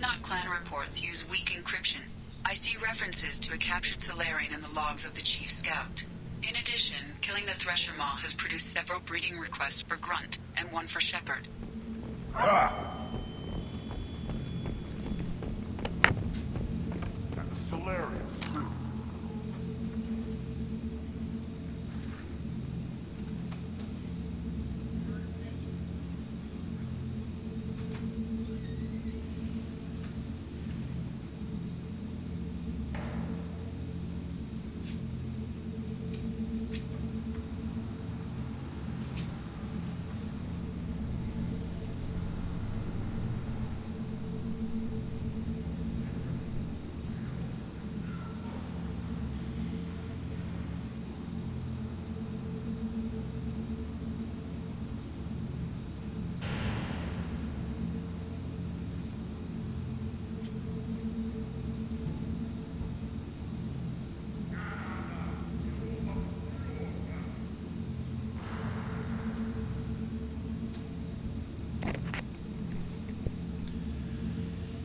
Not clan reports use weak encryption. I see references to a captured Solarian in the logs of the Chief Scout. In addition, killing the Thresher Maw has produced several breeding requests for Grunt, and one for Shepard. Ha! And the Solarians, too.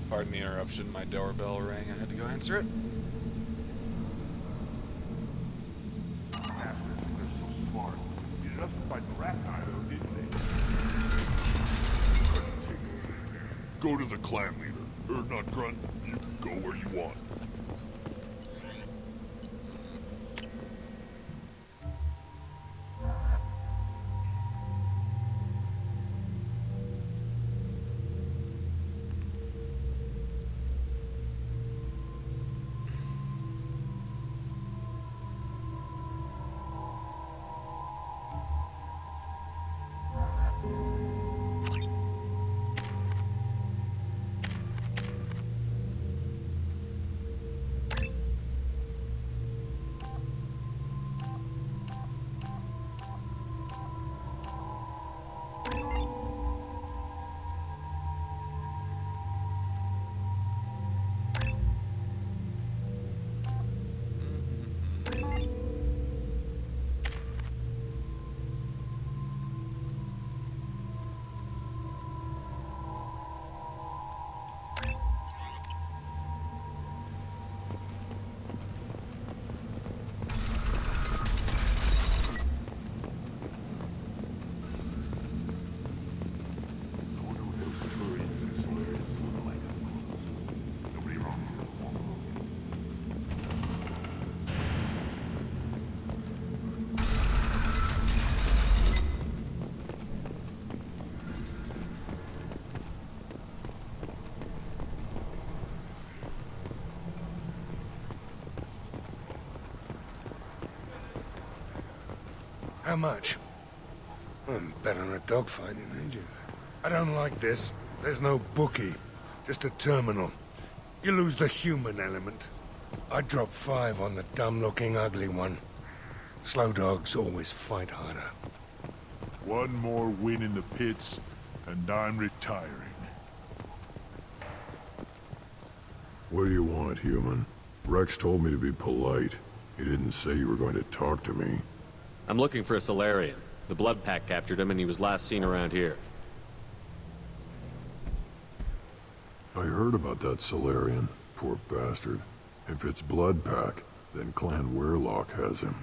Pardon the interruption, my doorbell rang. I had to go answer it. Masters think they're so smart. Needed us to fight the Rachni, though, didn't they? Couldn't take it. Go to the clan leader. Or not Grunt. You can go where you want. How much? I'm betting on a dogfight in ages. I don't like this. There's no bookie, just a terminal. You lose the human element. I drop 5 on the dumb-looking ugly one. Slow dogs always fight harder. One more win in the pits, and I'm retiring. What do you want, human? Rex told me to be polite. He didn't say you were going to talk to me. I'm looking for a Solarian. The Blood Pack captured him and he was last seen around here. I heard about that Solarian. Poor bastard. If it's Blood Pack, then Clan Weirlock has him.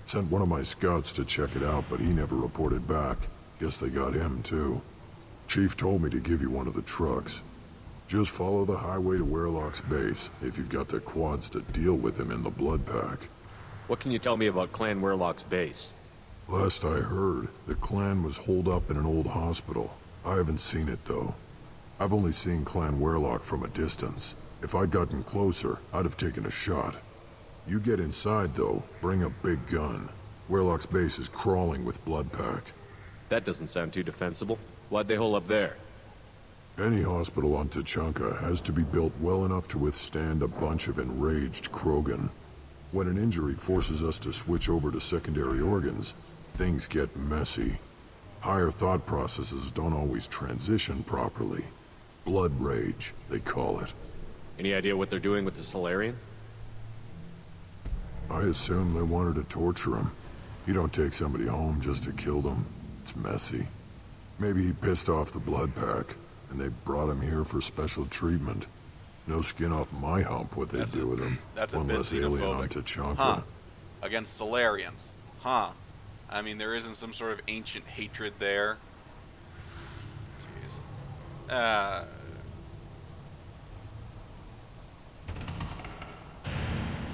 Sent one of my scouts to check it out, but he never reported back. Guess they got him, too. Chief told me to give you one of the trucks. Just follow the highway to Weirlock's base, if you've got the quads to deal with him in the Blood Pack. What can you tell me about Clan Weirlock's base? Last I heard, the clan was holed up in an old hospital. I haven't seen it, though. I've only seen Clan Weirlock from a distance. If I'd gotten closer, I'd have taken a shot. You get inside, though, bring a big gun. Weirlock's base is crawling with Blood Pack. That doesn't sound too defensible. Why'd they hole up there? Any hospital on Tuchanka has to be built well enough to withstand a bunch of enraged Krogan. When an injury forces us to switch over to secondary organs, things get messy. Higher thought processes don't always transition properly. Blood rage, they call it. Any idea what they're doing with the Solarian? I assume they wanted to torture him. You don't take somebody home just to kill them. It's messy. Maybe he pissed off the Blood Pack. and they brought him here for special treatment. No skin off my hump what they do with him. That's a One bit less alien on xenophobic. Tachanka. Huh. Against Solarians. Huh. I mean, there isn't some sort of ancient hatred there. Jeez.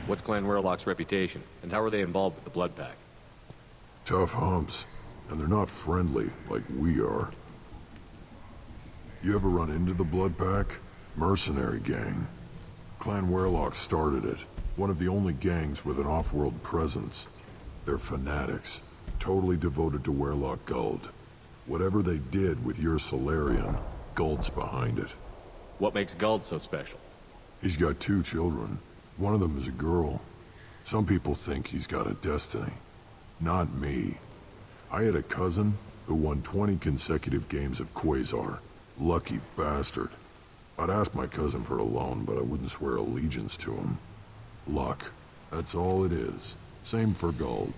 What's Clan Werlock's reputation, and how are they involved with the Blood Pack? Tough humps, and they're not friendly like we are. You ever run into the Blood Pack? Mercenary gang. Clan Werlock started it. One of the only gangs with an off-world presence. They're fanatics, totally devoted to Werlock Guld. Whatever they did with your Solarian, Guld's behind it. What makes Guld so special? He's got 2 children. One of them is a girl. Some people think he's got a destiny. Not me. I had a cousin who won 20 consecutive games of Quasar. Lucky bastard. I'd ask my cousin for a loan, but I wouldn't swear allegiance to him. Luck. That's all it is. Same for Guld.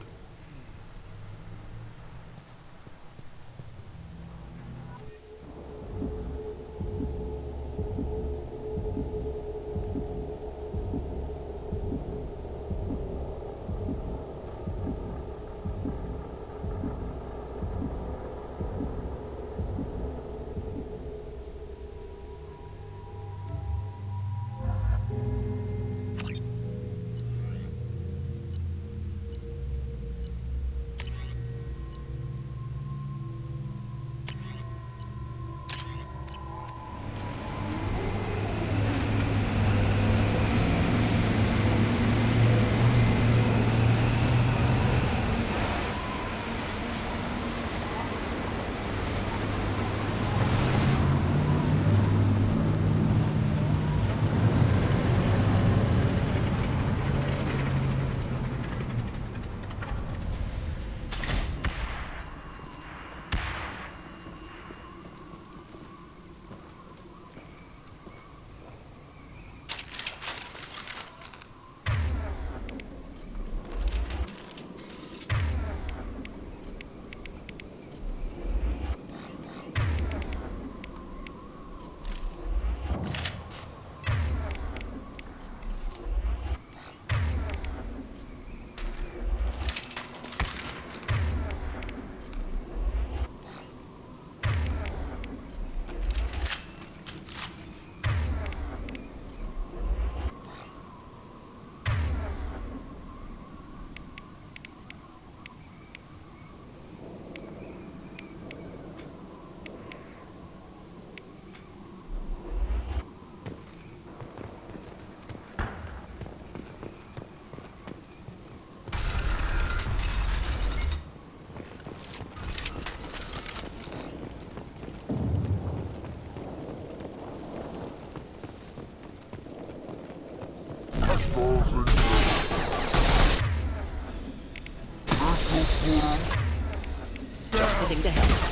Just the thing to help.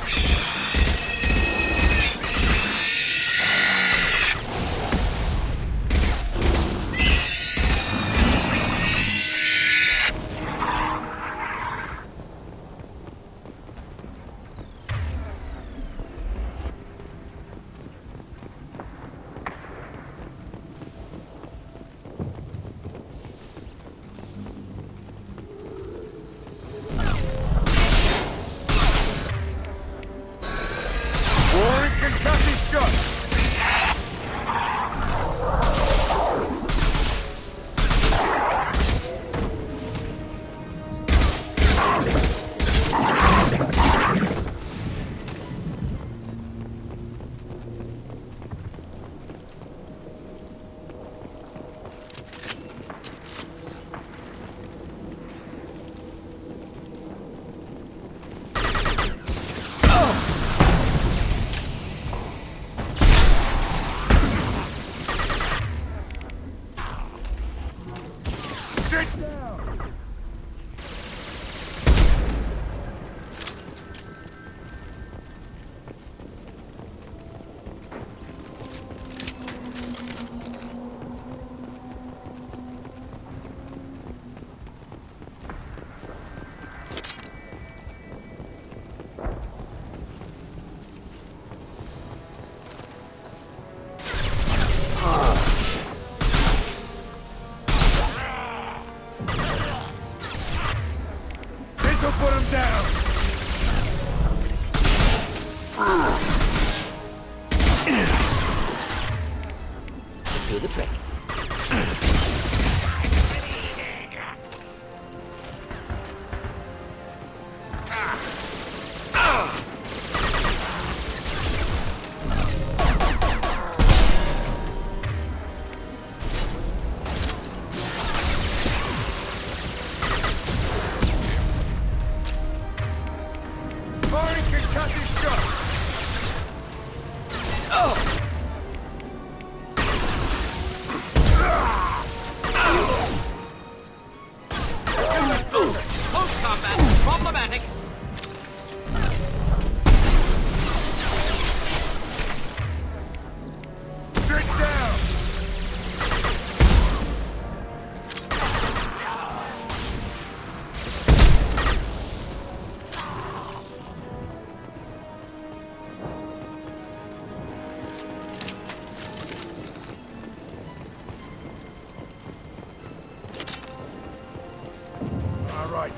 Should do the trick. Close combat. Problematic. All right.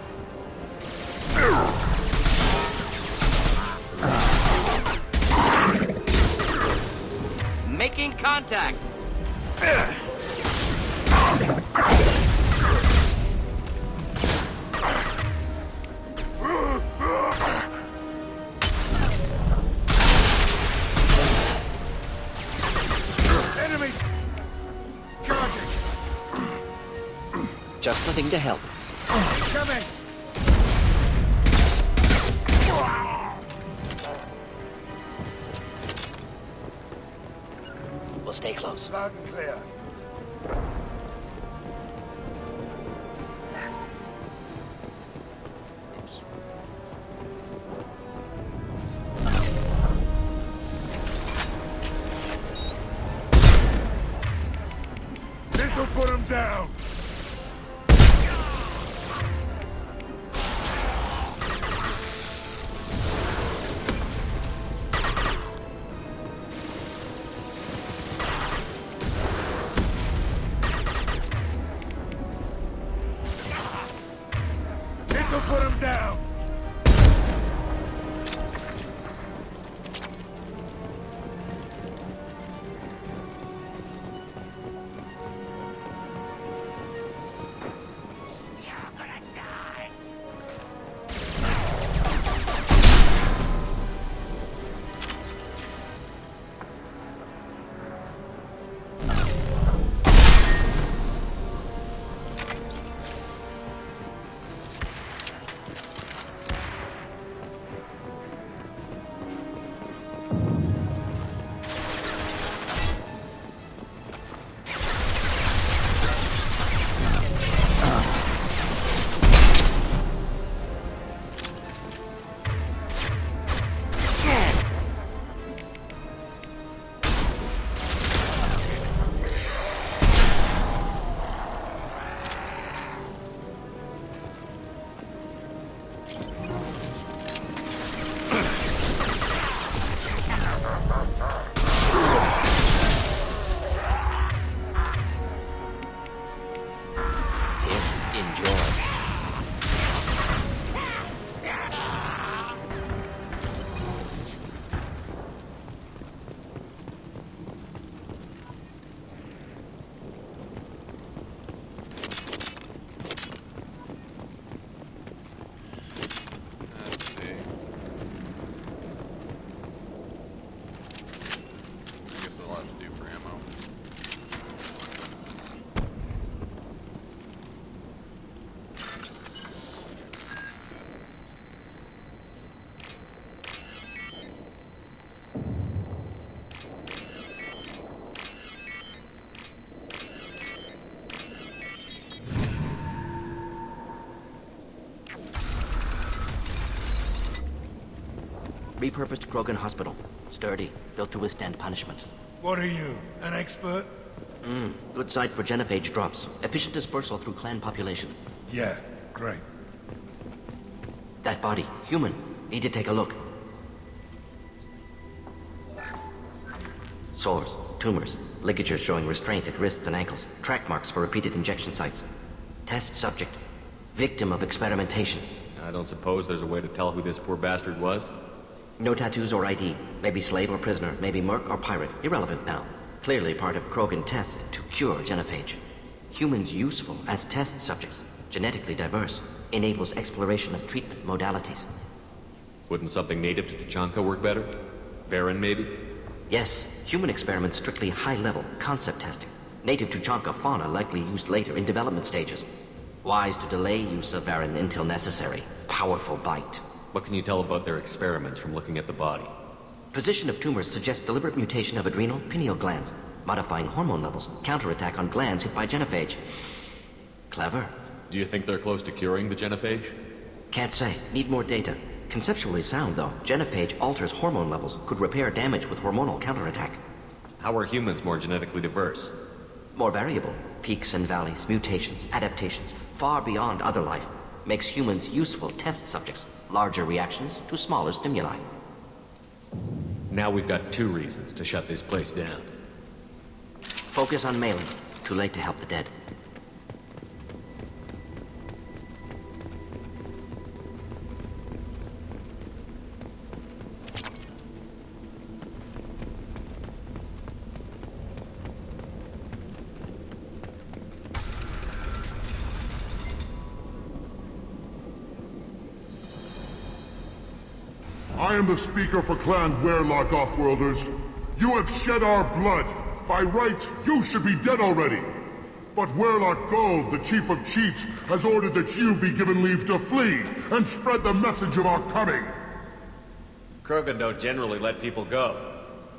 Making contact. Enemy! Charging! Just the thing to help. Coming! We'll stay close. Loud and clear. Oops. This'll put him down! This'll put him down! Let's see. I guess a lot to do for ammo. Repurposed Krogan Hospital. Sturdy, built to withstand punishment. What are you, an expert? Good site for genophage drops. Efficient dispersal through clan population. Yeah, great. That body, human. Need to take a look. Sores, tumors, ligatures showing restraint at wrists and ankles. Track marks for repeated injection sites. Test subject. Victim of experimentation. I don't suppose there's a way to tell who this poor bastard was? No tattoos or ID. Maybe slave or prisoner, maybe merc or pirate. Irrelevant now. Clearly part of Krogan tests to cure genophage. Humans useful as test subjects. Genetically diverse. Enables exploration of treatment modalities. Wouldn't something native to Tuchanka work better? Varen, maybe? Yes, human experiments strictly high-level, concept testing. Native Tuchanka fauna likely used later in development stages. Wise to delay use of Varen until necessary. Powerful bite. What can you tell about their experiments from looking at the body? Position of tumors suggests deliberate mutation of adrenal, pineal glands, modifying hormone levels, counterattack on glands hit by genophage. Clever. Do you think they're close to curing the genophage? Can't say. Need more data. Conceptually sound, though. Genophage alters hormone levels, could repair damage with hormonal counterattack. How are humans more genetically diverse? More variable. Peaks and valleys, mutations, adaptations, far beyond other life. Makes humans useful test subjects. Larger reactions to smaller stimuli. Now we've got 2 reasons to shut this place down. Focus on Malin. Too late to help the dead. I am the speaker for Clan Werlock, Offworlders. You have shed our blood. By rights, you should be dead already. But Werlock Gold, the Chief of Chiefs, has ordered that you be given leave to flee and spread the message of our coming. Krogan don't generally let people go.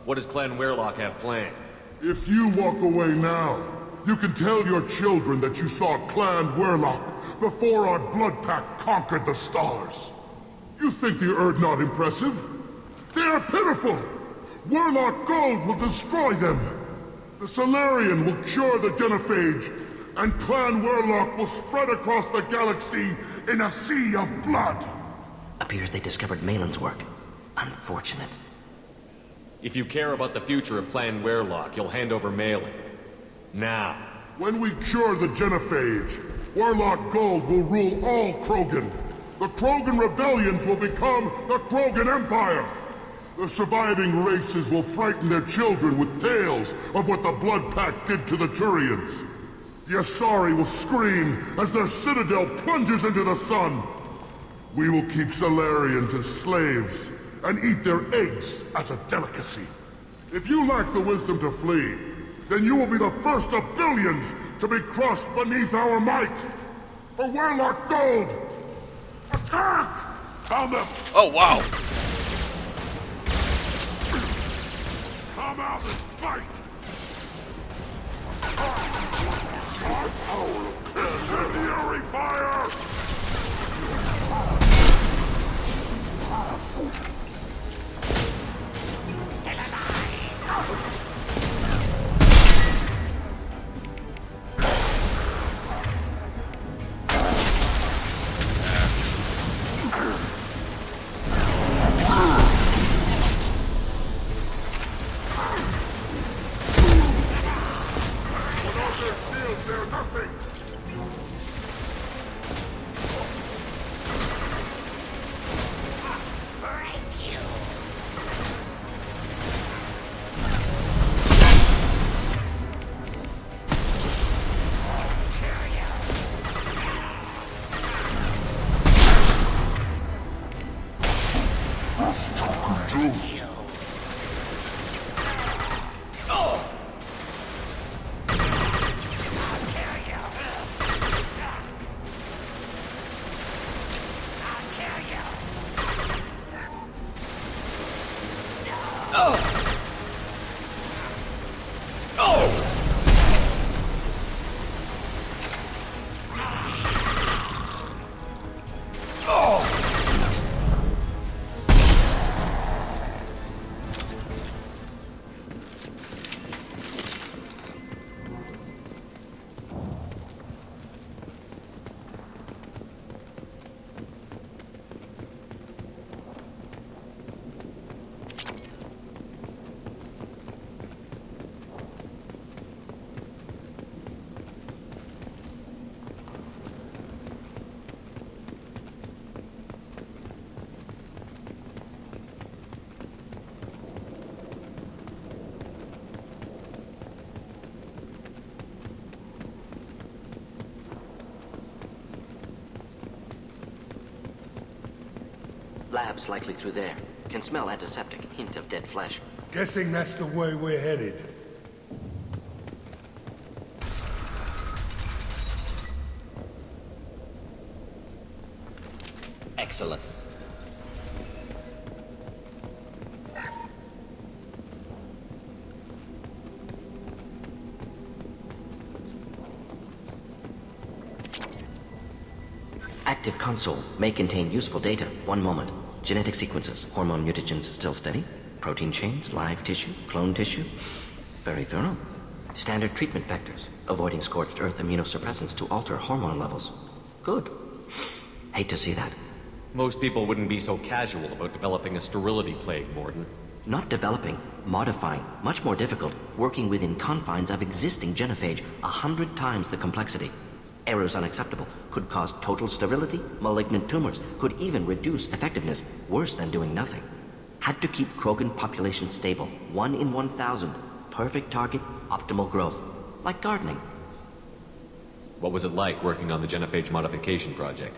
What does Clan Werlock have planned? If you walk away now, you can tell your children that you saw Clan Werlock before our blood pact conquered the stars. You think the Erd not impressive? They are pitiful! Werlock Gold will destroy them! The Solarian will cure the genophage, and Clan Werlock will spread across the galaxy in a sea of blood! Appears they discovered Malin's work. Unfortunate. If you care about the future of Clan Werlock, you'll hand over Malin. Now. When we cure the genophage, Werlock Gold will rule all Krogan. The Krogan rebellions will become the Krogan Empire! The surviving races will frighten their children with tales of what the Blood Pact did to the Turians. The Asari will scream as their citadel plunges into the sun. We will keep Solarians as slaves and eat their eggs as a delicacy. If you lack the wisdom to flee, then you will be the first of billions to be crushed beneath our might. For Werlock Gold! Attack! Found them! Oh, wow! Come out and fight! Our power of incendiary fire! Still alive! They're nothing! Lab's likely through there. Can smell antiseptic, hint of dead flesh. Guessing that's the way we're headed. Excellent. Active console may contain useful data. One moment. Genetic sequences, hormone mutagens still steady. Protein chains, live tissue, clone tissue. Very thorough. Standard treatment vectors, avoiding scorched earth immunosuppressants to alter hormone levels. Good. Hate to see that. Most people wouldn't be so casual about developing a sterility plague, Morden. Not developing, modifying, much more difficult, working within confines of existing genophage, 100 times the complexity. Errors unacceptable, could cause total sterility, malignant tumors, could even reduce effectiveness, worse than doing nothing. Had to keep Krogan population stable, 1 in 1,000. Perfect target, optimal growth. Like gardening. What was it like working on the genophage modification project?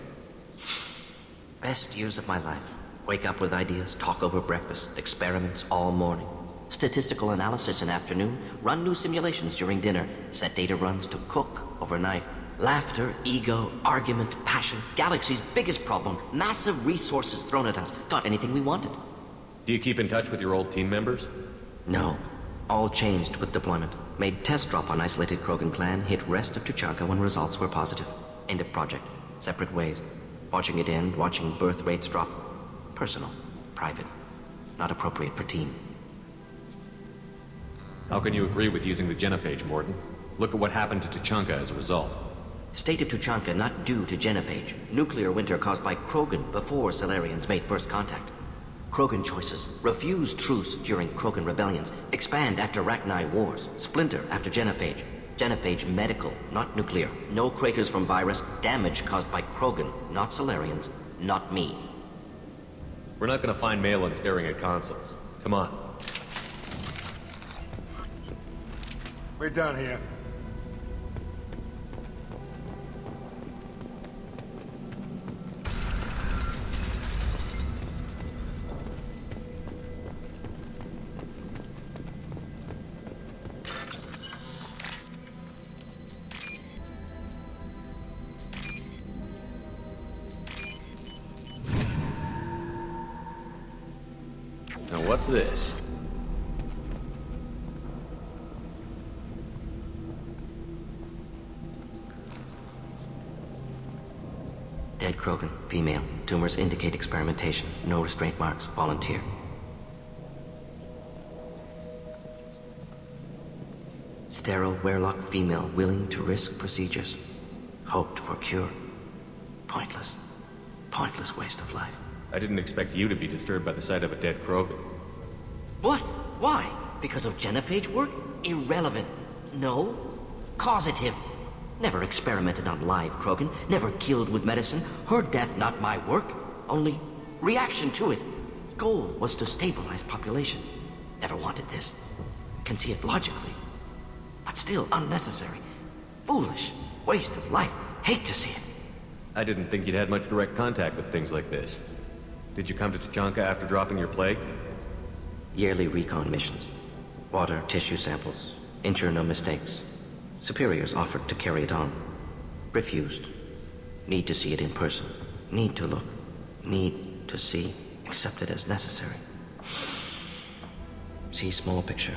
Best years of my life. Wake up with ideas, talk over breakfast, experiments all morning. Statistical analysis in afternoon, run new simulations during dinner, set data runs to cook overnight. Laughter, ego, argument, passion, galaxy's biggest problem, massive resources thrown at us. Got anything we wanted. Do you keep in touch with your old team members? No. All changed with deployment. Made test drop on isolated Krogan clan, hit rest of Tuchanka when results were positive. End of project. Separate ways. Watching it end, watching birth rates drop. Personal. Private. Not appropriate for team. How can you agree with using the genophage, Morden? Look at what happened to Tuchanka as a result. State of Tuchanka not due to genophage. Nuclear winter caused by Krogan before Salarians made first contact. Krogan choices. Refuse truce during Krogan rebellions. Expand after Rachni wars. Splinter after genophage. Genophage medical, not nuclear. No craters from virus. Damage caused by Krogan, not Salarians, not me. We're not gonna find Malin staring at consoles. Come on. We're done here. Now what's this? Dead Krogan, female. Tumors indicate experimentation. No restraint marks. Volunteer. Sterile Werelock female willing to risk procedures. Hoped for cure. Pointless. Pointless waste of life. I didn't expect you to be disturbed by the sight of a dead Krogan. What? Why? Because of genophage work? Irrelevant. No. Causative. Never experimented on live Krogan. Never killed with medicine. Her death not my work. Only reaction to it. Goal was to stabilize population. Never wanted this. Can see it logically. But still unnecessary. Foolish. Waste of life. Hate to see it. I didn't think you'd had much direct contact with things like this. Did you come to Tuchanka after dropping your plague? Yearly recon missions. Water, tissue samples. Ensure no mistakes. Superiors offered to carry it on. Refused. Need to see it in person. Need to look. Need to see. Accept it as necessary. See small picture.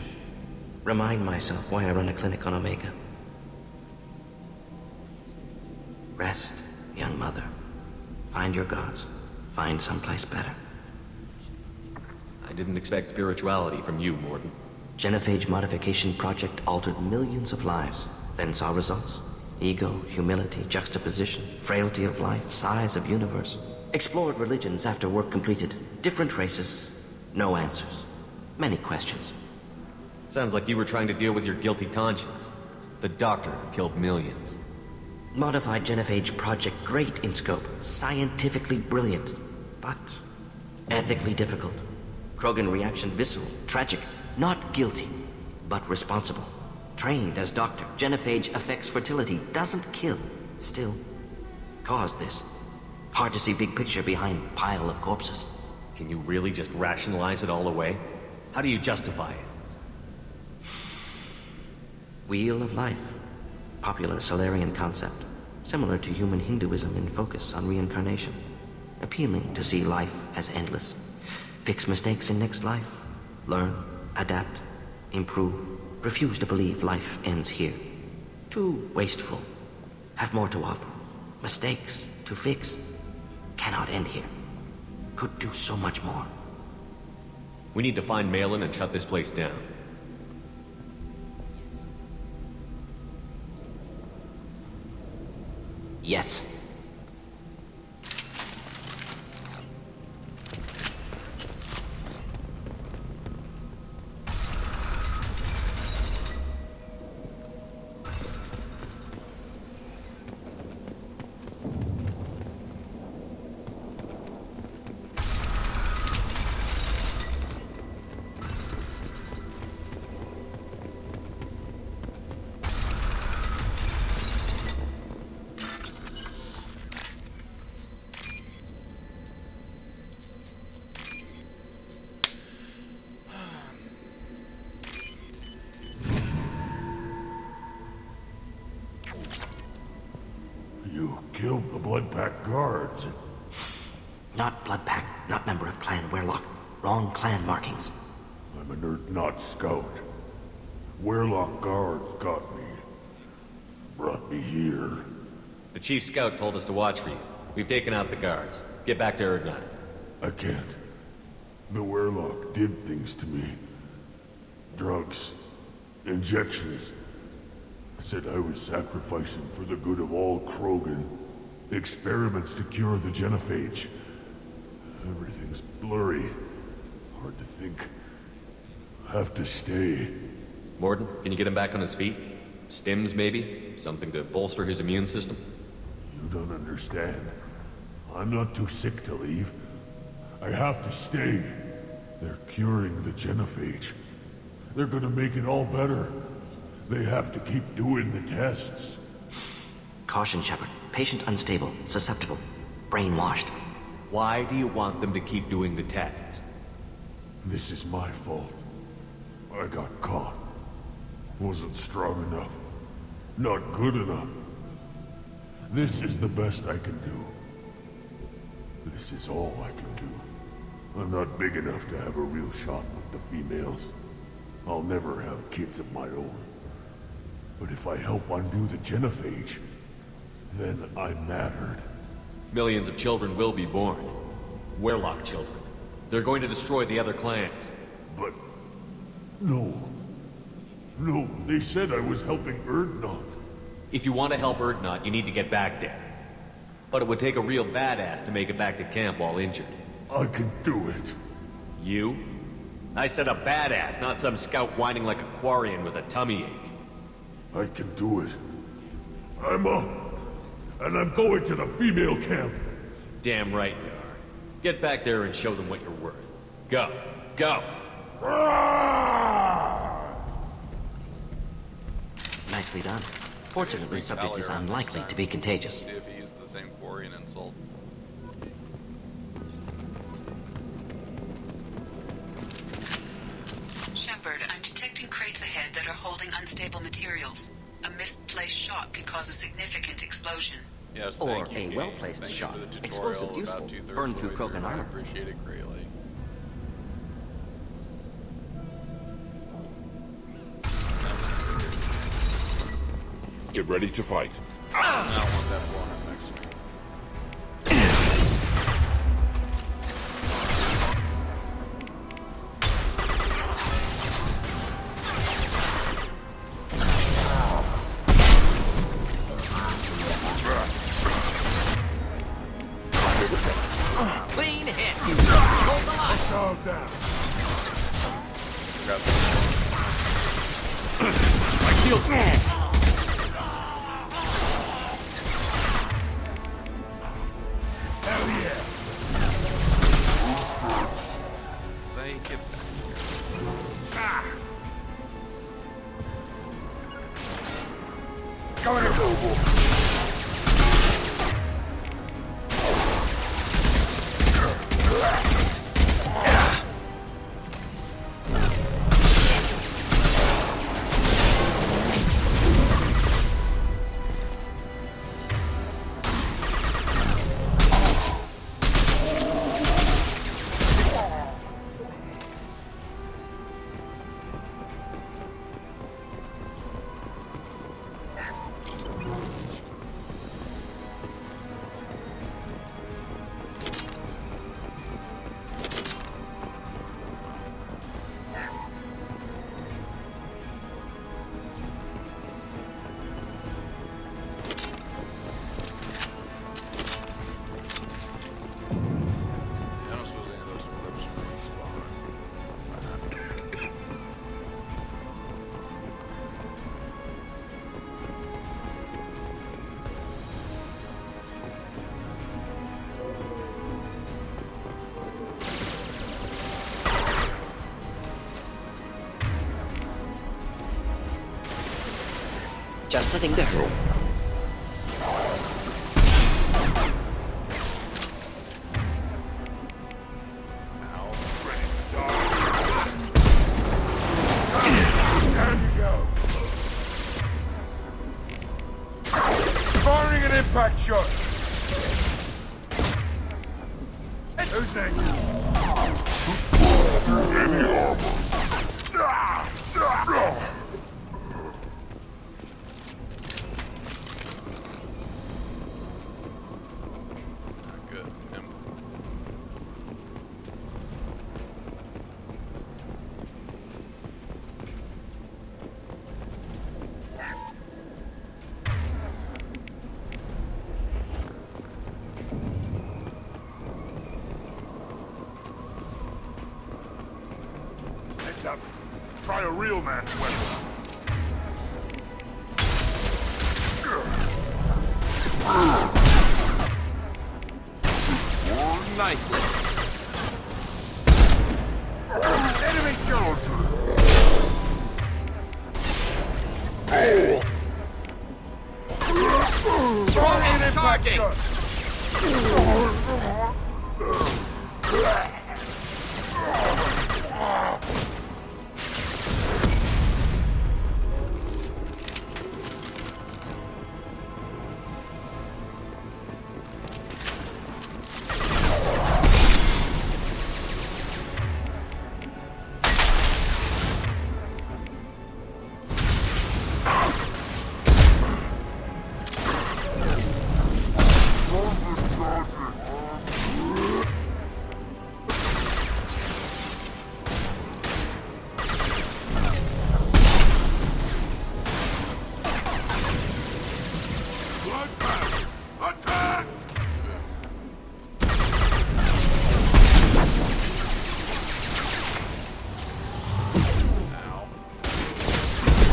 Remind myself why I run a clinic on Omega. Rest, young mother. Find your gods. Find someplace better. I didn't expect spirituality from you, Morden. Genophage modification project altered millions of lives, then saw results. Ego, humility, juxtaposition, frailty of life, size of universe. Explored religions after work completed. Different races. No answers. Many questions. Sounds like you were trying to deal with your guilty conscience. The doctor killed millions. Modified genophage project great in scope. Scientifically brilliant. But ethically difficult. Krogan reaction visceral, tragic. Not guilty, but responsible. Trained as doctor, genophage affects fertility, doesn't kill. Still, caused this. Hard to see big picture behind pile of corpses. Can you really just rationalize it all away? How do you justify it? Wheel of Life. Popular Solarian concept. Similar to human Hinduism in focus on reincarnation. Appealing to see life as endless. Fix mistakes in next life. Learn, adapt, improve. Refuse to believe life ends here. Too wasteful. Have more to offer. Mistakes to fix. Cannot end here. Could do so much more. We need to find Malin and shut this place down. Yes. You killed the Blood Pack guards. Not Blood Pack, not member of Clan Werlock. Wrong clan markings. I'm a nerd, not scout. Werlock guards got me. Brought me here. The Chief Scout told us to watch for you. We've taken out the guards. Get back to Erdnot. I can't. The Werlock did things to me. Drugs. Injections. Said I was sacrificing for the good of all Krogan. Experiments to cure the genophage. Everything's blurry. Hard to think. Have to stay. Morden, can you get him back on his feet? Stims, maybe? Something to bolster his immune system? You don't understand. I'm not too sick to leave. I have to stay. They're curing the genophage. They're gonna make it all better. They have to keep doing the tests. Caution, Shepard. Patient unstable, susceptible, brainwashed. Why do you want them to keep doing the tests? This is my fault. I got caught. Wasn't strong enough. Not good enough. This is the best I can do. This is all I can do. I'm not big enough to have a real shot with the females. I'll never have kids of my own. But if I help undo the genophage, then I mattered. Millions of children will be born. Werlock children. They're going to destroy the other clans. But... no. No, they said I was helping Erdnot. If you want to help Erdnot, you need to get back there. But it would take a real badass to make it back to camp while injured. I can do it. You? I said a badass, not some scout whining like a Quarian with a tummy ache. I can do it. I'm up. And I'm going to the female camp. Damn right you are. Get back there and show them what you're worth. Go. Go! Nicely done. Fortunately, subject is unlikely to be contagious. See if he used the same Quarian insult. Shepard, I'm detecting crates ahead that are holding unstable materials. A misplaced shot could cause a significant explosion. Yes, Or thank you, a game. well-placed Thank you shot. for the tutorial Explosives about useful. two-thirds Burn of the through way Krogan I armor. appreciate it greatly. Get ready to fight. I don't want that blown up next to me. Clean hit. Hold the line. Calm down. Grab My shield! Hell yeah. Say, get back here. Going to move. Just the thing to do. Down you go. Firing an impact shot. Who's next? Good. Heads up. Try a real man's weapon. Nicely. Enemy charger! Throwing and charging!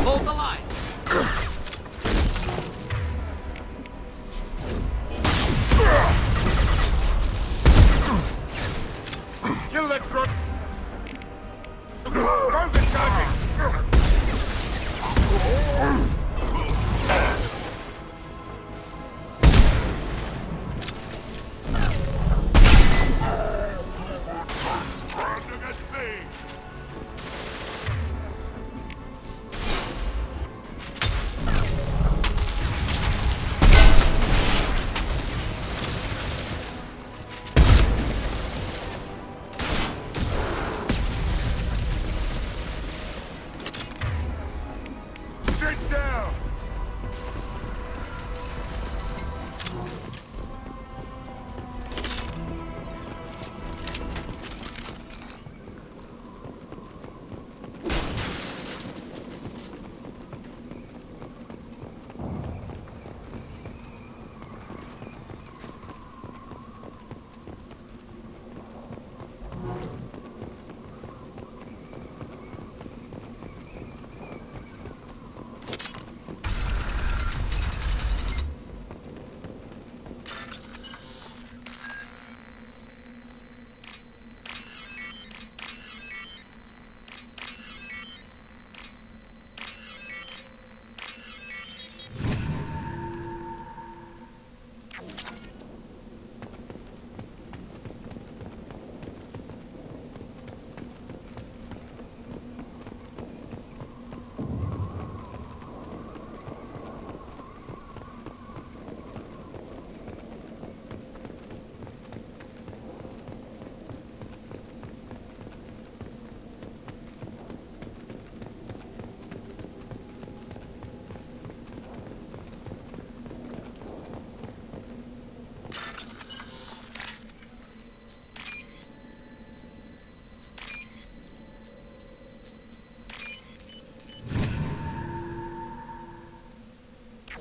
Hold the line. Kill that truck! Krogan charging! Sit down!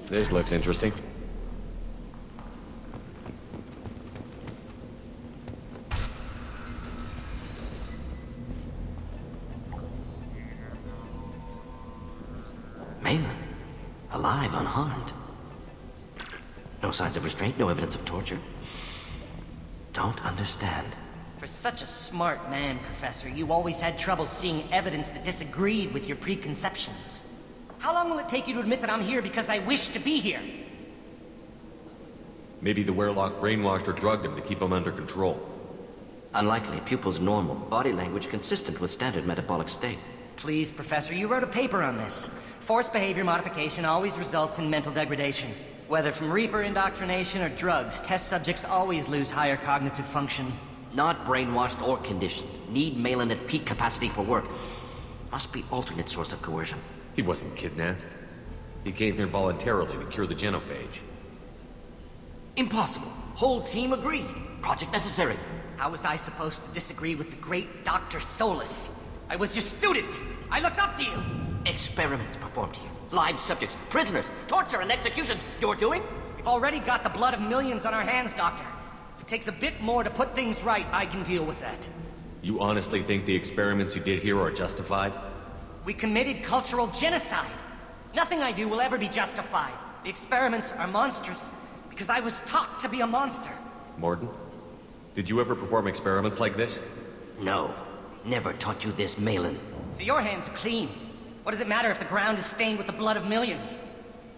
This looks interesting. Malin, alive, unharmed. No signs of restraint, no evidence of torture. Don't understand. For such a smart man, Professor, you always had trouble seeing evidence that disagreed with your preconceptions. How long will it take you to admit that I'm here because I wish to be here? Maybe the Werelock brainwashed or drugged him to keep him under control. Unlikely. Pupil's normal. Body language consistent with standard metabolic state. Please, Professor, you wrote a paper on this. Forced behavior modification always results in mental degradation. Whether from Reaper indoctrination or drugs, test subjects always lose higher cognitive function. Not brainwashed or conditioned. Need Malin at peak capacity for work. Must be alternate source of coercion. He wasn't kidnapped. He came here voluntarily to cure the genophage. Impossible. Whole team agreed. Project necessary. How was I supposed to disagree with the great Dr. Solus? I was your student! I looked up to you! Experiments performed here. Live subjects, prisoners, torture and executions. You're doing? We've already got the blood of millions on our hands, Doctor. If it takes a bit more to put things right, I can deal with that. You honestly think the experiments you did here are justified? We committed cultural genocide. Nothing I do will ever be justified. The experiments are monstrous because I was taught to be a monster. Morden, did you ever perform experiments like this? No. Never taught you this, Malin. So your hands are clean. What does it matter if the ground is stained with the blood of millions?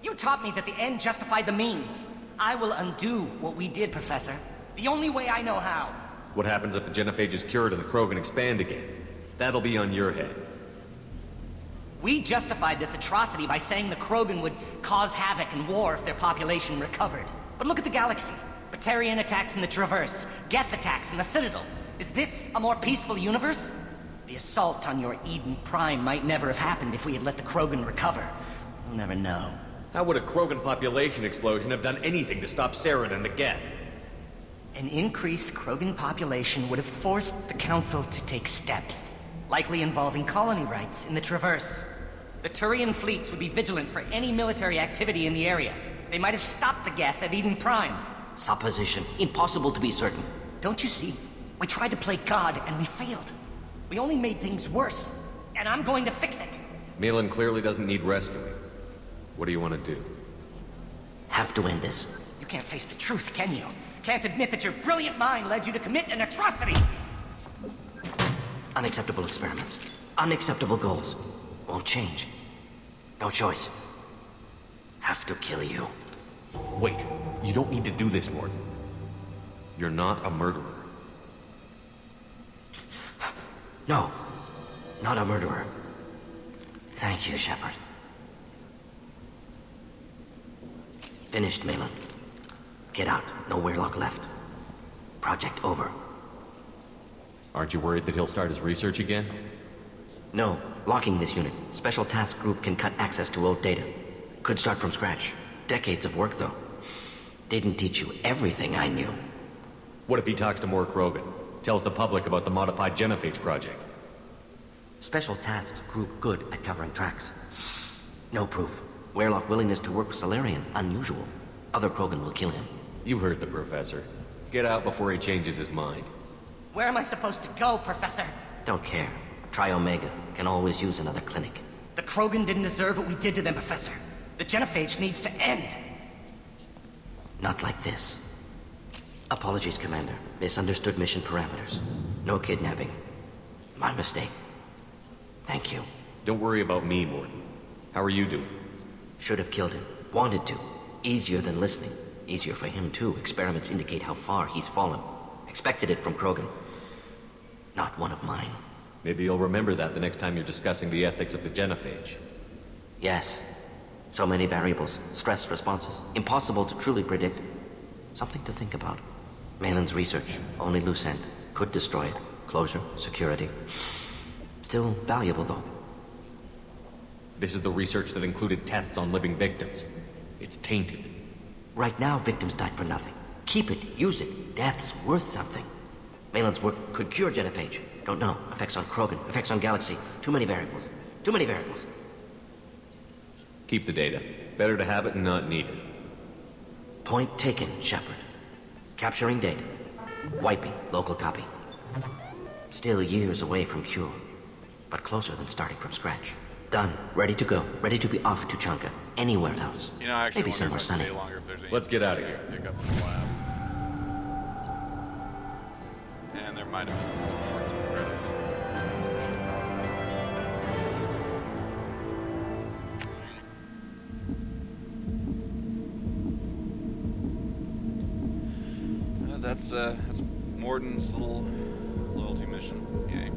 You taught me that the end justified the means. I will undo what we did, Professor. The only way I know how. What happens if the genophage is cured and the Krogan expand again? That'll be on your head. We justified this atrocity by saying the Krogan would cause havoc and war if their population recovered. But look at the galaxy. Batarian attacks in the Traverse, Geth attacks in the Citadel. Is this a more peaceful universe? The assault on your Eden Prime might never have happened if we had let the Krogan recover. We'll never know. How would a Krogan population explosion have done anything to stop Saren and the Geth? An increased Krogan population would have forced the Council to take steps, likely involving colony rights in the Traverse. The Turian fleets would be vigilant for any military activity in the area. They might have stopped the Geth at Eden Prime. Supposition. Impossible to be certain. Don't you see? We tried to play God and we failed. We only made things worse. And I'm going to fix it. Malin clearly doesn't need rescuing. What do you want to do? Have to end this. You can't face the truth, can you? Can't admit that your brilliant mind led you to commit an atrocity! Unacceptable experiments. Unacceptable goals. Won't change. No choice. Have to kill you. Wait, you don't need to do this, Morden. You're not a murderer. No. Not a murderer. Thank you, Shepard. Finished, Malin. Get out. No Werelock left. Project over. Aren't you worried that he'll start his research again? No. Locking this unit. Special task group can cut access to old data. Could start from scratch. Decades of work, though. Didn't teach you everything I knew. What if he talks to more Krogan? Tells the public about the modified genophage project? Special tasks group good at covering tracks. No proof. Werelock willingness to work with Salarian, unusual. Other Krogan will kill him. You heard the Professor. Get out before he changes his mind. Where am I supposed to go, Professor? Don't care. Try Omega. Can always use another clinic. The Krogan didn't deserve what we did to them, Professor. The genophage needs to end. Not like this. Apologies, Commander. Misunderstood mission parameters. No kidnapping. My mistake. Thank you. Don't worry about me, Morden. How are you doing? Should have killed him. Wanted to. Easier than listening. Easier for him, too. Experiments indicate how far he's fallen. Expected it from Krogan. Not one of mine. Maybe you'll remember that the next time you're discussing the ethics of the genophage. Yes. So many variables. Stress responses. Impossible to truly predict. Something to think about. Malin's research. Only loose end. Could destroy it. Closure. Security. Still valuable, though. This is the research that included tests on living victims. It's tainted. Right now, victims died for nothing. Keep it. Use it. Death's worth something. Malin's work could cure genophage. Don't know. Effects on Krogan. Effects on Galaxy. Too many variables. Too many variables. Keep the data. Better to have it and not need it. Point taken, Shepard. Capturing data. Wiping local copy. Still years away from cure. But closer than starting from scratch. Done. Ready to go. Ready to be off to Chanka. Anywhere else. You know, I actually Maybe wonder somewhere if I sunny. stay longer if there's any Let's get out of here. Pick up the lab. And there might have been some short-term credits. that's Morden's little loyalty mission. Yay.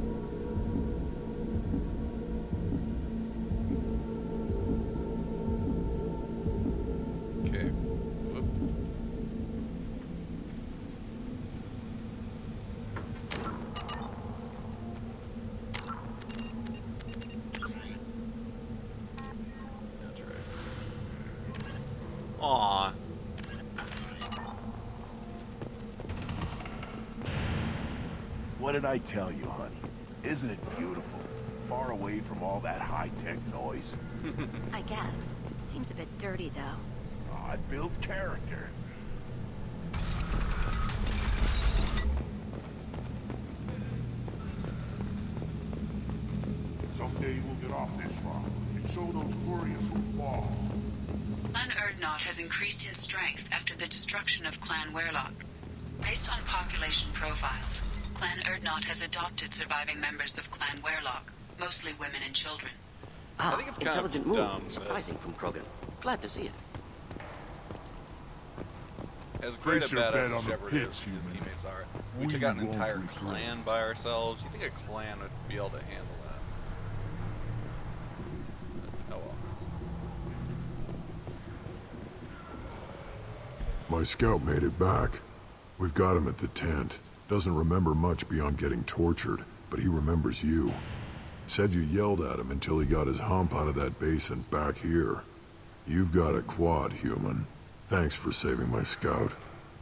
Okay. Whoop. That's right. Aww. What did I tell you, honey? Isn't it beautiful? Far away from all that high-tech noise. I guess. Seems a bit dirty, though. Aw, it builds character. Someday we'll get off this rock and show those Turians who's boss. Clan Erdnot has increased in strength after the destruction of Clan Werlock. Based on population profiles, Clan Erdnot has adopted surviving members of Clan Werlock, mostly women and children. Ah, think it's kind of intelligent move. dumb, but- Surprising from Krogan. Glad to see it. As great a Place your badass bet as on the Shepard pits, is, his human. teammates are. We We took out an won't entire retreat. clan by ourselves. You think a clan would be able to handle that? Oh well. My scout made it back. We've got him at the tent. Doesn't remember much beyond getting tortured, but he remembers you. Said you yelled at him until he got his hump out of that basin back here. You've got a quad, human. Thanks for saving my scout.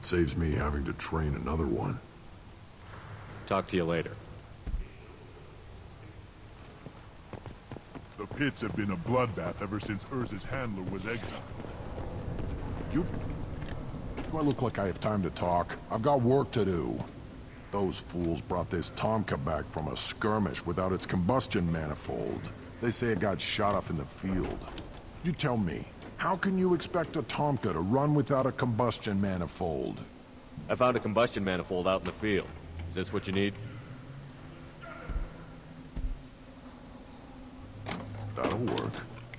Saves me having to train another one. Talk to you later. The pits have been a bloodbath ever since Urza's handler was exiled. Do I look like I have time to talk? I've got work to do. Those fools brought this Tomka back from a skirmish without its combustion manifold. They say it got shot off in the field. You tell me, how can you expect a Tomka to run without a combustion manifold? I found a combustion manifold out in the field. Is this what you need? That'll work.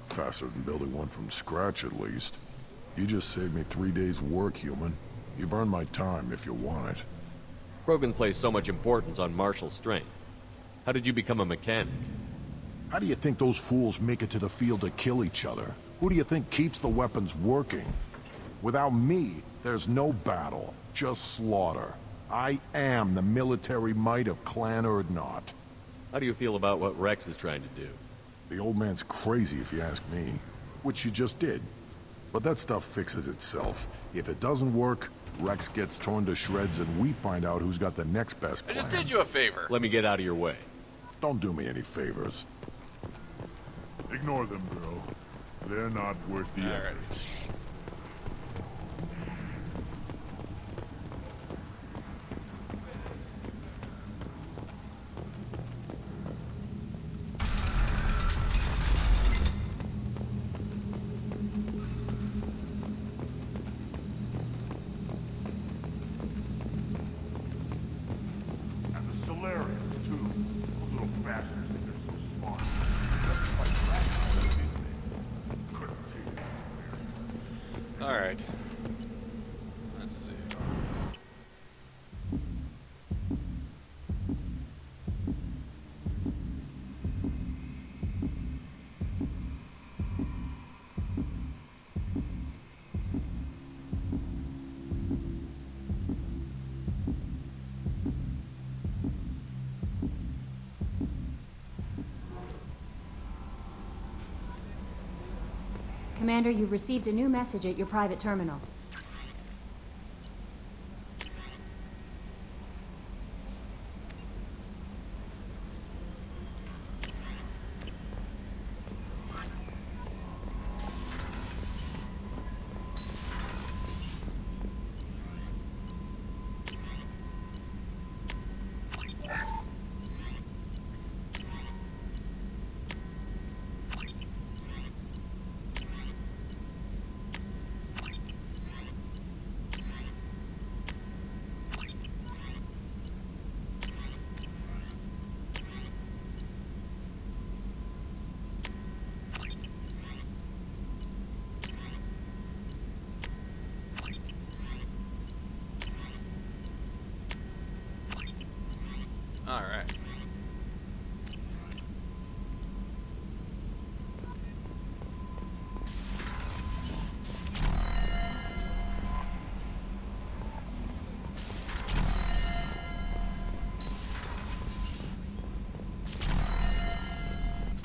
Faster than building one from scratch, at least. You just saved me 3 days' work, human. You've earned my time if you want it. Krogan place so much importance on martial strength. How did you become a mechanic? How do you think those fools make it to the field to kill each other? Who do you think keeps the weapons working? Without me, there's no battle, just slaughter. I am the military might of Clan Erdnot. How do you feel about what Rex is trying to do? The old man's crazy if you ask me, which you just did. But that stuff fixes itself. If it doesn't work, Rex gets torn to shreds and we find out who's got the next best I plan. just did you a favor. Let me get out of your way. Don't do me any favors. Ignore them, girl. They're not worth the Alright. effort. And the Solarians, too. Those little bastards think they're so smart. Just like rats, didn't they? Couldn't take it. Alright. Let's see. Commander, you've received a new message at your private terminal.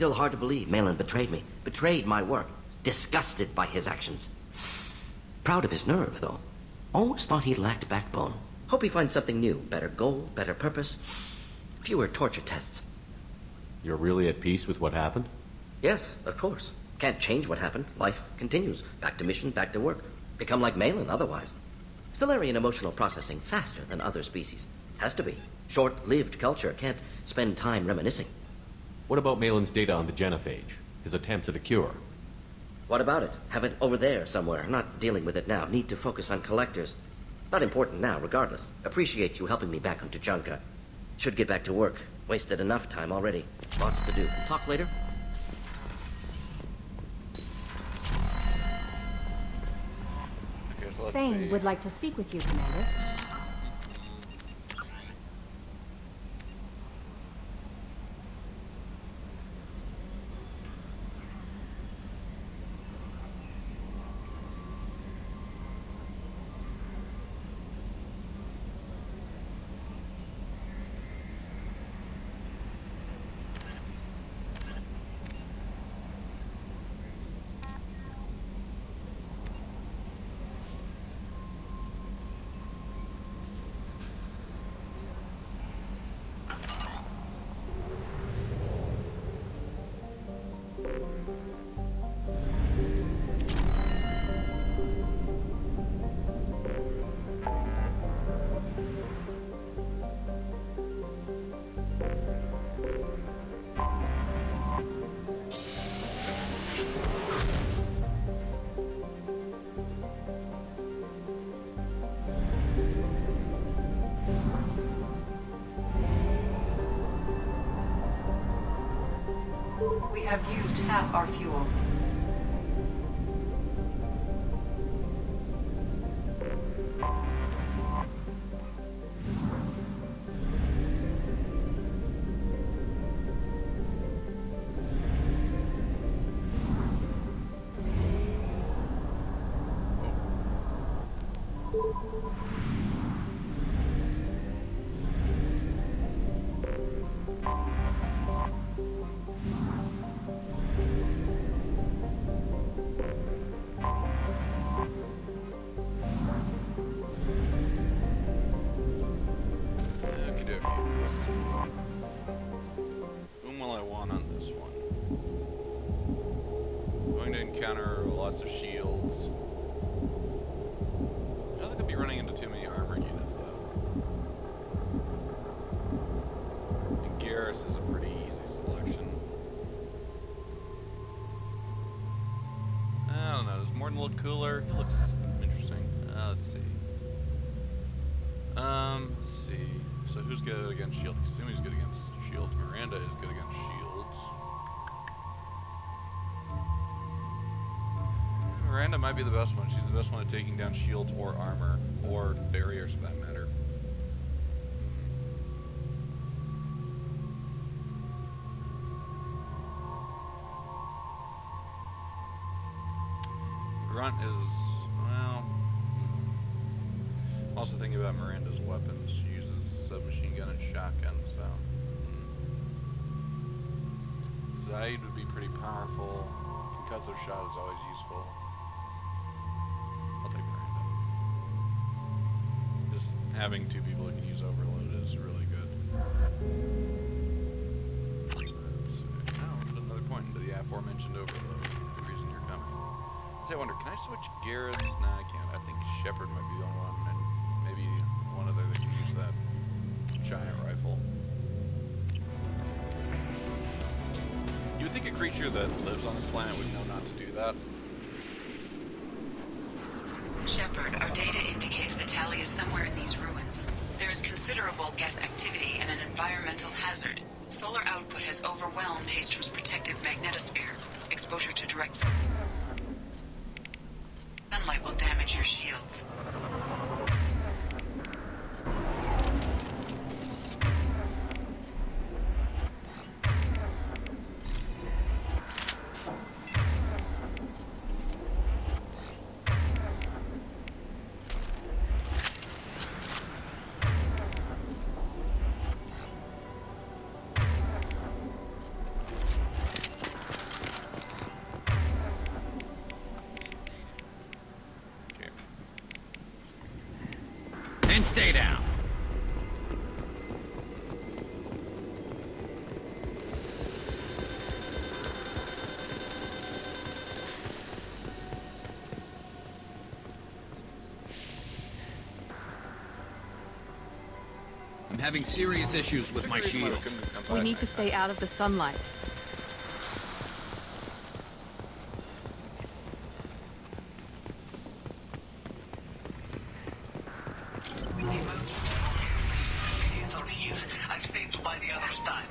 Still hard to believe Malin betrayed me. Betrayed my work. Disgusted by his actions. Proud of his nerve, though. Always thought he lacked backbone. Hope he finds something new. Better goal, better purpose. Fewer torture tests. You're really at peace with what happened? Yes, of course. Can't change what happened. Life continues. Back to mission, back to work. Become like Malin otherwise. Solarian emotional processing faster than other species. Has to be. Short-lived culture can't spend time reminiscing. What about Malin's data on the genophage? His attempts at a cure? What about it? Have it over there somewhere. Not dealing with it now. Need to focus on collectors. Not important now, regardless. Appreciate you helping me back on Tuchanka. Should get back to work. Wasted enough time already. Lots to do. Talk later? Okay, so let's Thane see. would like to speak with you, Commander. We have used half our fuel. Whom will I want on this one? Going to encounter lots of shields. I don't think I'll be running into too many armor units, though. And Garrus is a pretty easy selection. I don't know, does Morton look cooler? He looks interesting. Let's see. Let's see. So who's good against shield? Kasumi's good against shields. Miranda is good against shields. Miranda might be the best one. She's the best one at taking down shields or armor, or barriers for that matter. Grunt is, well... I'm also thinking about Miranda's weapons. She uses submachine gun and shotgun, so... Zaid would be pretty powerful. Concussive shot is always useful. I'll take Miranda. Just having two people who can use overload is really good. Let's see. Oh, we got another point into the aforementioned overload. The reason you're coming. So I wonder, can I switch Garrus? Nah, I can't. I think Shepard might be the only one, and maybe one other that can use that giant rifle. You would think a creature that lives on this planet would know not to do that. Shepard, our data indicates that Tali is somewhere in these ruins. There is considerable Geth activity and an environmental hazard. Solar output has overwhelmed Hastrom's protective magnetosphere. Exposure to direct sunlight will damage your shields. Stay down. I'm having serious issues with my shields. We need to stay out of the sunlight. I've stayed to buy the others time.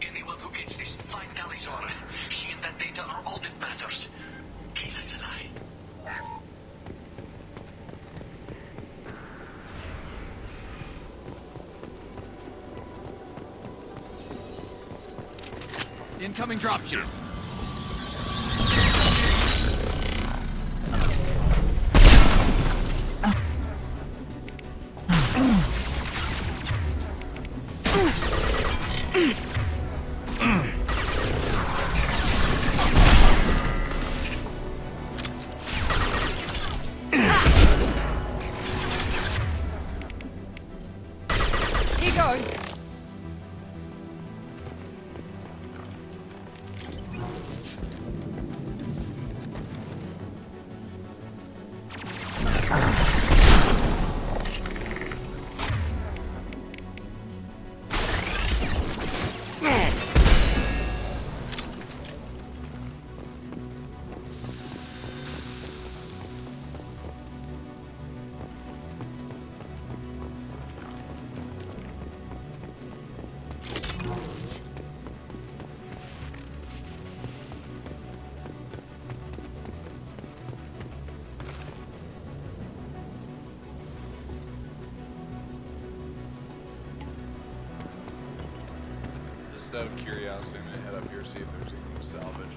Anyone who gets this, find Talizora. She and that data are all that matters. Kill us alive. Incoming dropship. He goes. Just out of curiosity, I'm gonna head up here, see if there's anything to salvage.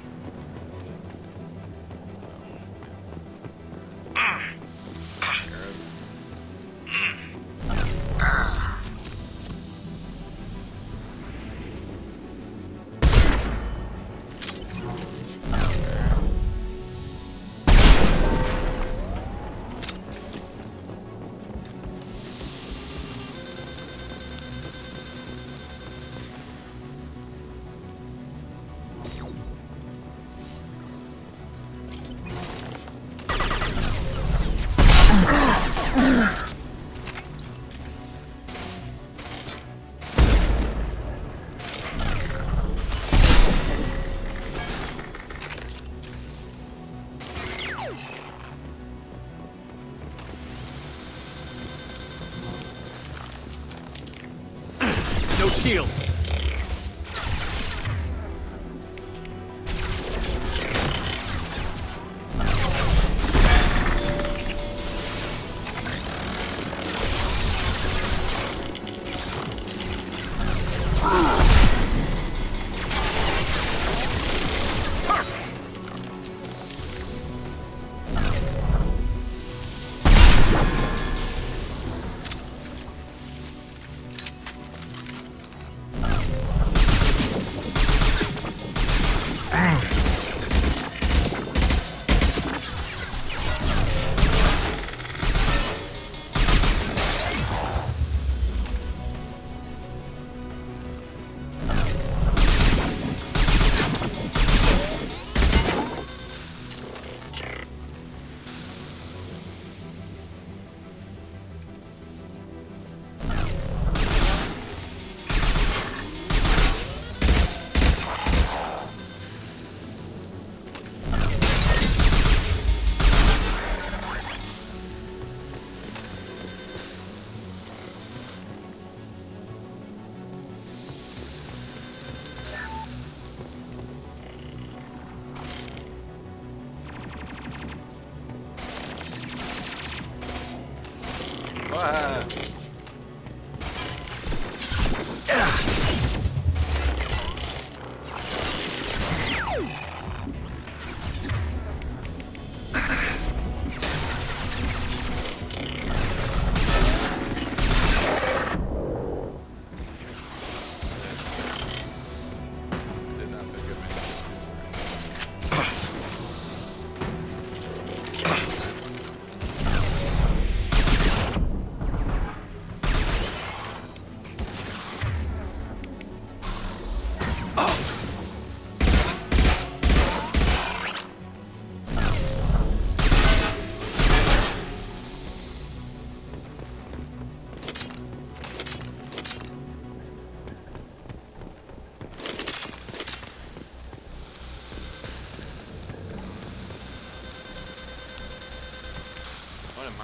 No shield.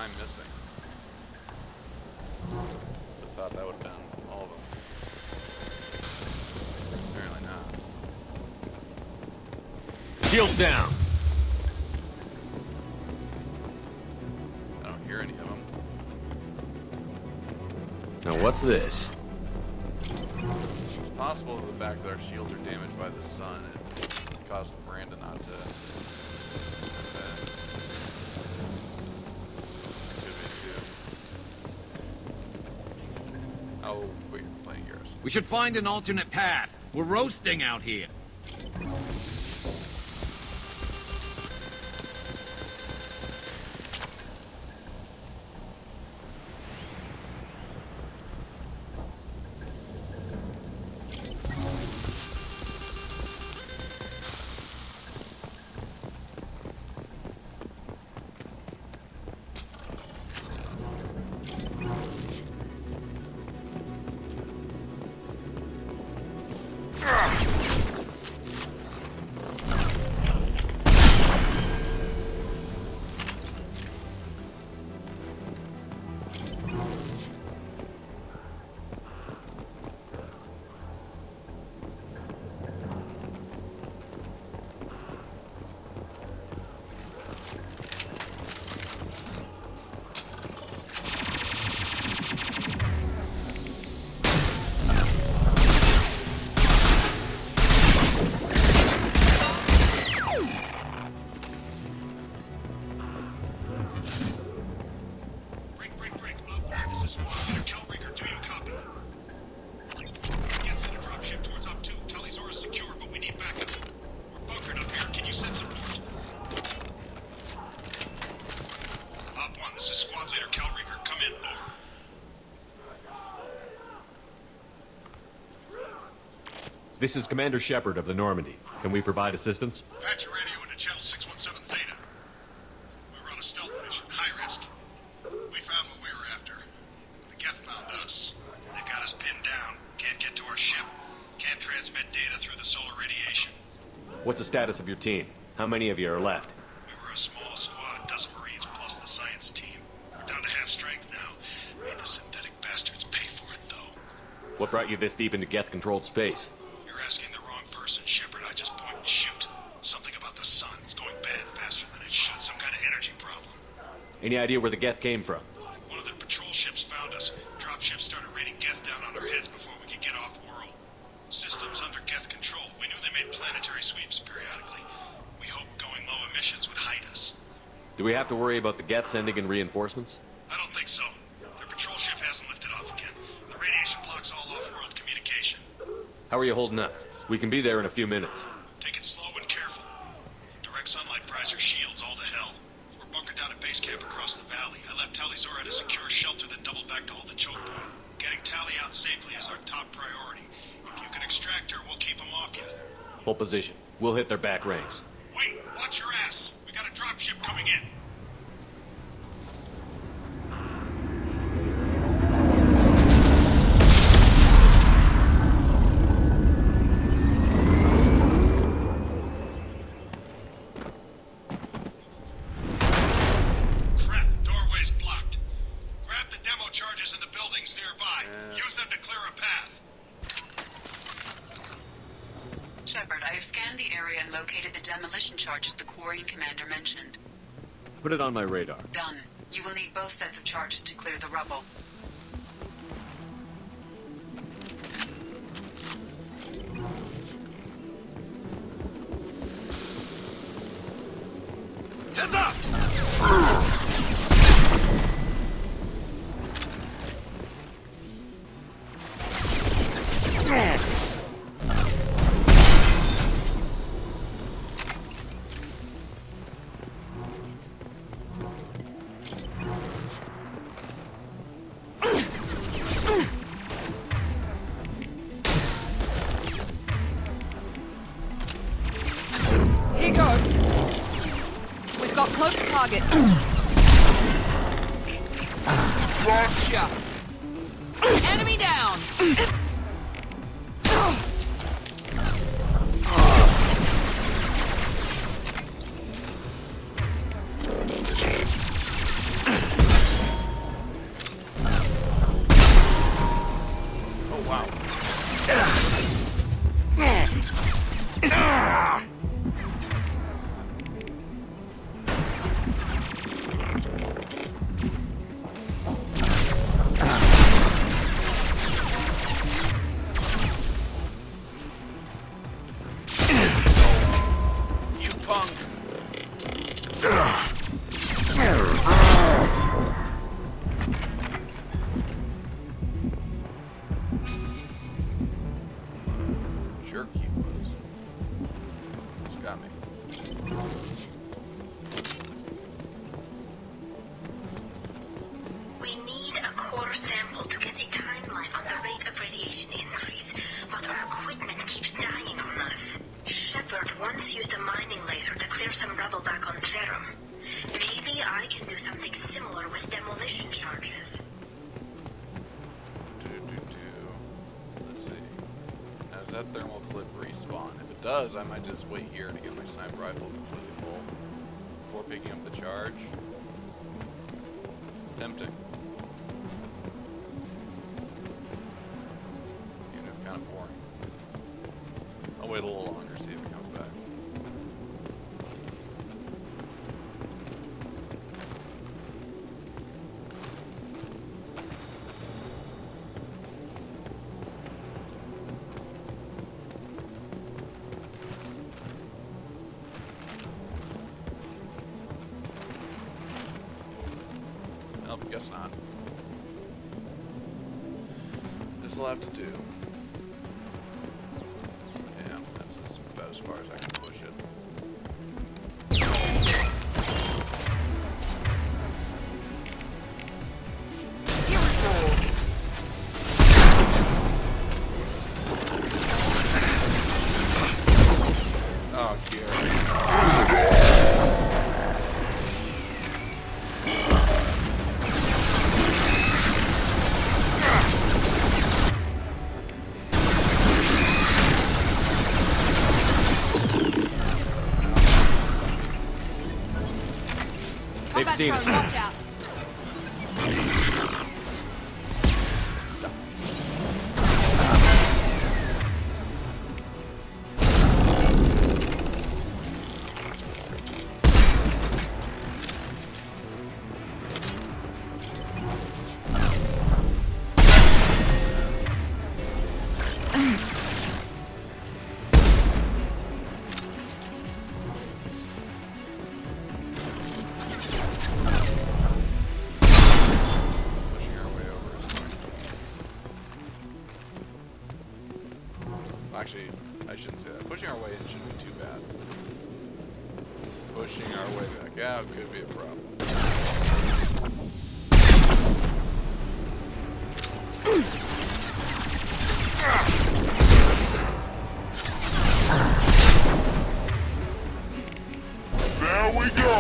I missing? I thought that would have been all of them. Apparently not. Shield down. I don't hear any of them. Now what's this? It's possible that the fact that our shields are damaged by the sun, it caused Miranda not to. Could be too. Oh, wait, you're playing yours. We should find an alternate path. We're roasting out here. This is Commander Shepard of the Normandy. Can we provide assistance? Patch your radio into channel 617 Theta. We were on a stealth mission, high risk. We found what we were after. The Geth found us. They got us pinned down. Can't get to our ship. Can't transmit data through the solar radiation. What's the status of your team? How many of you are left? We were a small squad, dozen Marines plus the science team. We're down to half strength now. Made the synthetic bastards pay for it, though. What brought you this deep into Geth-controlled space? Asking the wrong person, Shepard. I just point and shoot. Something about the sun. It's going bad faster than it should. Some kind of energy problem. Any idea where the Geth came from? One of their patrol ships found us. Dropships started raining Geth down on our heads before we could get off-world. Systems under Geth control. We knew they made planetary sweeps periodically. We hoped going low emissions would hide us. Do we have to worry about the Geth sending in reinforcements? I don't think so. Their patrol ship hasn't lifted off again. The radiation blocks all off-world communication. How are you holding up? We can be there in a few minutes. Take it slow and careful. Direct sunlight fries your shields all to hell. We're bunkered down at base camp across the valley. I left Talizora at a secure shelter, then doubled back to hold the choke point. Getting Tally out safely is our top priority. If you can extract her, we'll keep them off you. Hold position. We'll hit their back ranks. Wait, watch your ass. We got a dropship coming in. Shepard, I have scanned the area and located the demolition charges the Quarian commander mentioned. Put it on my radar. Done. You will need both sets of charges to clear the rubble. Heads up! Here goes. We've got close target. Gotcha. Enemy down. was. It's got me. We need a core sample to get a timeline on the rate of radiation increase, but our equipment keeps dying on us. Shepard once used a mining laser to clear some rubble back on Therum. Maybe I can do something similar with demolition charges. Let's see. Now, does that thermal clip respawn? If it does, I might just wait here to get my sniper rifle completely full before picking up the charge. It's tempting. Even if kind of boring. I'll wait a little longer, see if it comes back. Nope, guess not. This'll have to do. Yeah, that's about as far as I can push it. Oh, Gary. They've seen drone, it. watch out. Actually, I shouldn't say that. Pushing our way in shouldn't be too bad. Pushing our way back out could be a problem. There we go!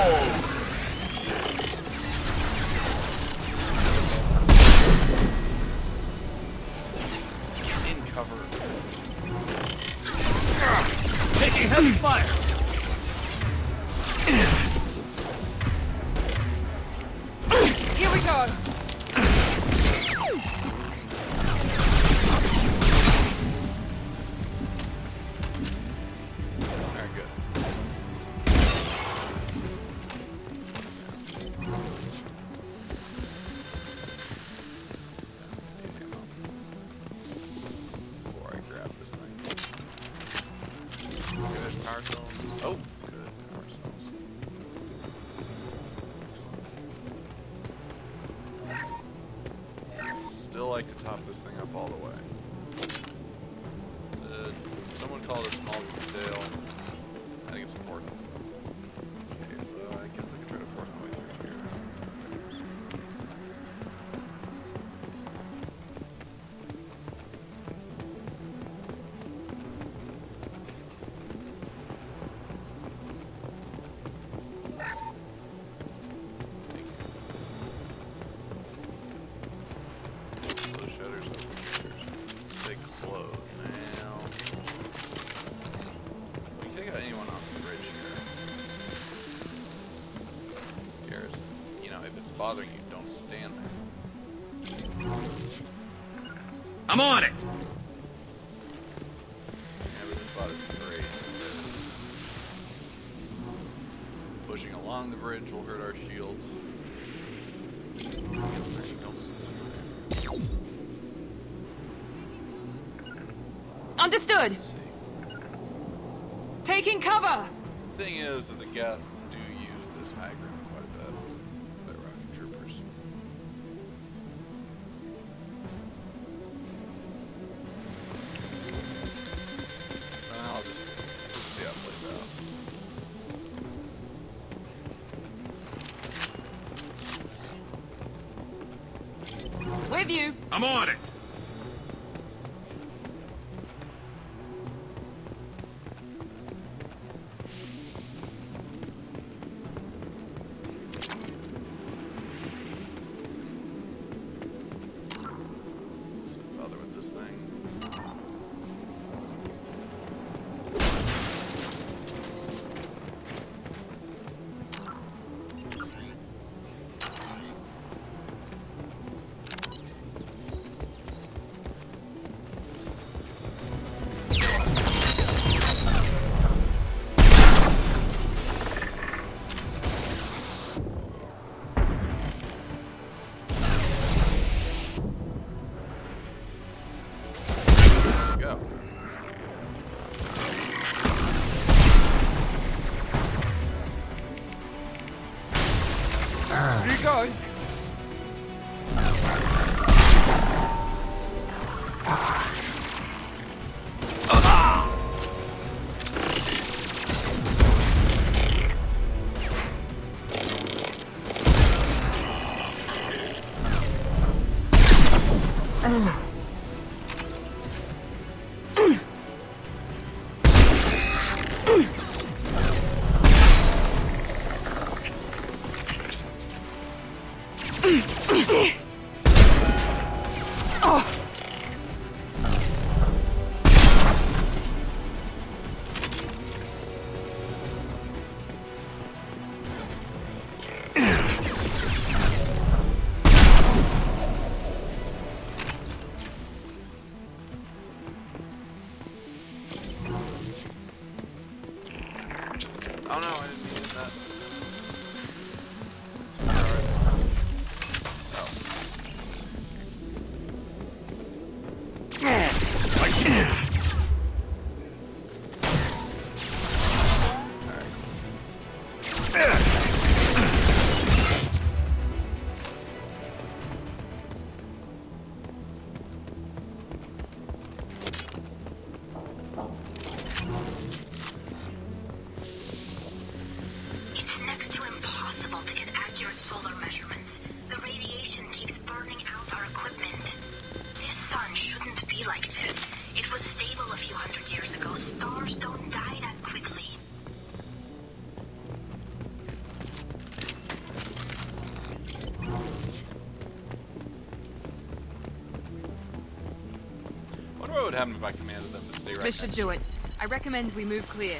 In cover. Taking heavy fire! Here we go. Very good. Before I grab this thing. Good power cells. Oh, good power cells. Excellent. Still like to top this thing up all the way. Someone called it small detail. I think it's important. Okay, so I guess I can try to force my way through here. Close shutters, open shutters. They close now. We can take out anyone off the bridge here. Here's, you know, if it's bothering you, don't stand there. I'm on it! Yeah, but this spot is great. Pushing along the bridge will hurt our shields. Understood. Let's see. Taking cover. The thing is that the Geth do use this high ground quite a bit. The rocket troopers. Well, I'm on it. Bother with this thing. Go. Here he goes. Oh no, I didn't mean that. It's next to impossible to get accurate solar measurements. The radiation keeps burning out our equipment. This sun shouldn't be like this. It was stable a few hundred years ago. Stars don't die that quickly. I wonder what would happen if I commanded them to stay right This should next do to it. I recommend we move clear.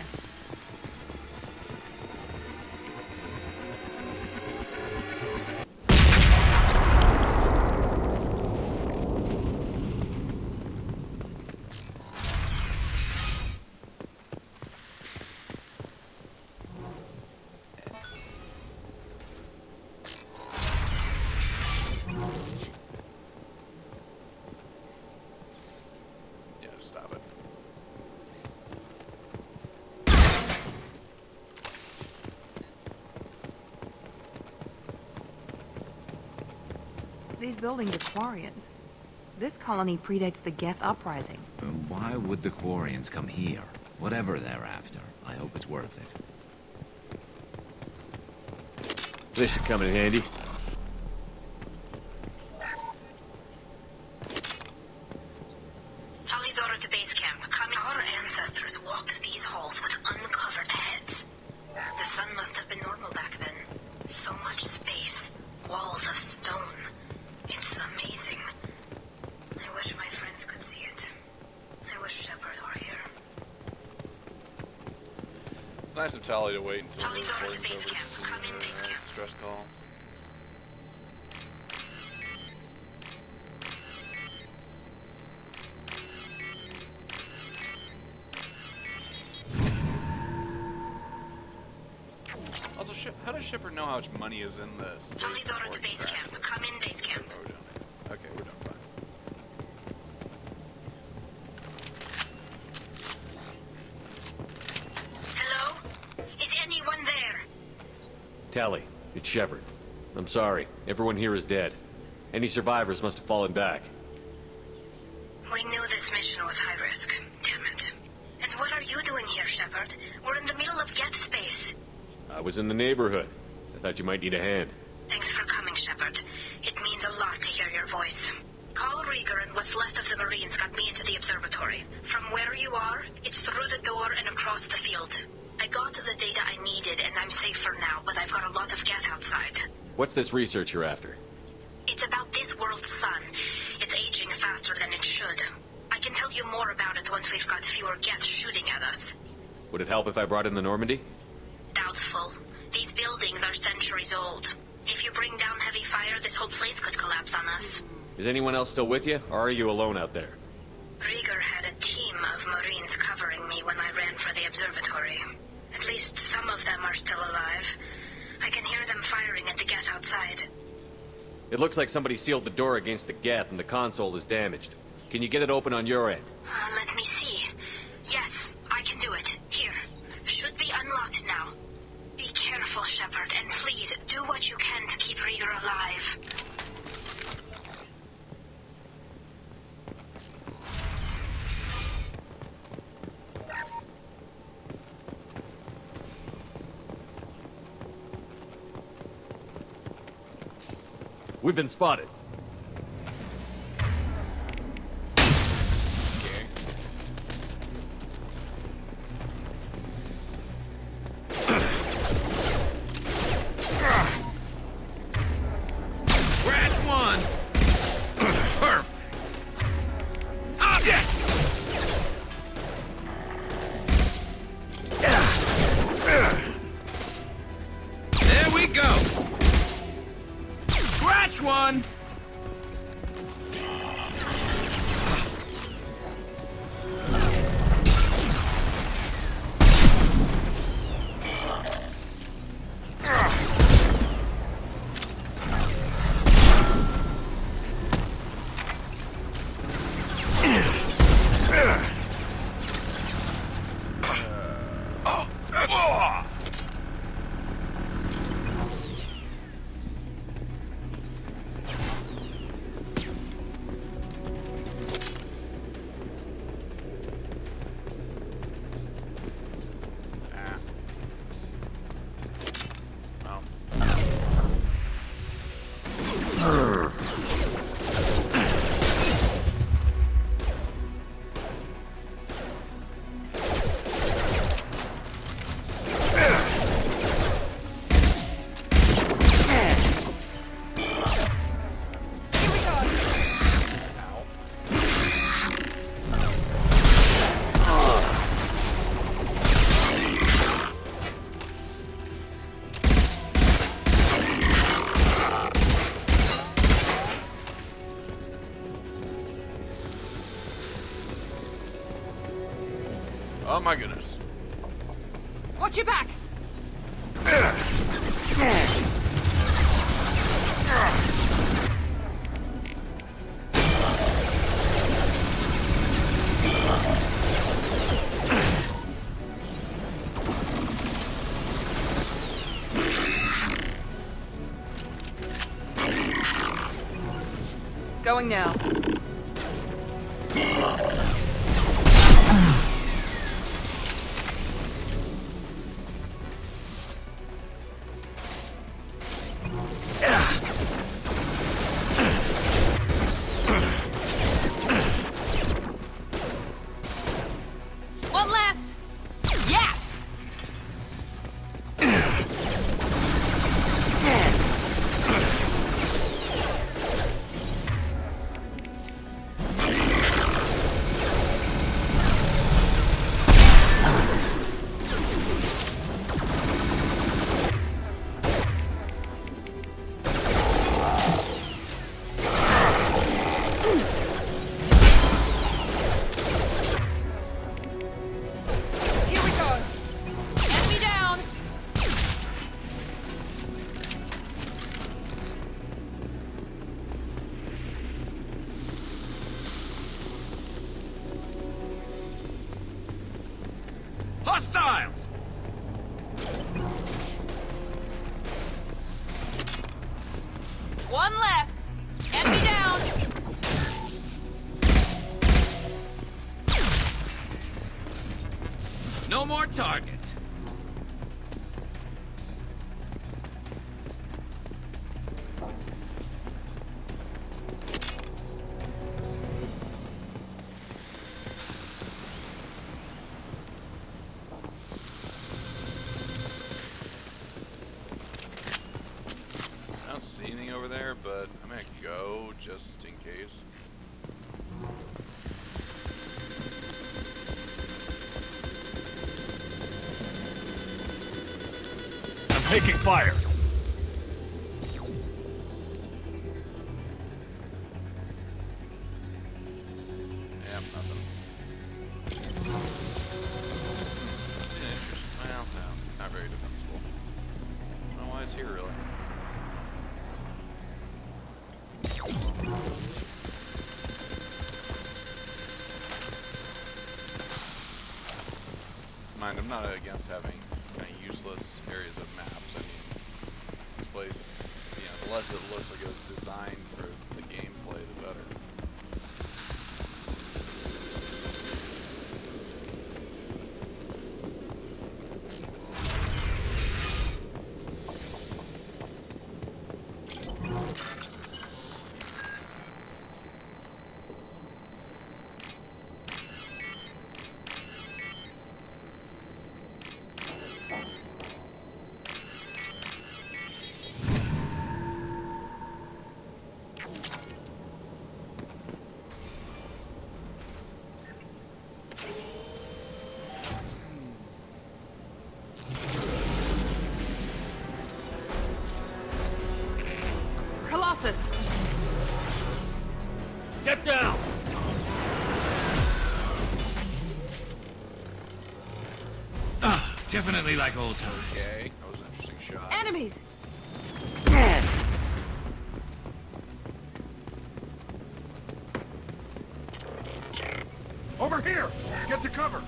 Yeah, just stop it. These buildings are Quarian. This colony predates the Geth Uprising. Why would the Quarians come here? Whatever they're after, I hope it's worth it. This should come in handy. Talizora to base camp. Our ancestors walked these halls with uncovered heads. The sun must have been normal back then. So much space. Walls of stone. It's amazing. I wish my friends could see it. I wish Shepard were here. It's nice of Tali to wait until the Talizora to recording's base over camp. to Come in, base camp. stress call. Also, how does Shepard know how much money is in the safe? Talizora to base camp. Come in, base camp. Oh, we're done. Okay, we're done. Fine. Hello? Is anyone there? Tally, it's Shepard. I'm sorry. Everyone here is dead. Any survivors must have fallen back. We knew this mission was high risk. Damn it. And what are you doing here, Shepard? We're in the middle of Geth space. I was in the neighborhood. I thought you might need a hand. Thanks for coming, Shepard. It means a lot to hear your voice. Call Rieger and what's left of the Marines got me into the observatory. From where you are, it's through the door and across the field. I got the data I needed and I'm safe for now, but I've got a lot of geth outside. What's this research you're after? It's about this world's sun. It's aging faster than it should. I can tell you more about it once we've got fewer geth shooting at us. Would it help if I brought in the Normandy? Doubtful. These buildings are centuries old. If you bring down heavy fire, this whole place could collapse on us. Is anyone else still with you, or are you alone out there? Rieger had a team of Marines covering me when I ran for the observatory. At least some of them are still alive. I can hear them firing at the geth outside. It looks like somebody sealed the door against the geth and the console is damaged. Can you get it open on your end? Let me see. Yes, I can do it. Here. Should be unlocked now. Be careful, Shepard, and please do what you can to keep Rieger alive. We've been spotted. Oh my goodness. Watch your back! Going now. One less! Yes! Here we go. Enemy down. Hostiles! One less. Enemy down. No more targets. just in case. I'm taking fire. Yeah, nothing. Well, no, not very defensible. I don't know why it's here, really. Mind, I'm not against having kind of useless areas of maps. I mean, this place, you know, the less it looks like it was designed for the gameplay, the better. Colossus! Get down! Definitely like old times. Okay, that was an interesting shot. Enemies! Over here! Get to cover!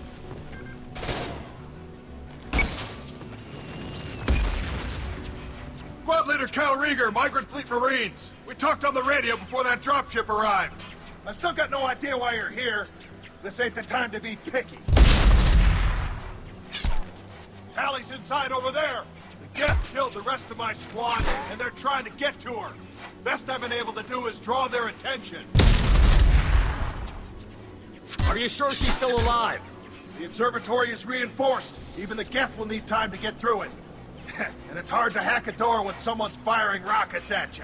Squad Leader Cal Rieger, Migrant Fleet Marines. We talked on the radio before that dropship arrived. I still got no idea why you're here. This ain't the time to be picky. Tally's inside over there. The Geth killed the rest of my squad, and they're trying to get to her. Best I've been able to do is draw their attention. Are you sure she's still alive? The observatory is reinforced. Even the Geth will need time to get through it. And it's hard to hack a door when someone's firing rockets at you.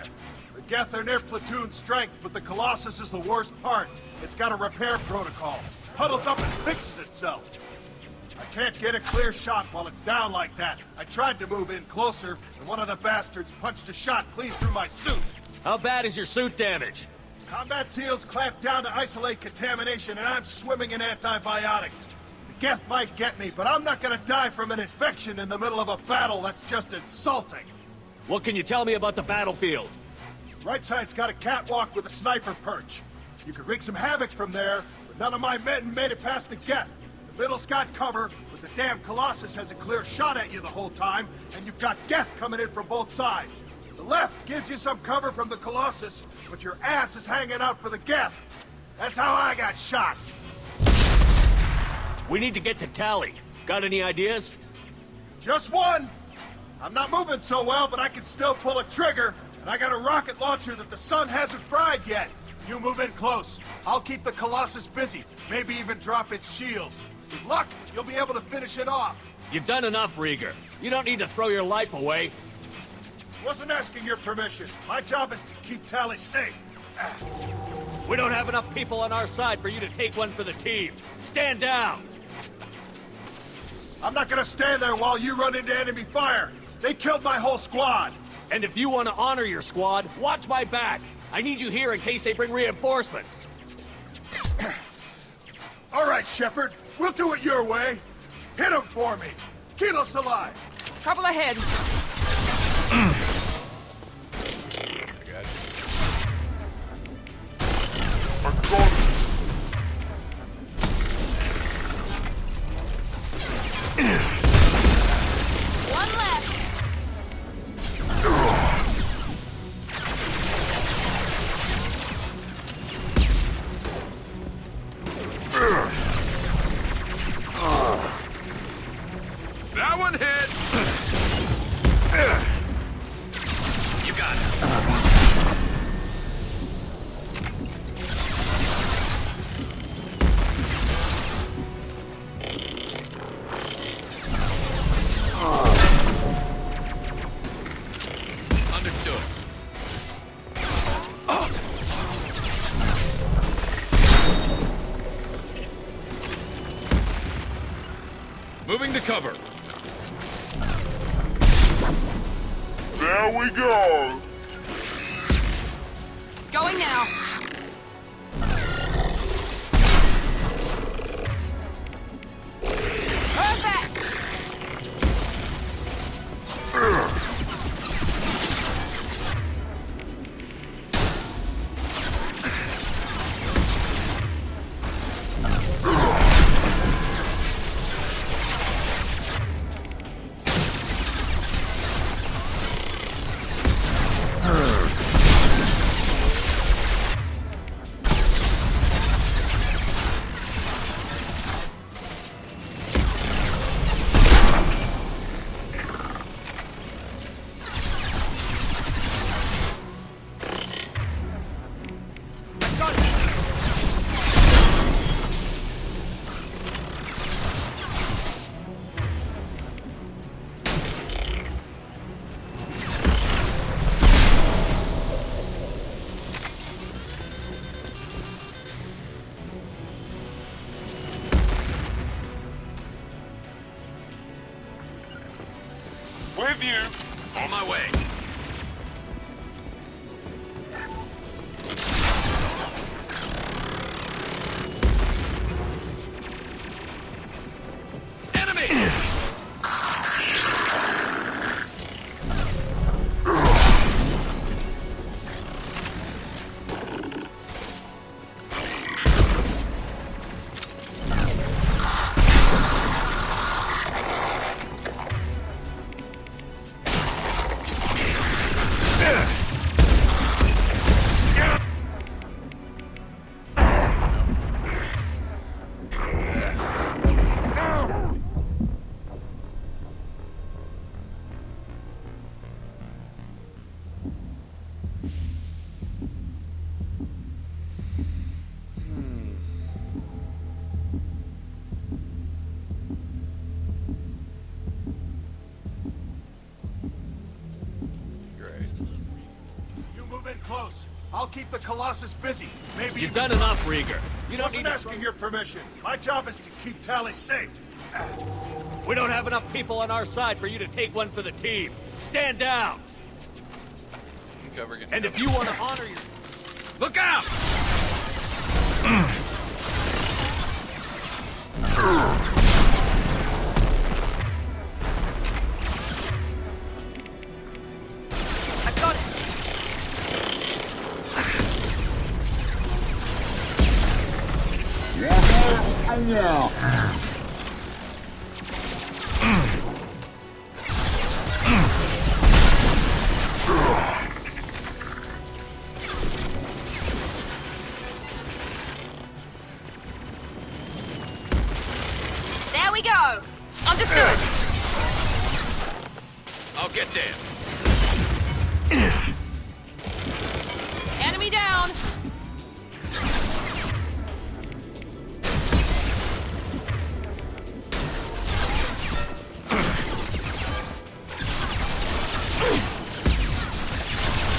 The Geth are near platoon strength, but the Colossus is the worst part. It's got a repair protocol. Huddles up and fixes itself. I can't get a clear shot while it's down like that. I tried to move in closer, and one of the bastards punched a shot clean through my suit. How bad is your suit damaged? Combat SEALs clamped down to isolate contamination, and I'm swimming in antibiotics. The Geth might get me, but I'm not gonna die from an infection in the middle of a battle. That's just insulting. What can you tell me about the battlefield? Right side's got a catwalk with a sniper perch. You could wreak some havoc from there, but none of my men made it past the Geth. The middle's got cover, but the damn Colossus has a clear shot at you the whole time, and you've got Geth coming in from both sides. The left gives you some cover from the Colossus, but your ass is hanging out for the Geth. That's how I got shot. We need to get to Tally. Got any ideas? Just one. I'm not moving so well, but I can still pull a trigger, and I got a rocket launcher that the sun hasn't fried yet. You move in close. I'll keep the Colossus busy, maybe even drop its shields. With luck, you'll be able to finish it off. You've done enough, Rieger. You don't need to throw your life away. Wasn't asking your permission. My job is to keep Tally safe. We don't have enough people on our side for you to take one for the team. Stand down! I'm not gonna stand there while you run into enemy fire. They killed my whole squad. And if you want to honor your squad, watch my back. I need you here in case they bring reinforcements. All right, Shepard. We'll do it your way. Hit him for me. Kilos alive. Trouble ahead. One left. That one hit. You got it. Understood. Moving to cover. There we go! Going now. Perfect! With you! On my way. Enemy! You move in close. I'll keep the Colossus busy. Maybe You've even done enough, Rieger. You don't wasn't need to... asking your permission. My job is to keep Tally safe. We don't have enough people on our side for you to take one for the team. Stand down. Cover, get And cover. if you want to honor your... Look out! I've got it. There we go. Understood. I'll get there. Enemy down.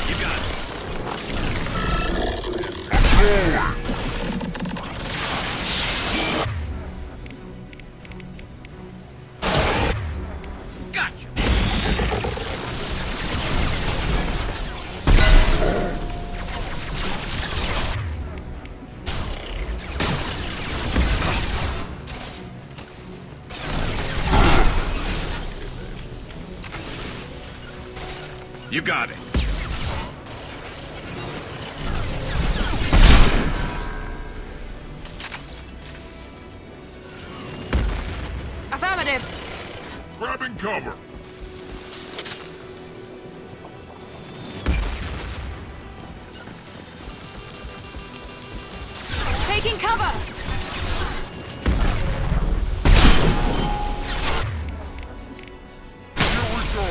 You got it. Gotcha. You got it. Affirmative. Grabbing cover! Taking cover. Here we go!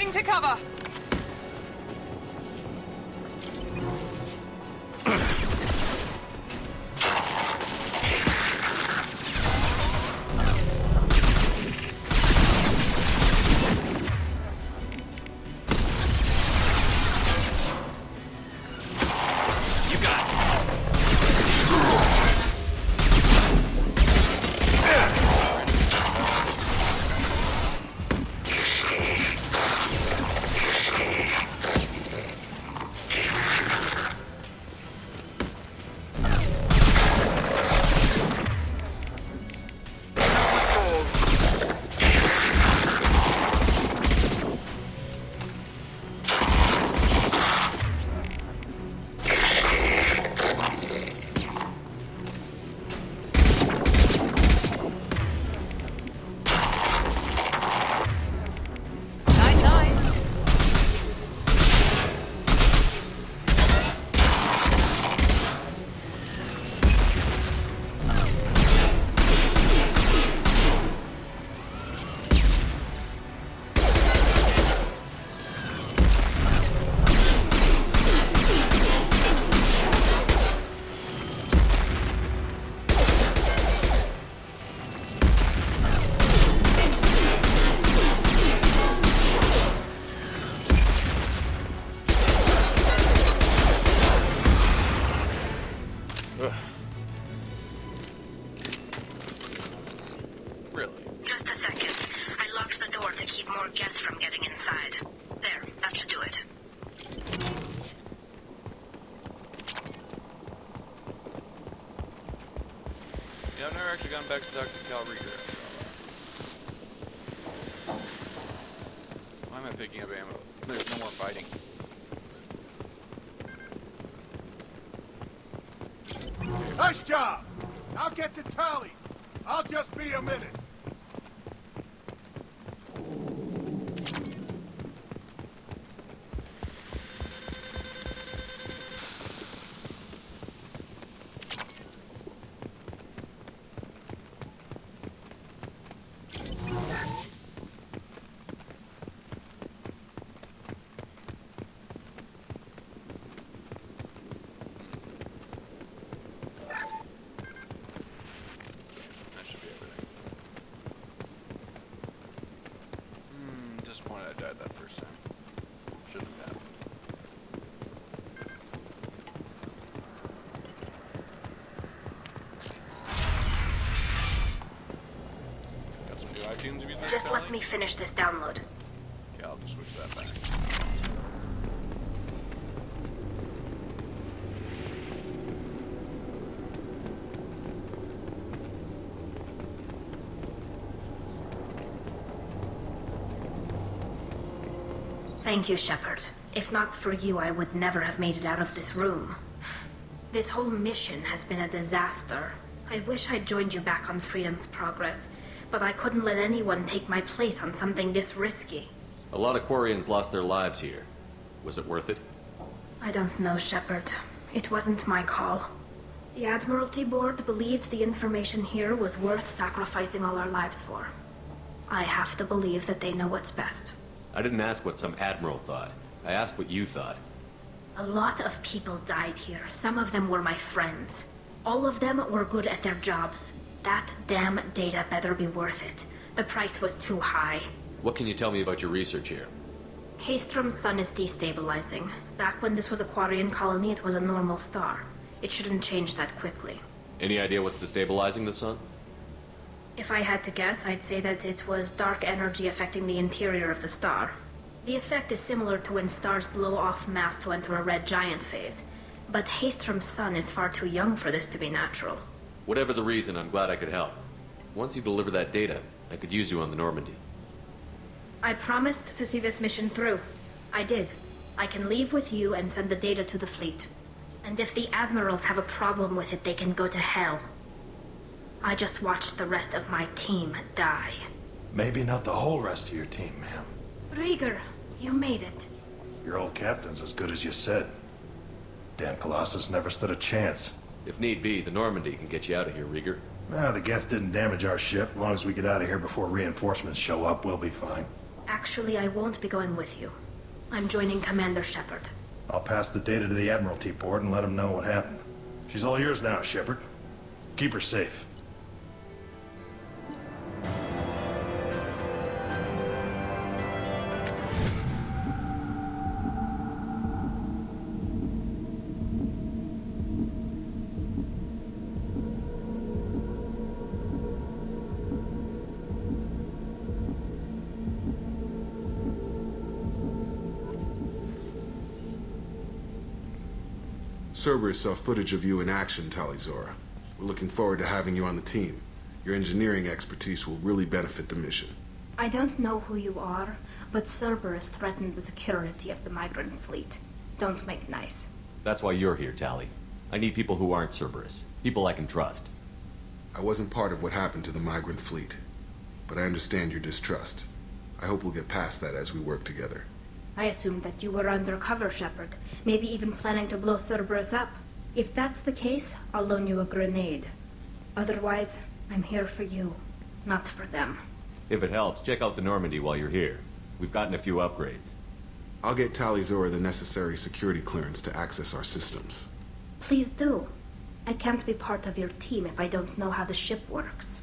Heading to cover. Yeah, I've never actually gone back to talk to Cal Rieger. Why am I picking up ammo? There's no more fighting. Nice job! Now get to Tally. I'll just be a minute. Just let me finish this download. Okay, I'll just switch that back. Thank you, Shepard. If not for you, I would never have made it out of this room. This whole mission has been a disaster. I wish I'd joined you back on Freedom's Progress, but I couldn't let anyone take my place on something this risky. A lot of Quarians lost their lives here. Was it worth it? I don't know, Shepard. It wasn't my call. The Admiralty Board believed the information here was worth sacrificing all our lives for. I have to believe that they know what's best. I didn't ask what some admiral thought. I asked what you thought. A lot of people died here. Some of them were my friends. All of them were good at their jobs. That damn data better be worth it. The price was too high. What can you tell me about your research here? Haystrom's sun is destabilizing. Back when this was a Quarian colony, it was a normal star. It shouldn't change that quickly. Any idea what's destabilizing the sun? If I had to guess, I'd say that it was dark energy affecting the interior of the star. The effect is similar to when stars blow off mass to enter a red giant phase. But Haystrom's sun is far too young for this to be natural. Whatever the reason, I'm glad I could help. Once you deliver that data, I could use you on the Normandy. I promised to see this mission through. I did. I can leave with you and send the data to the fleet. And if the admirals have a problem with it, they can go to hell. I just watched the rest of my team die. Maybe not the whole rest of your team, ma'am. Rieger, you made it. Your old captain's as good as you said. Damn Colossus never stood a chance. If need be, the Normandy can get you out of here, Rieger. The Geth didn't damage our ship. As long as we get out of here before reinforcements show up, we'll be fine. Actually, I won't be going with you. I'm joining Commander Shepard. I'll pass the data to the Admiralty port and let them know what happened. She's all yours now, Shepard. Keep her safe. Cerberus saw footage of you in action, Talizora. We're looking forward to having you on the team. Your engineering expertise will really benefit the mission. I don't know who you are, but Cerberus threatened the security of the migrant fleet. Don't make nice. That's why you're here, Tali. I need people who aren't Cerberus. People I can trust. I wasn't part of what happened to the migrant fleet, but I understand your distrust. I hope we'll get past that as we work together. I assumed that you were undercover, Shepard. Maybe even planning to blow Cerberus up. If that's the case, I'll loan you a grenade. Otherwise, I'm here for you, not for them. If it helps, check out the Normandy while you're here. We've gotten a few upgrades. I'll get Talizora the necessary security clearance to access our systems. Please do. I can't be part of your team if I don't know how the ship works.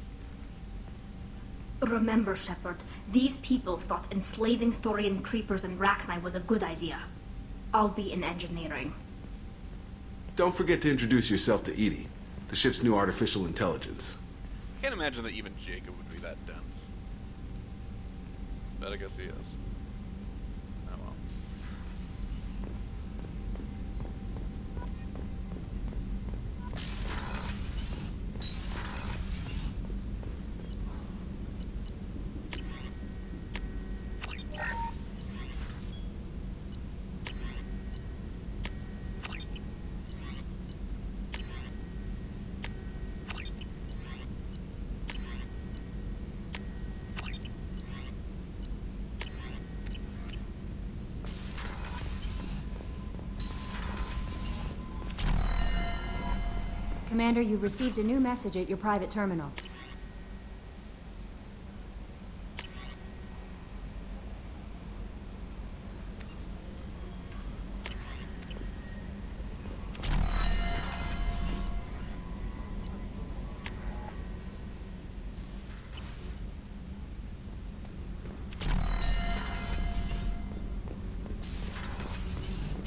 Remember, Shepard, these people thought enslaving Thorian creepers and Rachni was a good idea. I'll be in engineering. Don't forget to introduce yourself to Edie, the ship's new artificial intelligence. I can't imagine that even Jacob would be that dense. But I guess he is. Oh well. Commander, you've received a new message at your private terminal.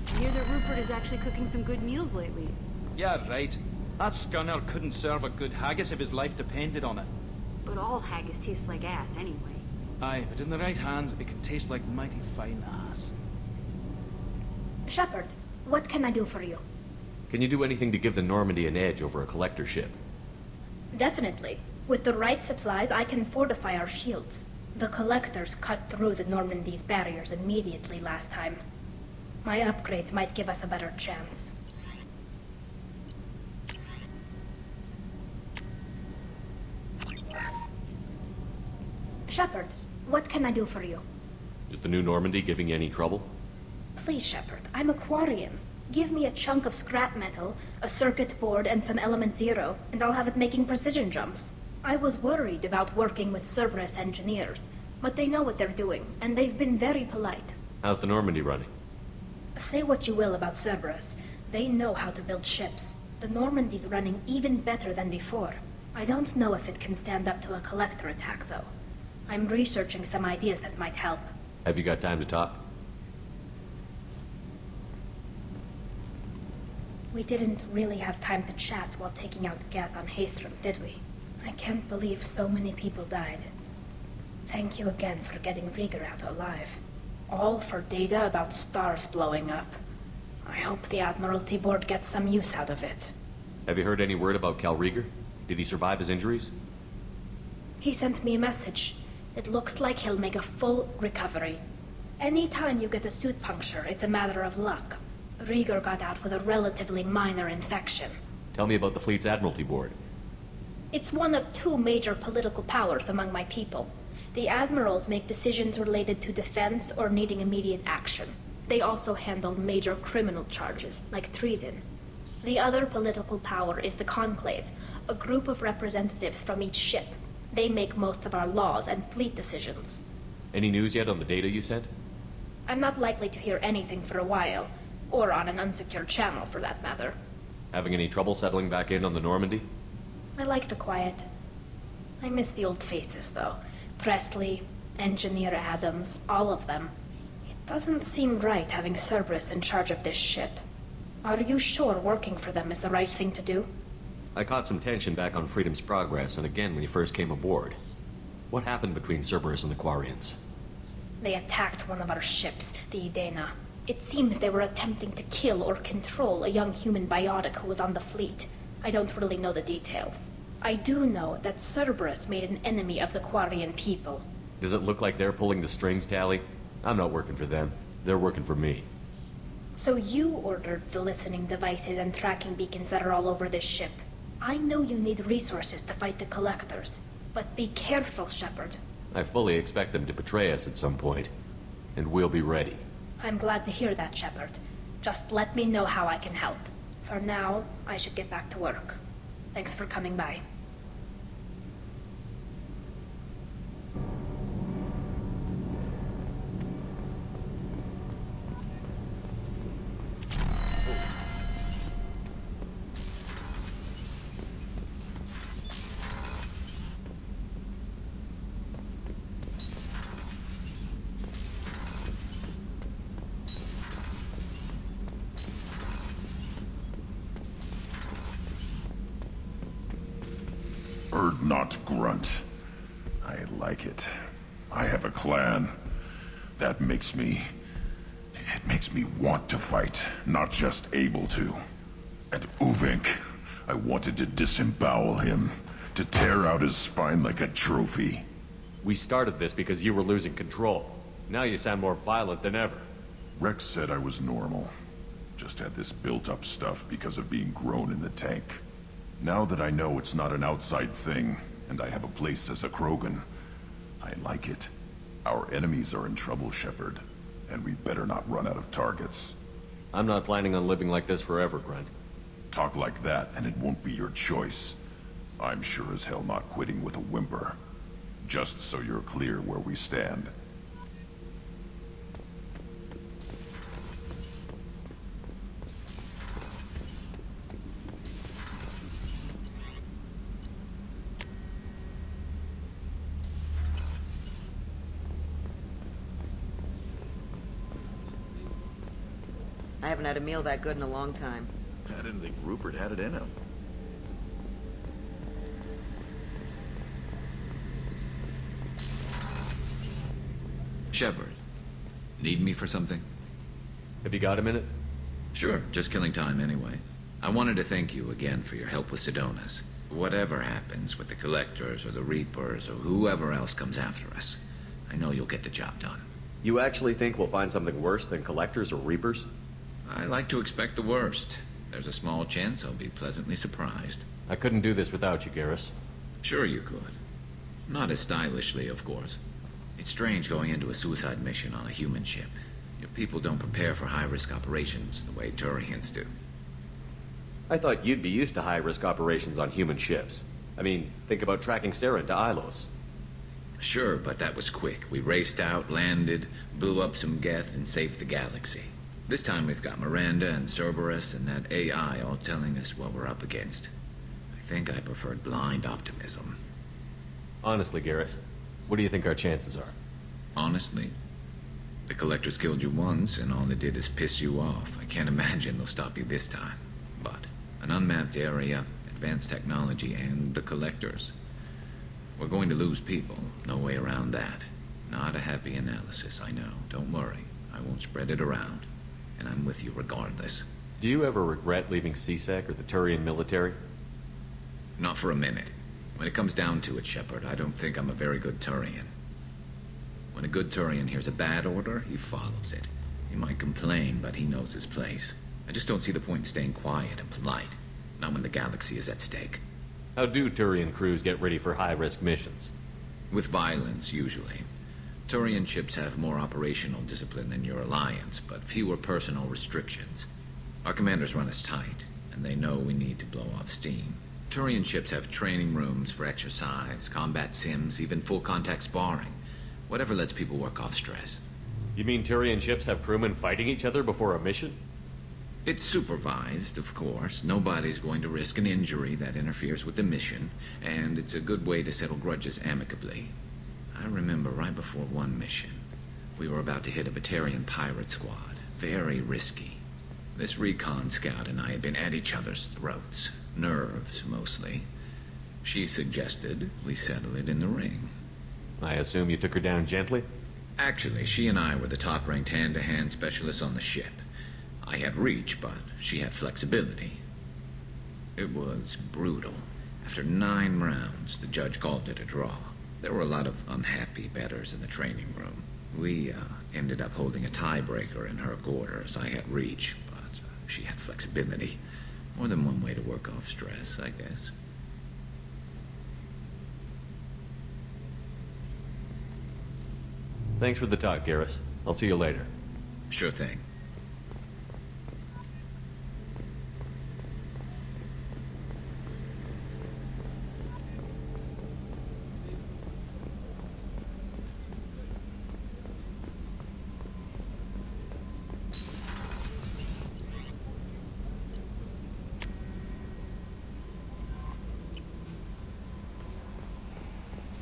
I hear that Rupert is actually cooking some good meals lately. Yeah, right. That scunner couldn't serve a good haggis if his life depended on it. But all haggis tastes like ass anyway. Aye, but in the right hands, it can taste like mighty fine ass. Shepard, what can I do for you? Can you do anything to give the Normandy an edge over a collector ship? Definitely. With the right supplies, I can fortify our shields. The collectors cut through the Normandy's barriers immediately last time. My upgrades might give us a better chance. Shepard, what can I do for you? Is the new Normandy giving you any trouble? Please, Shepard, I'm a Quarian. Give me a chunk of scrap metal, a circuit board, and some element zero, and I'll have it making precision jumps. I was worried about working with Cerberus engineers, but they know what they're doing, and they've been very polite. How's the Normandy running? Say what you will about Cerberus. They know how to build ships. The Normandy's running even better than before. I don't know if it can stand up to a collector attack, though. I'm researching some ideas that might help. Have you got time to talk? We didn't really have time to chat while taking out Geth on Haestrom, did we? I can't believe so many people died. Thank you again for getting Rieger out alive. All for data about stars blowing up. I hope the Admiralty Board gets some use out of it. Have you heard any word about Cal Rieger? Did he survive his injuries? He sent me a message. It looks like he'll make a full recovery. Anytime you get a suit puncture, it's a matter of luck. Rieger got out with a relatively minor infection. Tell me about the fleet's Admiralty Board. It's one of two major political powers among my people. The admirals make decisions related to defense or needing immediate action. They also handle major criminal charges, like treason. The other political power is the Conclave, a group of representatives from each ship. They make most of our laws and fleet decisions. Any news yet on the data you sent? I'm not likely to hear anything for a while, or on an unsecured channel for that matter. Having any trouble settling back in on the Normandy? I like the quiet. I miss the old faces, though. Presley, Engineer Adams, all of them. It doesn't seem right having Cerberus in charge of this ship. Are you sure working for them is the right thing to do? I caught some tension back on Freedom's Progress, and again when you first came aboard. What happened between Cerberus and the Quarians? They attacked one of our ships, the Edena. It seems they were attempting to kill or control a young human biotic who was on the fleet. I don't really know the details. I do know that Cerberus made an enemy of the Quarian people. Does it look like they're pulling the strings, Tally? I'm not working for them. They're working for me. So you ordered the listening devices and tracking beacons that are all over this ship. I know you need resources to fight the Collectors, but be careful, Shepard. I fully expect them to betray us at some point, and we'll be ready. I'm glad to hear that, Shepard. Just let me know how I can help. For now, I should get back to work. Thanks for coming by. Not grunt. I like it. I have a clan. That makes me... It makes me want to fight, not just able to. And Uvink, I wanted to disembowel him, to tear out his spine like a trophy. We started this because you were losing control. Now you sound more violent than ever. Rex said I was normal. Just had this built-up stuff because of being grown in the tank. Now that I know it's not an outside thing, and I have a place as a Krogan, I like it. Our enemies are in trouble, Shepard, and we better not run out of targets. I'm not planning on living like this forever, Grunt. Talk like that, and it won't be your choice. I'm sure as hell not quitting with a whimper. Just so you're clear where we stand. I haven't had a meal that good in a long time. I didn't think Rupert had it in him. Shepard, need me for something? Have you got a minute? Sure, just killing time anyway. I wanted to thank you again for your help with Sidonis. Whatever happens with the Collectors or the Reapers or whoever else comes after us, I know you'll get the job done. You actually think we'll find something worse than Collectors or Reapers? I like to expect the worst. There's a small chance I'll be pleasantly surprised. I couldn't do this without you, Garrus. Sure you could. Not as stylishly, of course. It's strange going into a suicide mission on a human ship. Your people don't prepare for high-risk operations the way Turians do. I thought you'd be used to high-risk operations on human ships. I mean, think about tracking Saren to Ilos. Sure, but that was quick. We raced out, landed, blew up some Geth, and saved the galaxy. This time we've got Miranda and Cerberus and that AI all telling us what we're up against. I think I preferred blind optimism. Honestly, Garrus, what do you think our chances are? Honestly? The Collectors killed you once, and all they did is piss you off. I can't imagine they'll stop you this time. But an unmapped area, advanced technology, and the Collectors. We're going to lose people. No way around that. Not a happy analysis, I know. Don't worry. I won't spread it around. And I'm with you regardless. Do you ever regret leaving CSEC or the Turian military? Not for a minute. When it comes down to it, Shepard, I don't think I'm a very good Turian. When a good Turian hears a bad order, he follows it. He might complain, but he knows his place. I just don't see the point in staying quiet and polite. Not when the galaxy is at stake. How do Turian crews get ready for high-risk missions? With violence, usually. Turian ships have more operational discipline than your alliance, but fewer personal restrictions. Our commanders run us tight, and they know we need to blow off steam. Turian ships have training rooms for exercise, combat sims, even full-contact sparring. Whatever lets people work off stress. You mean Turian ships have crewmen fighting each other before a mission? It's supervised, of course. Nobody's going to risk an injury that interferes with the mission, and it's a good way to settle grudges amicably. I remember right before one mission, we were about to hit a Batarian pirate squad. Very risky. This recon scout and I had been at each other's throats. Nerves, mostly. She suggested we settle it in the ring. I assume you took her down gently? Actually, she and I were the top-ranked hand-to-hand specialists on the ship. I had reach, but she had flexibility. It was brutal. After 9 rounds, the judge called it a draw. There were a lot of unhappy bettors in the training room. We ended up holding a tiebreaker in her quarters. I had reach, but she had flexibility. More than one way to work off stress, I guess. Thanks for the talk, Garrus. I'll see you later. Sure thing.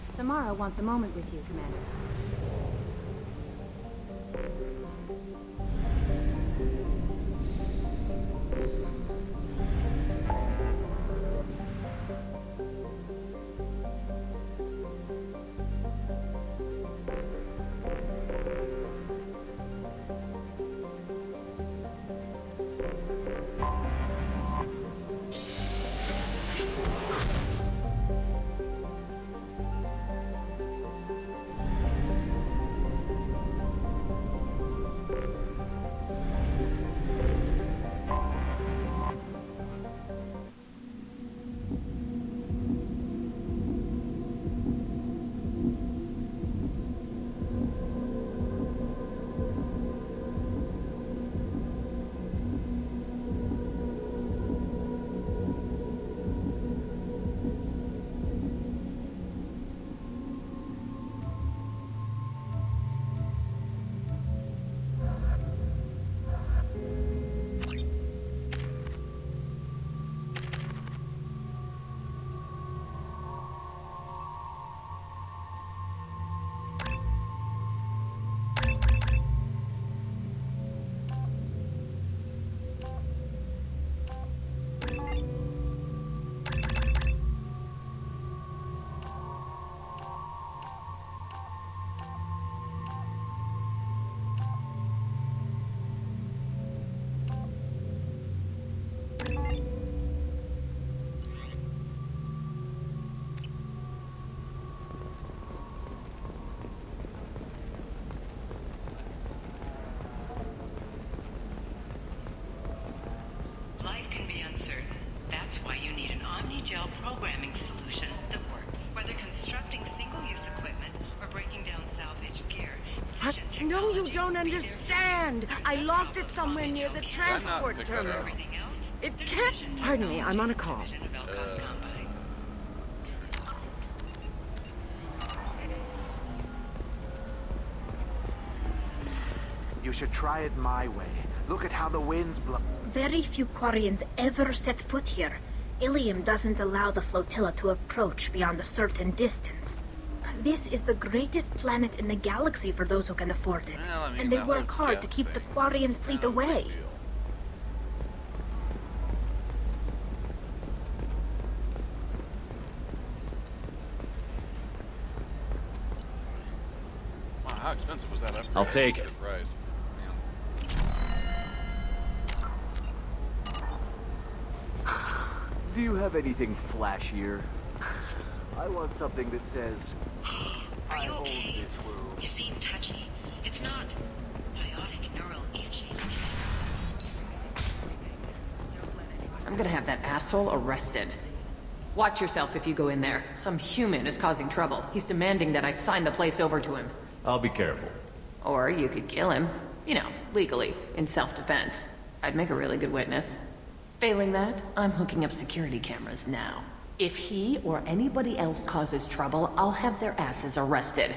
Samara wants a moment with you, Commander. Life can be uncertain. That's why you need an Omni-Gel programming solution that works. Whether constructing single-use equipment or breaking down salvaged gear, No, you don't understand. I lost it somewhere near the transport terminal. It can't. Pardon me, I'm on a call. You should try it my way. Look at how the winds blow. Very few Quarians ever set foot here. Ilium doesn't allow the flotilla to approach beyond a certain distance. This is the greatest planet in the galaxy for those who can afford it. Well, I mean, and they that work whole hard jet to keep the thing Quarian fleet away. Wow, how expensive was that upgrade? I'll take it. Surprise. Do you have anything flashier? I want something that says, Are you own okay? this world. You seem touchy. It's not biotic neural itching. I'm gonna have that asshole arrested. Watch yourself if you go in there. Some human is causing trouble. He's demanding that I sign the place over to him. I'll be careful. Or you could kill him. You know, legally, in self-defense. I'd make a really good witness. Failing that, I'm hooking up security cameras now. If he or anybody else causes trouble, I'll have their asses arrested.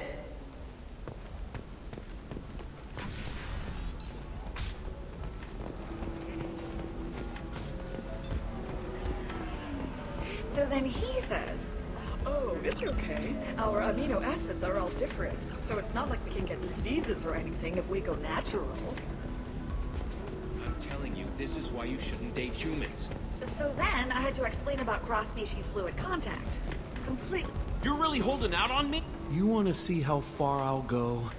So then he says, oh, it's okay. Our amino acids are all different, so it's not like we can get diseases or anything if we go natural. I'm telling you, this is why you shouldn't date humans. So then I had to explain about cross-species fluid contact. Completely. You're really holding out on me? You want to see how far I'll go?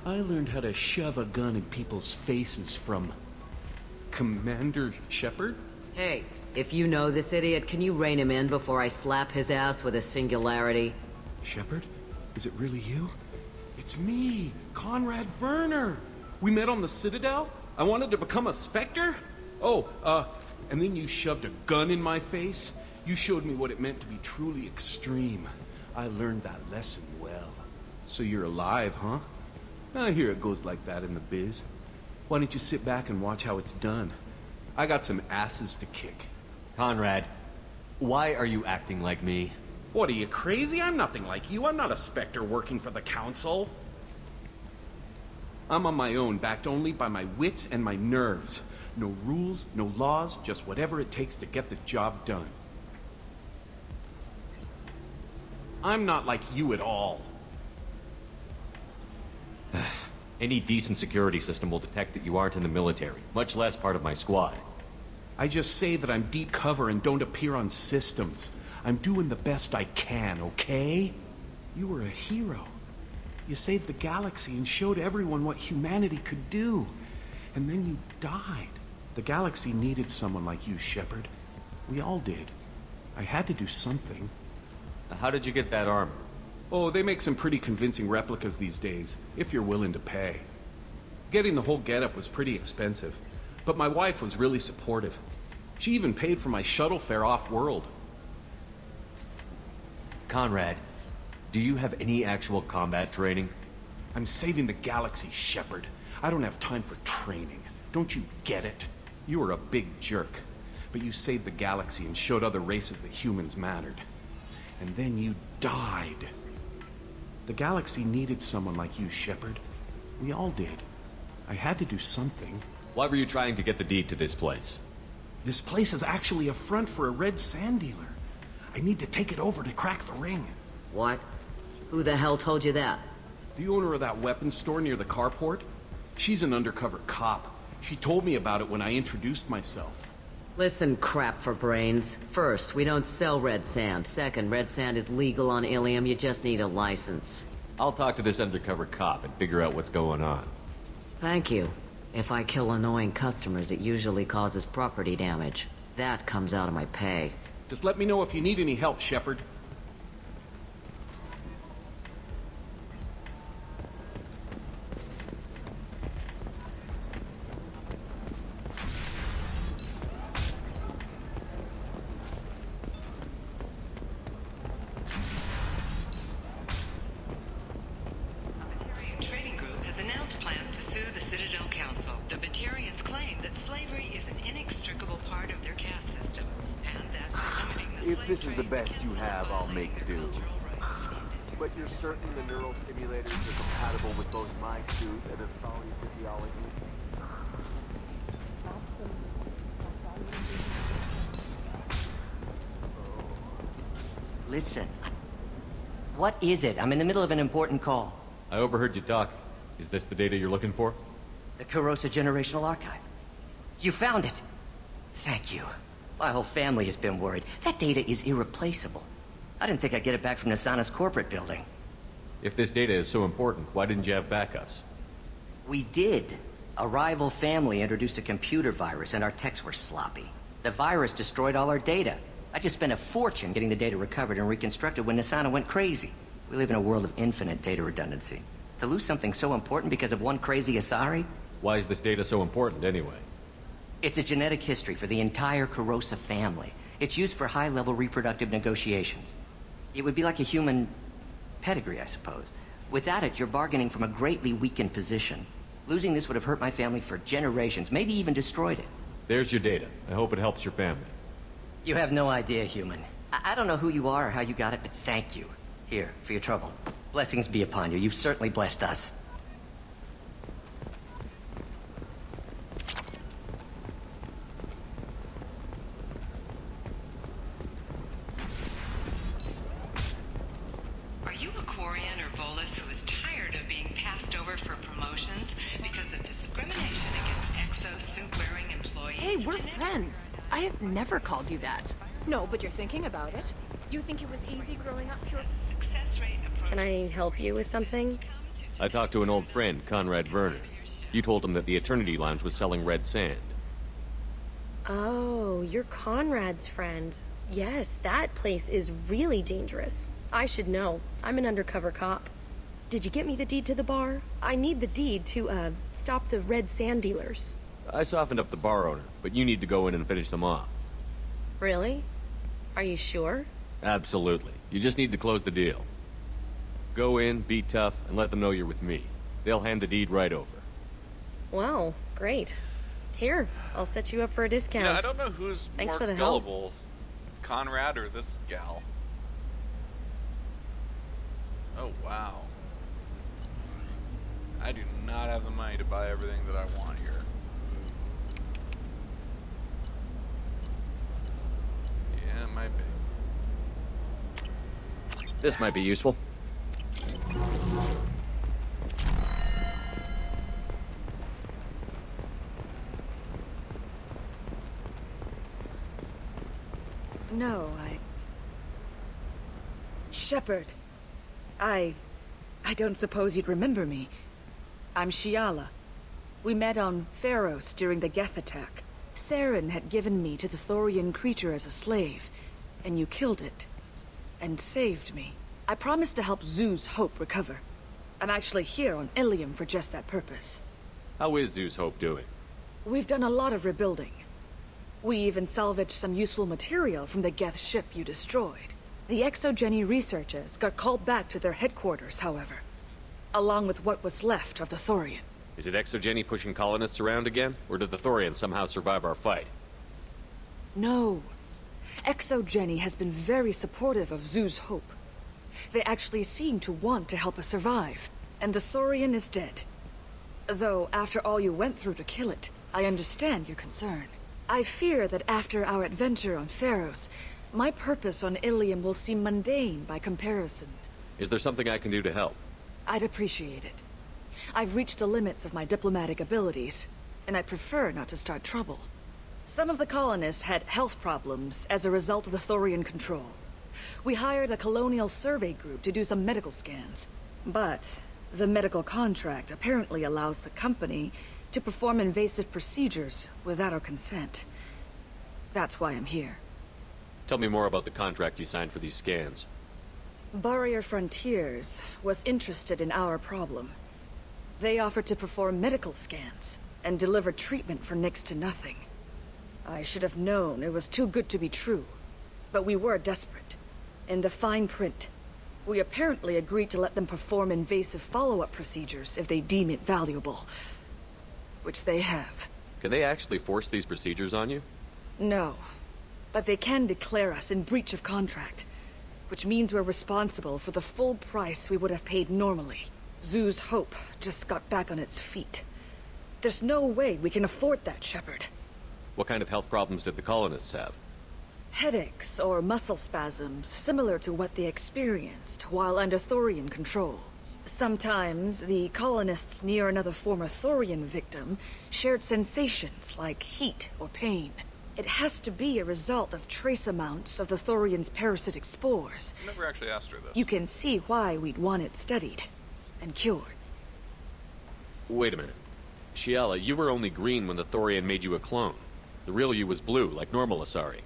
I learned how to shove a gun in people's faces from Commander Shepard? Hey, if you know this idiot, can you rein him in before I slap his ass with a singularity? Shepard? Is it really you? It's me, Conrad Werner. We met on the Citadel? I wanted to become a Spectre? And then you shoved a gun in my face? You showed me what it meant to be truly extreme. I learned that lesson well. So you're alive, huh? I hear it goes like that in the biz. Why don't you sit back and watch how it's done? I got some asses to kick. Conrad, why are you acting like me? What, are you crazy? I'm nothing like you. I'm not a Spectre working for the Council. I'm on my own, backed only by my wits and my nerves. No rules, no laws, just whatever it takes to get the job done. I'm not like you at all. Any decent security system will detect that you aren't in the military, much less part of my squad. I just say that I'm deep cover and don't appear on systems. I'm doing the best I can, okay? You were a hero. You saved the galaxy and showed everyone what humanity could do. And then you died. The galaxy needed someone like you, Shepard. We all did. I had to do something. How did you get that armor? Oh, they make some pretty convincing replicas these days, if you're willing to pay. Getting the whole getup was pretty expensive, but my wife was really supportive. She even paid for my shuttle fare off-world. Conrad, do you have any actual combat training? I'm saving the galaxy, Shepard. I don't have time for training. Don't you get it? You were a big jerk, but you saved the galaxy and showed other races that humans mattered. And then you died. The galaxy needed someone like you, Shepard. We all did. I had to do something. Why were you trying to get the deed to this place? This place is actually a front for a red sand dealer. I need to take it over to crack the ring. What? Who the hell told you that? The owner of that weapons store near the carport. She's an undercover cop. She told me about it when I introduced myself. Listen, crap for brains. First, we don't sell red sand. Second, red sand is legal on Ilium. You just need a license. I'll talk to this undercover cop and figure out what's going on. Thank you. If I kill annoying customers, it usually causes property damage. That comes out of my pay. Just let me know if you need any help, Shepard. If this is the best you have, I'll make do. But you're certain the neural stimulators are compatible with both my suit and Asali physiology? Listen. What is it? I'm in the middle of an important call. I overheard you talk. Is this the data you're looking for? The Corrosa Generational Archive. You found it. Thank you. My whole family has been worried. That data is irreplaceable. I didn't think I'd get it back from Nasana's corporate building. If this data is so important, why didn't you have backups? We did. A rival family introduced a computer virus and our techs were sloppy. The virus destroyed all our data. I just spent a fortune getting the data recovered and reconstructed when Nasana went crazy. We live in a world of infinite data redundancy. To lose something so important because of one crazy Asari? Why is this data so important anyway? It's a genetic history for the entire Corrosa family. It's used for high-level reproductive negotiations. It would be like a human pedigree, I suppose. Without it, you're bargaining from a greatly weakened position. Losing this would have hurt my family for generations, maybe even destroyed it. There's your data. I hope it helps your family. You have no idea, human. I don't know who you are or how you got it, but thank you. Here, for your trouble. Blessings be upon you. You've certainly blessed us. Hey, we're friends. I have never called you that. No, but you're thinking about it. You think it was easy growing up pure? Can I help you with something? I talked to an old friend, Conrad Werner. You told him that the Eternity Lounge was selling red sand. Oh, you're Conrad's friend. Yes, that place is really dangerous. I should know. I'm an undercover cop. Did you get me the deed to the bar? I need the deed to, stop the red sand dealers. I softened up the bar owner, but you need to go in and finish them off. Really? Are you sure? Absolutely. You just need to close the deal. Go in, be tough, and let them know you're with me. They'll hand the deed right over. Wow, great. Here, I'll set you up for a discount. Yeah, I don't know who's Thanks more for the help. gullible, Conrad or this gal. Oh, wow. I do not have the money to buy everything that I want here. Yeah, it might be. This might be useful. No, Shepard. I don't suppose you'd remember me. I'm Shiala. We met on Pharos during the Geth attack. Saren had given me to the Thorian creature as a slave, and you killed it. And saved me. I promised to help Zeus Hope recover. I'm actually here on Ilium for just that purpose. How is Zeus Hope doing? We've done a lot of rebuilding. We even salvaged some useful material from the Geth ship you destroyed. The Exogeny researchers got called back to their headquarters, however, along with what was left of the Thorian. Is it Exogeny pushing colonists around again, or did the Thorians somehow survive our fight? No. Exogeny has been very supportive of Zeus Hope. They actually seem to want to help us survive, and the Thorian is dead. Though, after all you went through to kill it, I understand your concern. I fear that after our adventure on Pharos, my purpose on Ilium will seem mundane by comparison. Is there something I can do to help? I'd appreciate it. I've reached the limits of my diplomatic abilities, and I prefer not to start trouble. Some of the colonists had health problems as a result of the Thorian control. We hired a colonial survey group to do some medical scans. But the medical contract apparently allows the company to perform invasive procedures without our consent. That's why I'm here. Tell me more about the contract you signed for these scans. Barrier Frontiers was interested in our problem. They offered to perform medical scans and deliver treatment for next to nothing. I should have known it was too good to be true, but we were desperate. In the fine print, we apparently agreed to let them perform invasive follow-up procedures if they deem it valuable. Which they have. Can they actually force these procedures on you? No, but they can declare us in breach of contract, which means we're responsible for the full price we would have paid normally. Zeus Hope just got back on its feet. There's no way we can afford that, Shepard. What kind of health problems did the colonists have? Headaches or muscle spasms similar to what they experienced while under Thorian control. Sometimes the colonists near another former Thorian victim shared sensations like heat or pain. It has to be a result of trace amounts of the Thorian's parasitic spores. Never actually asked her this. You can see why we'd want it studied and cured. Wait a minute. Shiala, you were only green when the Thorian made you a clone. The real you was blue, like normal Asari.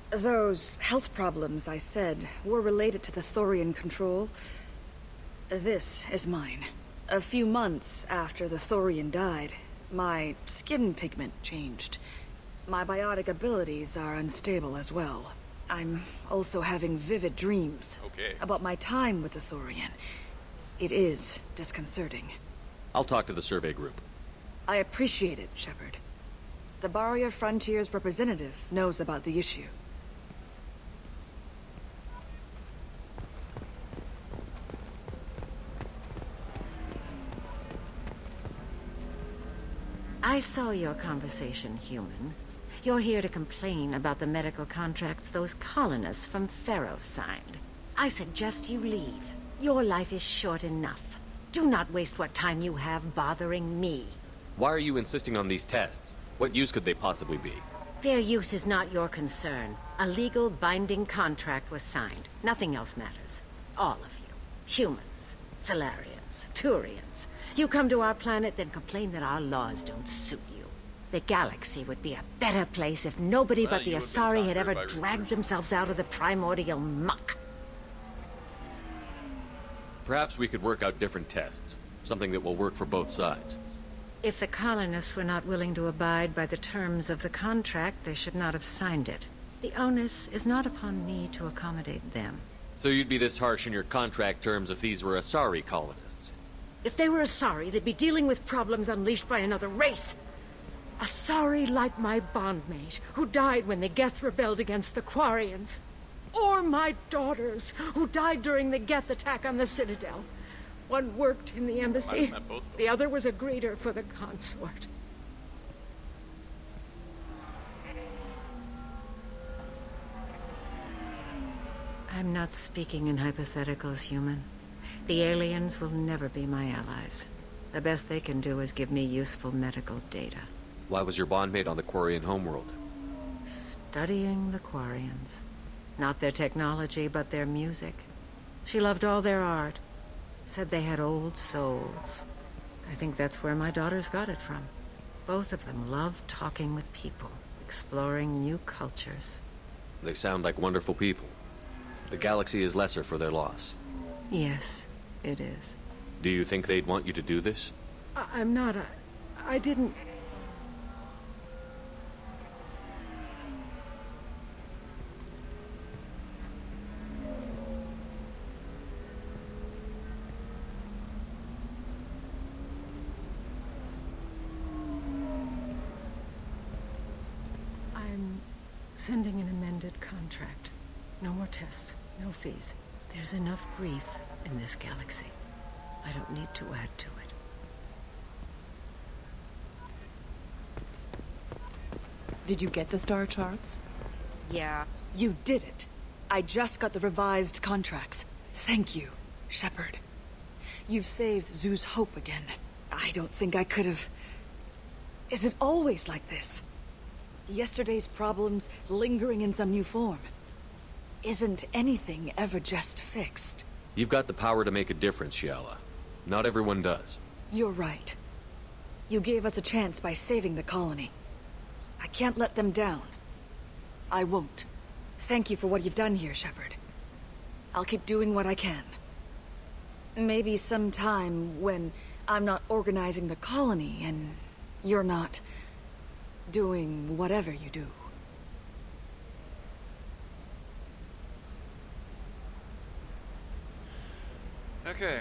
Those health problems I said were related to the Thorian control. This is mine. A few months after the Thorian died, my skin pigment changed. My biotic abilities are unstable as well. I'm also having vivid dreams about my time with the Thorian. It is disconcerting. I'll talk to the survey group. I appreciate it, Shepard. The Barrier Frontiers representative knows about the issue. I saw your conversation, human. You're here to complain about the medical contracts those colonists from Pharos signed. I suggest you leave. Your life is short enough. Do not waste what time you have bothering me. Why are you insisting on these tests? What use could they possibly be? Their use is not your concern. A legal binding contract was signed. Nothing else matters. All of you. Humans, Solarians, Turians. You come to our planet, then complain that our laws don't suit you. The galaxy would be a better place if nobody but the Asari had ever dragged themselves out of the primordial muck. Perhaps we could work out different tests. Something that will work for both sides. If the colonists were not willing to abide by the terms of the contract, they should not have signed it. The onus is not upon me to accommodate them. So you'd be this harsh in your contract terms if these were Asari colonists? If they were Asari, they'd be dealing with problems unleashed by another race. Asari like my bondmate, who died when the Geth rebelled against the Quarians. Or my daughters, who died during the Geth attack on the Citadel. One worked in the embassy, the other was a greeter for the consort. I'm not speaking in hypotheticals, human. The aliens will never be my allies. The best they can do is give me useful medical data. Why was your bondmate on the Quarian homeworld? Studying the Quarians. Not their technology, but their music. She loved all their art. Said they had old souls. I think that's where my daughters got it from. Both of them loved talking with people, exploring new cultures. They sound like wonderful people. The galaxy is lesser for their loss. Yes, it is. Do you think they'd want you to do this? I'm not. I didn't... I'm sending an amended contract. No more tests, no fees. There's enough grief in this galaxy. I don't need to add to it. Did you get the star charts? Yeah. You did it. I just got the revised contracts. Thank you, Shepard. You've saved Zoo's hope again. I don't think I could have... Is it always like this? Yesterday's problems lingering in some new form. Isn't anything ever just fixed? You've got the power to make a difference, Shiala. Not everyone does. You're right. You gave us a chance by saving the colony. I can't let them down. I won't. Thank you for what you've done here, Shepard. I'll keep doing what I can. Maybe sometime when I'm not organizing the colony and you're not doing whatever you do. Okay.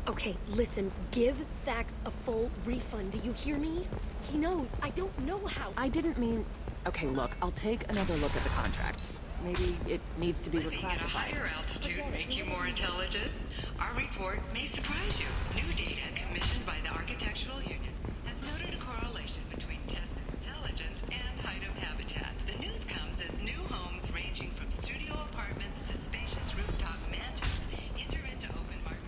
Okay, listen, give Thax a full refund. Do you hear me? He knows. I don't know how. I didn't mean... Okay, look, I'll take another look at the contract. Maybe it needs to be Living at a reclassified. higher altitude make you more intelligent? Our report may surprise you. New data commissioned by the Architectural Union has noted a correlation between tested intelligence and height of habitats. The news comes as new homes ranging from studio apartments to spacious rooftop mansions enter into open market.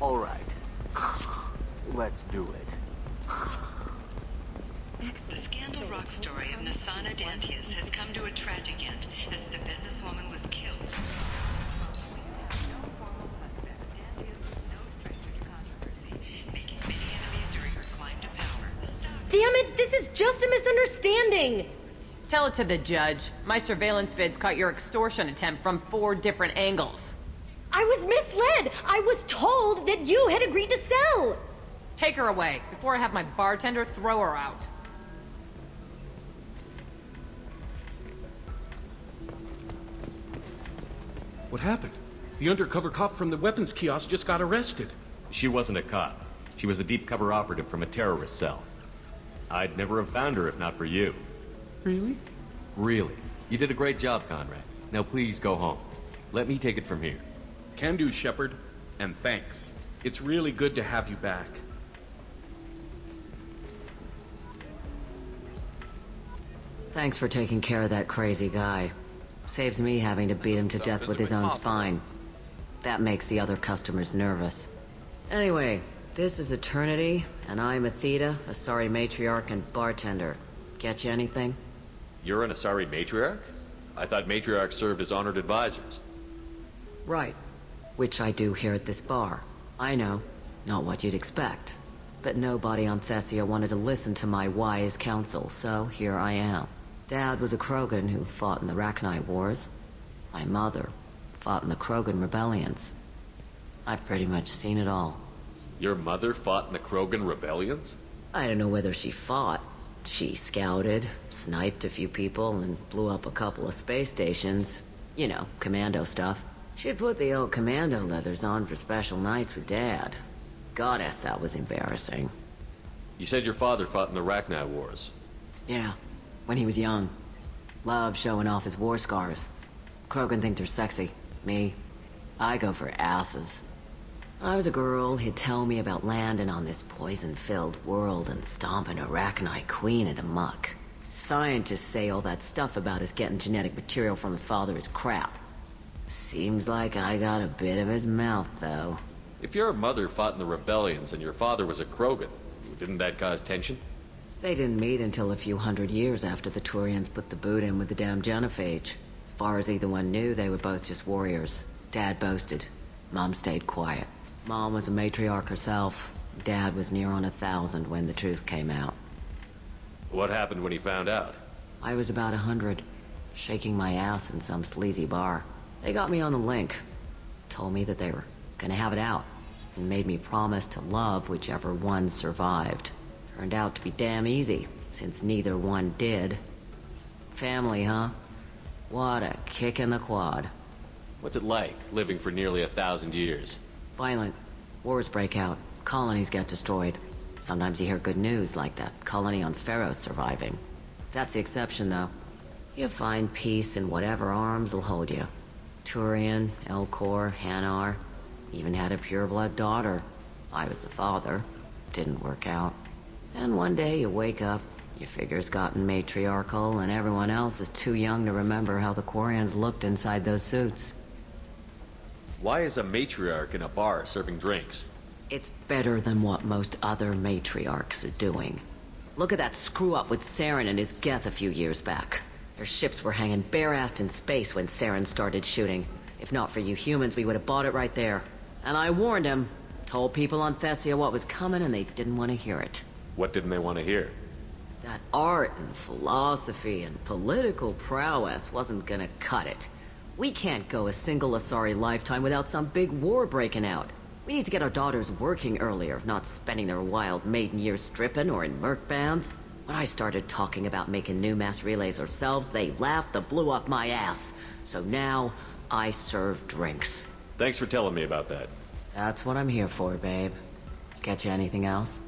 All right. Let's do it. The Scandal Rock story of Nasana Dantius has come to a tragic end as the businesswoman was killed. Making many enemies during her climb to power. Damn it, this is just a misunderstanding! Tell it to the judge. My surveillance vids caught your extortion attempt from 4 different angles. I was misled! I was told that you had agreed to sell! Take her away, before I have my bartender throw her out. What happened? The undercover cop from the weapons kiosk just got arrested. She wasn't a cop. She was a deep cover operative from a terrorist cell. I'd never have found her if not for you. Really? Really. You did a great job, Conrad. Now please go home. Let me take it from here. Can do, Shepard. And thanks. It's really good to have you back. Thanks for taking care of that crazy guy. Saves me having to beat him to death with his own spine. That makes the other customers nervous. Anyway, this is Eternity, and I'm Athena, Asari matriarch and bartender. Get you anything? You're an Asari matriarch? I thought matriarchs served as honored advisors. Right. Which I do here at this bar. I know, not what you'd expect. But nobody on Thessia wanted to listen to my wise counsel, so here I am. Dad was a Krogan who fought in the Rachni Wars. My mother fought in the Krogan rebellions. I've pretty much seen it all. Your mother fought in the Krogan rebellions? I don't know whether she fought. She scouted, sniped a few people, and blew up a couple of space stations. You know, commando stuff. She'd put the old commando leathers on for special nights with Dad. Goddess, that was embarrassing. You said your father fought in the Rachni Wars. Yeah, when he was young. Loved showing off his war scars. Krogan think they're sexy. Me, I go for asses. When I was a girl, he'd tell me about landing on this poison-filled world and stomping a Rachni queen into muck. Scientists say all that stuff about us getting genetic material from the father is crap. Seems like I got a bit of his mouth, though. If your mother fought in the rebellions and your father was a Krogan, didn't that cause tension? They didn't meet until a few hundred years after the Turians put the boot in with the damn genophage. As far as either one knew, they were both just warriors. Dad boasted. Mom stayed quiet. Mom was a matriarch herself. Dad was near on 1,000 when the truth came out. What happened when he found out? I was about 100, shaking my ass in some sleazy bar. They got me on the link. Told me that they were gonna have it out, and made me promise to love whichever one survived. Turned out to be damn easy, since neither one did. Family, huh? What a kick in the quad. What's it like, living for nearly 1,000 years? Violent. Wars break out. Colonies get destroyed. Sometimes you hear good news, like that colony on Pharaoh surviving. That's the exception, though. You find peace in whatever arms will hold you. Turian, Elcor, Hanar. Even had a pureblood daughter. I was the father. Didn't work out. And one day you wake up, your figure's gotten matriarchal, and everyone else is too young to remember how the Quarians looked inside those suits. Why is a matriarch in a bar serving drinks? It's better than what most other matriarchs are doing. Look at that screw-up with Saren and his Geth a few years back. Their ships were hanging bare-assed in space when Saren started shooting. If not for you humans, we would have bought it right there. And I warned him. Told people on Thessia what was coming, and they didn't want to hear it. What didn't they want to hear? That art and philosophy and political prowess wasn't gonna cut it. We can't go a single Asari lifetime without some big war breaking out. We need to get our daughters working earlier, not spending their wild maiden years stripping or in merc bands. When I started talking about making new mass relays ourselves, they laughed the blue off my ass. So now, I serve drinks. Thanks for telling me about that. That's what I'm here for, babe. Get you anything else?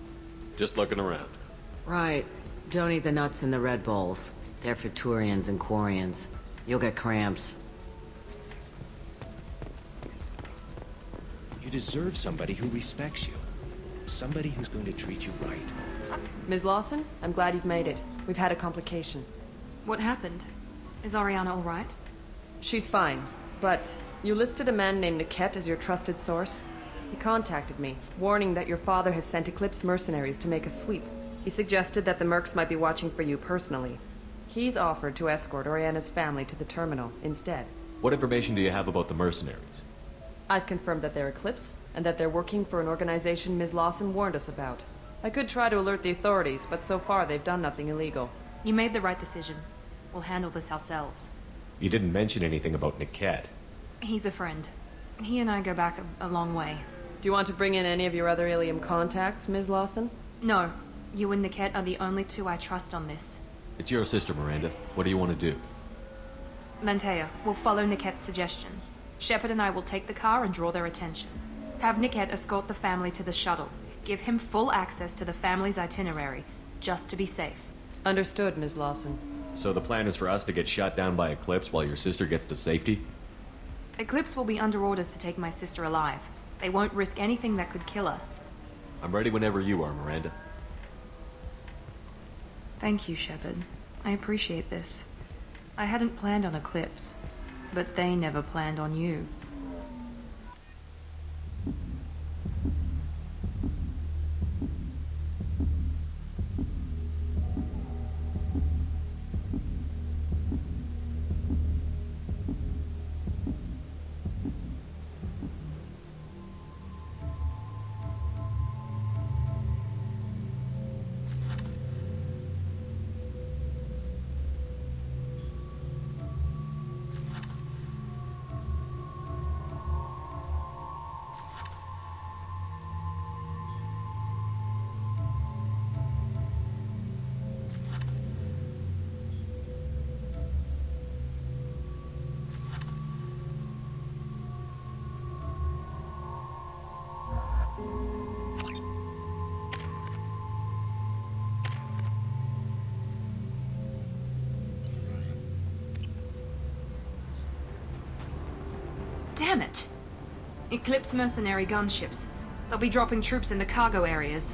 Just looking around. Right. Don't eat the nuts in the Red Bowls. They're for Turians and Quarians. You'll get cramps. You deserve somebody who respects you. Somebody who's going to treat you right. Ms. Lawson, I'm glad you've made it. We've had a complication. What happened? Is Ariana all right? She's fine, but you listed a man named Niket as your trusted source. He contacted me, warning that your father has sent Eclipse mercenaries to make a sweep. He suggested that the mercs might be watching for you personally. He's offered to escort Oriana's family to the terminal instead. What information do you have about the mercenaries? I've confirmed that they're Eclipse, and that they're working for an organization Ms. Lawson warned us about. I could try to alert the authorities, but so far they've done nothing illegal. You made the right decision. We'll handle this ourselves. You didn't mention anything about Niket. He's a friend. He and I go back a long way. Do you want to bring in any of your other Ilium contacts, Ms. Lawson? No. You and Niket are the only two I trust on this. It's your sister, Miranda. What do you want to do? Lantea, we'll follow Niket's suggestion. Shepard and I will take the car and draw their attention. Have Niket escort the family to the shuttle. Give him full access to the family's itinerary, just to be safe. Understood, Ms. Lawson. So the plan is for us to get shot down by Eclipse while your sister gets to safety? Eclipse will be under orders to take my sister alive. They won't risk anything that could kill us. I'm ready whenever you are, Miranda. Thank you, Shepard. I appreciate this. I hadn't planned on Eclipse, but they never planned on you. Damn it! Eclipse mercenary gunships. They'll be dropping troops in the cargo areas.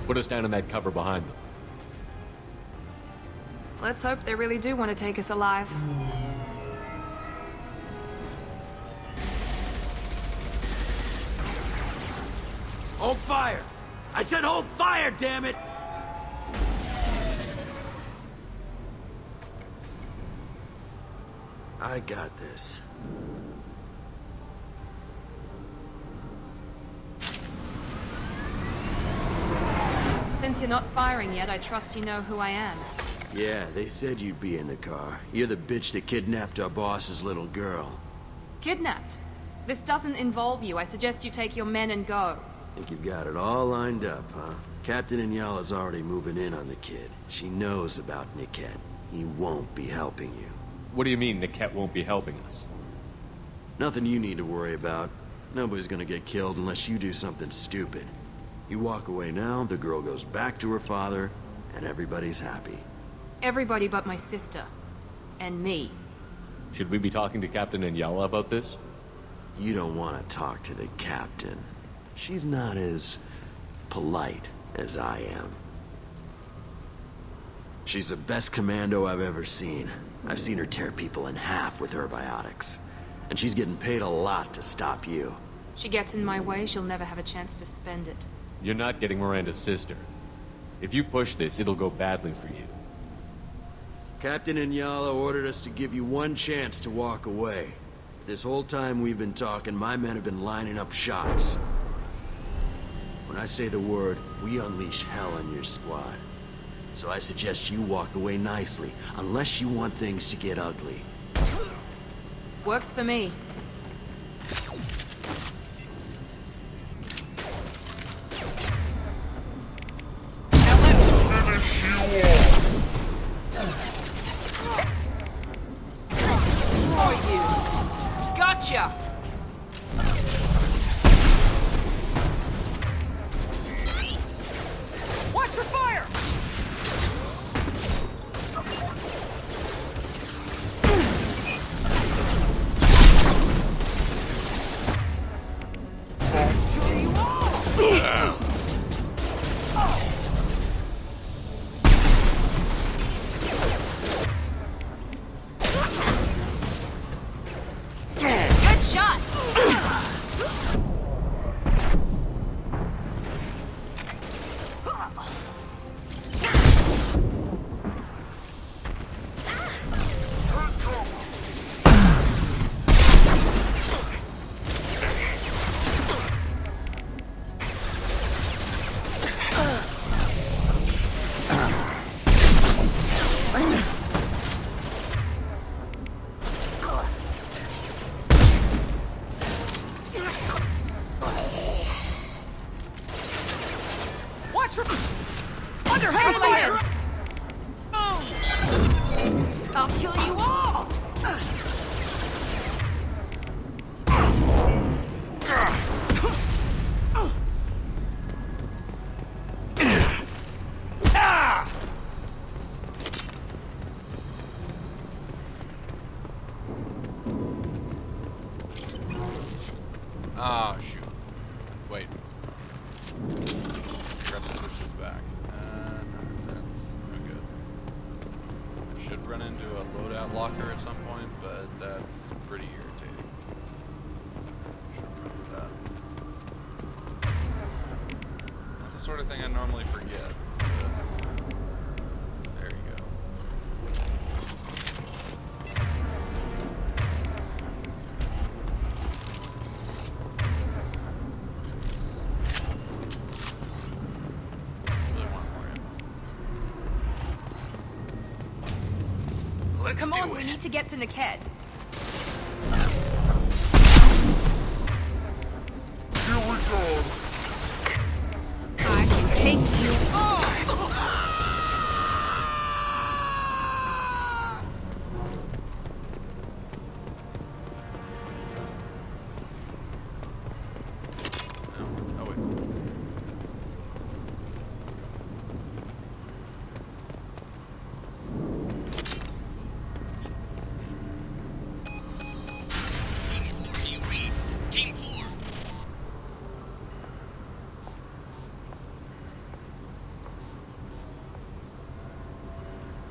Put us down in that cover behind them. Let's hope they really do want to take us alive. Hold fire! I said hold fire, damn it! I got this. Since you're not firing yet, I trust you know who I am. Yeah, they said you'd be in the car. You're the bitch that kidnapped our boss's little girl. Kidnapped? This doesn't involve you. I suggest you take your men and go. Think you've got it all lined up, huh? Captain Inyala's already moving in on the kid. She knows about Niket. He won't be helping you. What do you mean Niket won't be helping us? Nothing you need to worry about. Nobody's gonna get killed unless you do something stupid. You walk away now, the girl goes back to her father, and everybody's happy. Everybody but my sister. And me. Should we be talking to Captain Inyala about this? You don't want to talk to the captain. She's not as polite as I am. She's the best commando I've ever seen. I've seen her tear people in half with her biotics. And she's getting paid a lot to stop you. She gets in my way, she'll never have a chance to spend it. You're not getting Miranda's sister. If you push this, it'll go badly for you. Captain Inyala ordered us to give you one chance to walk away. This whole time we've been talking, my men have been lining up shots. When I say the word, we unleash hell on your squad. So I suggest you walk away nicely, unless you want things to get ugly. Works for me. Gotcha! Watch for fire! Good shot! Watch for... Under heavy fire! Ah, shoot. Wait. Forgot to switch this back. That's no good. Should run into a loadout locker at some point, but that's pretty irritating. Should remember that. Not the sort of thing I normally forget. There you go. Come on, we need to get to Niket. Here we go. I can take you on. Oh, wait.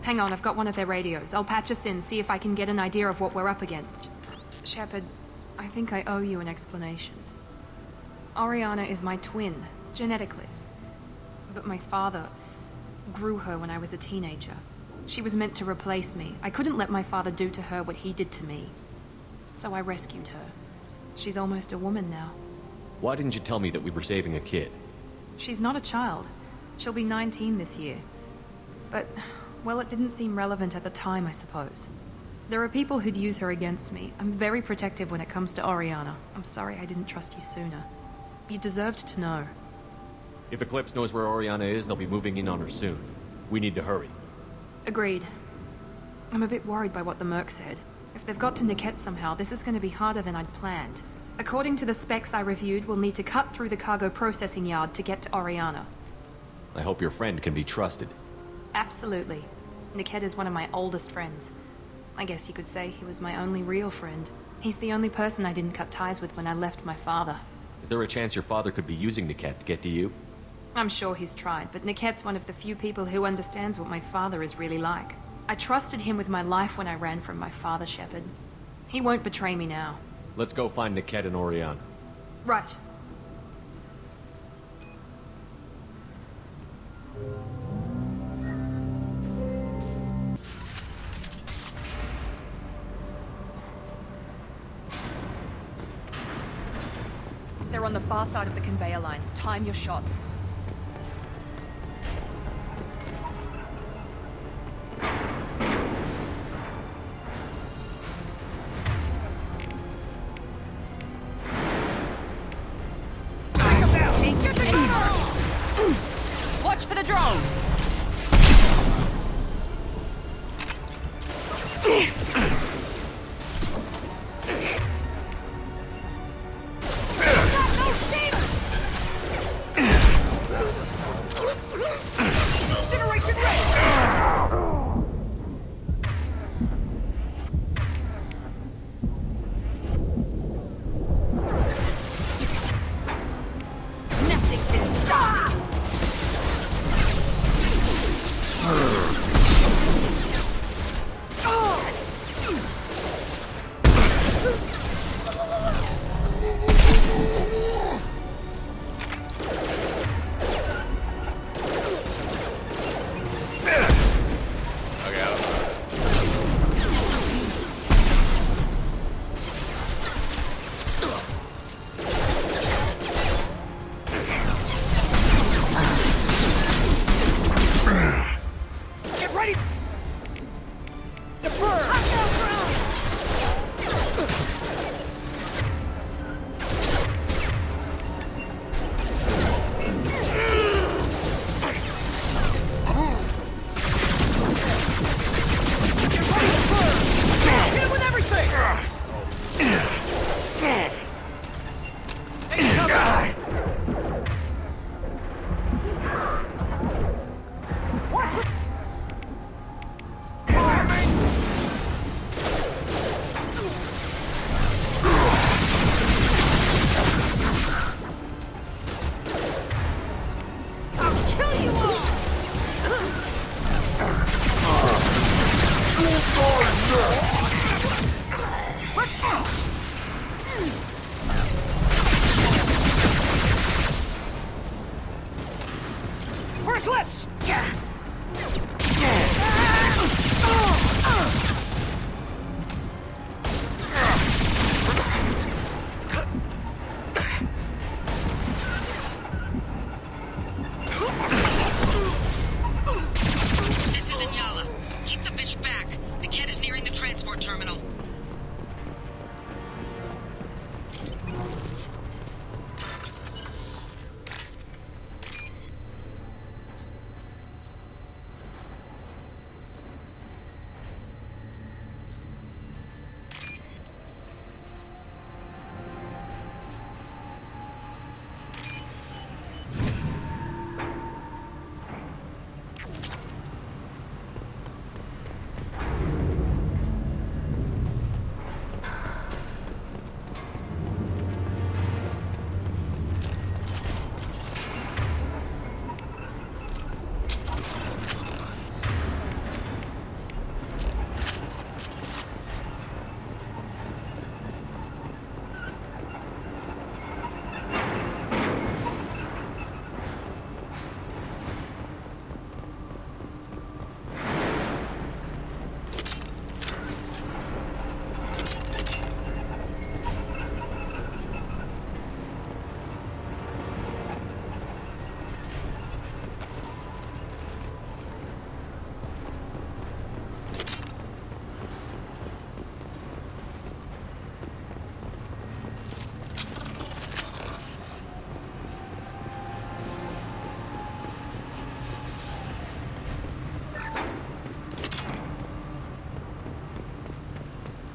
Hang on, I've got one of their radios. I'll patch us in, see if I can get an idea of what we're up against. Shepard, I think I owe you an explanation. Oriana is my twin, genetically. But my father grew her when I was a teenager. She was meant to replace me. I couldn't let my father do to her what he did to me. So I rescued her. She's almost a woman now. Why didn't you tell me that we were saving a kid? She's not a child. She'll be 19 this year. But, well, it didn't seem relevant at the time, I suppose. There are people who'd use her against me. I'm very protective when it comes to Oriana. I'm sorry I didn't trust you sooner. You deserved to know. If Eclipse knows where Oriana is, they'll be moving in on her soon. We need to hurry. Agreed. I'm a bit worried by what the Merc said. If they've got to Niket somehow, this is going to be harder than I'd planned. According to the specs I reviewed, we'll need to cut through the cargo processing yard to get to Oriana. I hope your friend can be trusted. Absolutely. Niket is one of my oldest friends. I guess you could say he was my only real friend. He's the only person I didn't cut ties with when I left my father. Is there a chance your father could be using Niket to get to you? I'm sure he's tried, but Niket's one of the few people who understands what my father is really like. I trusted him with my life when I ran from my father, Shepard. He won't betray me now. Let's go find Niket and Oriana. Right. They're on the far side of the conveyor line. Time your shots. Watch for the drone!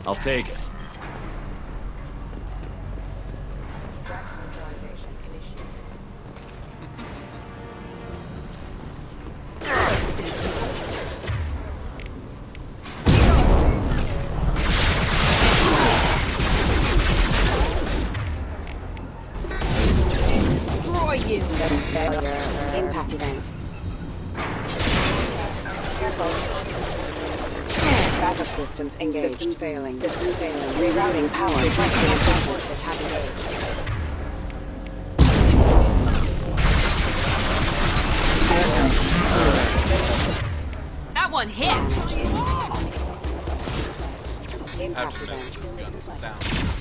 I'll take it. Destroy you! Impact event. Backup systems engaged. System failing. System failing. Rerouting power. Requesting forces have engaged. That one hit! After that, this gun sounds.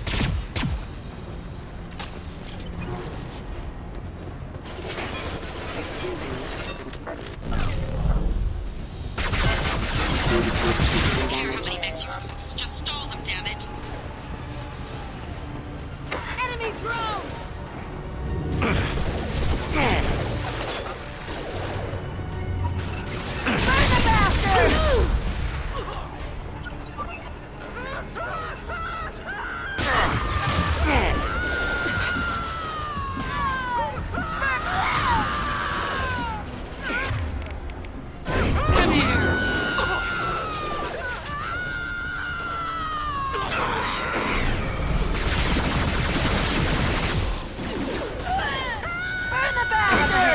Don't care how many mechs you use, just stall them, damn it! Enemy drone! Burn the bastard!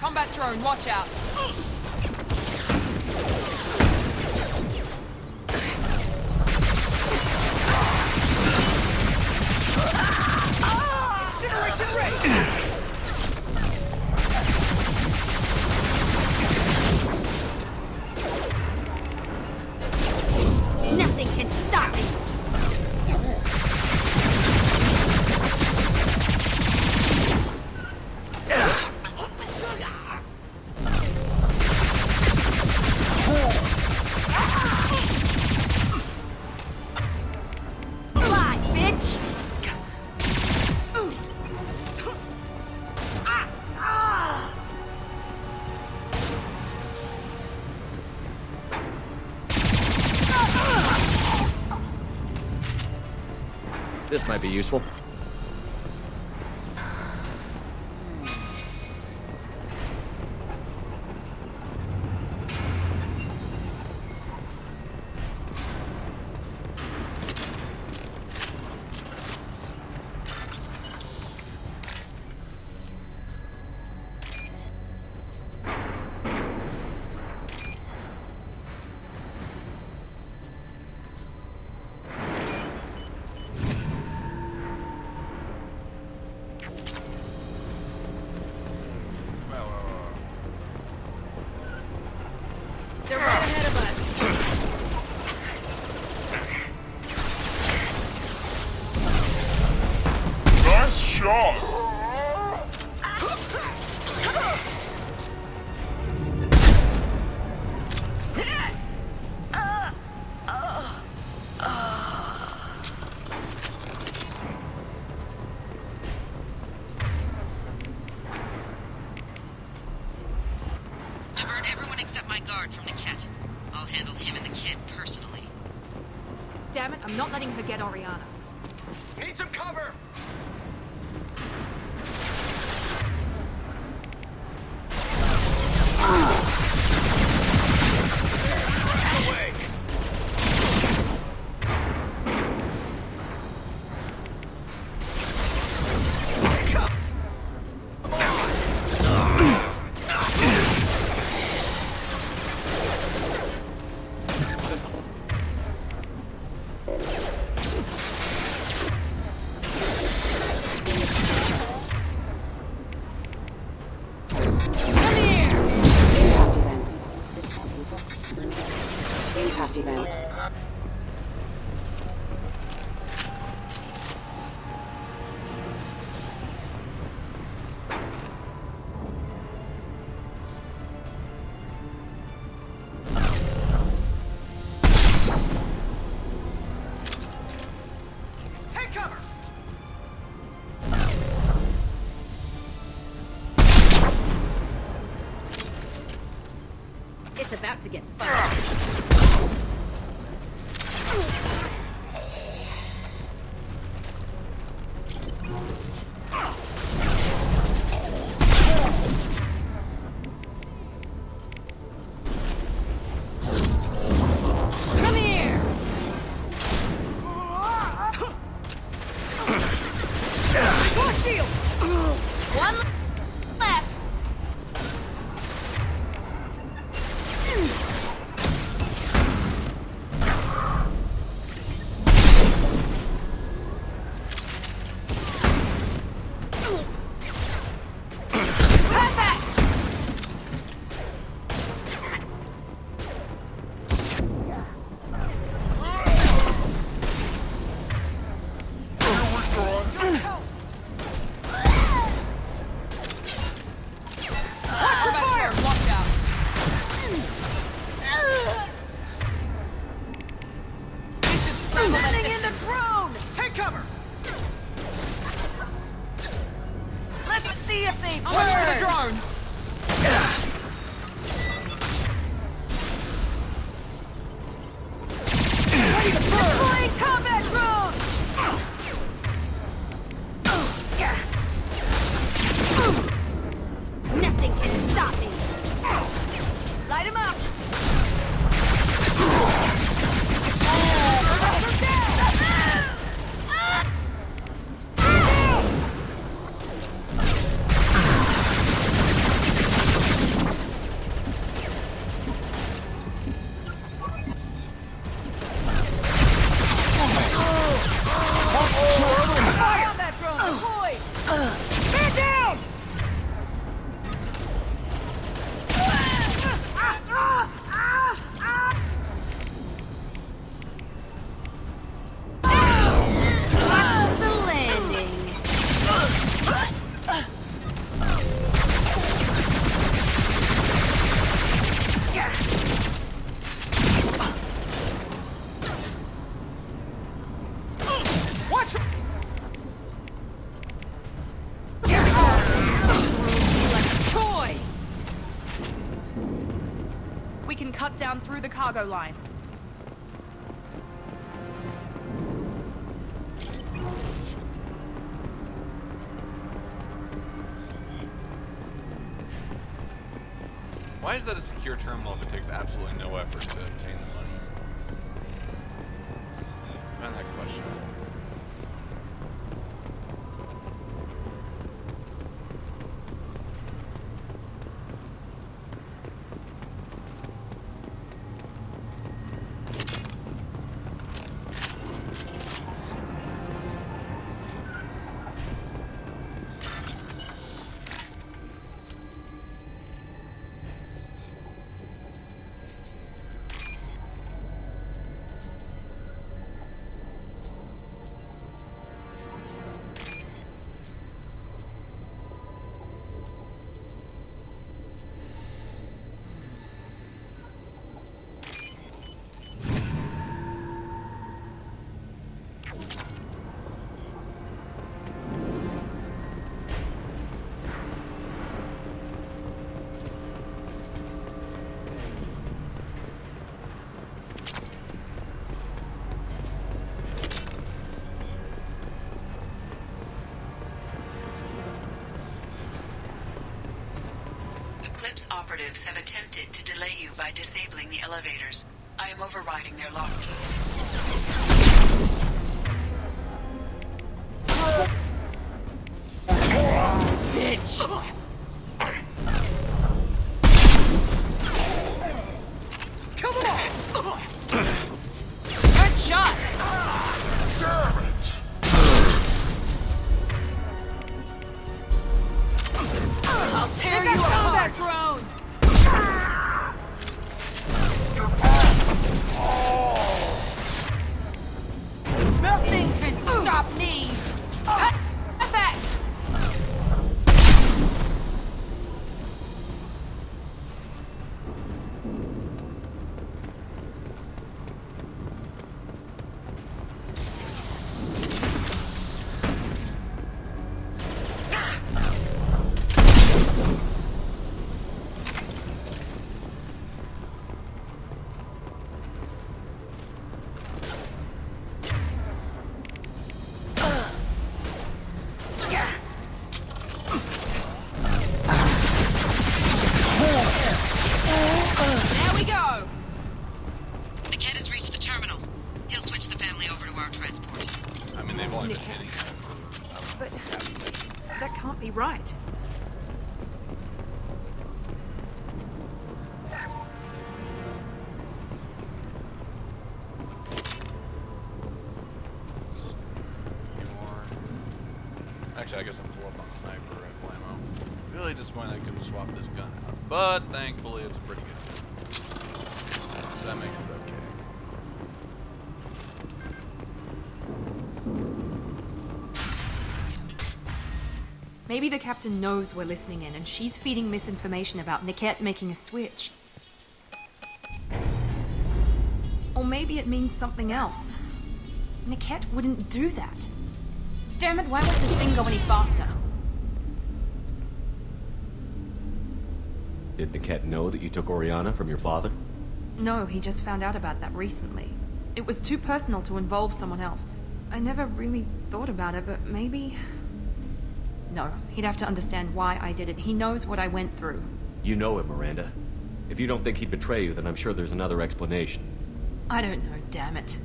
Combat drone, watch out! Incineration ready! Nothing can stop me! Fly, bitch! This might be useful. They're right ahead of us. Nice shot! Divert everyone except my guard from the Ket. I'll handle him and the kid personally. Damn it, I'm not letting her get Oriana. Need some cover! safety vent. Take cover! It's about to get fun. Come here! Force shield! One less! Watch your fire! Watch out! We should scramble that Landing in the drone! Take cover! Let's see if they burn! Watch for the drone! Ready to burn! Deploying combat drone! Nothing can stop me. Light him up! Combat drone deployed! Man down! Watch the landing. Watch! Toy! We can cut down through the cargo line. Why is that a secure terminal if it takes absolutely no effort to obtain the money? I find that questionable. Eclipse operatives have attempted to delay you by disabling the elevators. I am overriding their lock. Bitch! Come on! Good shot! Damn it! I'll tear you apart! Drones! right. Actually, I guess I'm full up on sniper rifle ammo. Really disappointed I couldn't swap this gun out. But thankfully, it's a pretty good gun. So that makes it okay. Maybe the captain knows we're listening in and she's feeding misinformation about Niket making a switch. Or maybe it means something else. Niket wouldn't do that. Damn it, why won't this thing go any faster? Did Niket know that you took Oriana from your father? No, he just found out about that recently. It was too personal to involve someone else. I never really thought about it, but maybe... No, he'd have to understand why I did it. He knows what I went through. You know him, Miranda. If you don't think he'd betray you, then I'm sure there's another explanation. I don't know, damn it.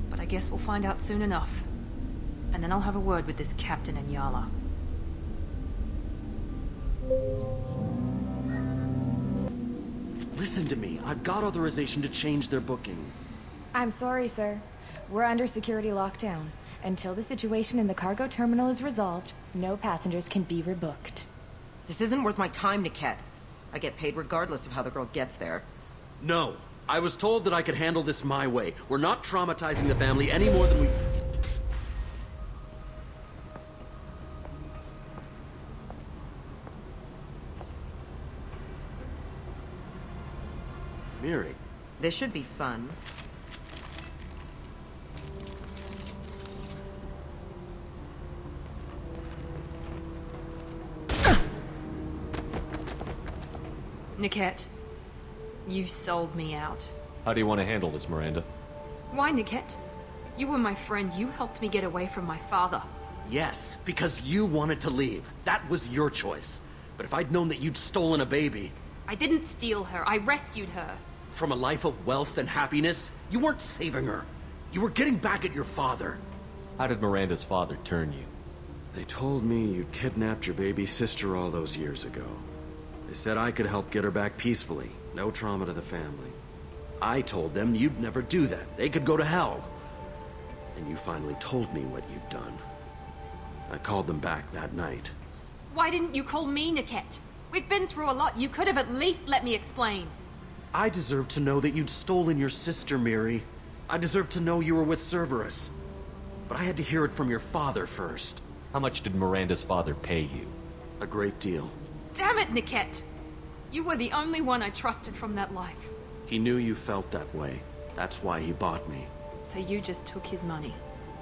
But I guess we'll find out soon enough. And then I'll have a word with this captain in Yala. Listen to me. I've got authorization to change their booking. I'm sorry, sir. We're under security lockdown. Until the situation in the cargo terminal is resolved, no passengers can be rebooked. This isn't worth my time, Niket. I get paid regardless of how the girl gets there. No. I was told that I could handle this my way. We're not traumatizing the family any more than we... Miri. This should be fun. Niket, you sold me out. How do you want to handle this, Miranda? Why, Niket? You were my friend. You helped me get away from my father. Yes, because you wanted to leave. That was your choice. But if I'd known that you'd stolen a baby... I didn't steal her. I rescued her. From a life of wealth and happiness, you weren't saving her. You were getting back at your father. How did Miranda's father turn you? They told me you kidnapped your baby sister all those years ago. They said I could help get her back peacefully. No trauma to the family. I told them you'd never do that. They could go to hell. And you finally told me what you'd done. I called them back that night. Why didn't you call me, Niket? We've been through a lot. You could have at least let me explain. I deserve to know that you'd stolen your sister, Miri. I deserve to know you were with Cerberus. But I had to hear it from your father first. How much did Miranda's father pay you? A great deal. Damn it, Niket! You were the only one I trusted from that life. He knew you felt that way. That's why he bought me. So you just took his money?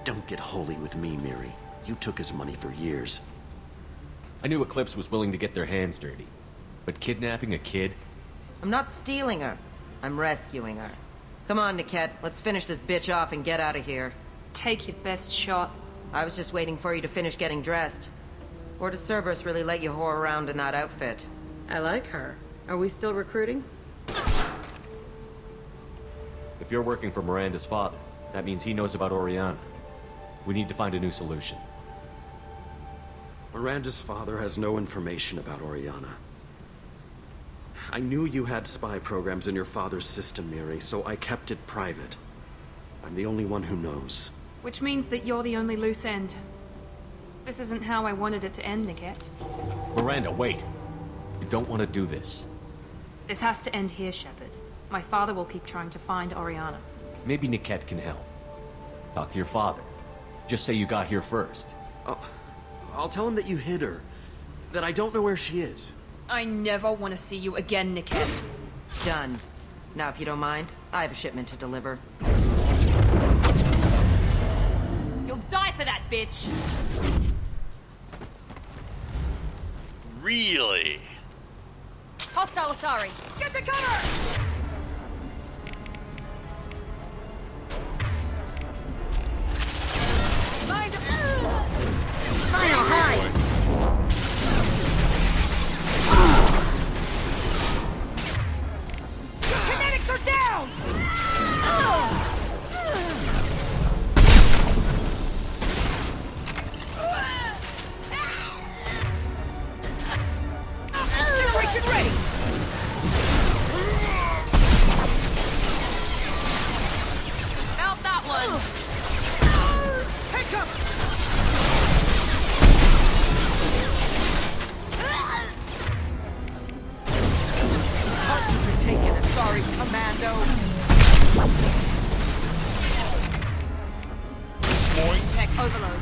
Don't get holy with me, Miri. You took his money for years. I knew Eclipse was willing to get their hands dirty. But kidnapping a kid? I'm not stealing her. I'm rescuing her. Come on, Niket. Let's finish this bitch off and get out of here. Take your best shot. I was just waiting for you to finish getting dressed. Or does Cerberus really let you whore around in that outfit? I like her. Are we still recruiting? If you're working for Miranda's father, that means he knows about Oriana. We need to find a new solution. Miranda's father has no information about Oriana. I knew you had spy programs in your father's system, Miri, so I kept it private. I'm the only one who knows. Which means that you're the only loose end. This isn't how I wanted it to end, Niket. Miranda, wait. You don't want to do this. This has to end here, Shepard. My father will keep trying to find Oriana. Maybe Niket can help. Talk to your father. Just say you got here first. I'll tell him that you hid her. That I don't know where she is. I never want to see you again, Niket. Done. Now, if you don't mind, I have a shipment to deliver. You'll die for that, bitch! Really? Hostile Asari! Get to cover! Fire, hurry! Kinetics are down! Sorry, Commando. Tech overload.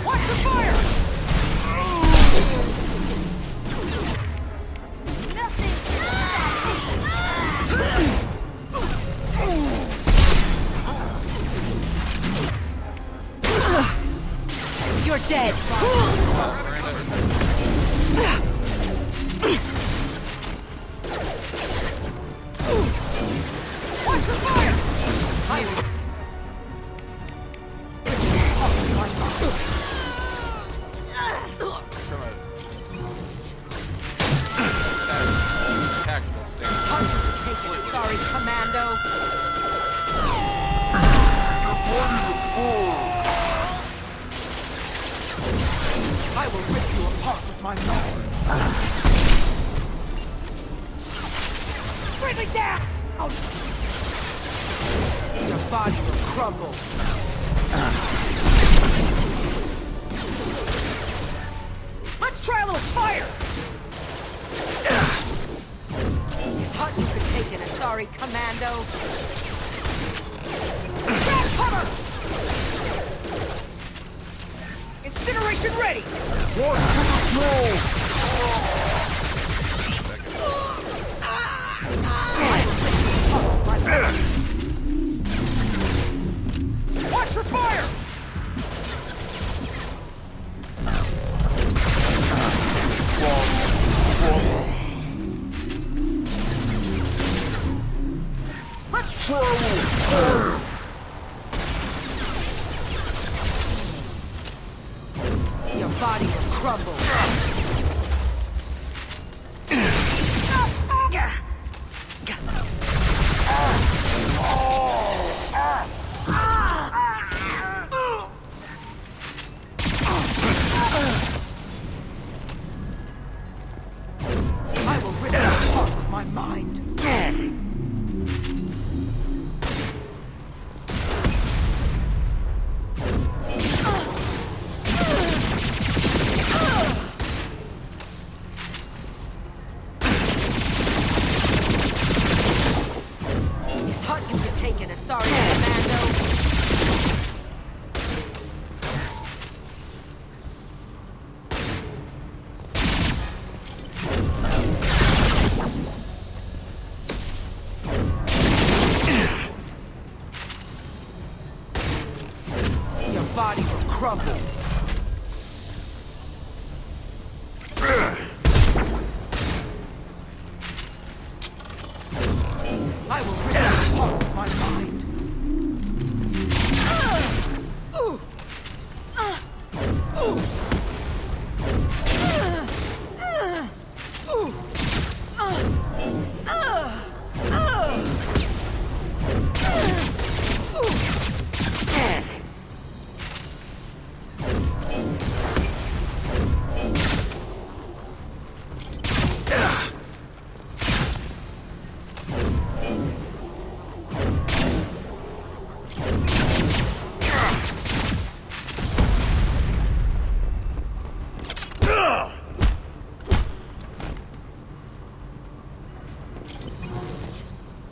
Watch the fire! You're dead. Watch the fire! Tactical stand. Sorry, Commando. I will rip you apart with my knife. Bring me down! Your body will crumble. Let's try a little fire! Thought you could take it, sorry, Commando. Grab cover! Incineration ready! Watch for fire! Let's try your body will crumble. I will rip you apart with my mind. Sorry, Commando. Your body will crumble. I will rip you apart with my mind.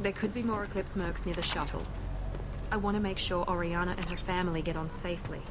There could be more Eclipse mercs near the shuttle. I want to make sure Oriana and her family get on safely.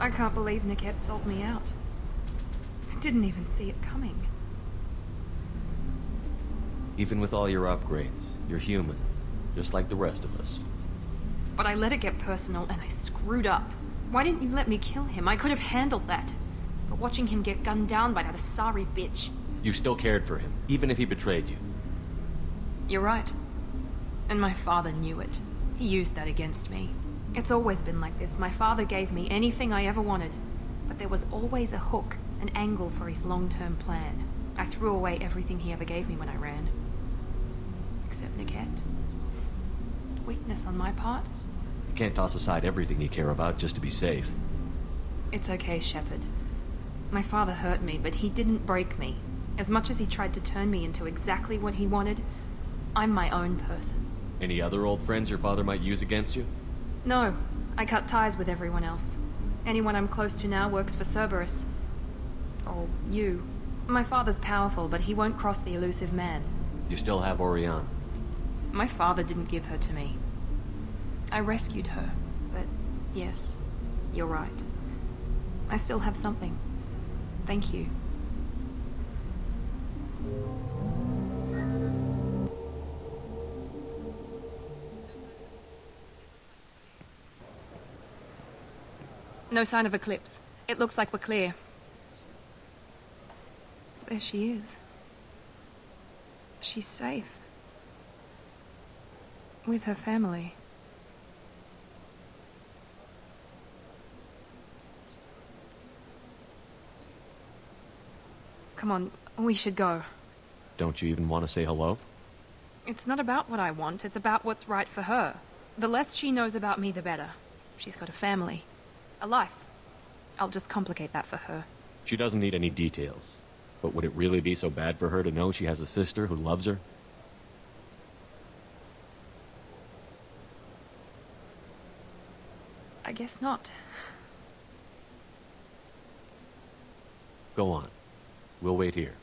I can't believe Niket sold me out. I didn't even see it coming. Even with all your upgrades, you're human, just like the rest of us. But I let it get personal and I screwed up. Why didn't you let me kill him? I could have handled that. But watching him get gunned down by that Asari bitch... You still cared for him, even if he betrayed you. You're right. And my father knew it. He used that against me. It's always been like this. My father gave me anything I ever wanted. But there was always a hook, an angle for his long-term plan. I threw away everything he ever gave me when I ran. Except Niket. Weakness on my part? You can't toss aside everything you care about just to be safe. It's okay, Shepard. My father hurt me, but he didn't break me. As much as he tried to turn me into exactly what he wanted, I'm my own person. Any other old friends your father might use against you? No, I cut ties with everyone else. Anyone I'm close to now works for Cerberus. Or you. My father's powerful, but he won't cross the elusive man. You still have Oriana. My father didn't give her to me. I rescued her, but yes, you're right. I still have something. Thank you. No sign of Eclipse. It looks like we're clear. There she is. She's safe. With her family. Come on, we should go. Don't you even want to say hello? It's not about what I want, it's about what's right for her. The less she knows about me, the better. She's got a family. A life. I'll just complicate that for her. She doesn't need any details. But would it really be so bad for her to know she has a sister who loves her? I guess not. Go on. We'll wait here.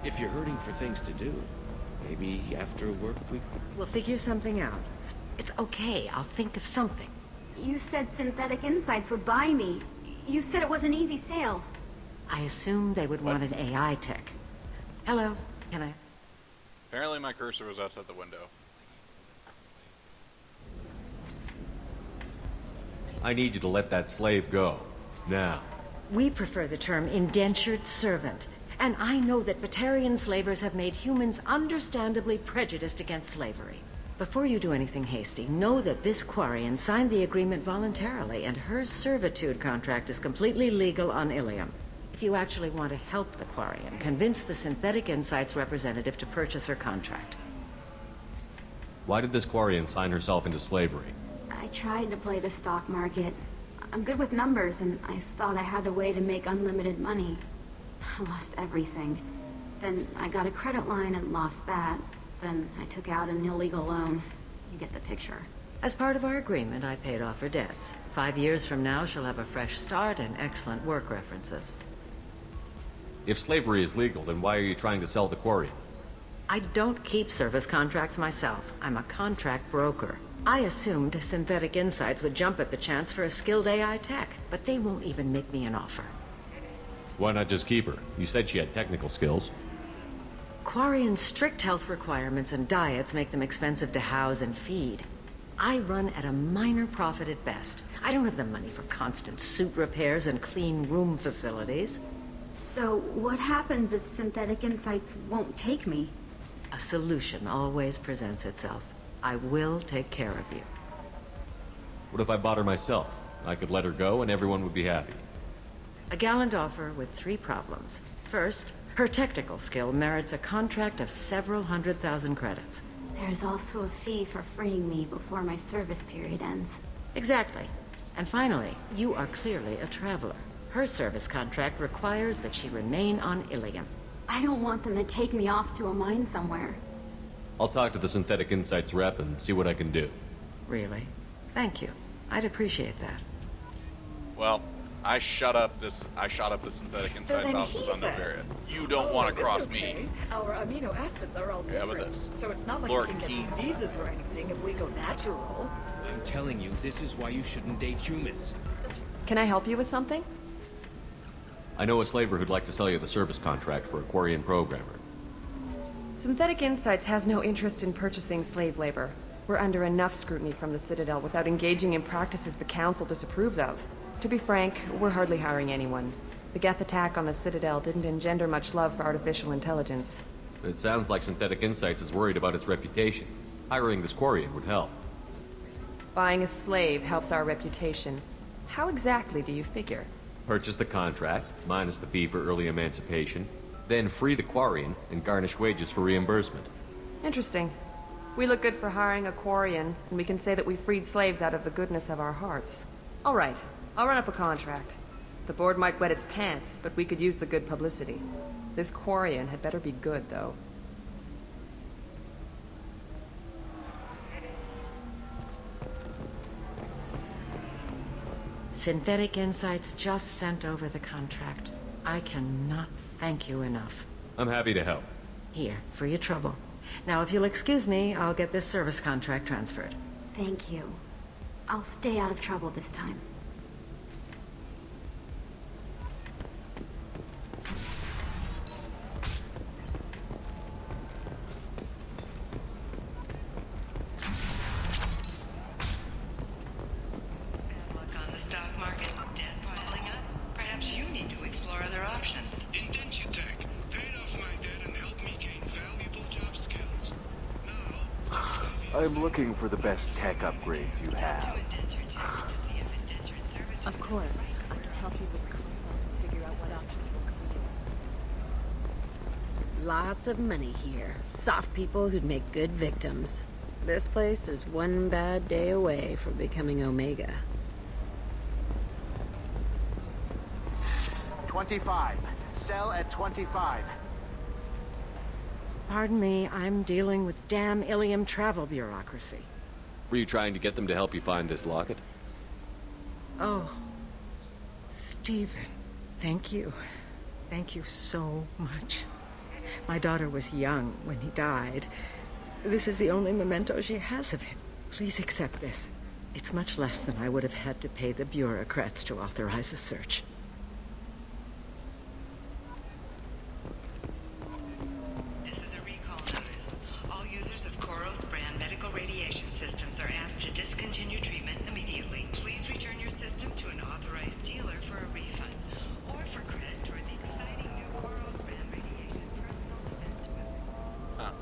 If you're hurting for things to do, maybe after work we... We'll figure something out. It's okay. I'll think of something. You said Synthetic Insights would buy me. You said it was an easy sale. I assumed they would want an AI tech. Hello, can I... Apparently my cursor was outside the window. I need you to let that slave go. Now. We prefer the term indentured servant. And I know that Batarian slavers have made humans understandably prejudiced against slavery. Before you do anything hasty, know that this Quarian signed the agreement voluntarily, and her servitude contract is completely legal on Ilium. If you actually want to help the Quarian, convince the Synthetic Insights representative to purchase her contract. Why did this Quarian sign herself into slavery? I tried to play the stock market. I'm good with numbers, and I thought I had a way to make unlimited money. I lost everything. Then I got a credit line and lost that. Then I took out an illegal loan. You get the picture. As part of our agreement, I paid off her debts. 5 years from now, she'll have a fresh start and excellent work references. If slavery is legal, then why are you trying to sell the Quarian? I don't keep service contracts myself. I'm a contract broker. I assumed Synthetic Insights would jump at the chance for a skilled AI tech, but they won't even make me an offer. Why not just keep her? You said she had technical skills. Quarian's strict health requirements and diets make them expensive to house and feed. I run at a minor profit at best. I don't have the money for constant suit repairs and clean room facilities. So, what happens if Synthetic Insights won't take me? A solution always presents itself. I will take care of you. What if I bought her myself? I could let her go and everyone would be happy. A gallant offer with 3 problems. First, her technical skill merits a contract of several 100,000 credits. There's also a fee for freeing me before my service period ends. Exactly. And finally, you are clearly a traveler. Her service contract requires that she remain on Ilium. I don't want them to take me off to a mine somewhere. I'll talk to the Synthetic Insights rep and see what I can do. Really? Thank you. I'd appreciate that. Well, I shot up the Synthetic Insights offices on Novaria. You don't want to cross me. Our amino acids are all different. Yeah, but this. So it's not like Lord we can Keys. get diseases or anything if we go natural. I'm telling you, this is why you shouldn't date humans. Can I help you with something? I know a slaver who'd like to sell you the service contract for a Quarian programmer. Synthetic Insights has no interest in purchasing slave labor. We're under enough scrutiny from the Citadel without engaging in practices the Council disapproves of. To be frank, we're hardly hiring anyone. The Geth attack on the Citadel didn't engender much love for artificial intelligence. It sounds like Synthetic Insights is worried about its reputation. Hiring this Quarian would help. Buying a slave helps our reputation. How exactly do you figure? Purchase the contract, minus the fee for early emancipation, then free the Quarian and garnish wages for reimbursement. Interesting. We look good for hiring a Quarian, and we can say that we freed slaves out of the goodness of our hearts. All right, I'll run up a contract. The board might wet its pants, but we could use the good publicity. This Quarian had better be good, though. Synthetic Insights just sent over the contract. I cannot thank you enough. I'm happy to help. Here, for your trouble. Now, if you'll excuse me, I'll get this service contract transferred. Thank you. I'll stay out of trouble this time. On the stock market, debt piling up. Perhaps you need to explore other options. Intensitech paid off my debt and helped me gain valuable job skills. I'm looking for the best tech upgrades you have. Of course. I can help you with consult and figure out what options work for you. Lots of money here. Soft people who'd make good victims. This place is one bad day away from becoming Omega. 25. Sell at 25. Pardon me, I'm dealing with damn Ilium travel bureaucracy. Were you trying to get them to help you find this locket? Oh, Stephen, thank you. Thank you so much. My daughter was young when he died. This is the only memento she has of him. Please accept this. It's much less than I would have had to pay the bureaucrats to authorize a search. This is a recall notice. All users of Koros brand medical radiation systems are asked to discontinue treatment immediately. Please return your system to an authorized dealer for a refund or for credit toward the exciting new Koros brand radiation personal defense weapon.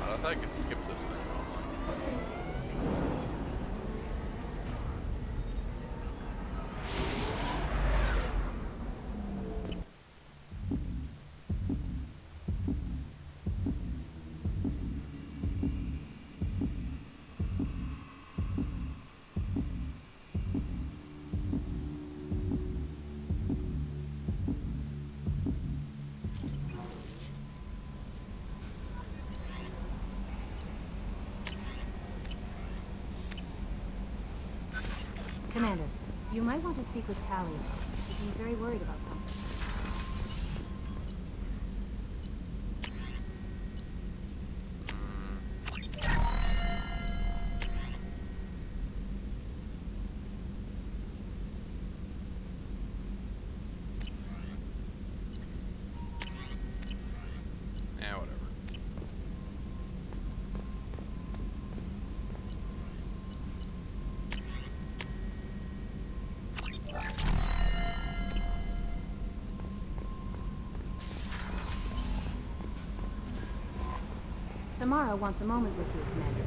I thought I could skip this thing. Commander, you might want to speak with Talia. She seems very worried about something. Yeah, whatever. Samara wants a moment with you, Commander.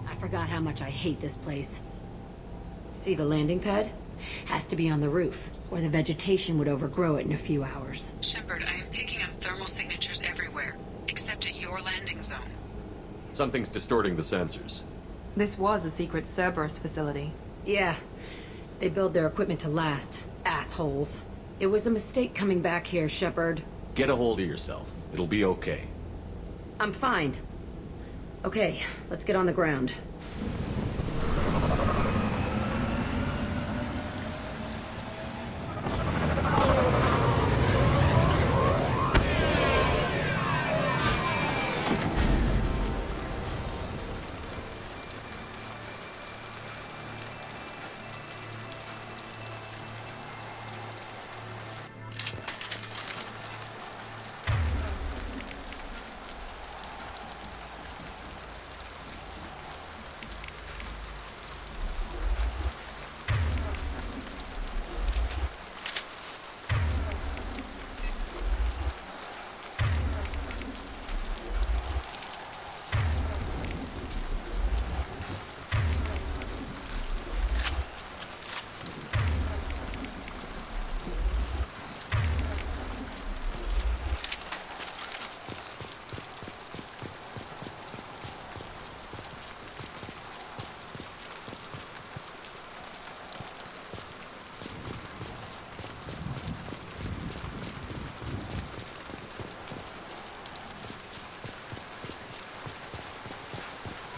I forgot how much I hate this place. See the landing pad? Has to be on the roof, or the vegetation would overgrow it in a few hours. Shepard, I am picking up thermal signatures everywhere, except at your landing zone. Something's distorting the sensors. This was a secret Cerberus facility. Yeah. They build their equipment to last. Assholes. It was a mistake coming back here, Shepard. Get a hold of yourself. It'll be okay. I'm fine. Okay, let's get on the ground.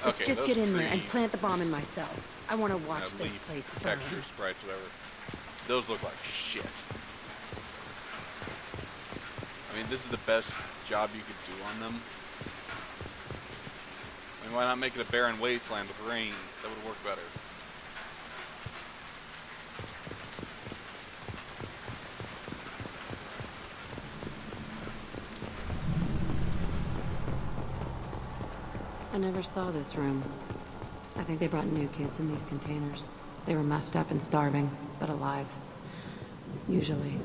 Let's Okay, just those get in there and tree- plant the bomb in myself. I want to watch this leaf place burn. texture sprites, whatever. Those look like shit. I mean, this is the best job you could do on them. I mean, why not make it a barren wasteland with rain? That would work better. I never saw this room. I think they brought new kids in these containers. They were messed up and starving, but alive. Usually.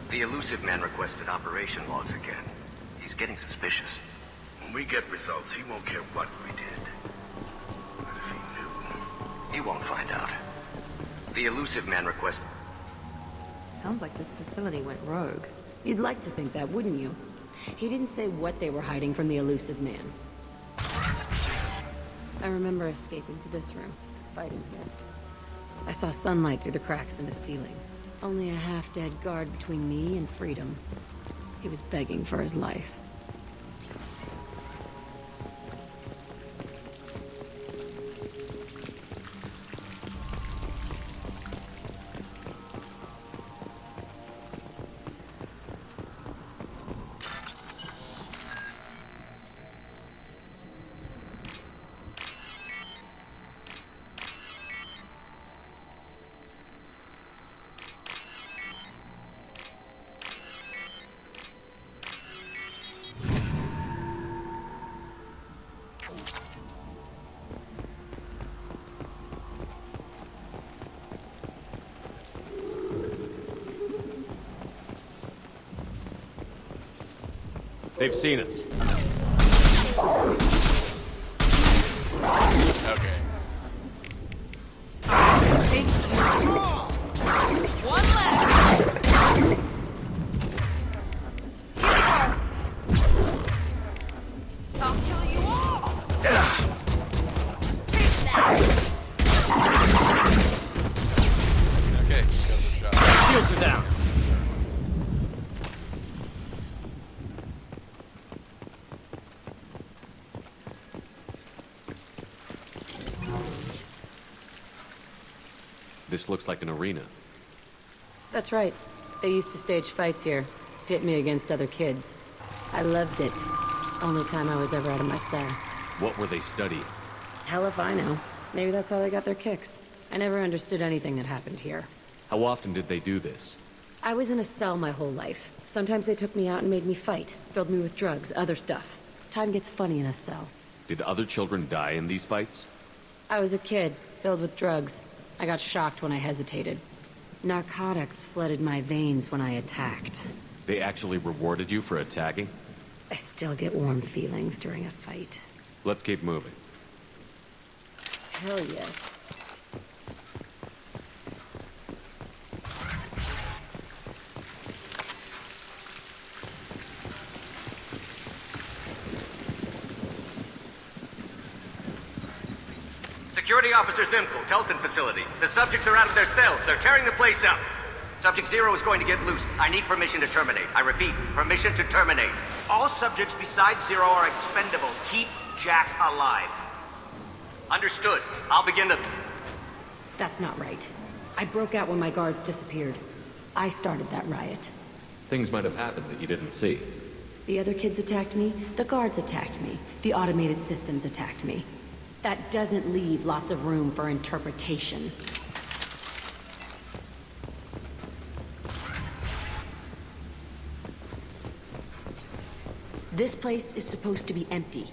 The elusive man requested operation logs again. He's getting suspicious. When we get results, he won't care what we did. But if he knew... He won't find out. The elusive man requested... Sounds like this facility went rogue. You'd like to think that, wouldn't you? He didn't say what they were hiding from the elusive man. I remember escaping to this room, fighting here. I saw sunlight through the cracks in the ceiling. Only a half-dead guard between me and freedom. He was begging for his life. They've seen us. Okay. One left. I'll kill you all. Okay, got the shot. Shields are down. This looks like an arena. That's right. They used to stage fights here. Pit me against other kids. I loved it. Only time I was ever out of my cell. What were they studying? Hell if I know. Maybe that's how they got their kicks. I never understood anything that happened here. How often did they do this? I was in a cell my whole life. Sometimes they took me out and made me fight. Filled me with drugs, other stuff. Time gets funny in a cell. Did other children die in these fights? I was a kid, filled with drugs. I got shocked when I hesitated. Narcotics flooded my veins when I attacked. They actually rewarded you for attacking? I still get warm feelings during a fight. Let's keep moving. Hell yes. Security Officer Zimkel, Telton facility. The subjects are out of their cells. They're tearing the place up. Subject Zero is going to get loose. I need permission to terminate. I repeat, permission to terminate. All subjects besides Zero are expendable. Keep Jack alive. Understood. I'll begin the... That's not right. I broke out when my guards disappeared. I started that riot. Things might have happened that you didn't see. The other kids attacked me, the guards attacked me, the automated systems attacked me. That doesn't leave lots of room for interpretation. This place is supposed to be empty.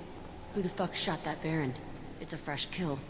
Who the fuck shot that Baron? It's a fresh kill.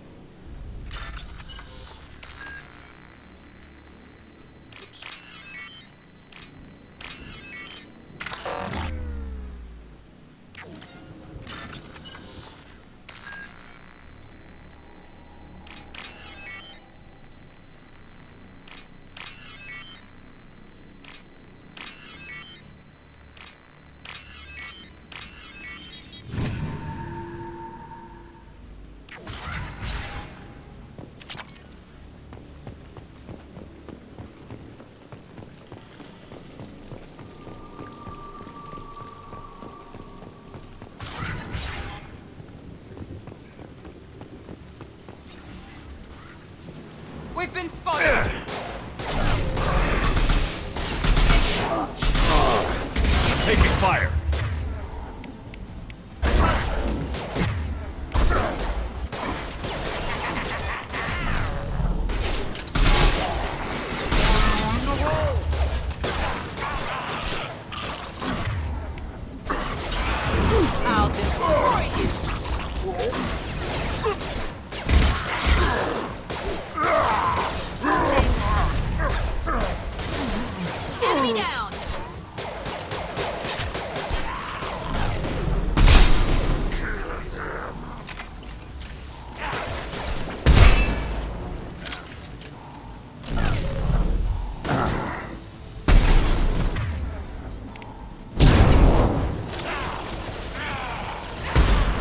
We've been spotted! Taking fire! I'll destroy you! Enemy down!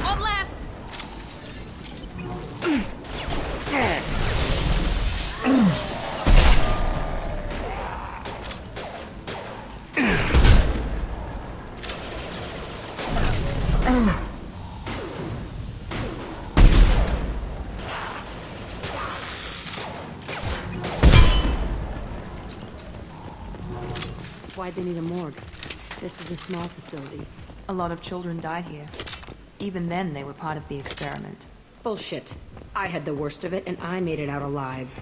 One less! Why'd they need a morgue? This was a small facility. A lot of children died here. Even then, they were part of the experiment. Bullshit. I had the worst of it, and I made it out alive.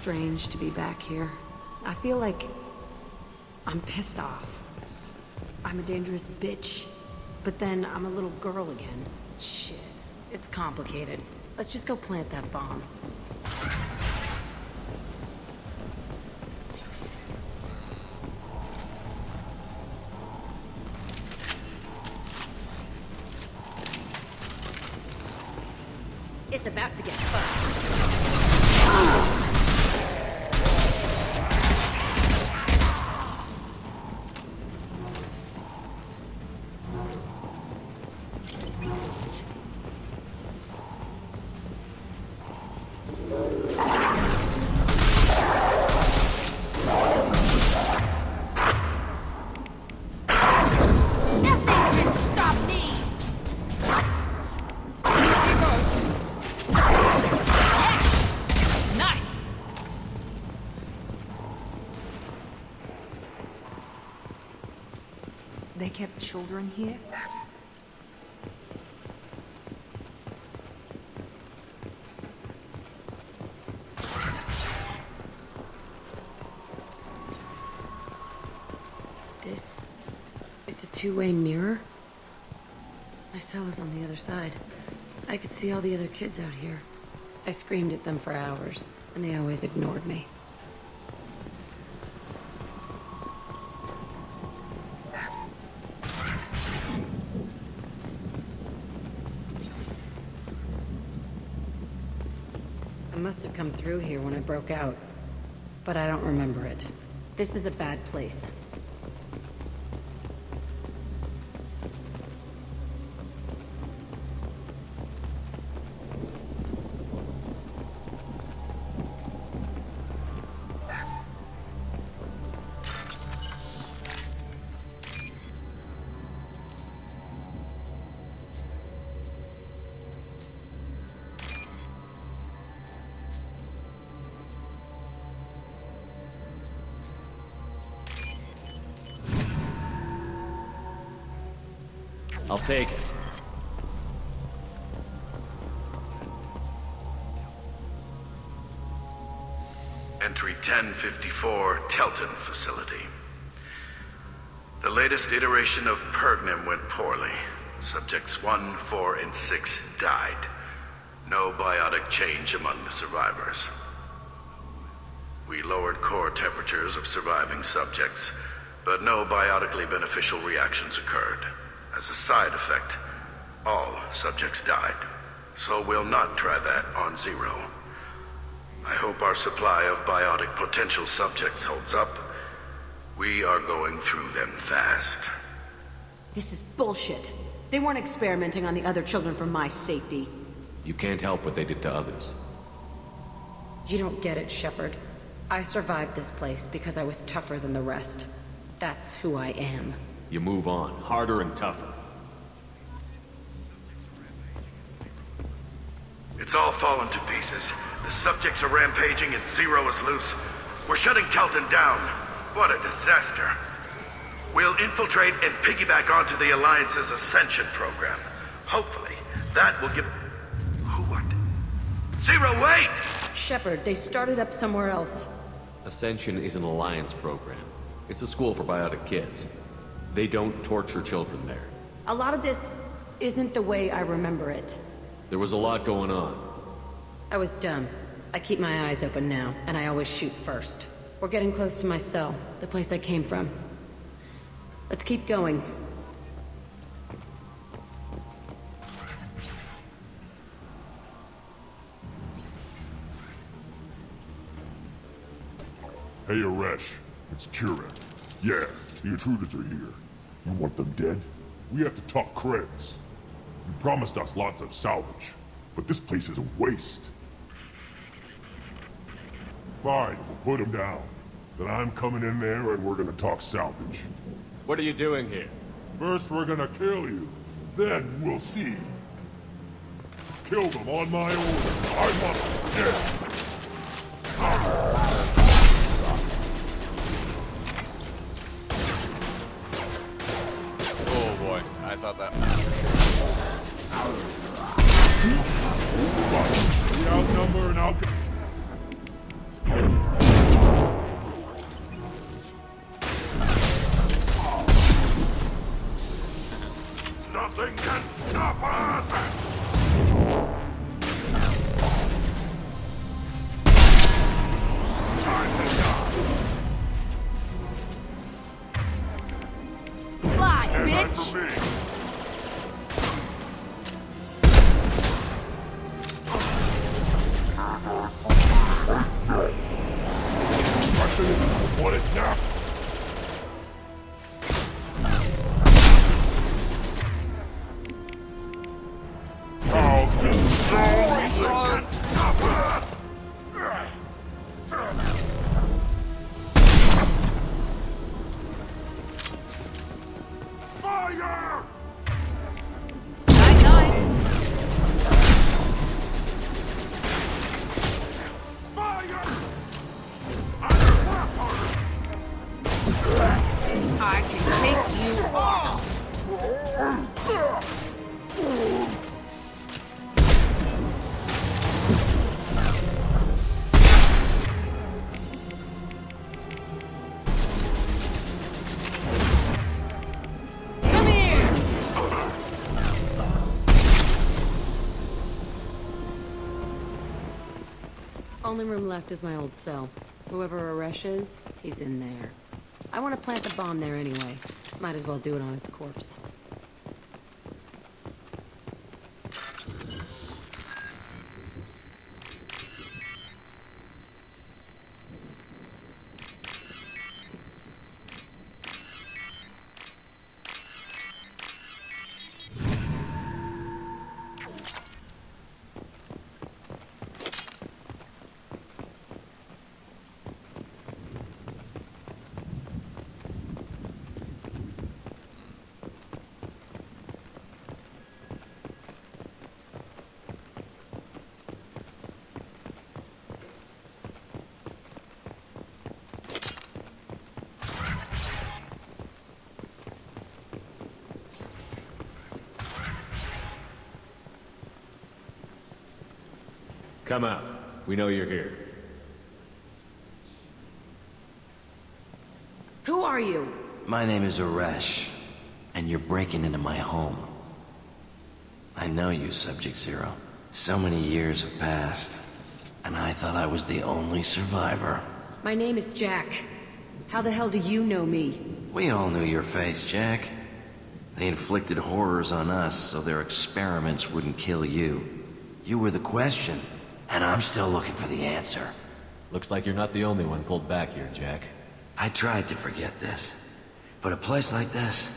strange to be back here. I feel like I'm pissed off. I'm a dangerous bitch. But then I'm a little girl again. Shit. It's complicated. Let's just go plant that bomb. It's about to get fun. They kept children here? It's a two-way mirror? My cell is on the other side. I could see all the other kids out here. I screamed at them for hours, and they always ignored me. I must have come through here when I broke out, but I don't remember it. This is a bad place. I'll take it. Entry 1054, Telton facility. The latest iteration of Pergnim went poorly. Subjects 1, 4, and 6 died. No biotic change among the survivors. We lowered core temperatures of surviving subjects, but no biotically beneficial reactions occurred. As a side effect, all subjects died. So we'll not try that on Zero. I hope our supply of biotic potential subjects holds up. We are going through them fast. This is bullshit. They weren't experimenting on the other children for my safety. You can't help what they did to others. You don't get it, Shepard. I survived this place because I was tougher than the rest. That's who I am. You move on, harder and tougher. It's all fallen to pieces. The subjects are rampaging and Zero is loose. We're shutting Telton down. What a disaster. We'll infiltrate and piggyback onto the Alliance's Ascension program. Hopefully, that will give... Who what? Zero, wait! Shepard, they started up somewhere else. Ascension is an Alliance program. It's a school for biotic kids. They don't torture children there. A lot of this isn't the way I remember it. There was a lot going on. I was dumb. I keep my eyes open now, and I always shoot first. We're getting close to my cell, the place I came from. Let's keep going. Hey, Aresh. It's Kira. Yeah, the intruders are here. You want them dead? We have to talk creds. You promised us lots of salvage, but this place is a waste. Fine, we'll put them down. Then I'm coming in there and we're gonna talk salvage. What are you doing here? First we're gonna kill you. Then we'll see. Kill them on my order. I want them dead. Oh boy, I thought that... We outnumber and Nothing can stop us! Time to die! Fly, And bitch! that's for me. What it now? I'll destroy you! Fire! I can take you off! Come here! Only room left is my old cell. Whoever Aresh is, he's in there. I want to plant the bomb there anyway. Might as well do it on his corpse. Come out. We know you're here. Who are you? My name is Aresh, and you're breaking into my home. I know you, Subject Zero. So many years have passed, and I thought I was the only survivor. My name is Jack. How the hell do you know me? We all knew your face, Jack. They inflicted horrors on us so their experiments wouldn't kill you. You were the question, and I'm still looking for the answer. Looks like you're not the only one pulled back here, Jack. I tried to forget this, but a place like this,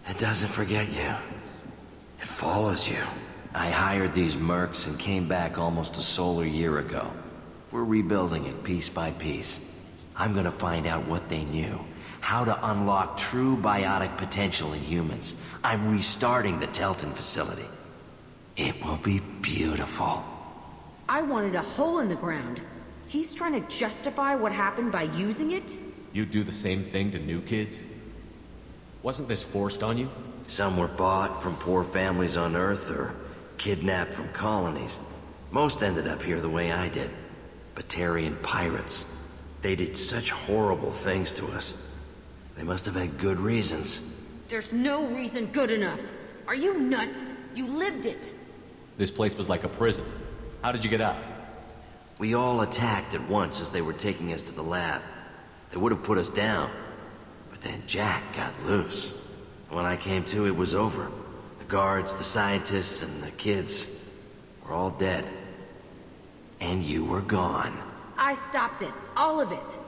it doesn't forget you. It follows you. I hired these mercs and came back almost a solar year ago. We're rebuilding it piece by piece. I'm gonna find out what they knew, how to unlock true biotic potential in humans. I'm restarting the Telton facility. It will be beautiful. I wanted a hole in the ground. He's trying to justify what happened by using it? You do the same thing to new kids? Wasn't this forced on you? Some were bought from poor families on Earth or kidnapped from colonies. Most ended up here the way I did. Batarian pirates. They did such horrible things to us. They must have had good reasons. There's no reason good enough. Are you nuts? You lived it. This place was like a prison. How did you get out? We all attacked at once as they were taking us to the lab. They would have put us down. But then Jack got loose. When I came to, it was over. The guards, the scientists, and the kids were all dead. And you were gone. I stopped it. All of it.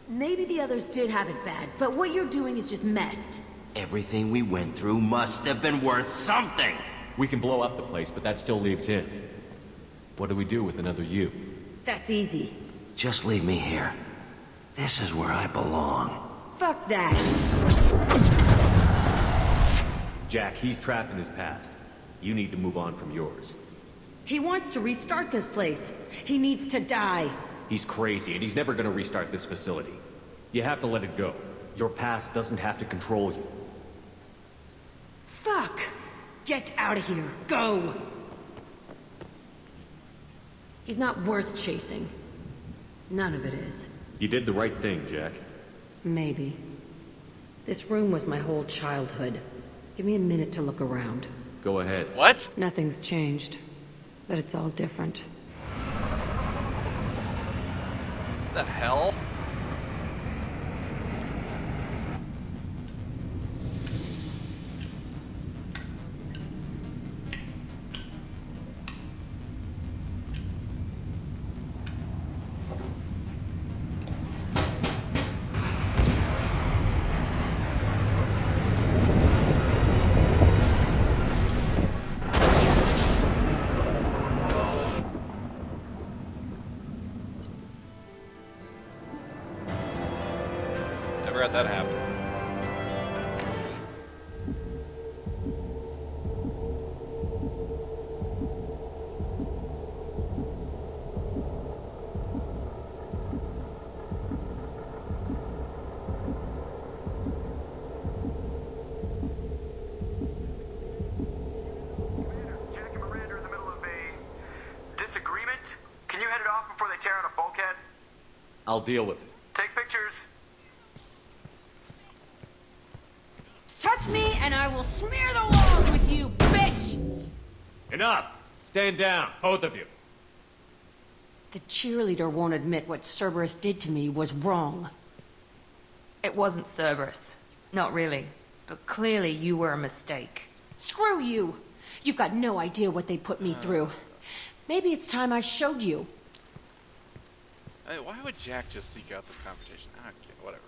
Maybe the others did have it bad, but what you're doing is just messed. Everything we went through must have been worth something! We can blow up the place, but that still leaves him. What do we do with another you? That's easy. Just leave me here. This is where I belong. Fuck that. Jack, he's trapped in his past. You need to move on from yours. He wants to restart this place. He needs to die. He's crazy, and he's never gonna restart this facility. You have to let it go. Your past doesn't have to control you. Fuck! Get out of here. Go! He's not worth chasing. None of it is. You did the right thing, Jack. Maybe. This room was my whole childhood. Give me a minute to look around. Go ahead. What? Nothing's changed, but it's all different. The hell? Never had that happen. Jack and Miranda are in the middle of a disagreement. Can you head it off before they tear out a bulkhead? I'll deal with it. Take pictures. Touch me and I will smear the walls with you, bitch! Enough! Stand down, both of you. The cheerleader won't admit what Cerberus did to me was wrong. It wasn't Cerberus. Not really. But clearly you were a mistake. Screw you! You've got no idea what they put me through. Maybe it's time I showed you. Hey, why would Jack just seek out this confrontation? I don't care, whatever.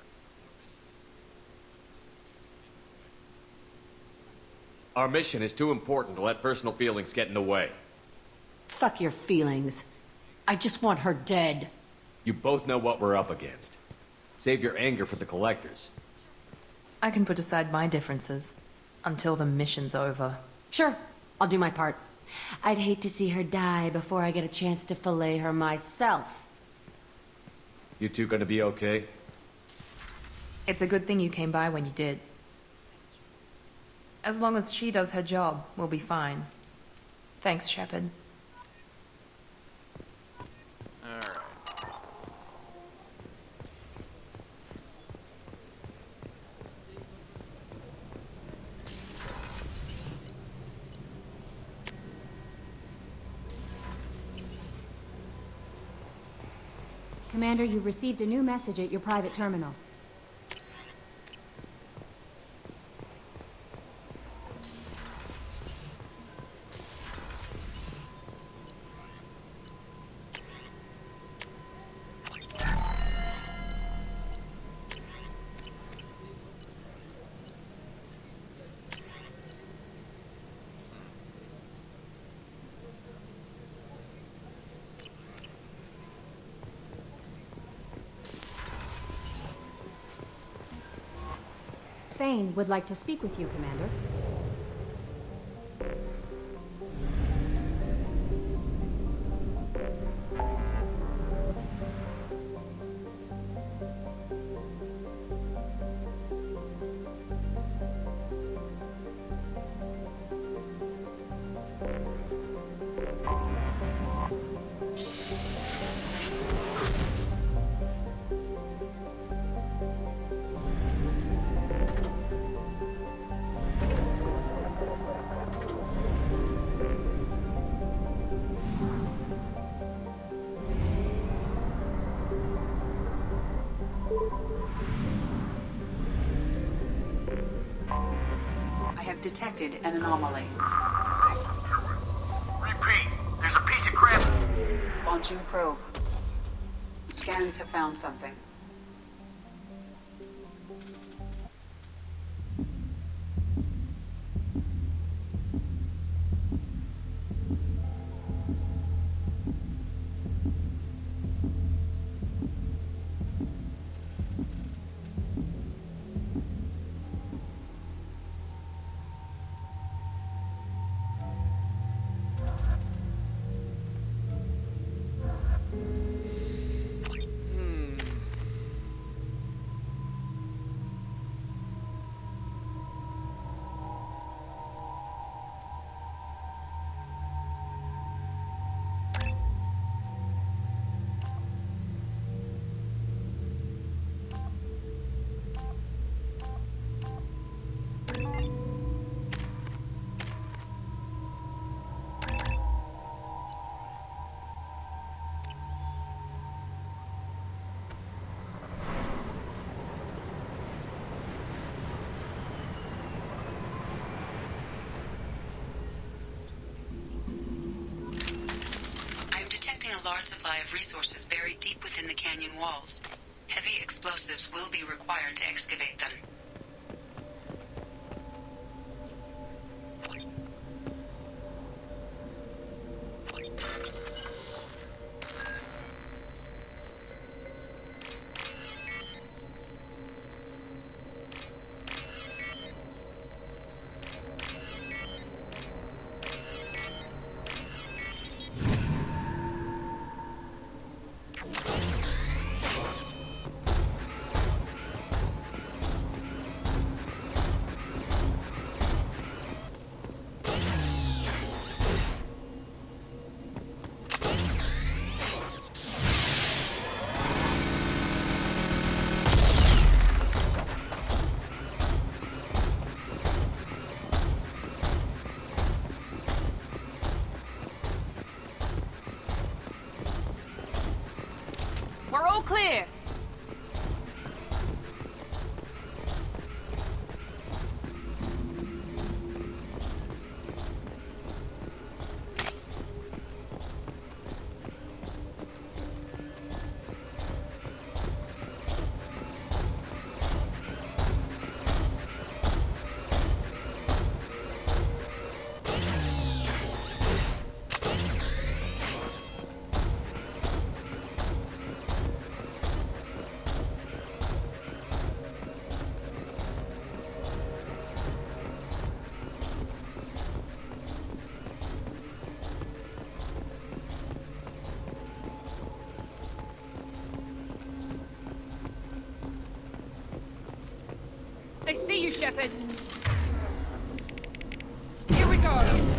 Our mission is too important to let personal feelings get in the way. Fuck your feelings. I just want her dead. You both know what we're up against. Save your anger for the collectors. I can put aside my differences until the mission's over. Sure, I'll do my part. I'd hate to see her die before I get a chance to fillet her myself. You two gonna be okay? It's a good thing you came by when you did. As long as she does her job, we'll be fine. Thanks, Shepard. Alright. Commander, you've received a new message at your private terminal. Thane would like to speak with you, Commander. I have detected an anomaly. Repeat. There's a piece of crap. Launching probe. Scans have found something. a large supply of resources buried deep within the canyon walls. Heavy explosives will be required to excavate them. We're all clear. They see you, Shepard. Here we go.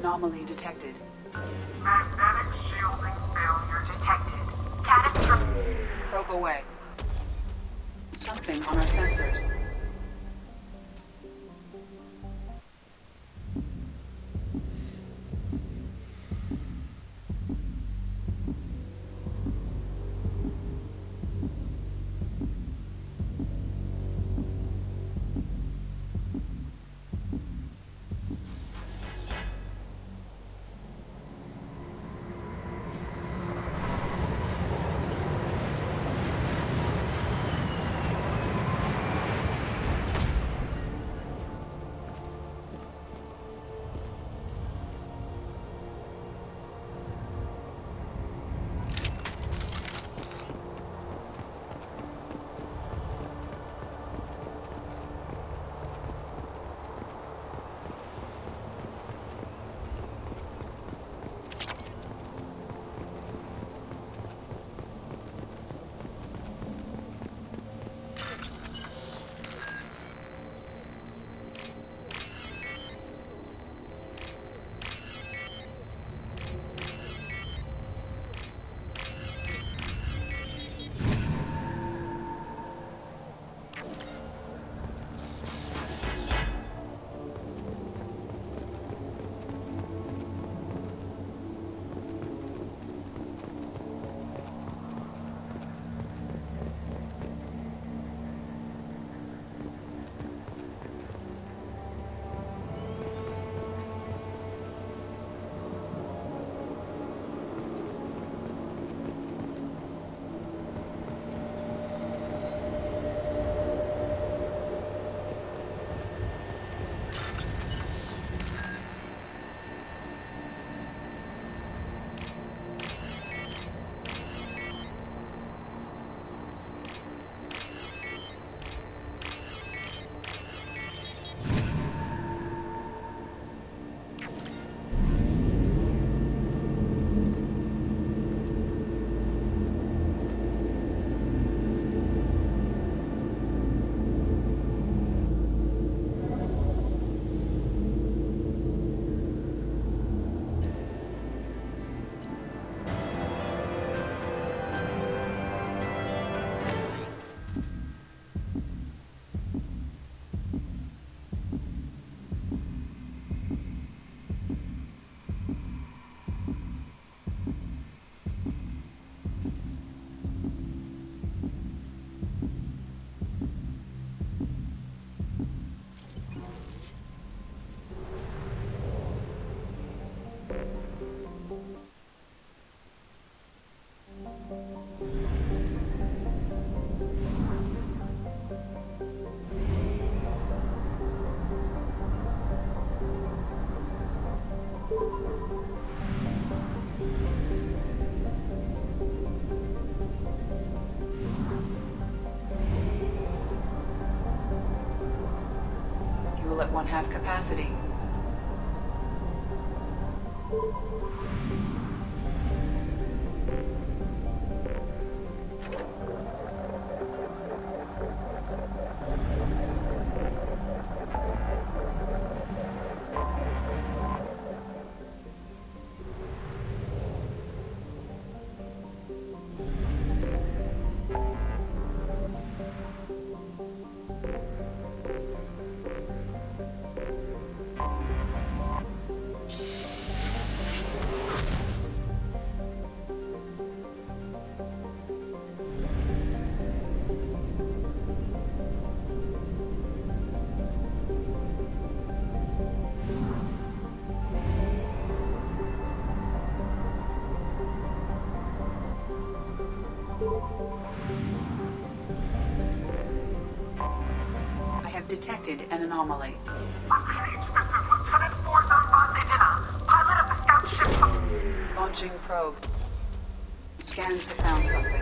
Anomaly detected. Magnetic shielding failure detected. Catastrophic. Probe away. Something on our sensors. Fuel at 1/2 capacity. I have detected an anomaly. Launching probe. Scans have found something.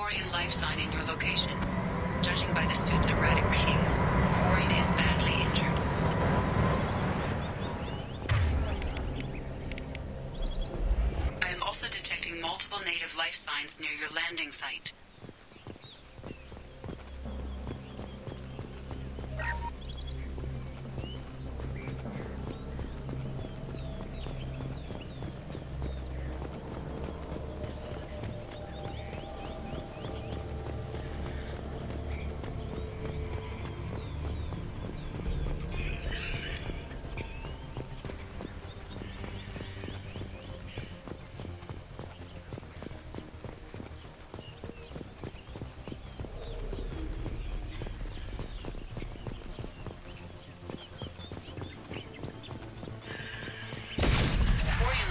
Quarian life sign in your location. Judging by the suit's erratic readings, the Quarian is badly injured. I am also detecting multiple native life signs near your landing site.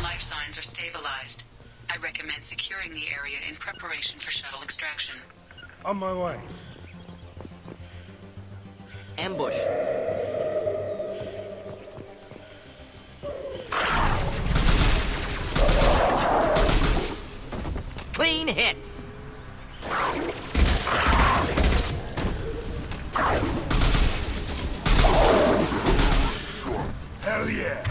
Life signs are stabilized. I recommend securing the area in preparation for shuttle extraction. On my way. Ambush. Clean hit. Hell yeah.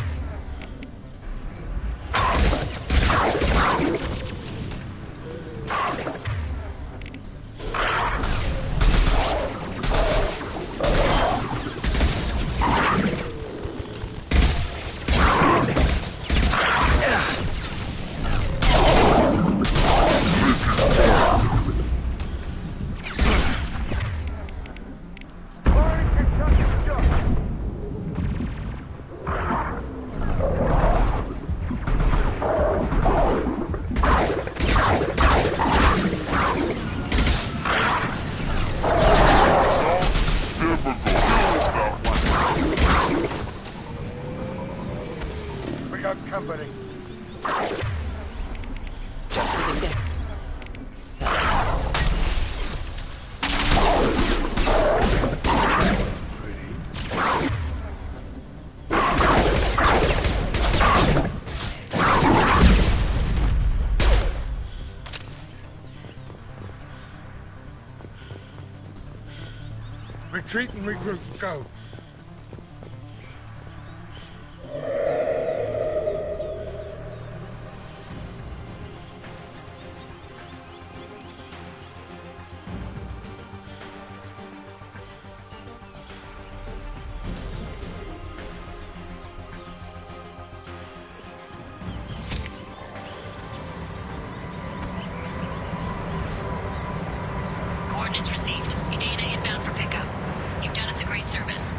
Company. Just as it Retreat and regroup. Go. Coordinates received. Edina inbound for pickup. You've done us a great service.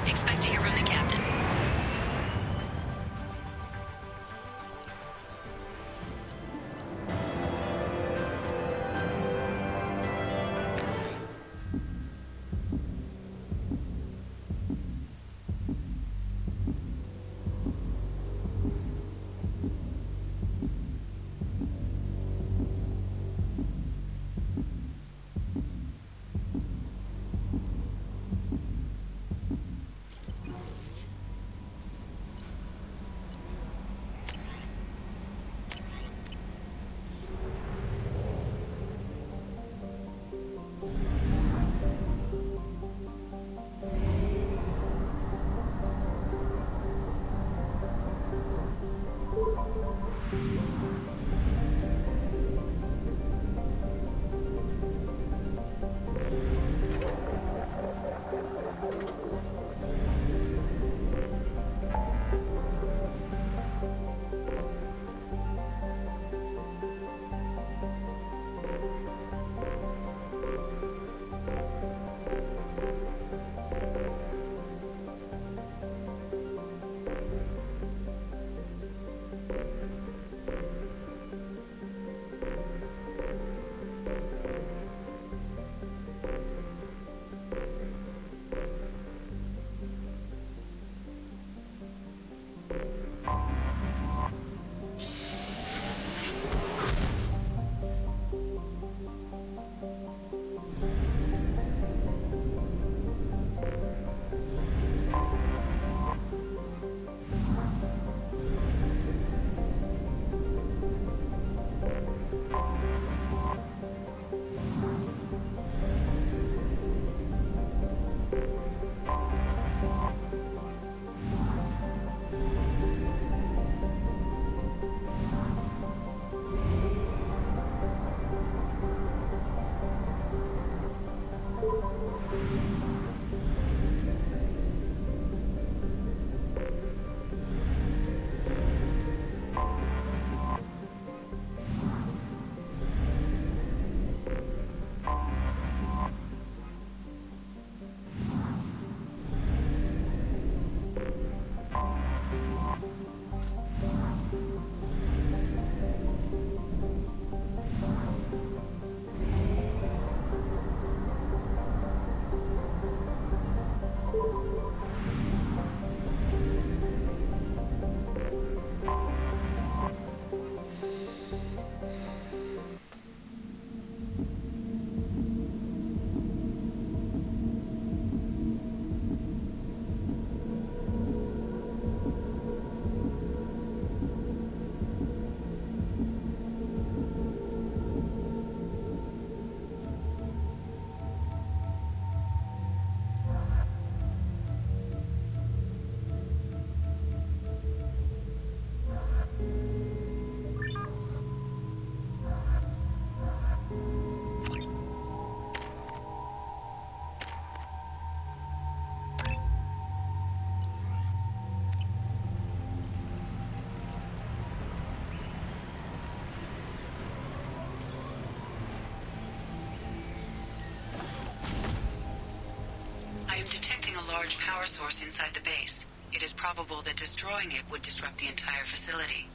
I'm detecting a large power source inside the base. It is probable that destroying it would disrupt the entire facility.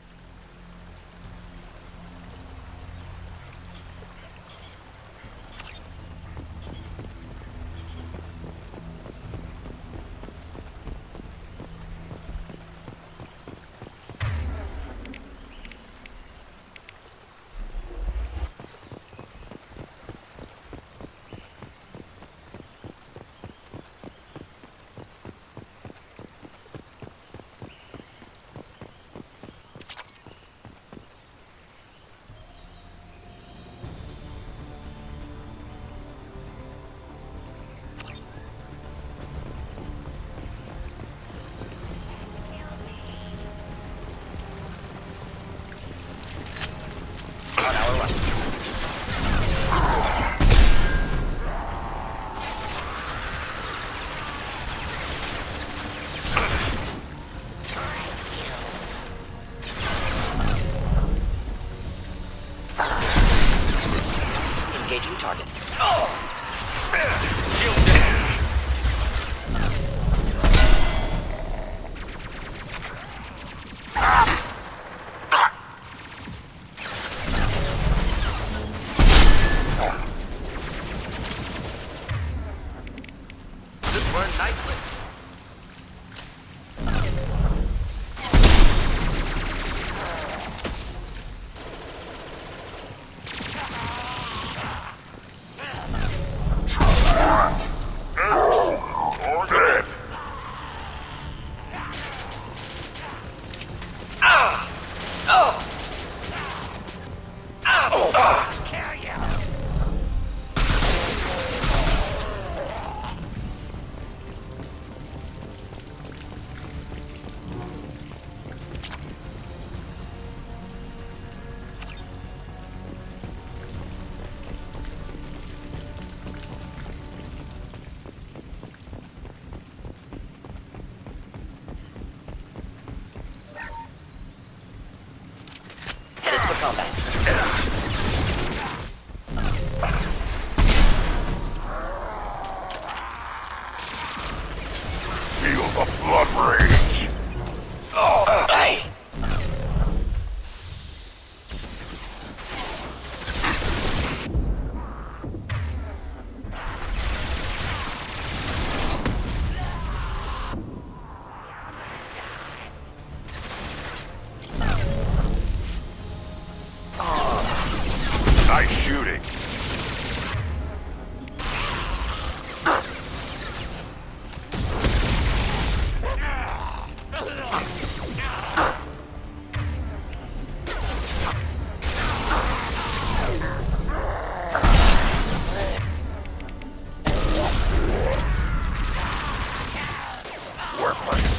Engaging target. This burned nicely. Headed for combat. Feel the blood rage! Oh, hey! Nice shooting. Worthless.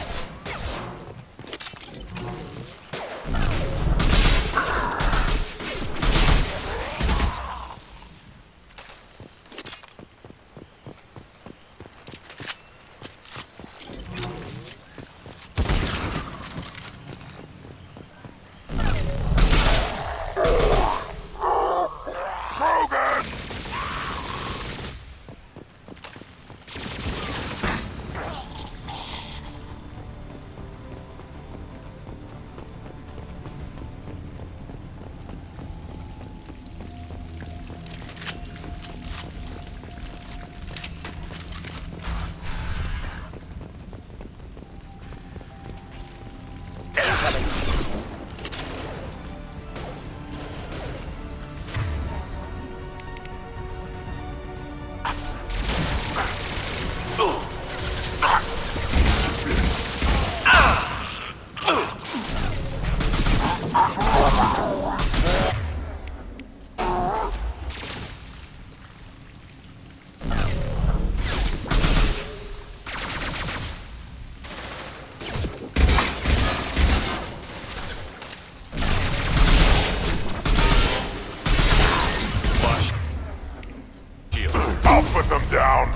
I'll put them down.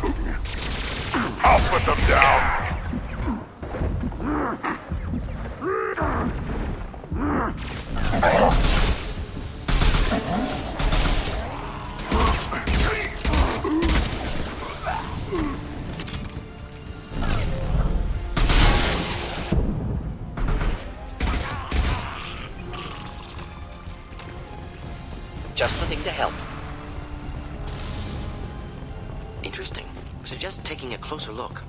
I'll put them down. anything to help. Interesting. Suggest taking a closer look.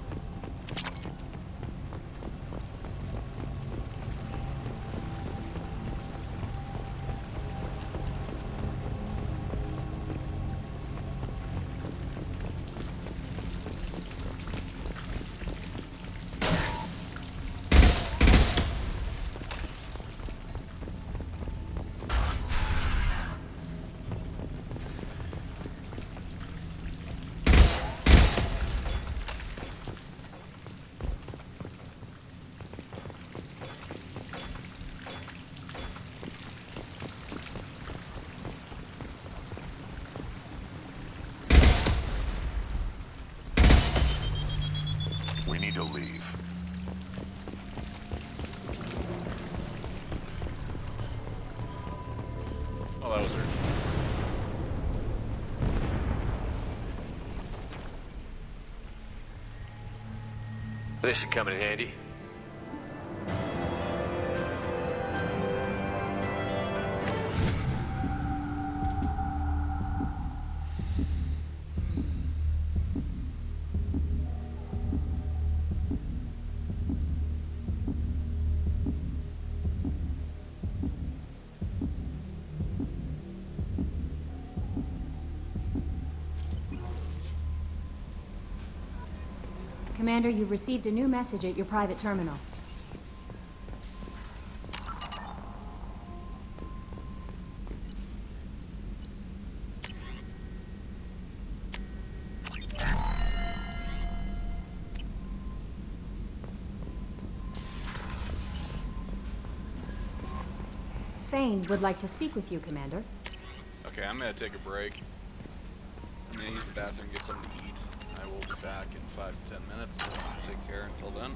We need to leave. Oh, that was her. This should come in handy. Commander, you've received a new message at your private terminal. Thane would like to speak with you, Commander. Okay, I'm gonna take a break. I'm gonna use the bathroom, get something to eat. I will be back in 5 to 10 minutes. So take care until then.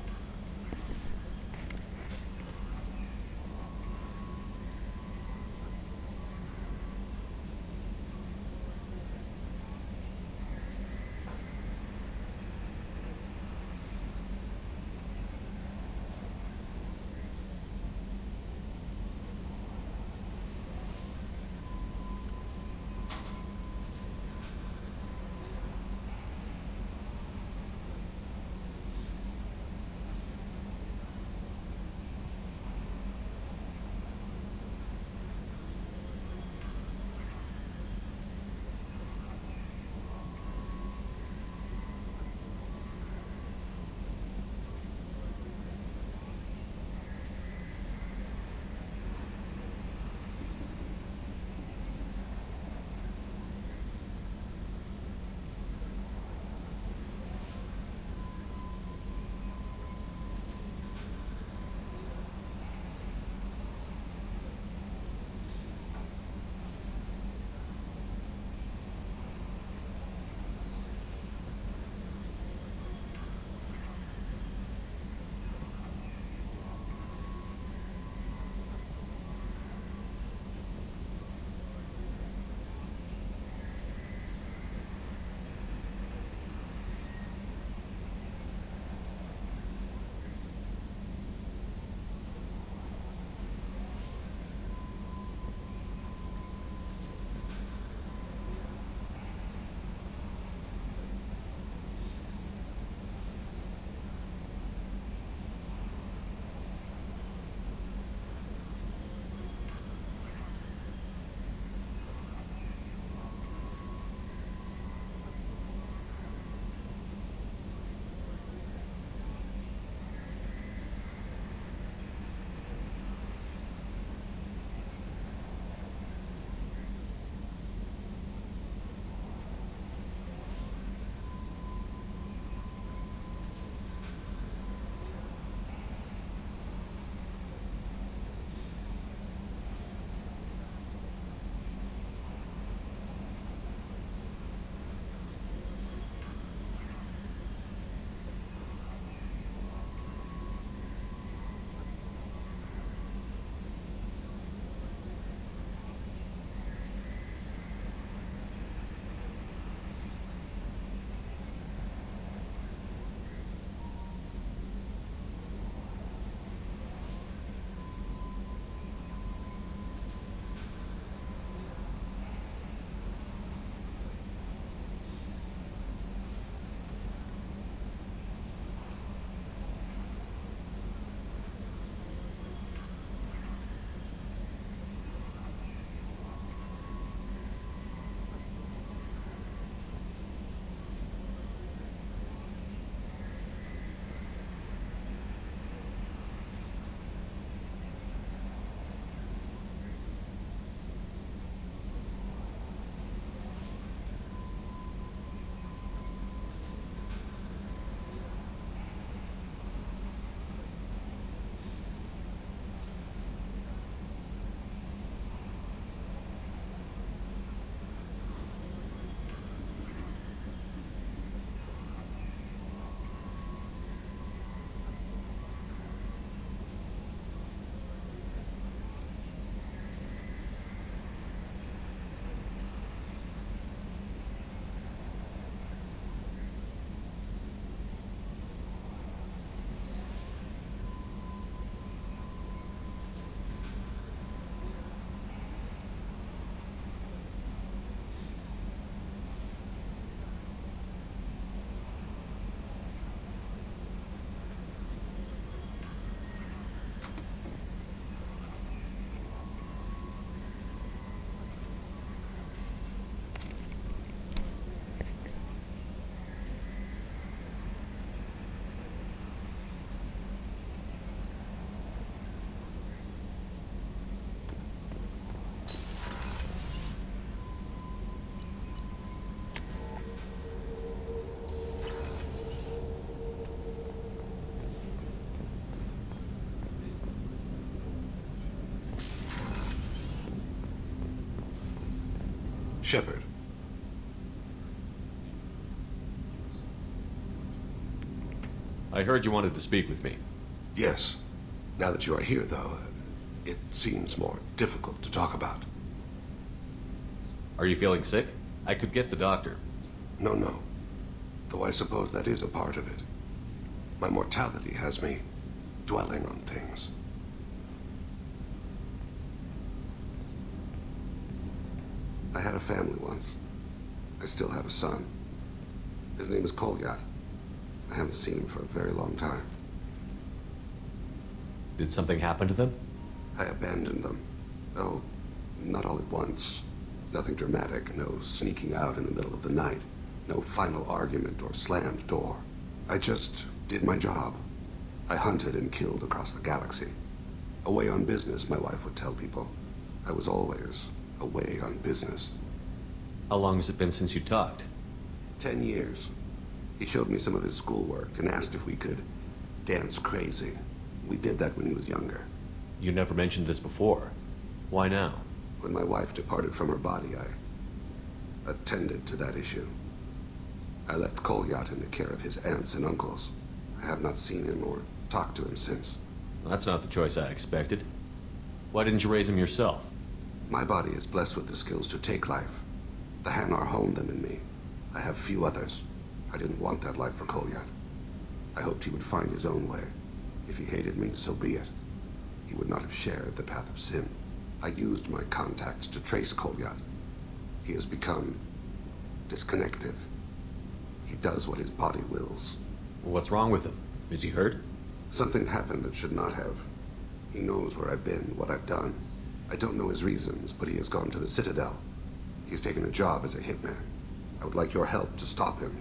Shepard. I heard you wanted to speak with me. Yes. Now that you are here, though, it seems more difficult to talk about. Are you feeling sick? I could get the doctor. No. Though I suppose that is a part of it. My mortality has me dwelling on things. I had a family once. I still have a son. His name is Kolyat. I haven't seen him for a very long time. Did something happen to them? I abandoned them. Oh, not all at once. Nothing dramatic, no sneaking out in the middle of the night, no final argument or slammed door. I just did my job. I hunted and killed across the galaxy. Away on business, my wife would tell people. I was always away on business. How long has it been since you talked? 10 years. He showed me some of his schoolwork and asked if we could dance crazy. We did that when he was younger. You never mentioned this before. Why now? When my wife departed from her body, I attended to that issue. I left Kolyat in the care of his aunts and uncles. I have not seen him or talked to him since. Well, that's not the choice I expected. Why didn't you raise him yourself? My body is blessed with the skills to take life. The Hanar honed them in me. I have few others. I didn't want that life for Kolyat. I hoped he would find his own way. If he hated me, so be it. He would not have shared the path of sin. I used my contacts to trace Kolyat. He has become disconnected. He does what his body wills. What's wrong with him? Is he hurt? Something happened that should not have. He knows where I've been, what I've done. I don't know his reasons, but he has gone to the Citadel. He's taken a job as a hitman. I would like your help to stop him.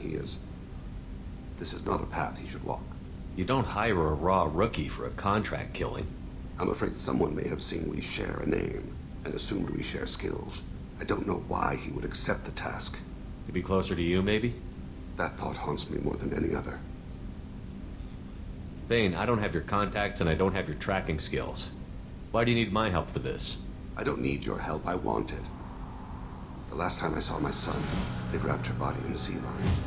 This is not a path he should walk. You don't hire a raw rookie for a contract killing. I'm afraid someone may have seen we share a name and assumed we share skills. I don't know why he would accept the task. To be closer to you, maybe? That thought haunts me more than any other. Thane, I don't have your contacts and I don't have your tracking skills. Why do you need my help for this? I don't need your help. I want it. The last time I saw my son, they wrapped her body in sea vines,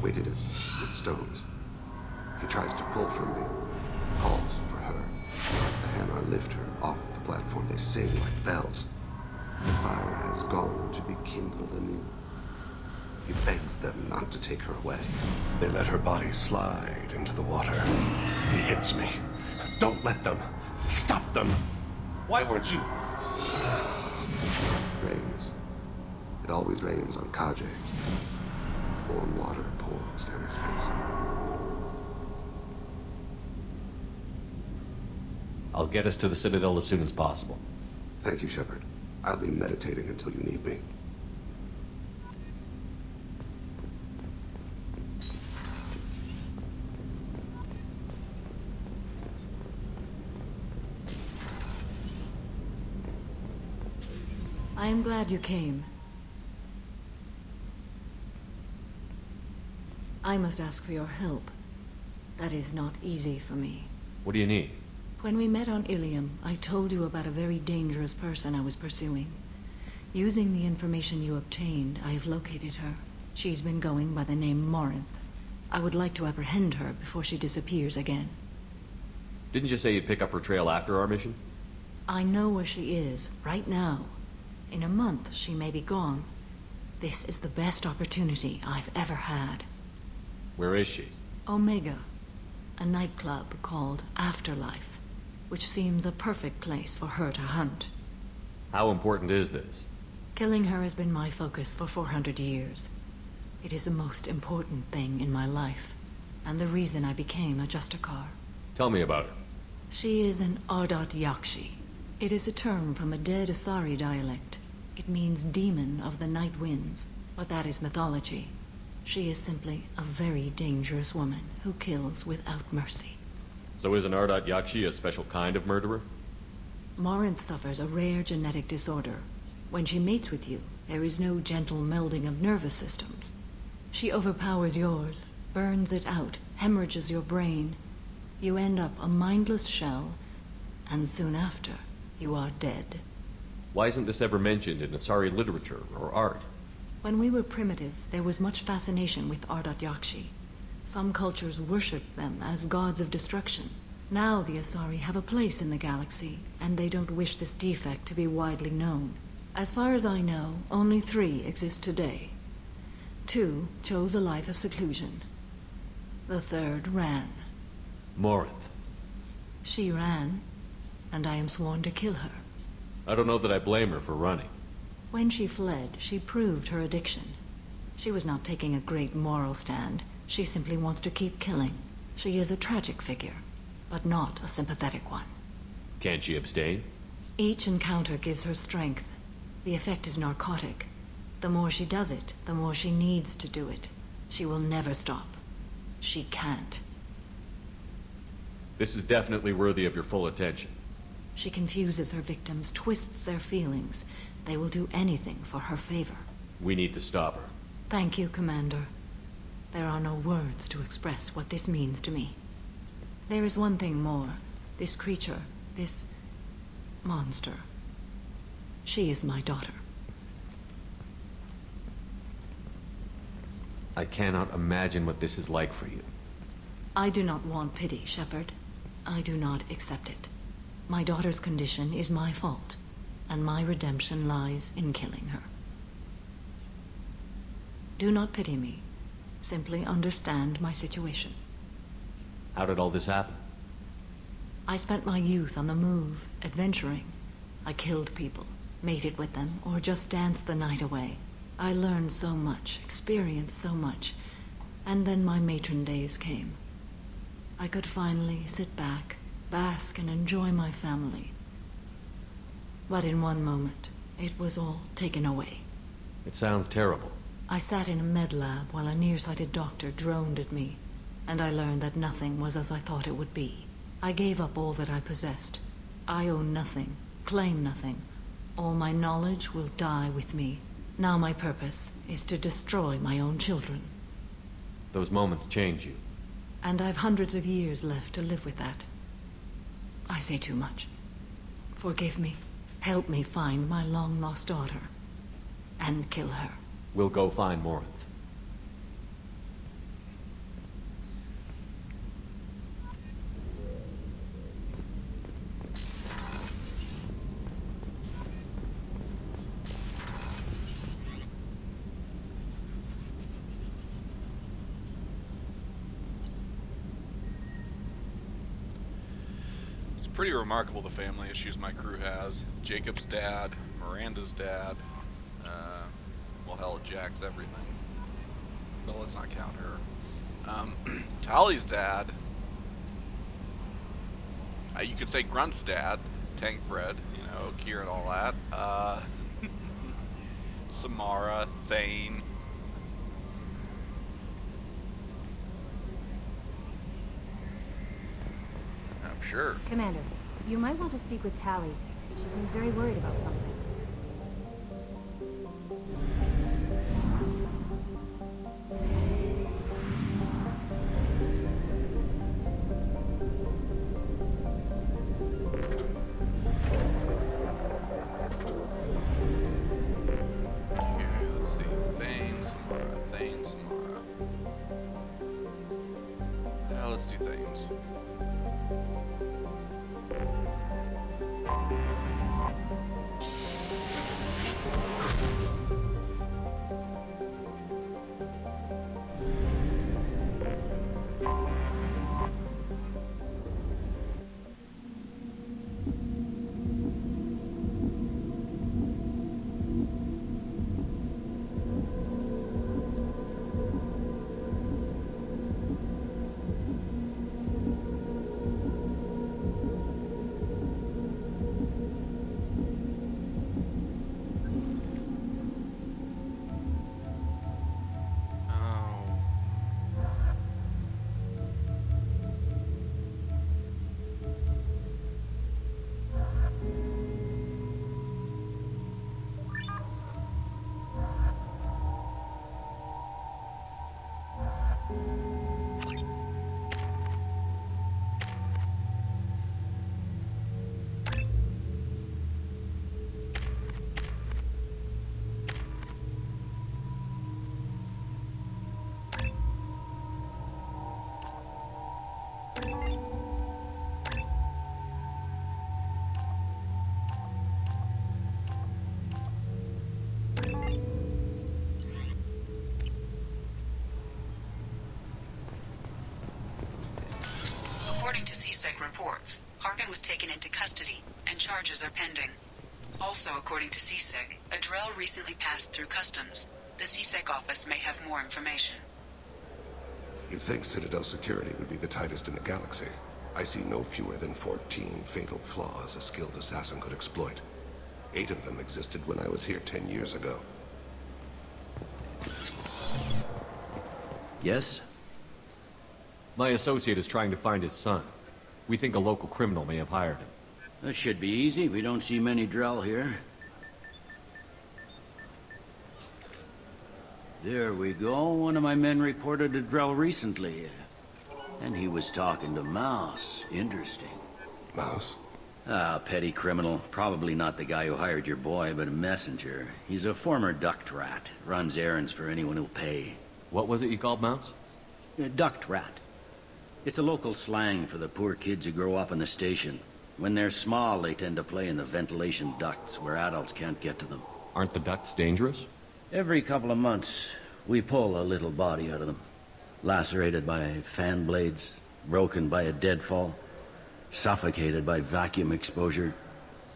weighted it with stones. He tries to pull from me, calls for her. The Hanar lift her off the platform. They sing like bells. The fire has gone to be kindled anew. He begs them not to take her away. They let her body slide into the water. He hits me. Don't let them. Stop them. Why weren't you? Rains. It always rains on Kajay. Warm water pours down his face. I'll get us to the Citadel as soon as possible. Thank you, Shepard. I'll be meditating until you need me. I am glad you came. I must ask for your help. That is not easy for me. What do you need? When we met on Ilium, I told you about a very dangerous person I was pursuing. Using the information you obtained, I have located her. She's been going by the name Morinth. I would like to apprehend her before she disappears again. Didn't you say you'd pick up her trail after our mission? I know where she is, right now. In a month, she may be gone. This is the best opportunity I've ever had. Where is she? Omega, a nightclub called Afterlife, which seems a perfect place for her to hunt. How important is this? Killing her has been my focus for 400 years. It is the most important thing in my life, and the reason I became a Justicar. Tell me about her. She is an Ardat Yakshi. It is a term from a dead Asari dialect. It means demon of the night winds, but that is mythology. She is simply a very dangerous woman who kills without mercy. So is an Ardat Yakshi a special kind of murderer? Morinth suffers a rare genetic disorder. When she mates with you, there is no gentle melding of nervous systems. She overpowers yours, burns it out, hemorrhages your brain. You end up a mindless shell, and soon after, you are dead. Why isn't this ever mentioned in Asari literature or art? When we were primitive, there was much fascination with Ardat Yakshi. Some cultures worshipped them as gods of destruction. Now the Asari have a place in the galaxy, and they don't wish this defect to be widely known. As far as I know, only 3 exist today. 2 chose a life of seclusion. The 3rd ran. Morinth. She ran, and I am sworn to kill her. I don't know that I blame her for running. When she fled, she proved her addiction. She was not taking a great moral stand. She simply wants to keep killing. She is a tragic figure, but not a sympathetic one. Can't she abstain? Each encounter gives her strength. The effect is narcotic. The more she does it, the more she needs to do it. She will never stop. She can't. This is definitely worthy of your full attention. She confuses her victims, twists their feelings. They will do anything for her favor. We need to stop her. Thank you, Commander. There are no words to express what this means to me. There is one thing more. This creature, this monster. She is my daughter. I cannot imagine what this is like for you. I do not want pity, Shepard. I do not accept it. My daughter's condition is my fault, and my redemption lies in killing her. Do not pity me. Simply understand my situation. How did all this happen? I spent my youth on the move, adventuring. I killed people, mated with them, or just danced the night away. I learned so much, experienced so much, and then my matron days came. I could finally sit back, bask and enjoy my family. But in one moment, it was all taken away. It sounds terrible. I sat in a med lab while a nearsighted doctor droned at me, and I learned that nothing was as I thought it would be. I gave up all that I possessed. I own nothing, claim nothing. All my knowledge will die with me. Now my purpose is to destroy my own children. Those moments change you. And I've hundreds of years left to live with that. I say too much. Forgive me. Help me find my long-lost daughter. And kill her. We'll go find Morinth. Pretty remarkable the family issues my crew has. Jacob's dad, Miranda's dad, well hell, Jack's everything. But let's not count her. Tali's dad, you could say Grunt's dad, Tank Bread, you know, Kira and all that. Samara, Thane. Sure. Commander, you might want to speak with Tali. She seems very worried about something. Okay, let's see. Thane, Samara. Let's do Thanes. According to CSEC reports, Harkin was taken into custody, and charges are pending. Also, according to CSEC, a Drell recently passed through customs. The CSEC office may have more information. You'd think Citadel security would be the tightest in the galaxy. I see no fewer than 14 fatal flaws a skilled assassin could exploit. 8 of them existed when I was here 10 years ago. Yes? My associate is trying to find his son. We think a local criminal may have hired him. That should be easy. We don't see many Drell here. There we go. One of my men reported a Drell recently. And he was talking to Mouse. Interesting. Mouse? Ah, petty criminal. Probably not the guy who hired your boy, but a messenger. He's a former duct rat. Runs errands for anyone who'll pay. What was it you called Mouse? Duct rat. It's a local slang for the poor kids who grow up in the station. When they're small, they tend to play in the ventilation ducts where adults can't get to them. Aren't the ducts dangerous? Every couple of months, we pull a little body out of them. Lacerated by fan blades, broken by a deadfall, suffocated by vacuum exposure.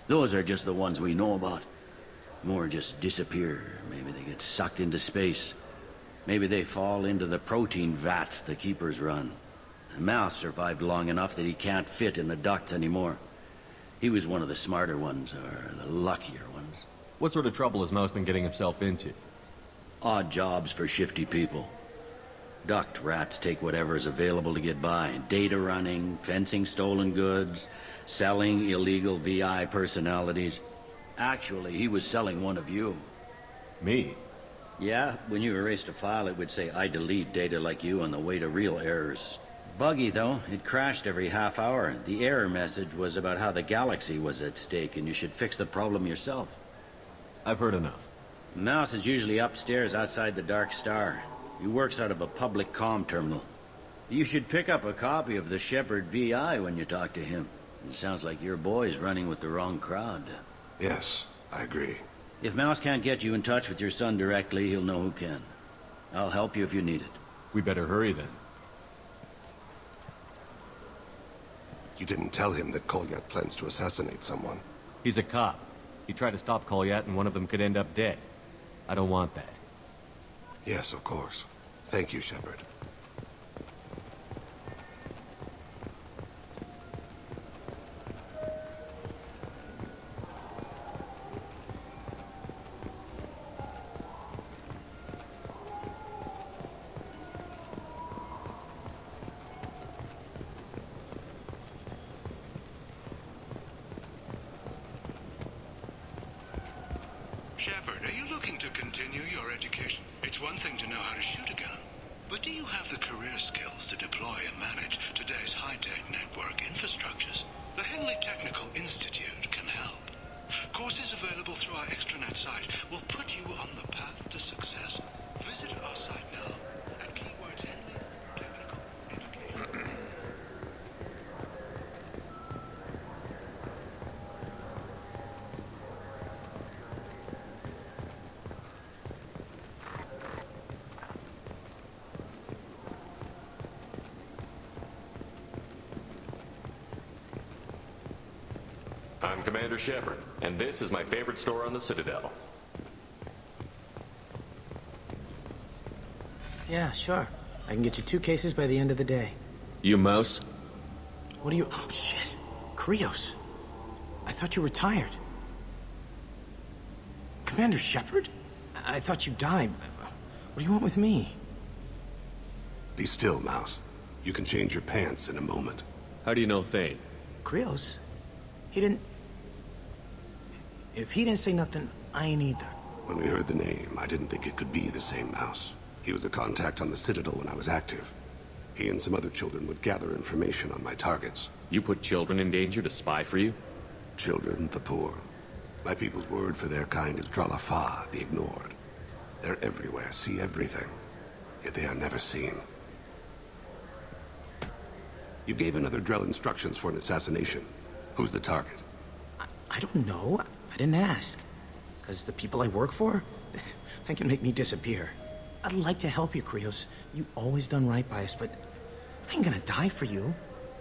Those are just the ones we know about. More just disappear. Maybe they get sucked into space. Maybe they fall into the protein vats the keepers run. Mouse survived long enough that he can't fit in the ducts anymore. He was one of the smarter ones, or the luckier ones. What sort of trouble has Mouse been getting himself into? Odd jobs for shifty people. Duct rats take whatever is available to get by. Data running, fencing stolen goods, selling illegal VI personalities. Actually, he was selling one of you. Me? Yeah, when you erased a file, it would say, I delete data like you on the way to real errors. Buggy, though. It crashed every half hour. The error message was about how the galaxy was at stake, and you should fix the problem yourself. I've heard enough. Mouse is usually upstairs outside the Dark Star. He works out of a public comm terminal. You should pick up a copy of the Shepherd VI when you talk to him. It sounds like your boy's running with the wrong crowd. Yes, I agree. If Mouse can't get you in touch with your son directly, he'll know who can. I'll help you if you need it. We better hurry then. You didn't tell him that Kolyat plans to assassinate someone. He's a cop. He tried to stop Kolyat and one of them could end up dead. I don't want that. Yes, of course. Thank you, Shepard. Shepard, are you looking to continue your education? It's one thing to know how to shoot a gun, but do you have the career skills to deploy and manage today's high-tech network infrastructures? The Henley Technical Institute can help. Courses available through our extranet site will put you on the path to success. Visit our site now at keywords Henley Technical Education. I'm Commander Shepard, and this is my favorite store on the Citadel. Yeah, sure. I can get you 2 cases by the end of the day. You Mouse? What are you... Oh, shit. Krios. I thought you were retired. Commander Shepard? I thought you died. What do you want with me? Be still, Mouse. You can change your pants in a moment. How do you know Thane? Krios? He didn't... If he didn't say nothing, I ain't either. When we heard the name, I didn't think it could be the same Mouse. He was a contact on the Citadel when I was active. He and some other children would gather information on my targets. You put children in danger to spy for you? Children, the poor. My people's word for their kind is Dralafa, the ignored. They're everywhere, see everything. Yet they are never seen. You gave another Drell instructions for an assassination. Who's the target? I don't know. I didn't ask. Because the people I work for, they can make me disappear. I'd like to help you, Krios. You always done right by us, but I ain't gonna die for you.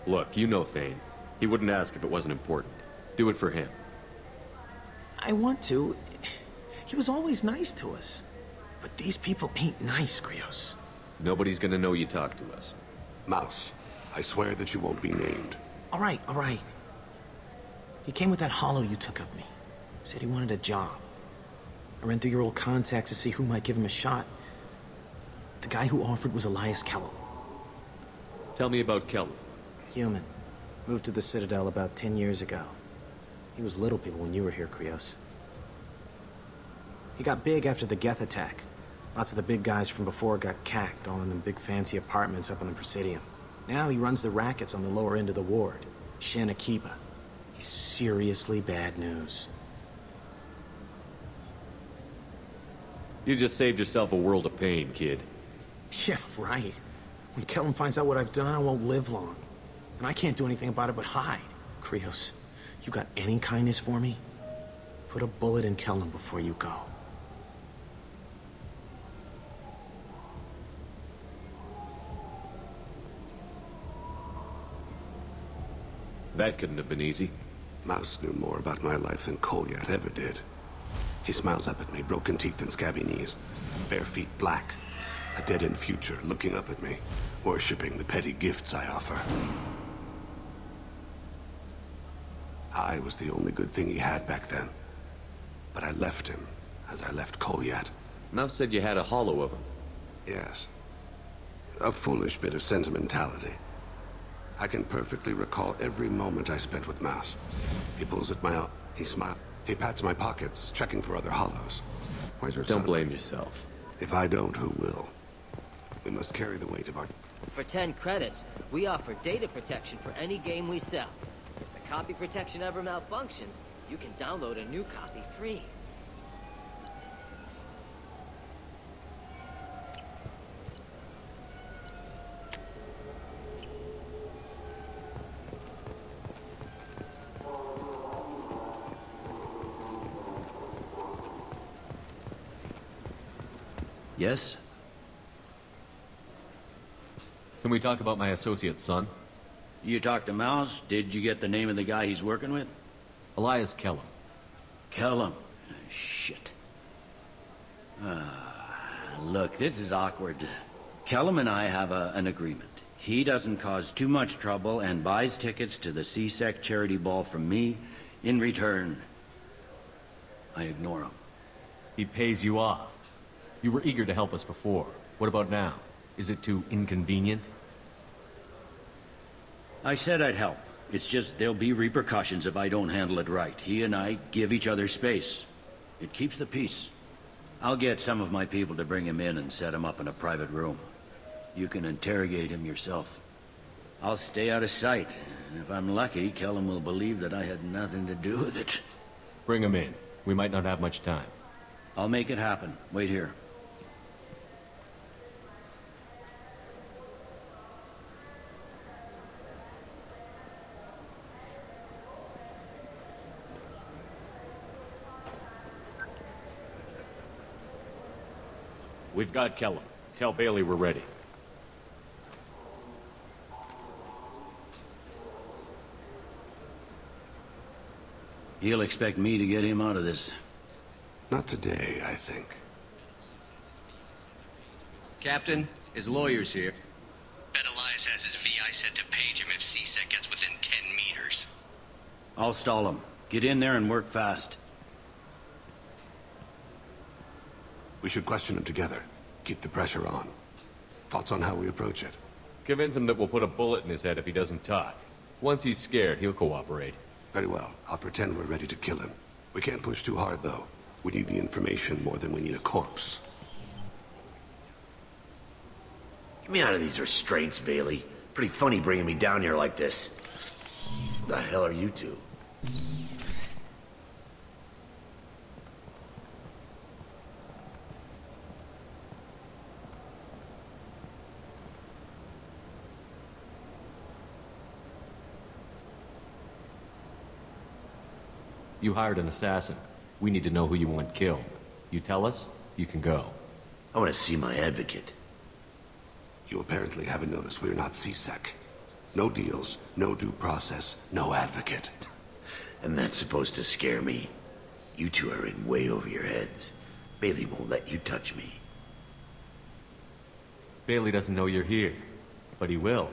Look, you know Thane. He wouldn't ask if it wasn't important. Do it for him. I want to. He was always nice to us. But these people ain't nice, Krios. Nobody's gonna know you talk to us. Mouse, I swear that you won't be named. All right. He came with that hollow you took of me. Said he wanted a job. I ran through your old contacts to see who might give him a shot. The guy who offered was Elias Kellum. Tell me about Kellum. Human. Moved to the Citadel about 10 years ago. He was little people when you were here, Krios. He got big after the Geth attack. Lots of the big guys from before got cacked, all in them big fancy apartments up on the Presidium. Now he runs the rackets on the lower end of the ward, Shin Akiba. He's seriously bad news. You just saved yourself a world of pain, kid. Yeah, right. When Kellum finds out what I've done, I won't live long. And I can't do anything about it but hide. Krios, you got any kindness for me? Put a bullet in Kellum before you go. That couldn't have been easy. Mouse knew more about my life than Kolyat ever did. He smiles up at me, broken teeth and scabby knees. Bare feet black. A dead-end future looking up at me, worshipping the petty gifts I offer. I was the only good thing he had back then. But I left him, as I left Kolyat. Mouse said you had a hollow of him. Yes. A foolish bit of sentimentality. I can perfectly recall every moment I spent with Mouse. He pulls at my arm. He smiles. He pats my pockets, checking for other hollows. Where's your son? Don't blame yourself. If I don't, who will? We must carry the weight of our... For 10 credits, we offer data protection for any game we sell. If the copy protection ever malfunctions, you can download a new copy free. Yes? Can we talk about my associate's son? You talked to Mouse? Did you get the name of the guy he's working with? Elias Kellum. Kellum? Shit. Look, this is awkward. Kellum and I have an agreement. He doesn't cause too much trouble and buys tickets to the C-Sec charity ball from me. In return, I ignore him. He pays you off. You were eager to help us before. What about now? Is it too inconvenient? I said I'd help. It's just there'll be repercussions if I don't handle it right. He and I give each other space. It keeps the peace. I'll get some of my people to bring him in and set him up in a private room. You can interrogate him yourself. I'll stay out of sight, and if I'm lucky, Kellum will believe that I had nothing to do with it. Bring him in. We might not have much time. I'll make it happen. Wait here. We've got Kellum. Tell Bailey we're ready. He'll expect me to get him out of this. Not today, I think. Captain, his lawyer's here. Bet Elias has his VI set to page him if C-Sec gets within 10 meters. I'll stall him. Get in there and work fast. We should question him together. Keep the pressure on. Thoughts on how we approach it? Convince him that we'll put a bullet in his head if he doesn't talk. Once he's scared, he'll cooperate. Very well. I'll pretend we're ready to kill him. We can't push too hard, though. We need the information more than we need a corpse. Get me out of these restraints, Bailey. Pretty funny bringing me down here like this. The hell are you two? You hired an assassin. We need to know who you want killed. You tell us, you can go. I want to see my advocate. You apparently haven't noticed we're not CSEC. No deals, no due process, no advocate. And that's supposed to scare me. You two are in way over your heads. Bailey won't let you touch me. Bailey doesn't know you're here, but he will,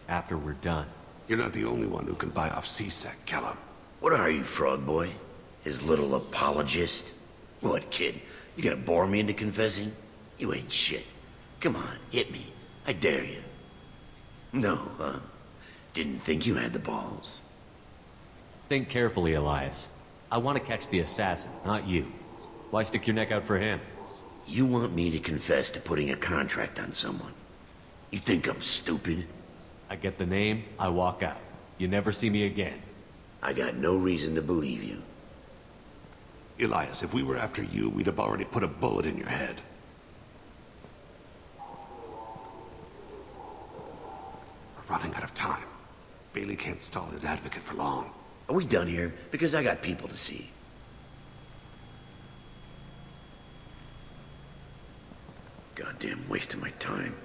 after we're done. You're not the only one who can buy off CSEC, Kellum. What are you, frog boy? His little apologist? What, kid? You gonna bore me into confessing? You ain't shit. Come on, hit me. I dare you. No, huh? Didn't think you had the balls. Think carefully, Elias. I want to catch the assassin, not you. Why stick your neck out for him? You want me to confess to putting a contract on someone? You think I'm stupid? I get the name, I walk out. You never see me again. I got no reason to believe you. Elias, if we were after you, we'd have already put a bullet in your head. We're running out of time. Bailey can't stall his advocate for long. Are we done here? Because I got people to see. Goddamn waste of my time.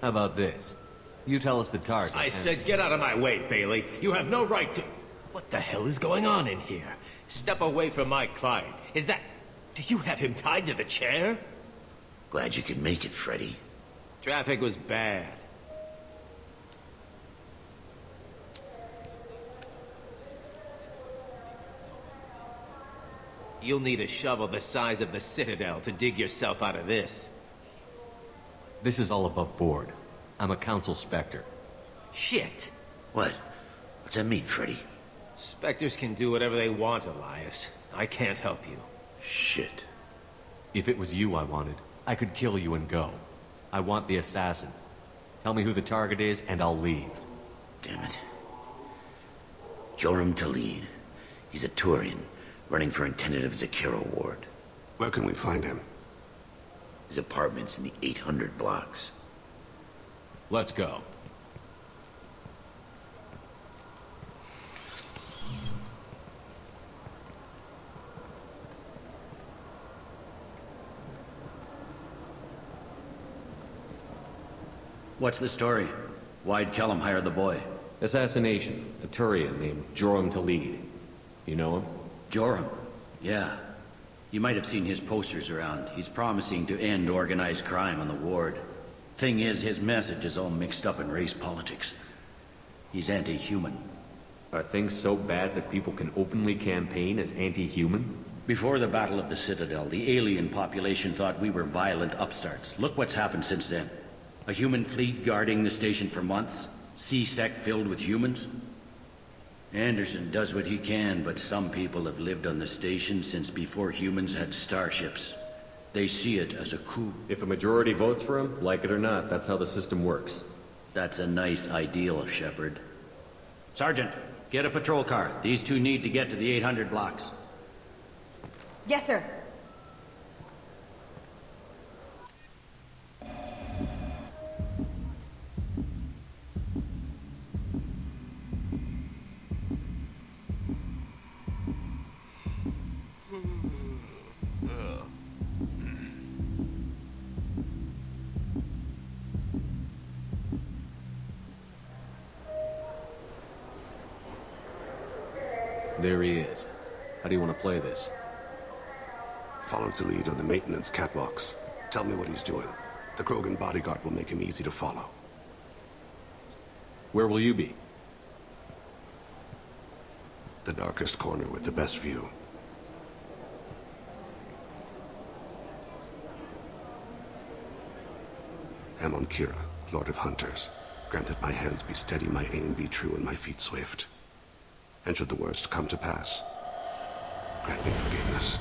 How about this? You tell us the target. I said get out of my way, Bailey. You have no right to... What the hell is going on in here? Step away from my client. Is that... Do you have him tied to the chair? Glad you could make it, Freddy. Traffic was bad. You'll need a shovel the size of the Citadel to dig yourself out of this. This is all above board. I'm a council specter. Shit. What? What's that mean, Freddy? Spectres can do whatever they want, Elias. I can't help you. Shit. If it was you I wanted, I could kill you and go. I want the assassin. Tell me who the target is, and I'll leave. Damn it. Joram Talid. He's a Turian, running for a tentative Zakira Ward. Where can we find him? His apartment's in the 800 blocks. Let's go. What's the story? Why'd Kellum hire the boy? Assassination. A Turian named Joram Talid. You know him? Joram? Yeah. You might have seen his posters around. He's promising to end organized crime on the ward. Thing is, his message is all mixed up in race politics. He's anti-human. Are things so bad that people can openly campaign as anti-human? Before the Battle of the Citadel, the alien population thought we were violent upstarts. Look what's happened since then. A human fleet guarding the station for months. C-Sec filled with humans. Anderson does what he can, but some people have lived on the station since before humans had starships. They see it as a coup. If a majority votes for him, like it or not, that's how the system works. That's a nice ideal, Shepard. Sergeant, get a patrol car. These two need to get to the 800 blocks. Yes, sir. There he is. How do you want to play this? Follow the lead on the maintenance catwalks. Tell me what he's doing. The Krogan bodyguard will make him easy to follow. Where will you be? The darkest corner with the best view. Amon Kira, Lord of Hunters. Grant that my hands be steady, my aim be true, and my feet swift. And should the worst come to pass, grant me forgiveness.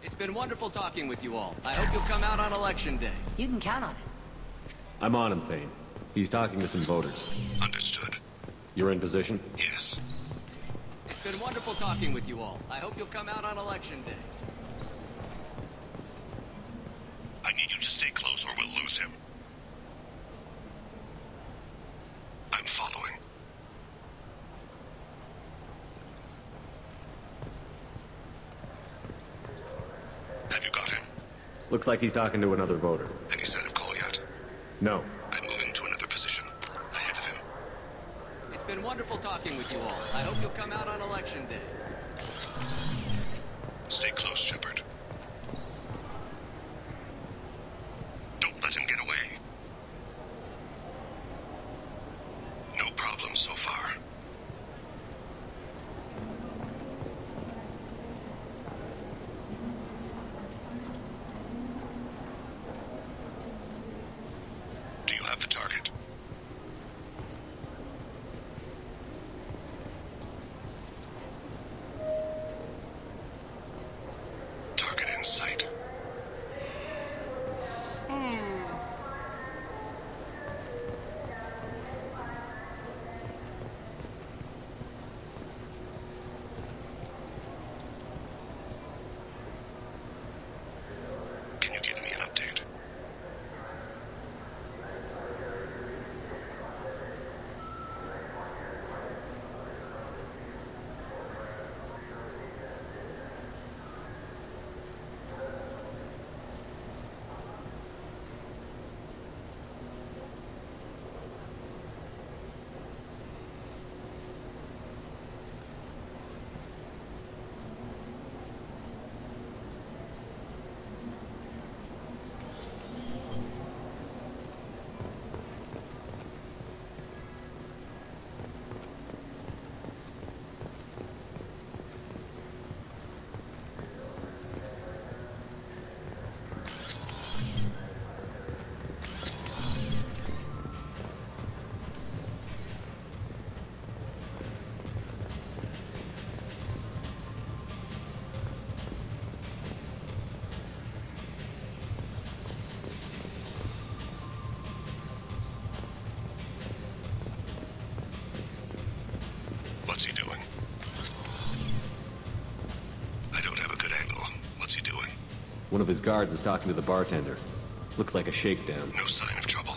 It's been wonderful talking with you all. I hope you'll come out on Election Day. You can count on it. I'm on him, Thane. He's talking to some voters. Understood. You're in position? Yes. It's been wonderful talking with you all. I hope you'll come out on Election Day. I need you to stay close or we'll lose him. Looks like he's talking to another voter. Any sign of call yet? No. I'm moving to another position. Ahead of him. It's been wonderful talking with you all. I hope you'll come out on election day. Stay close, Shepard. Don't let him get away. No problem so far. Do you have the target? Target in sight. Can you give me an update? What's he doing? I don't have a good angle. What's he doing? One of his guards is talking to the bartender. Looks like a shakedown. No sign of trouble.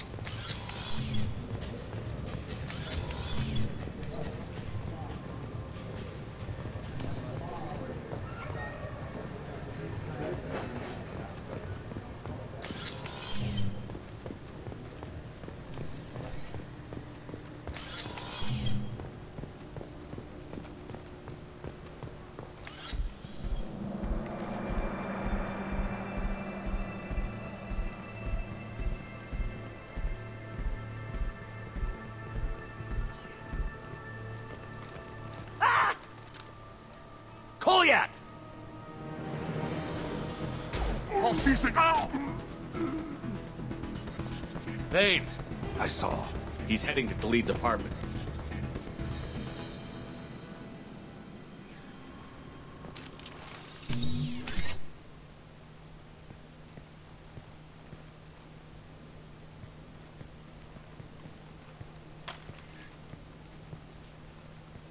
Kolyat! I'll cease it now! Vane! I saw. He's heading to Khalid's apartment.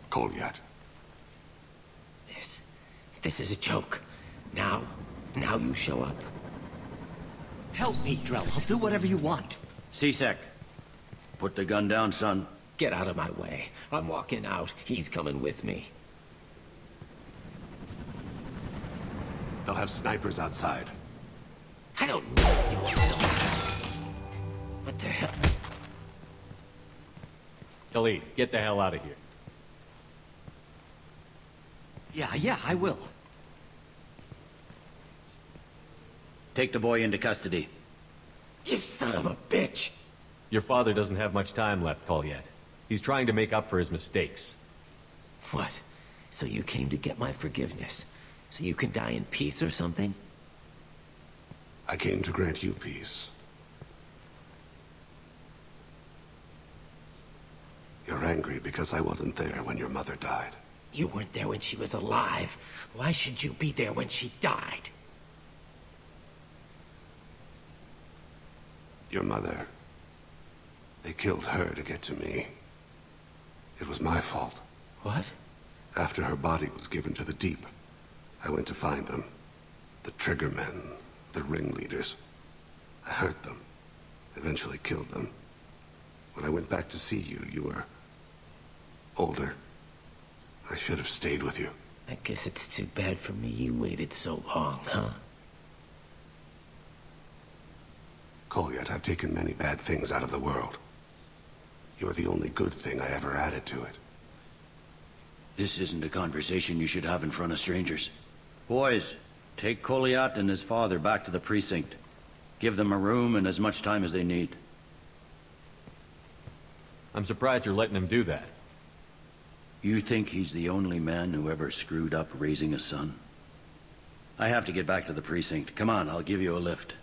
Kolyat. This is a joke. Now you show up. Help me, Drell. I'll do whatever you want. C-Sec. Put the gun down, son. Get out of my way. I'm walking out. He's coming with me. They'll have snipers outside. I don't know what you want to know. What the hell? Khalid, get the hell out of here. Yeah, I will. Take the boy into custody. You son of a bitch! Your father doesn't have much time left, Kolyat. He's trying to make up for his mistakes. What? So you came to get my forgiveness? So you can die in peace or something? I came to grant you peace. You're angry because I wasn't there when your mother died. You weren't there when she was alive. Why should you be there when she died? Your mother. They killed her to get to me. It was my fault. What? After her body was given to the Deep, I went to find them. The Triggermen, the ringleaders. I hurt them. Eventually killed them. When I went back to see you, you were older. I should have stayed with you. I guess it's too bad for me you waited so long, huh? Kolyat, I've taken many bad things out of the world. You're the only good thing I ever added to it. This isn't a conversation you should have in front of strangers. Boys, take Kolyat and his father back to the precinct. Give them a room and as much time as they need. I'm surprised you're letting him do that. You think he's the only man who ever screwed up raising a son? I have to get back to the precinct. Come on, I'll give you a lift.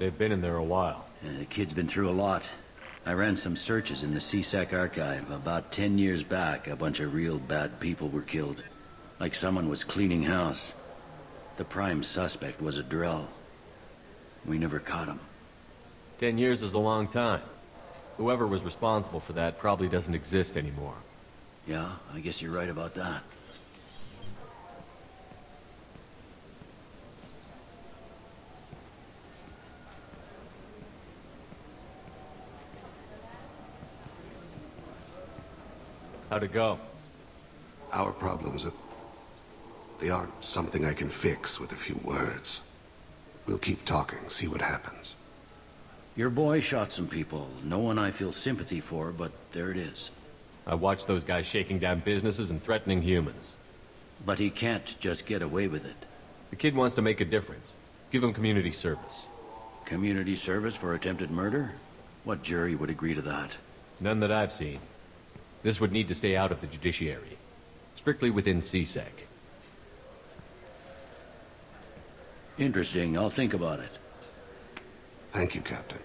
They've been in there a while. The kid's been through a lot. I ran some searches in the CSEC archive. About 10 years back, a bunch of real bad people were killed. Like someone was cleaning house. The prime suspect was a Drell. We never caught him. 10 years is a long time. Whoever was responsible for that probably doesn't exist anymore. Yeah, I guess you're right about that. How'd it go? Our problems they aren't something I can fix with a few words. We'll keep talking, see what happens. Your boy shot some people. No one I feel sympathy for, but there it is. I watched those guys shaking down businesses and threatening humans. But he can't just get away with it. The kid wants to make a difference. Give him community service. Community service for attempted murder? What jury would agree to that? None that I've seen. This would need to stay out of the judiciary. Strictly within CSEC. Interesting. I'll think about it. Thank you, Captain.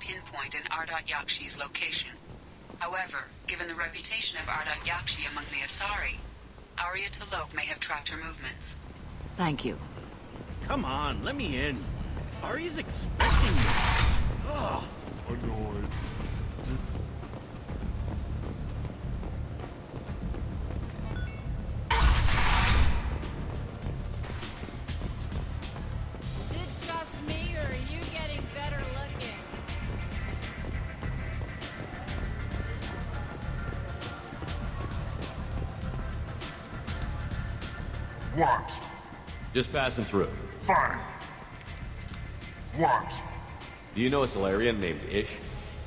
pinpoint an Ardat Yakshi's location. However, given the reputation of Ardat Yakshi among the Asari, Arya T'Loak may have tracked her movements. Thank you. Come on, let me in. Arya's expecting me. Ugh. Annoyed. Is it just me, or are you getting better looking? What? Just passing through. Fine. What? Do you know a Solarian named Ish?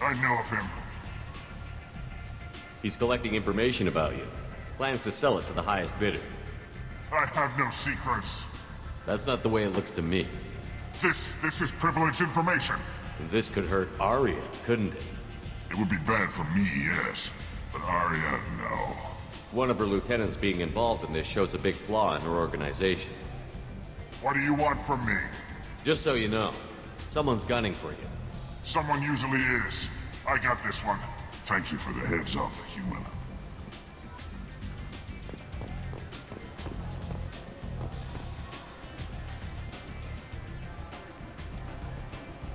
I know of him. He's collecting information about you. Plans to sell it to the highest bidder. I have no secrets. That's not the way it looks to me. This is privileged information. This could hurt Arya, couldn't it? It would be bad for me, yes. But Arya, no. One of her lieutenants being involved in this shows a big flaw in her organization. What do you want from me? Just so you know, someone's gunning for you. Someone usually is. I got this one. Thank you for the heads up, human.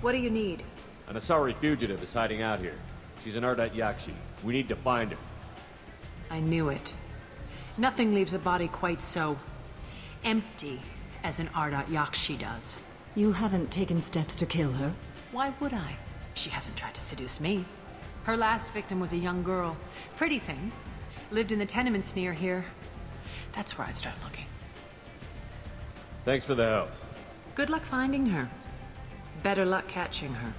What do you need? An Asari fugitive is hiding out here. She's an Ardat Yakshi. We need to find her. I knew it. Nothing leaves a body quite so empty as an Ardat Yakshi does. You haven't taken steps to kill her? Why would I? She hasn't tried to seduce me. Her last victim was a young girl. Pretty thing. Lived in the tenements near here. That's where I'd start looking. Thanks for the help. Good luck finding her. Better luck catching her.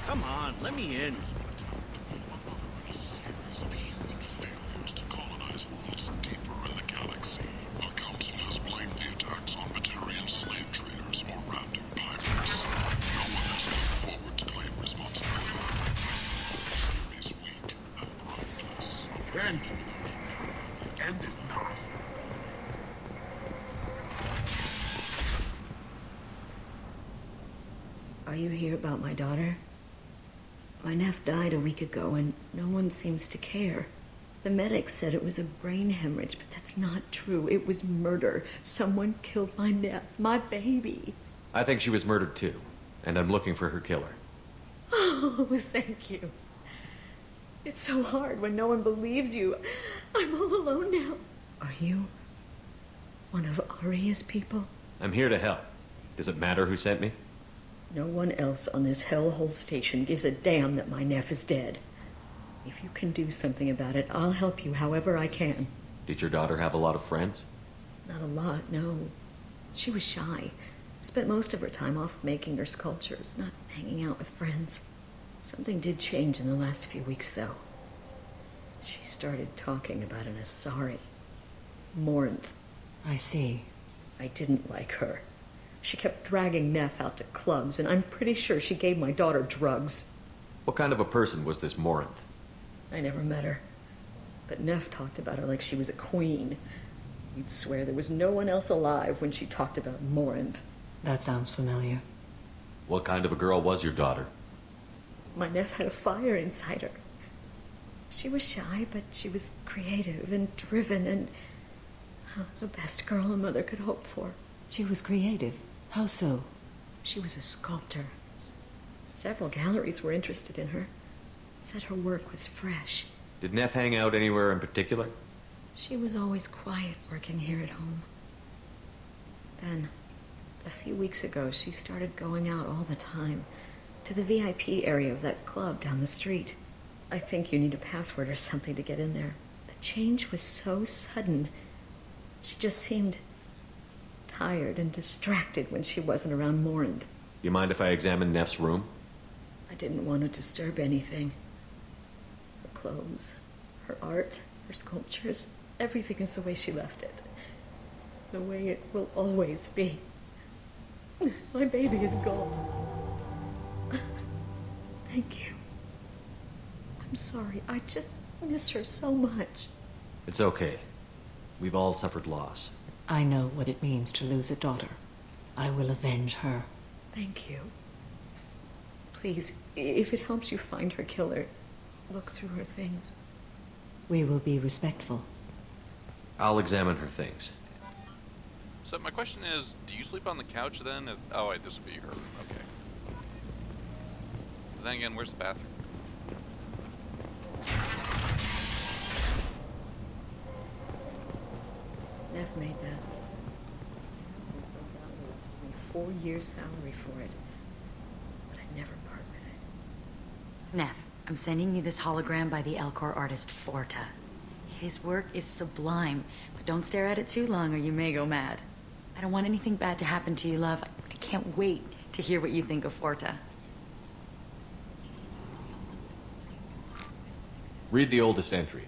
Come on, let me in. End. End is not. Are you here about my daughter? My nephew died a week ago and no one seems to care. The medics said it was a brain hemorrhage, but that's not true. It was murder. Someone killed my nephew, my baby. I think she was murdered too, and I'm looking for her killer. Oh, thank you. It's so hard when no one believes you. I'm all alone now. Are you one of Arya's people? I'm here to help. Does it matter who sent me? No one else on this hellhole station gives a damn that my nephew is dead. If you can do something about it, I'll help you however I can. Did your daughter have a lot of friends? Not a lot, no. She was shy. Spent most of her time off making her sculptures, not hanging out with friends. Something did change in the last few weeks, though. She started talking about an Asari. Morinth. I see. I didn't like her. She kept dragging Neff out to clubs, and I'm pretty sure she gave my daughter drugs. What kind of a person was this Morinth? I never met her. But Neff talked about her like she was a queen. You'd swear there was no one else alive when she talked about Morinth. That sounds familiar. What kind of a girl was your daughter? My Neff had a fire inside her. She was shy, but she was creative and driven and the best girl a mother could hope for. She was creative. How so? She was a sculptor. Several galleries were interested in her. Said her work was fresh. Did Neff hang out anywhere in particular? She was always quiet working here at home. Then, a few weeks ago, she started going out all the time to the VIP area of that club down the street. I think you need a password or something to get in there. The change was so sudden. She just seemed tired and distracted when she wasn't around Morinth. You mind if I examine Neff's room? I didn't want to disturb anything. Her clothes, her art, her sculptures, everything is the way she left it. The way it will always be. My baby is gone. Thank you. I'm sorry. I just miss her so much. It's okay. We've all suffered loss. I know what it means to lose a daughter. I will avenge her. Thank you. Please, if it helps you find her killer, look through her things. We will be respectful. I'll examine her things. So my question is, do you sleep on the couch then? Oh wait, this would be your room. Okay. But then again, where's the bathroom? Neff made that. 4 years' salary for it. But I'd never part with it. Neff, I'm sending you this hologram by the Elcor artist Forta. His work is sublime, but don't stare at it too long or you may go mad. I don't want anything bad to happen to you, love. I can't wait to hear what you think of Forta. Read the oldest entry.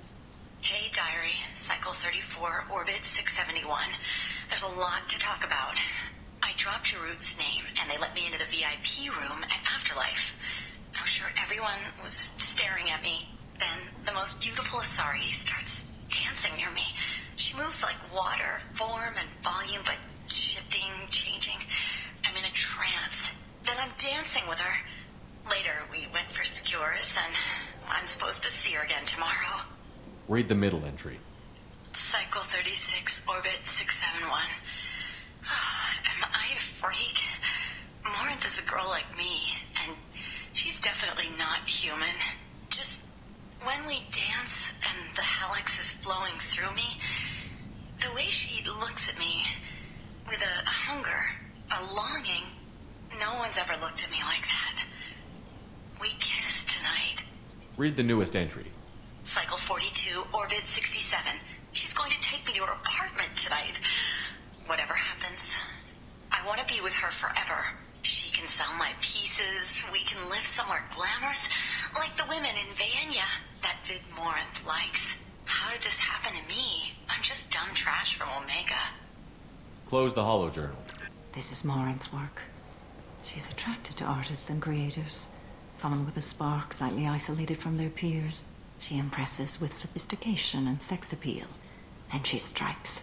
Hey, Diary. Cycle 34, Orbit 671. There's a lot to talk about. I dropped Jarut's name, and they let me into the VIP room at Afterlife. I'm sure everyone was staring at me. Then the most beautiful Asari starts dancing near me. She moves like water, form and volume, but shifting, changing. I'm in a trance. Then I'm dancing with her. Later, we went for skewers, and I'm supposed to see her again tomorrow. Read the middle entry. Cycle 36, Orbit 671. Am I a freak? Morinth is a girl like me, and she's definitely not human. Just when we dance and the helix is flowing through me, the way she looks at me with a hunger, a longing, no one's ever looked at me like that. We kissed tonight. Read the newest entry. Cycle 42, Orbit 67. She's going to take me to her apartment tonight. Whatever happens, I want to be with her forever. She can sell my pieces. We can live somewhere glamorous, like the women in Vanya that Vid Morinth likes. How did this happen to me? I'm just dumb trash from Omega. Close the holo journal. This is Morinth's work. She's attracted to artists and creators. Someone with a spark, slightly isolated from their peers. She impresses with sophistication and sex appeal. And she strikes.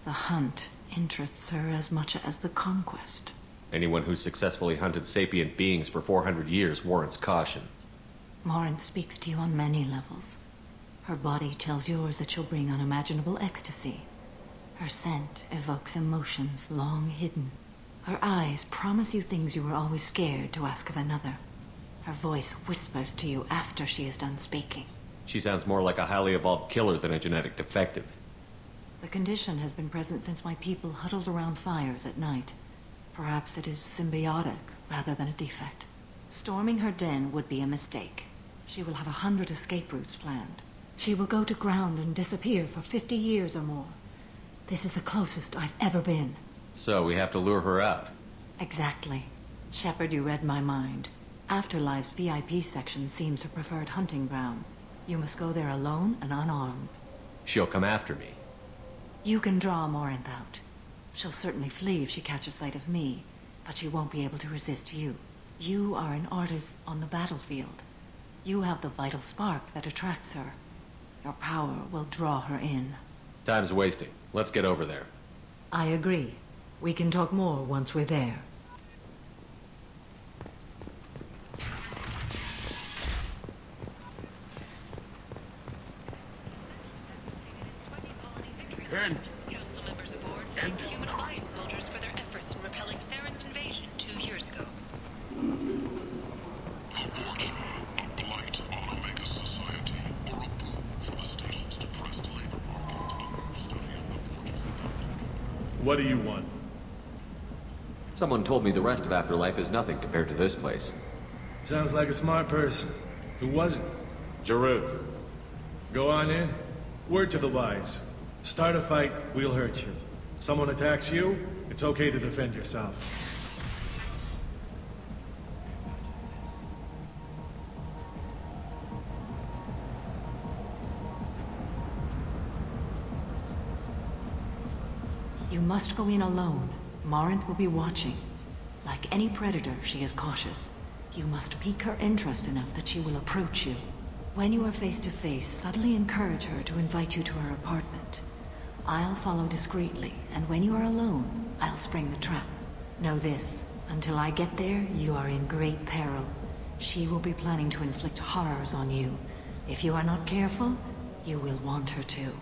The hunt interests her as much as the conquest. Anyone who's successfully hunted sapient beings for 400 years warrants caution. Morinth speaks to you on many levels. Her body tells yours that she'll bring unimaginable ecstasy. Her scent evokes emotions long hidden. Her eyes promise you things you were always scared to ask of another. Her voice whispers to you after she is done speaking. She sounds more like a highly evolved killer than a genetic defective. The condition has been present since my people huddled around fires at night. Perhaps it is symbiotic rather than a defect. Storming her den would be a mistake. She will have 100 escape routes planned. She will go to ground and disappear for 50 years or more. This is the closest I've ever been. So we have to lure her out. Exactly. Shepard, you read my mind. Afterlife's VIP section seems her preferred hunting ground. You must go there alone and unarmed. She'll come after me. You can draw Morinth out. She'll certainly flee if she catches sight of me, but she won't be able to resist you. You are an artist on the battlefield. You have the vital spark that attracts her. Your power will draw her in. Time's wasting. Let's get over there. I agree. We can talk more once we're there. Council members aboard thanked Human Alliance soldiers for their efforts in repelling Saren's invasion 2 years ago. Unfortunately, a blight on Omega's society, or a boon for the station's depressed labor market, a study of the portfolio. What do you want? Someone told me the rest of Afterlife is nothing compared to this place. Sounds like a smart person. Who was it? Jarut. Go on in. Word to the wise. Start a fight, we'll hurt you. Someone attacks you, it's okay to defend yourself. You must go in alone. Morinth will be watching. Like any predator, she is cautious. You must pique her interest enough that she will approach you. When you are face to face, subtly encourage her to invite you to her apartment. I'll follow discreetly, and when you are alone, I'll spring the trap. Know this, until I get there, you are in great peril. She will be planning to inflict horrors on you. If you are not careful, you will want her to.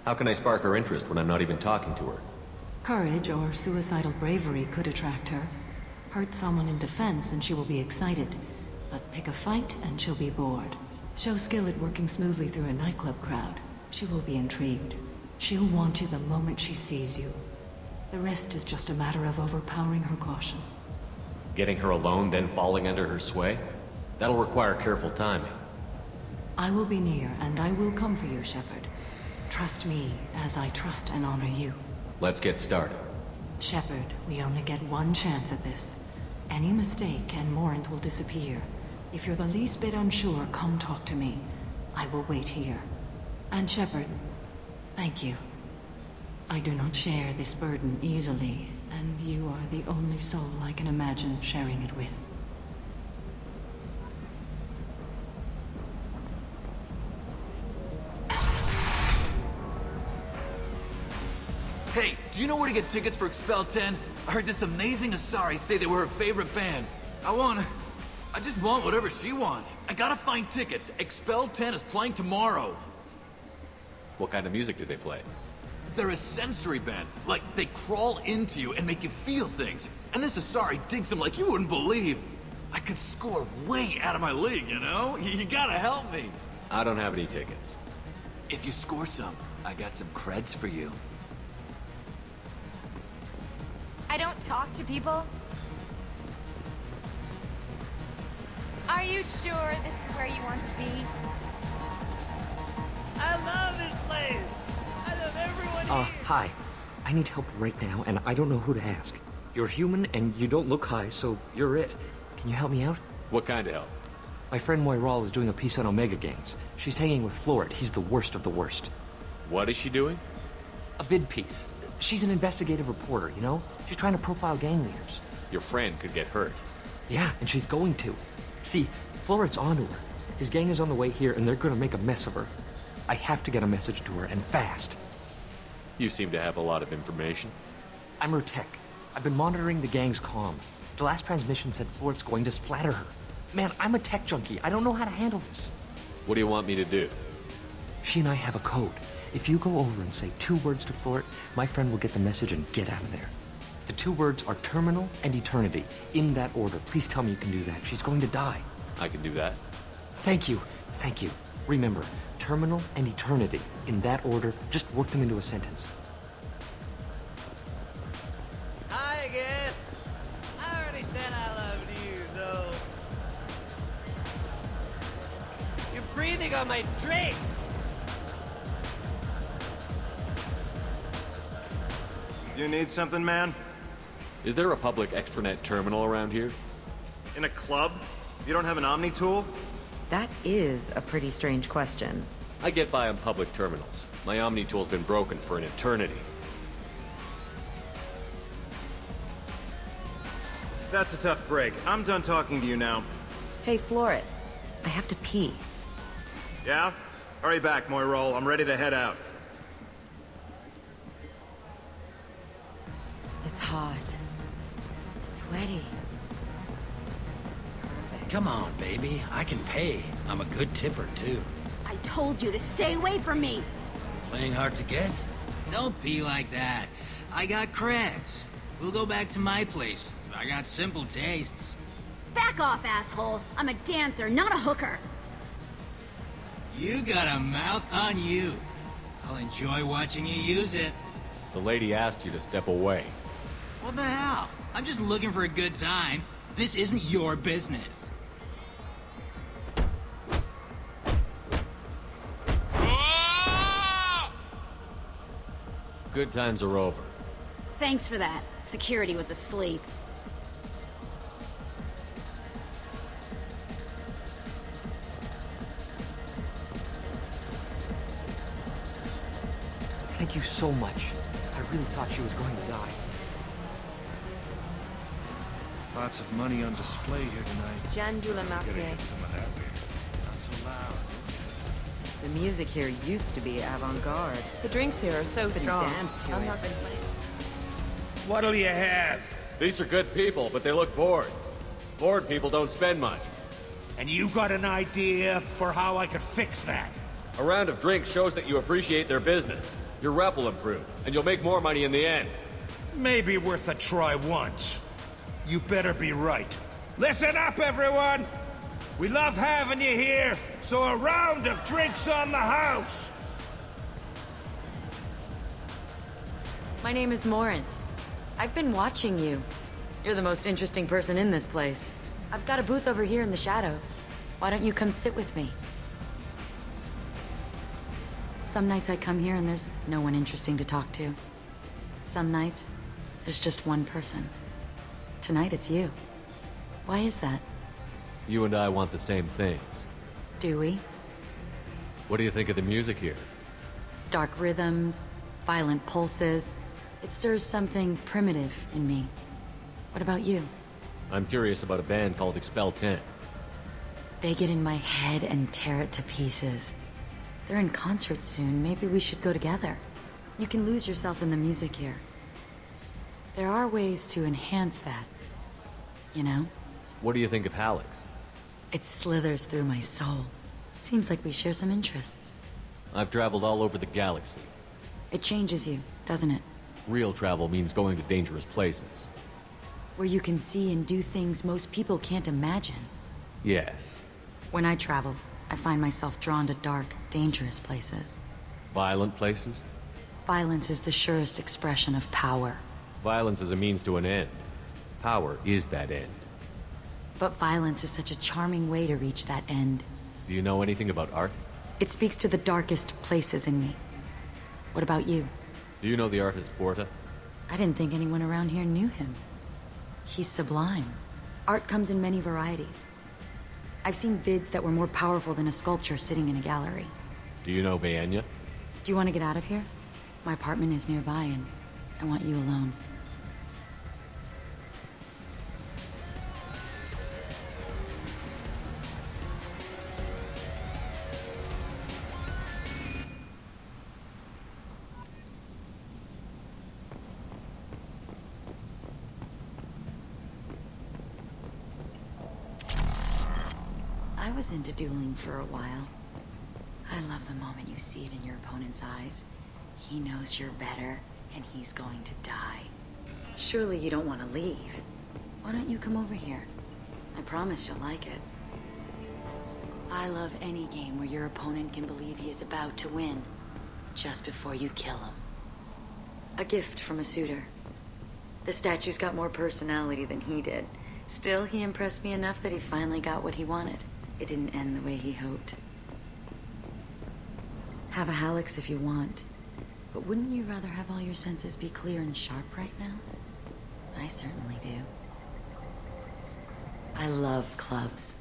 How can I spark her interest when I'm not even talking to her? Courage or suicidal bravery could attract her. Hurt someone in defense and she will be excited. But pick a fight and she'll be bored. Show skill at working smoothly through a nightclub crowd. She will be intrigued. She'll want you the moment she sees you. The rest is just a matter of overpowering her caution. Getting her alone, then falling under her sway? That'll require careful timing. I will be near, and I will come for you, Shepard. Trust me, as I trust and honor you. Let's get started. Shepard, we only get one chance at this. Any mistake and Morant will disappear. If you're the least bit unsure, come talk to me. I will wait here. And Shepard, thank you. I do not share this burden easily, and you are the only soul I can imagine sharing it with. Hey, do you know where to get tickets for Expel 10? I heard this amazing Asari say they were her favorite band. I just want whatever she wants. I gotta find tickets. Expel 10 is playing tomorrow. What kind of music do they play? They're a sensory band. Like, they crawl into you and make you feel things. And this Asari digs them like you wouldn't believe. I could score way out of my league, you know? You gotta help me. I don't have any tickets. If you score some, I got some creds for you. I don't talk to people. Are you sure this is where you want to be? I love this place! I love everyone here! Hi. I need help right now, and I don't know who to ask. You're human, and you don't look high, so you're it. Can you help me out? What kind of help? My friend Moiral is doing a piece on Omega Gangs. She's hanging with Floret. He's the worst of the worst. What is she doing? A vid piece. She's an investigative reporter, you know? She's trying to profile gang leaders. Your friend could get hurt. Yeah, and she's going to. See, Floret's onto her. His gang is on the way here, and they're gonna make a mess of her. I have to get a message to her, and fast. You seem to have a lot of information. I'm her tech. I've been monitoring the gang's comm. The last transmission said Floret's going to splatter her. Man, I'm a tech junkie. I don't know how to handle this. What do you want me to do? She and I have a code. If you go over and say 2 words to Floret, my friend will get the message and get out of there. The 2 words are terminal and eternity, in that order. Please tell me you can do that. She's going to die. I can do that. Thank you. Thank you. Remember, terminal and eternity, in that order. Just work them into a sentence. Hi again. I already said I loved you, though. You're breathing on my drink. You need something, man? Is there a public extranet terminal around here? In a club? You don't have an Omni tool? That is a pretty strange question. I get by on public terminals. My Omni tool's been broken for an eternity. That's a tough break. I'm done talking to you now. Hey, Floret. I have to pee. Yeah? Hurry back, Moiral. I'm ready to head out. It's hot. Sweaty. Come on, baby. I can pay. I'm a good tipper, too. I told you to stay away from me! Playing hard to get? Don't be like that. I got creds. We'll go back to my place. I got simple tastes. Back off, asshole! I'm a dancer, not a hooker! You got a mouth on you. I'll enjoy watching you use it. The lady asked you to step away. What the hell? I'm just looking for a good time. This isn't your business. Good times are over. Thanks for that. Security was asleep. Thank you so much. I really thought she was going to die. Lots of money on display here tonight. Jandula Gotta Marque. get some of that later. Not so loud. The music here used to be avant-garde. The drinks here are so Couldn't strong. dance to I'm it. not gonna play. What'll you have? These are good people, but they look bored. Bored people don't spend much. And you got an idea for how I could fix that? A round of drinks shows that you appreciate their business. Your rep will improve, and you'll make more money in the end. Maybe worth a try once. You better be right. Listen up, everyone! We love having you here, so a round of drinks on the house! My name is Morin. I've been watching you. You're the most interesting person in this place. I've got a booth over here in the shadows. Why don't you come sit with me? Some nights I come here and there's no one interesting to talk to. Some nights, there's just one person. Tonight it's you. Why is that? You and I want the same things. Do we? What do you think of the music here? Dark rhythms, violent pulses. It stirs something primitive in me. What about you? I'm curious about a band called Expel 10. They get in my head and tear it to pieces. They're in concert soon. Maybe we should go together. You can lose yourself in the music here. There are ways to enhance that. You know? What do you think of Hallex? It slithers through my soul. Seems like we share some interests. I've traveled all over the galaxy. It changes you, doesn't it? Real travel means going to dangerous places. Where you can see and do things most people can't imagine. Yes. When I travel, I find myself drawn to dark, dangerous places. Violent places? Violence is the surest expression of power. Violence is a means to an end. Power is that end. But violence is such a charming way to reach that end. Do you know anything about art? It speaks to the darkest places in me. What about you? Do you know the artist Porta? I didn't think anyone around here knew him. He's sublime. Art comes in many varieties. I've seen vids that were more powerful than a sculpture sitting in a gallery. Do you know Vaenya? Do you want to get out of here? My apartment is nearby and I want you alone. I was into dueling for a while. I love the moment you see it in your opponent's eyes. He knows you're better, and he's going to die. Surely you don't want to leave. Why don't you come over here? I promise you'll like it. I love any game where your opponent can believe he is about to win, just before you kill him. A gift from a suitor. The statue's got more personality than he did. Still, he impressed me enough that he finally got what he wanted. It didn't end the way he hoped. Have a Hallex if you want. But wouldn't you rather have all your senses be clear and sharp right now? I certainly do. I love clubs.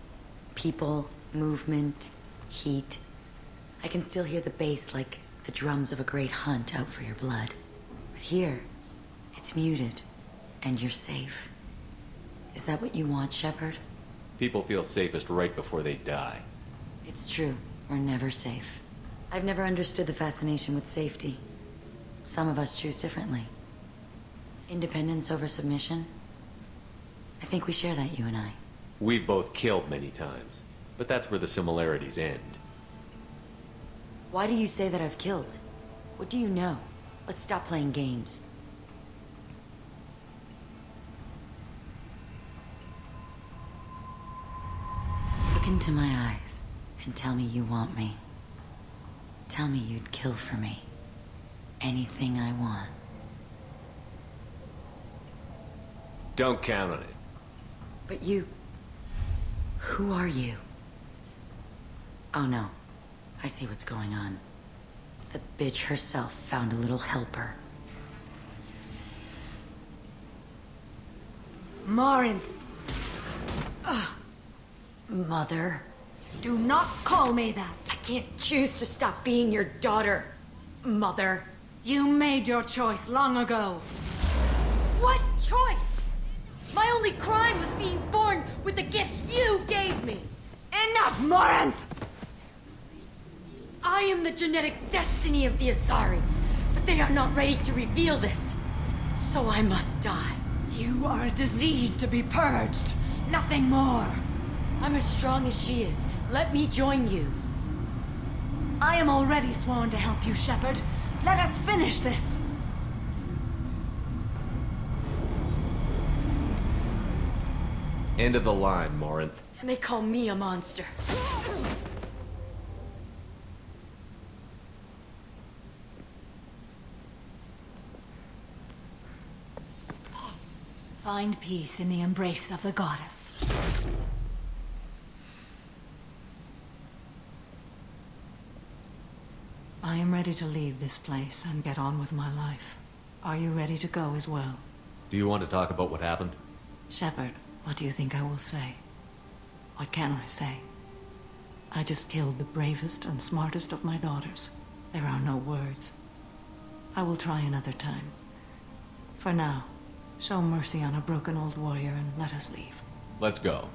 People, movement, heat. I can still hear the bass like the drums of a great hunt out for your blood. But here, it's muted, and you're safe. Is that what you want, Shepard? People feel safest right before they die. It's true. We're never safe. I've never understood the fascination with safety. Some of us choose differently. Independence over submission? I think we share that, you and I. We've both killed many times, but that's where the similarities end. Why do you say that I've killed? What do you know? Let's stop playing games. Look into my eyes and tell me you want me. Tell me you'd kill for me. Anything I want. Don't count on it. But you... Who are you? Oh no. I see what's going on. The bitch herself found a little helper. Morin! Mother. Do not call me that! I can't choose to stop being your daughter, Mother. You made your choice long ago. What choice? My only crime was being born with the gifts you gave me. Enough, Morin! I am the genetic destiny of the Asari, but they are not ready to reveal this. So I must die. You are a disease to be purged. Nothing more. I'm as strong as she is. Let me join you. I am already sworn to help you, Shepard. Let us finish this! End of the line, Morinth. And they call me a monster. Find peace in the embrace of the goddess. I am ready to leave this place and get on with my life. Are you ready to go as well? Do you want to talk about what happened? Shepard, what do you think I will say? What can I say? I just killed the bravest and smartest of my daughters. There are no words. I will try another time. For now, show mercy on a broken old warrior and let us leave. Let's go.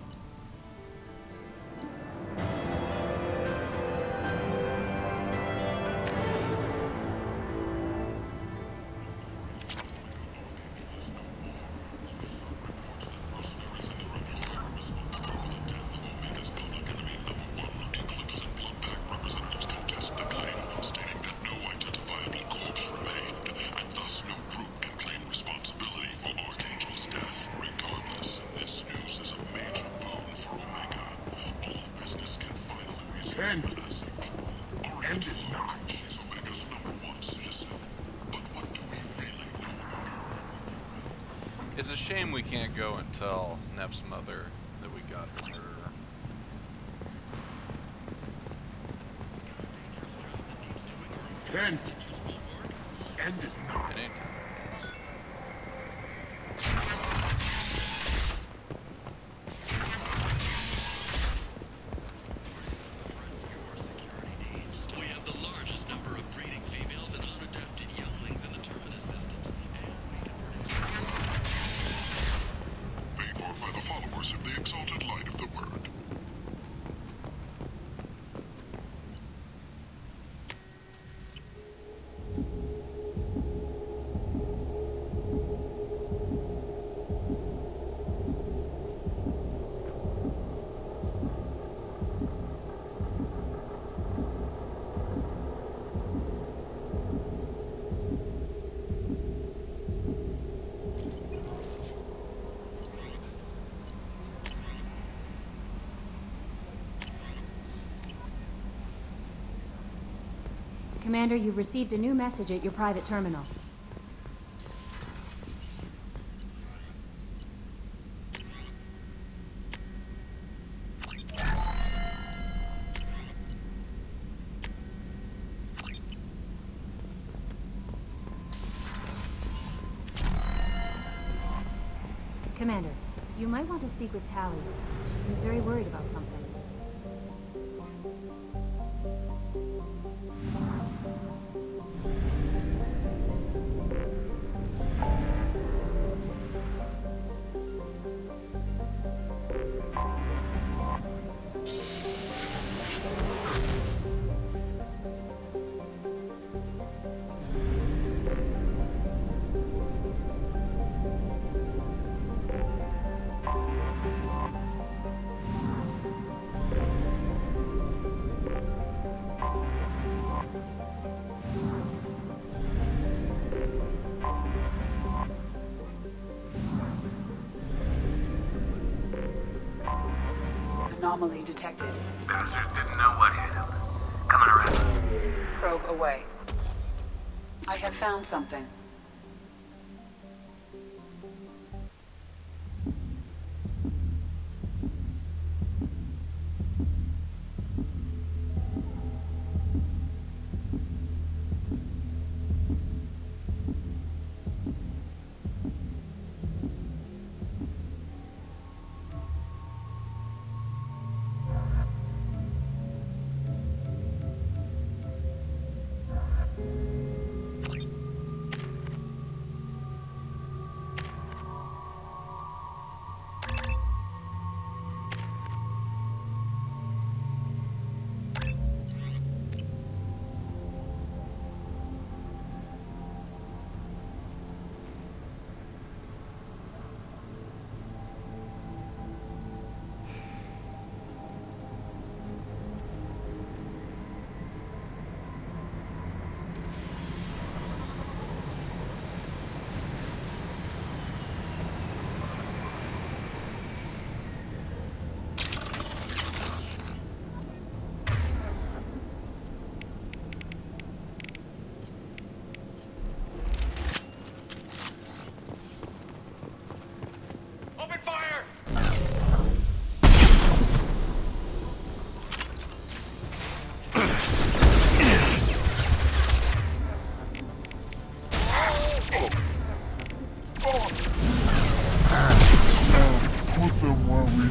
It's a shame we can't go and tell Neff's mother that we got the murderer. Kent! End is not. It ain't. We have the largest number of breeding females and unadapted younglings in the terminus systems. They are by the followers of the exalted light of the word. Commander, you've received a new message at your private terminal. Commander, you might want to speak with Tally. She seems very worried about something. Anomaly detected. Bastards didn't know what hit him. Coming around. Probe away. I have found something. I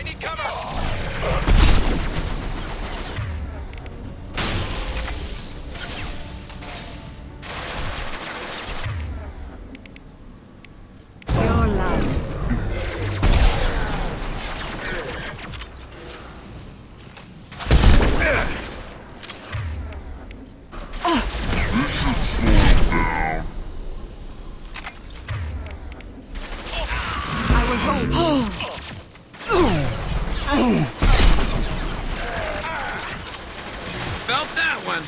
need cover! Your love. I will hold. Felt that one.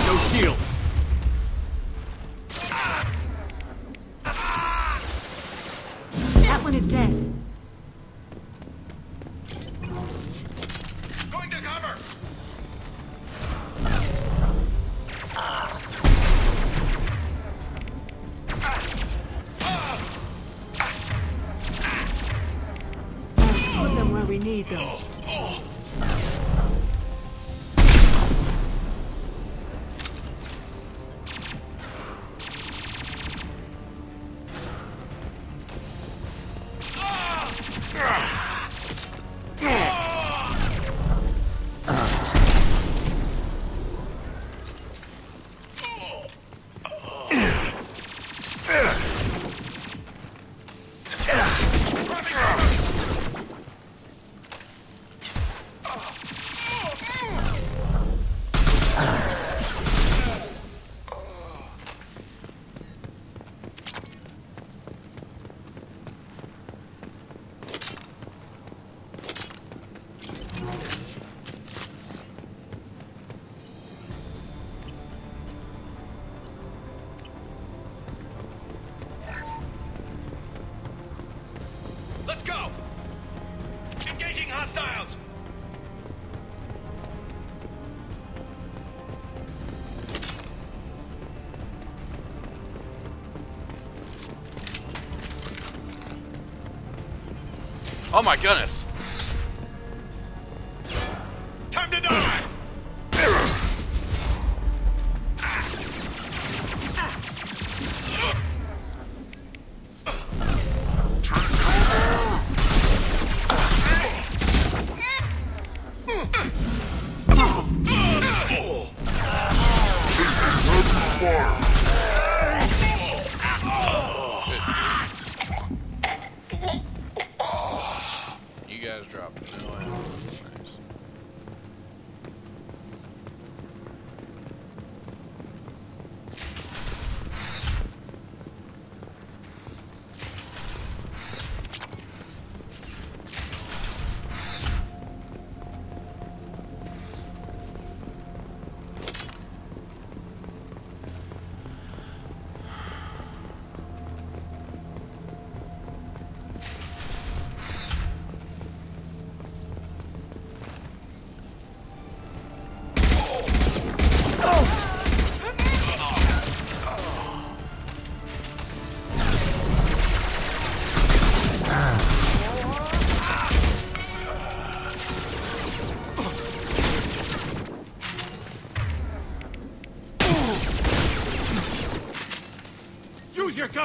No shield. That one is dead. Going to cover! Put them where we need them. Let's go! Engaging hostiles! Oh my goodness. Time to die!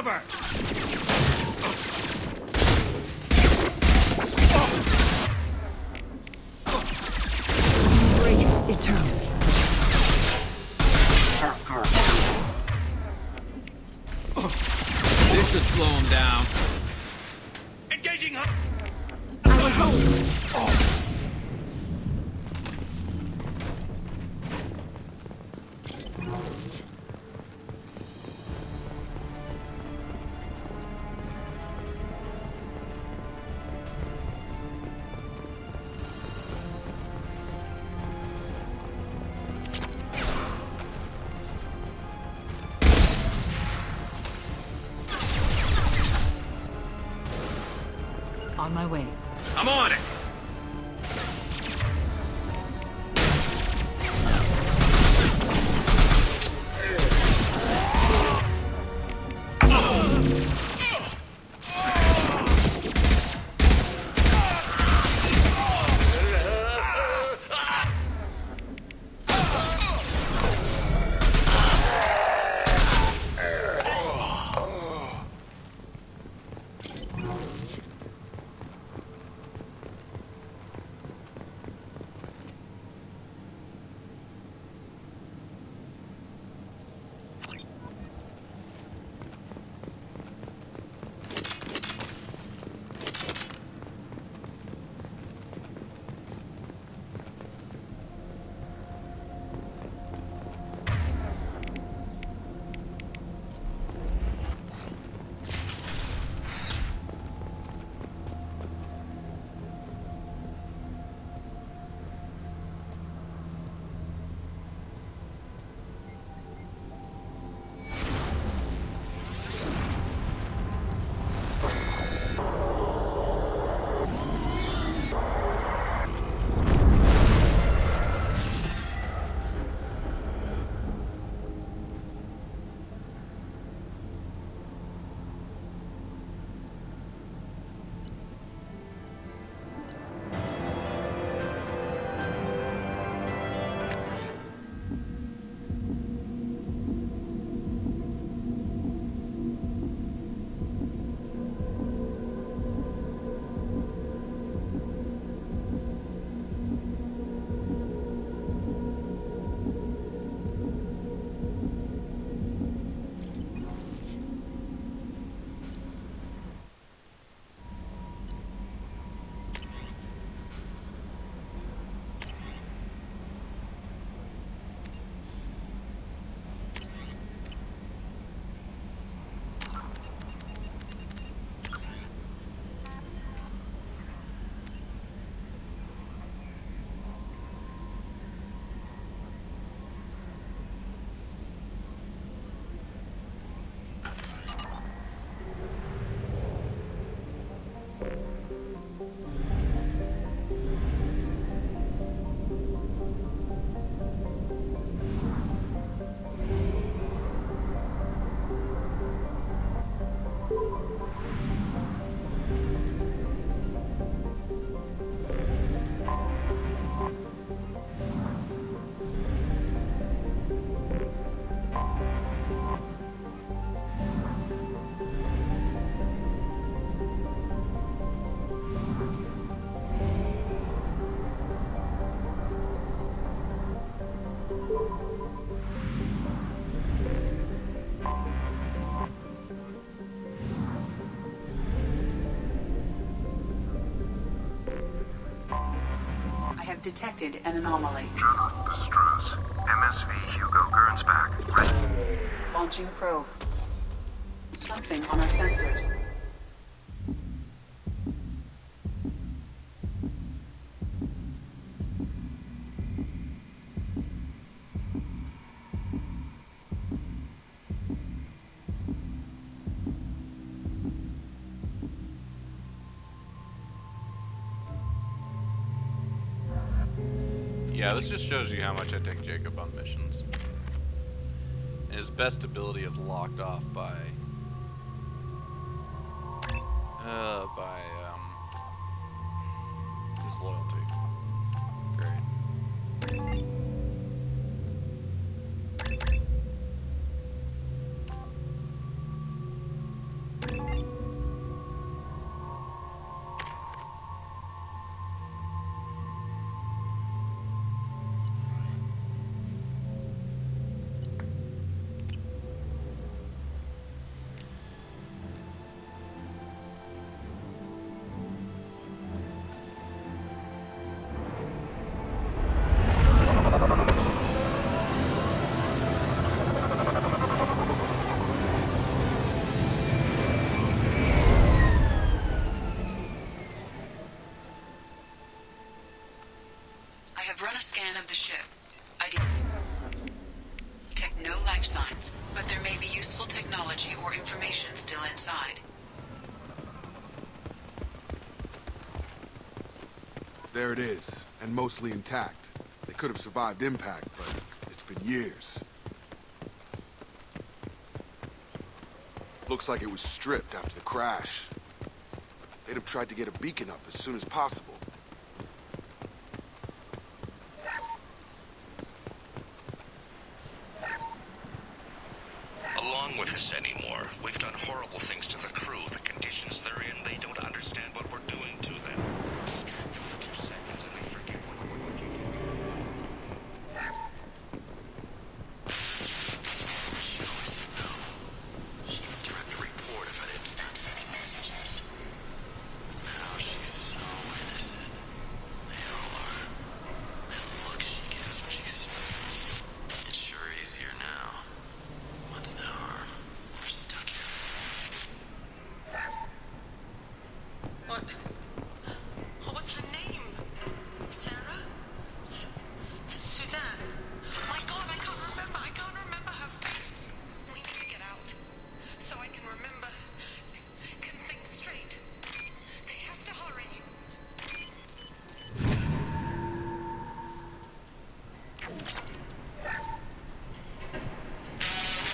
cover! Embrace eternity. This should slow him down. Engaging I will hold you. On my way. I'm on it. have detected an anomaly. This is Strauss. MSV Hugo Gernsback. Ready. Launching probe. Something on our sensors. Yeah, this just shows you how much I take Jacob on missions. And his best ability is locked off by his loyalty. Great. scan of the ship. I detect no life signs, but there may be useful technology or information still inside. There it is, and mostly intact. They could have survived impact, but it's been years. Looks like it was stripped after the crash. They'd have tried to get a beacon up as soon as possible. Along with this anymore. We've done horrible things to the crew. The conditions they're in, they don't understand what we're doing to them. Distract them for 2 seconds and they forget what we're going to do. She always said no. She even threatened to report if I didn't stop sending messages. Now she's so innocent. They all are. That look she gives when she's... It's sure easier now. What's the harm? We're stuck here. What? What was her name? Sarah? Suzanne? My God, I can't remember. I can't remember her face. We need to get out. So I can remember. Can think straight. They have to hurry.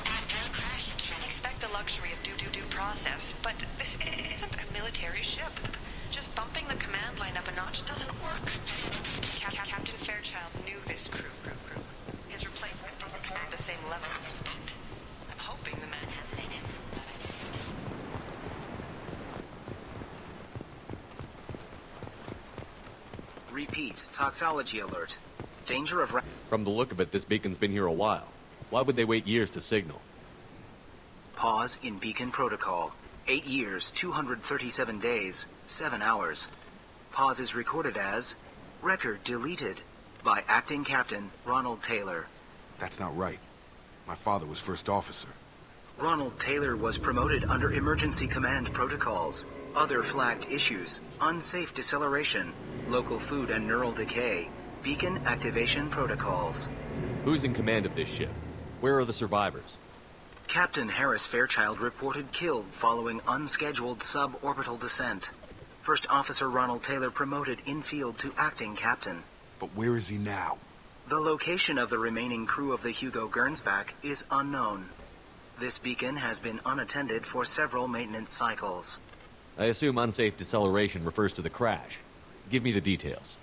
After a crash, you can't expect the luxury of due process, but this isn't a military ship. Just bumping the command line up a notch doesn't work. Captain Fairchild knew this crew. His replacement doesn't command the same level of respect. I'm hoping the man has it in him. Repeat, toxology alert. Danger of... From the look of it, this beacon's been here a while. Why would they wait years to signal? Pause in beacon protocol. 8 years, 237 days, 7 hours. Pause is recorded as... Record deleted by Acting Captain Ronald Taylor. That's not right. My father was first officer. Ronald Taylor was promoted under emergency command protocols. Other flagged issues: unsafe deceleration, local food and neural decay, beacon activation protocols. Who's in command of this ship? Where are the survivors? Captain Harris Fairchild reported killed following unscheduled suborbital descent. First Officer Ronald Taylor promoted in-field to acting captain. But where is he now? The location of the remaining crew of the Hugo Gernsback is unknown. This beacon has been unattended for several maintenance cycles. I assume unsafe deceleration refers to the crash. Give me the details.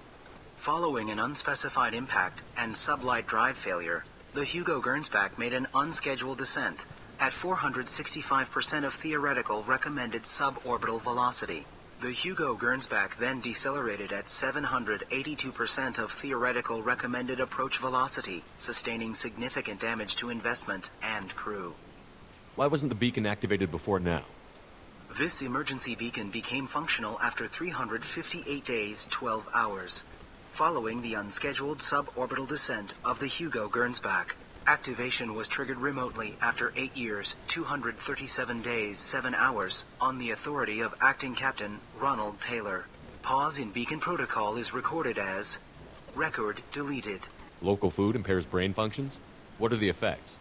Following an unspecified impact and sublight drive failure, the Hugo Gernsback made an unscheduled descent at 465% of theoretical recommended suborbital velocity. The Hugo Gernsback then decelerated at 782% of theoretical recommended approach velocity, sustaining significant damage to investment and crew. Why wasn't the beacon activated before now? This emergency beacon became functional after 358 days, 12 hours. Following the unscheduled suborbital descent of the Hugo Gernsback, activation was triggered remotely after 8 years, 237 days, 7 hours, on the authority of Acting Captain Ronald Taylor. Pause in beacon protocol is recorded as record deleted. Local food impairs brain functions? What are the effects?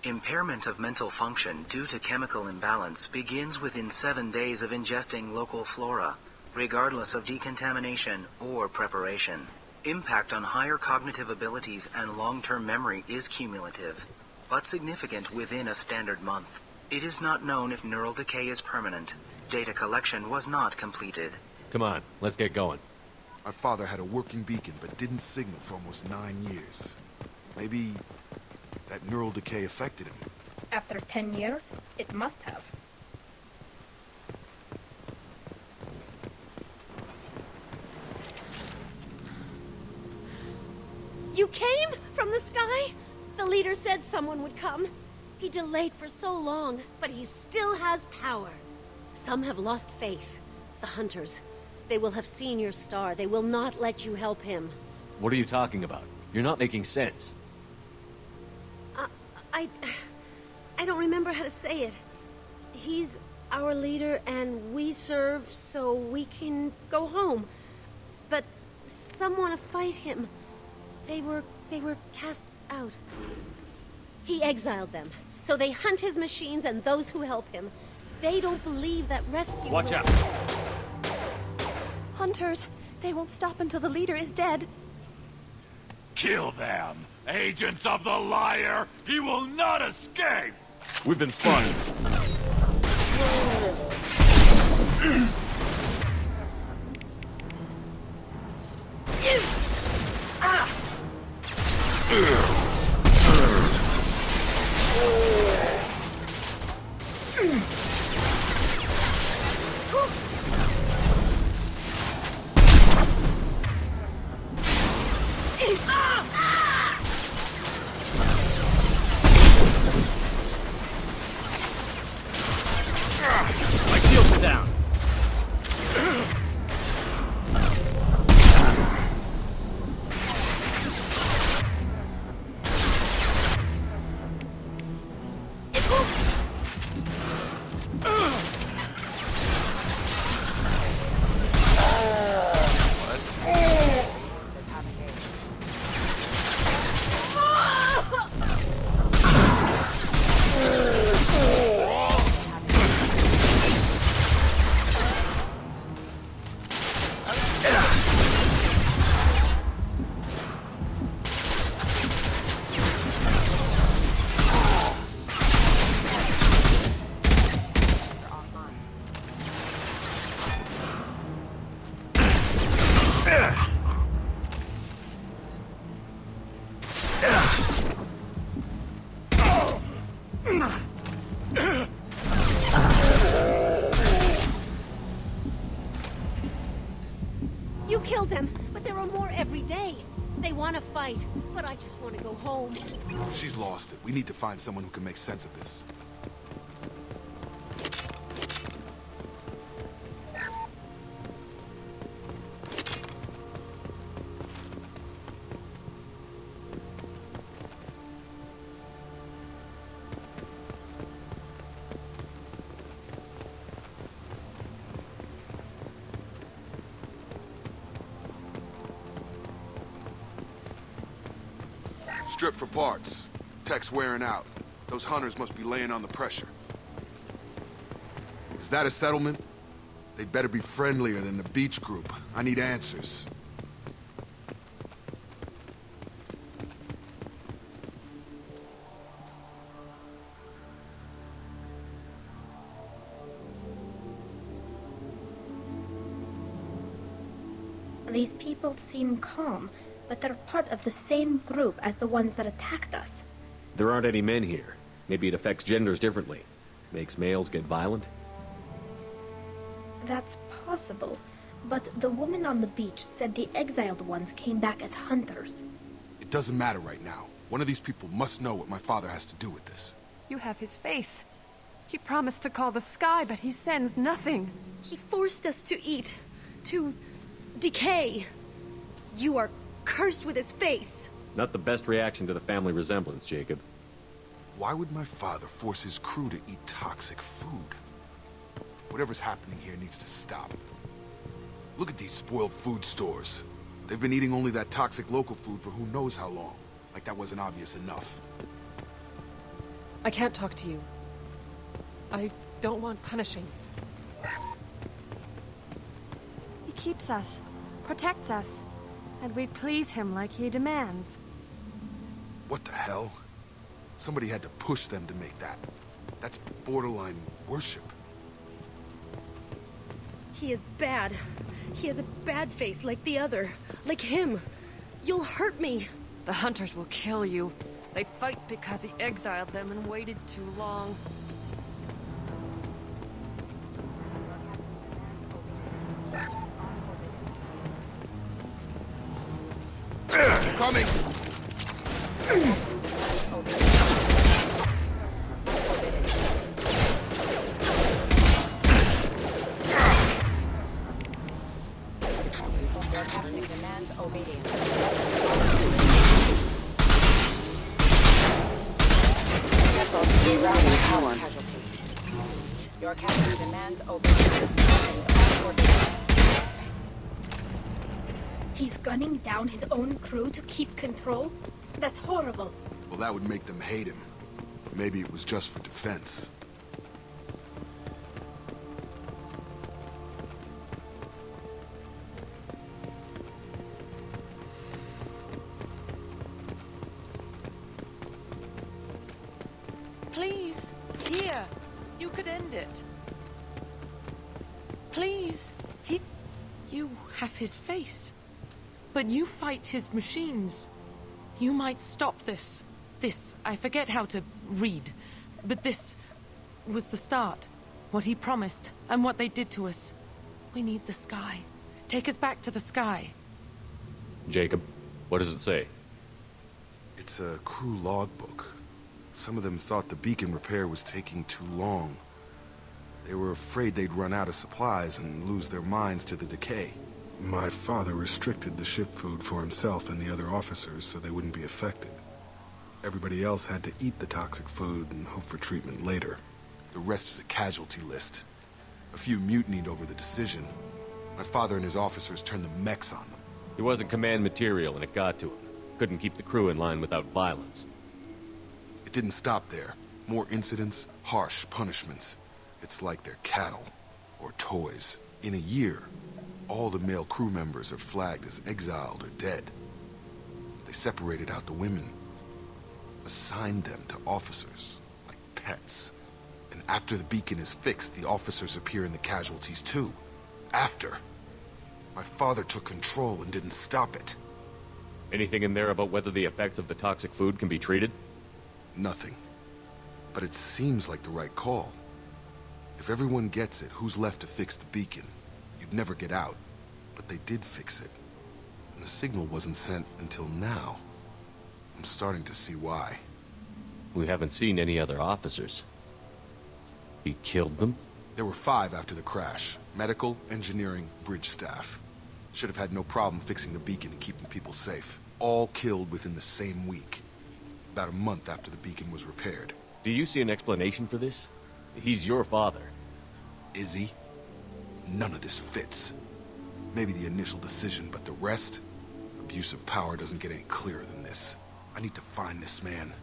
Impairment of mental function due to chemical imbalance begins within 7 days of ingesting local flora, regardless of decontamination or preparation. Impact on higher cognitive abilities and long-term memory is cumulative, but significant within a standard month. It is not known if neural decay is permanent. Data collection was not completed. Come on, let's get going. My father had a working beacon, but didn't signal for almost 9 years. Maybe that neural decay affected him. After 10 years, it must have. You came? From the sky? The leader said someone would come. He delayed for so long, but he still has power. Some have lost faith. The hunters. They will have seen your star. They will not let you help him. What are you talking about? You're not making sense. I don't remember how to say it. He's our leader and we serve so we can go home. But some want to fight him. They were cast out. He exiled them, so they hunt his machines and those who help him. They don't believe that rescue... Watch out! Hunters! They won't stop until the leader is dead. Kill them! Agents of the liar! He will not escape! We've been spotted. My shields are down. You killed them, but there are more every day. They want to fight, but I just want to go home. She's lost it. We need to find someone who can make sense of this. Strip for parts. Tech's wearing out. Those hunters must be laying on the pressure. Is that a settlement? They better be friendlier than the beach group. I need answers. These people seem calm, but they're part of the same group as the ones that attacked us. There aren't any men here. Maybe it affects genders differently. Makes males get violent? That's possible, but the woman on the beach said the exiled ones came back as hunters. It doesn't matter right now. One of these people must know what my father has to do with this. You have his face. He promised to call the sky, but he sends nothing. He forced us to eat, to decay. You are cursed with his face. Not the best reaction to the family resemblance, Jacob. Why would my father force his crew to eat toxic food? Whatever's happening here needs to stop. Look at these spoiled food stores. They've been eating only that toxic local food for who knows how long. Like that wasn't obvious enough. I can't talk to you. I don't want punishing. He keeps us, protects us, and we please him like he demands. What the hell? Somebody had to push them to make that. That's borderline worship. He is bad. He has a bad face like the other. Like him. You'll hurt me. The hunters will kill you. They fight because he exiled them and waited too long. Coming! Your captain demands obedience. He's gunning down his own crew to keep control? That's horrible. Well, that would make them hate him. Maybe it was just for defense. Please, here, you could end it. Please, you have his face. But you fight his machines. You might stop this. I forget how to read. But this was the start. What he promised, and what they did to us. We need the sky. Take us back to the sky. Jacob, what does it say? It's a crew logbook. Some of them thought the beacon repair was taking too long. They were afraid they'd run out of supplies and lose their minds to the decay. My father restricted the ship food for himself and the other officers so they wouldn't be affected. Everybody else had to eat the toxic food and hope for treatment later. The rest is a casualty list. A few mutinied over the decision. My father and his officers turned the mechs on them. He wasn't command material and it got to him. Couldn't keep the crew in line without violence. It didn't stop there. More incidents, harsh punishments. It's like they're cattle, or toys. In a year, all the male crew members are flagged as exiled or dead. They separated out the women, assigned them to officers, like pets. And after the beacon is fixed, the officers appear in the casualties too. After. My father took control and didn't stop it. Anything in there about whether the effects of the toxic food can be treated? Nothing. But it seems like the right call. If everyone gets it, who's left to fix the beacon? You'd never get out. But they did fix it. And the signal wasn't sent until now. I'm starting to see why. We haven't seen any other officers. He killed them? There were 5 after the crash. Medical, engineering, bridge staff. Should have had no problem fixing the beacon and keeping people safe. All killed within the same week. About a month after the beacon was repaired. Do you see an explanation for this? He's your father. Is he? None of this fits. Maybe the initial decision, but the rest? Abuse of power doesn't get any clearer than this. I need to find this man.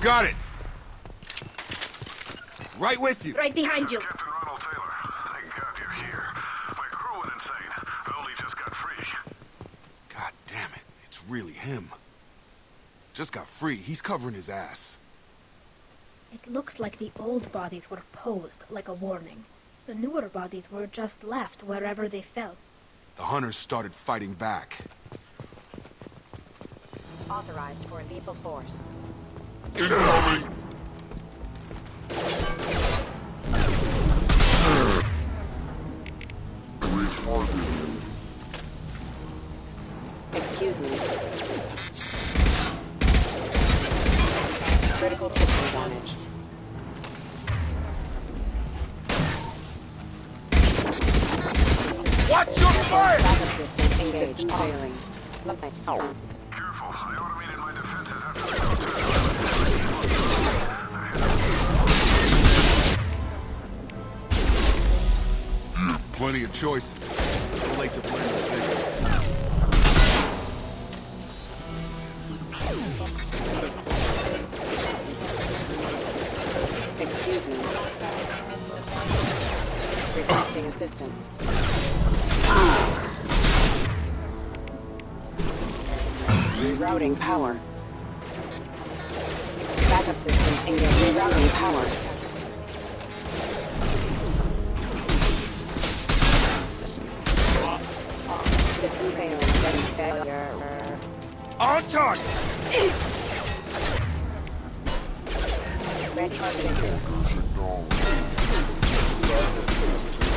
Got it! Right with you! Right behind you! Captain Ronald Taylor. Thank God you're here. My crew went insane. I only just got free. God damn it. It's really him. Just got free. He's covering his ass. It looks like the old bodies were posed like a warning. The newer bodies were just left wherever they fell. The hunters started fighting back. Authorized for lethal force. Incoming! Excuse me. Critical system damage. Watch your fire! Backup system engaged. System failing. Oh. Careful. I automated my defenses after the Plenty of choices. Too late to blame the victims. Excuse me. Requesting assistance. Rerouting power. Backup system engaged. Rerouting power. System failing. Ready failure. On target! Red targeting.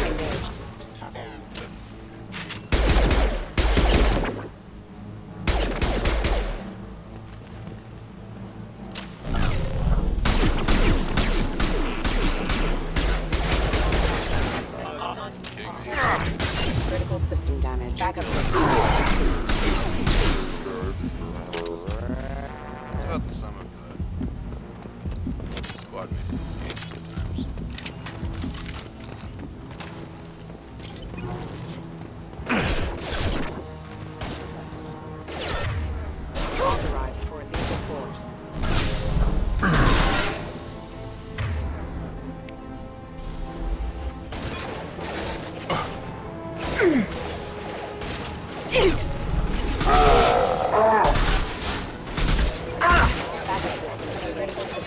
Engaged.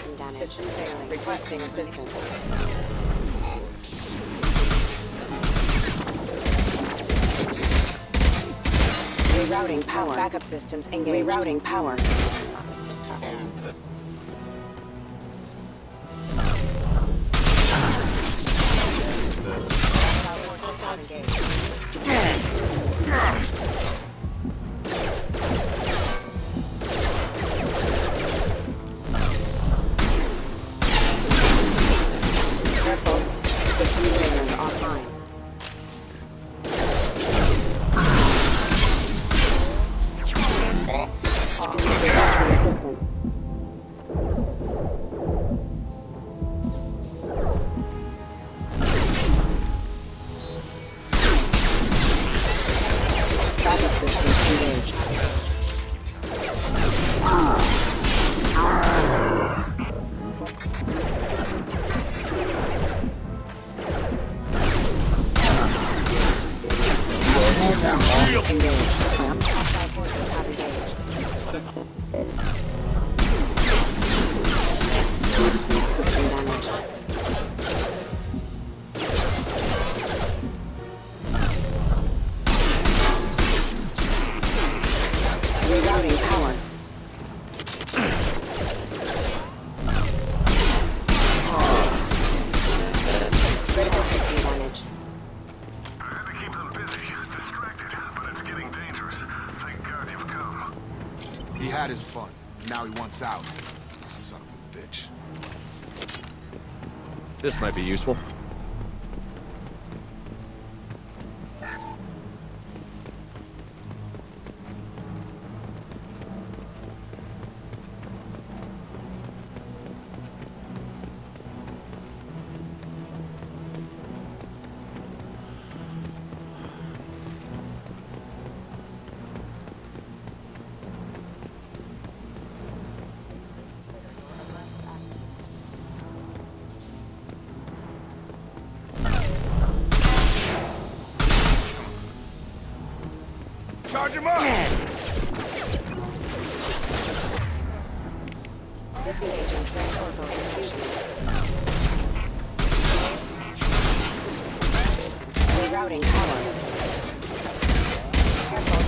system damage. System failing. Requesting assistance. Rerouting power. Backup systems engaged. Rerouting power. Careful. System failures offline. Backup systems engaged. Rerouting power. Critical system damage. I had to keep them busy, distracted, but it's getting dangerous. Thank God you've come. He had his fun. Now he wants out. Son of a bitch. This might be useful. Charge him up! Disengaging transportable execution. Rerouting power. Careful.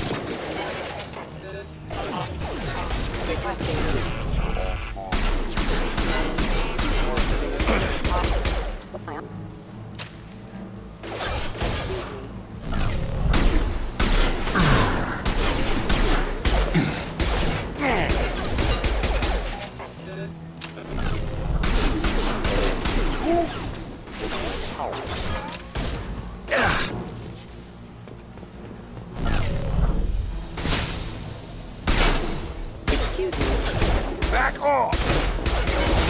Requesting. Excuse me. Back off!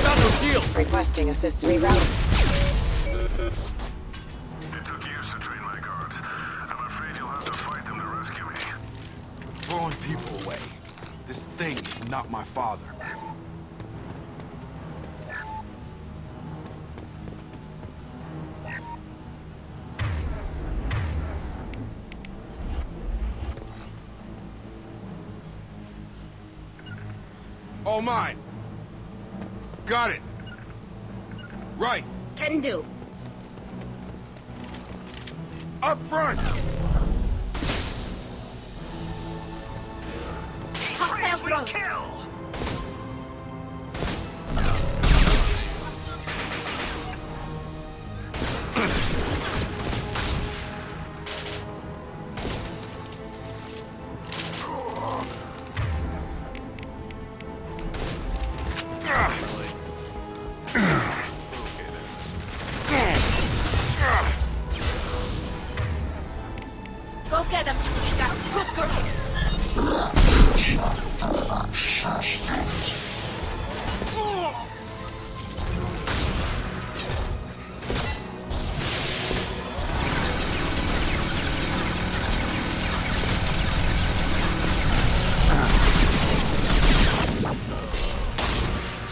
Got no shield! Requesting assistance. Reroute. It took years to train my guards. I'm afraid you'll have to fight them to rescue me. Throwing people away. This thing is not my father. All mine. Got it. Right. Can do. Up front. Hostile drones. Go get them. Good girl.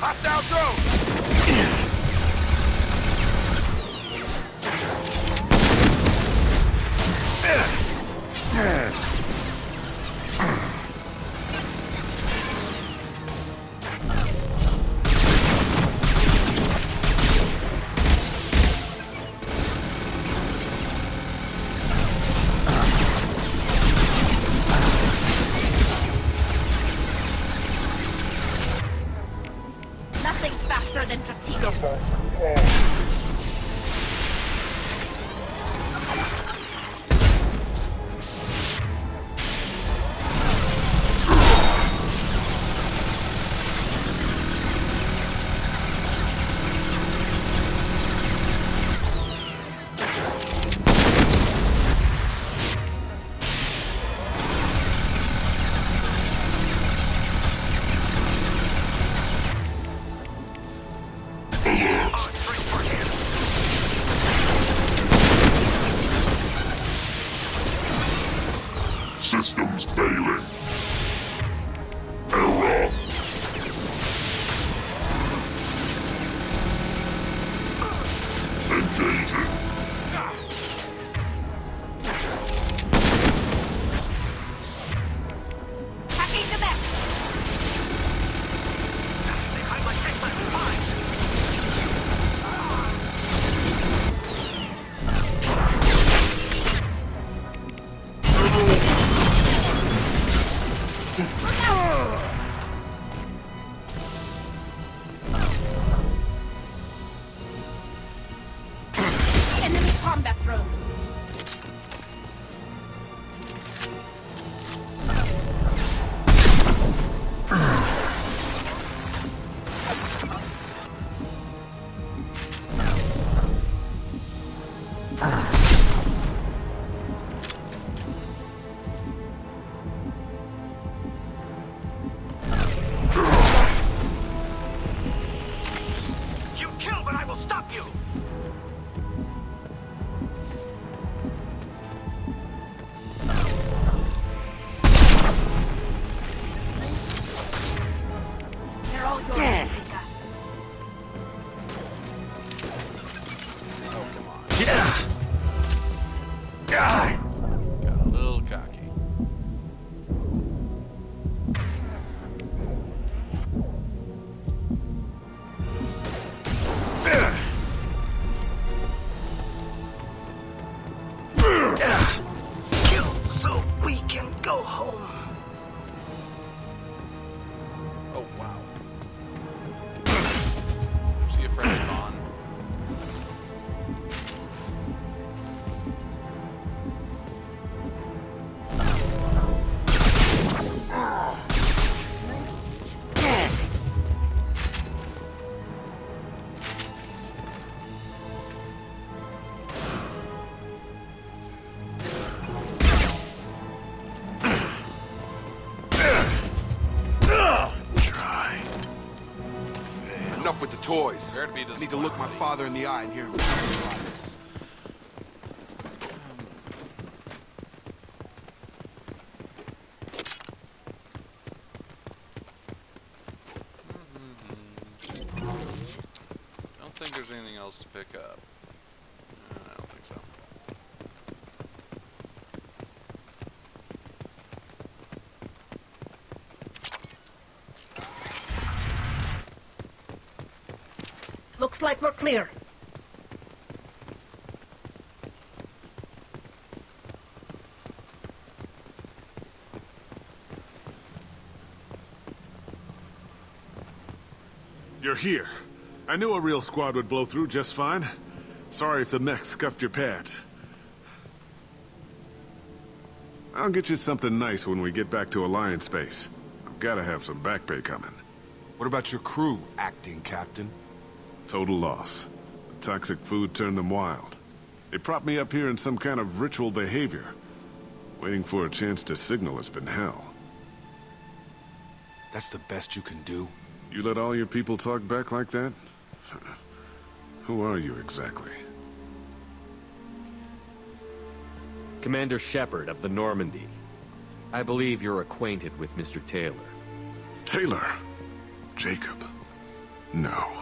Hostile drone. Systems failing. Error. Engaging. Hacking the mech! Behind my tank left, fine! Enemy combat drones! You kill, but I will stop you! They're all yours, Zika. Oh, come on. Yeah! Got a little cocky. Kill so we can go home. Oh, wow. See a fresh spawn. Enough with the toys. Prepare to be I need to look my disappointed. father in the eye and hear him talk about this. Don't think there's anything else to pick up. I don't think so. Looks like we're clear. You're here. I knew a real squad would blow through just fine. Sorry if the mech scuffed your pads. I'll get you something nice when we get back to Alliance space. I've gotta have some back pay coming. What about your crew, acting captain? Total loss. The toxic food turned them wild. They propped me up here in some kind of ritual behavior. Waiting for a chance to signal has been hell. That's the best you can do? You let all your people talk back like that? Who are you exactly? Commander Shepard of the Normandy. I believe you're acquainted with Mr. Taylor. Taylor? Jacob? No.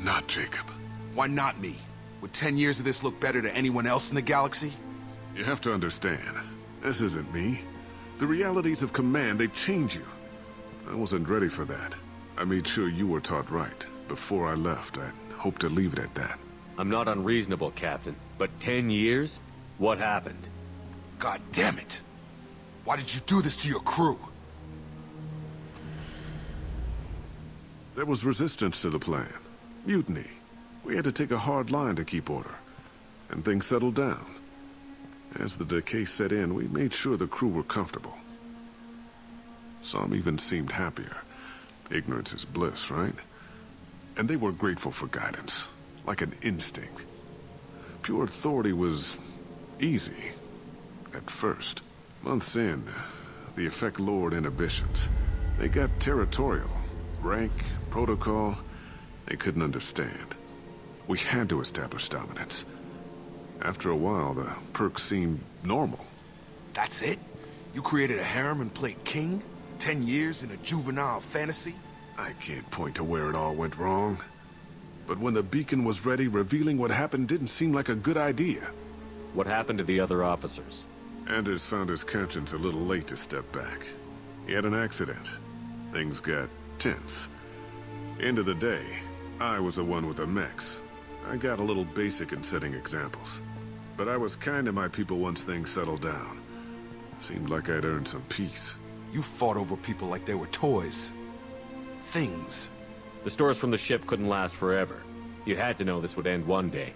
Not Jacob. Why not me? Would 10 years of this look better to anyone else in the galaxy? You have to understand, this isn't me. The realities of command, they change you. I wasn't ready for that. I made sure you were taught right. Before I left, I hoped to leave it at that. I'm not unreasonable, Captain, but 10 years? What happened? God damn it! Why did you do this to your crew? There was resistance to the plan. Mutiny. We had to take a hard line to keep order, and things settled down. As the decay set in, we made sure the crew were comfortable. Some even seemed happier. Ignorance is bliss, right? And they were grateful for guidance, like an instinct. Pure authority was easy, at first. Months in, the effect lowered inhibitions. They got territorial. Rank, protocol, they couldn't understand. We had to establish dominance. After a while, the perks seemed normal. That's it? You created a harem and played king? 10 years in a juvenile fantasy? I can't point to where it all went wrong. But when the beacon was ready, revealing what happened didn't seem like a good idea. What happened to the other officers? Anders found his conscience a little late to step back. He had an accident. Things got tense. End of the day, I was the one with the mechs. I got a little basic in setting examples. But I was kind to my people once things settled down. Seemed like I'd earned some peace. You fought over people like they were toys. Things. The stores from the ship couldn't last forever. You had to know this would end one day.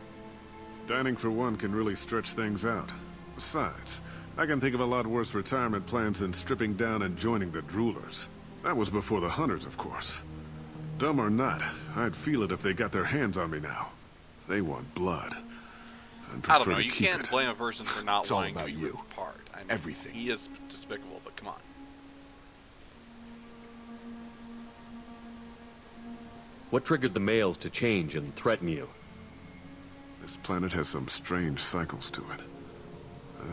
Dining for one can really stretch things out. Besides, I can think of a lot worse retirement plans than stripping down and joining the droolers. That was before the hunters, of course. Dumb or not, I'd feel it if they got their hands on me now. They want blood. I don't know, you can't blame a person for not wanting to be ripped apart. I mean, everything. He is despicable, but come on. What triggered the males to change and threaten you? This planet has some strange cycles to it.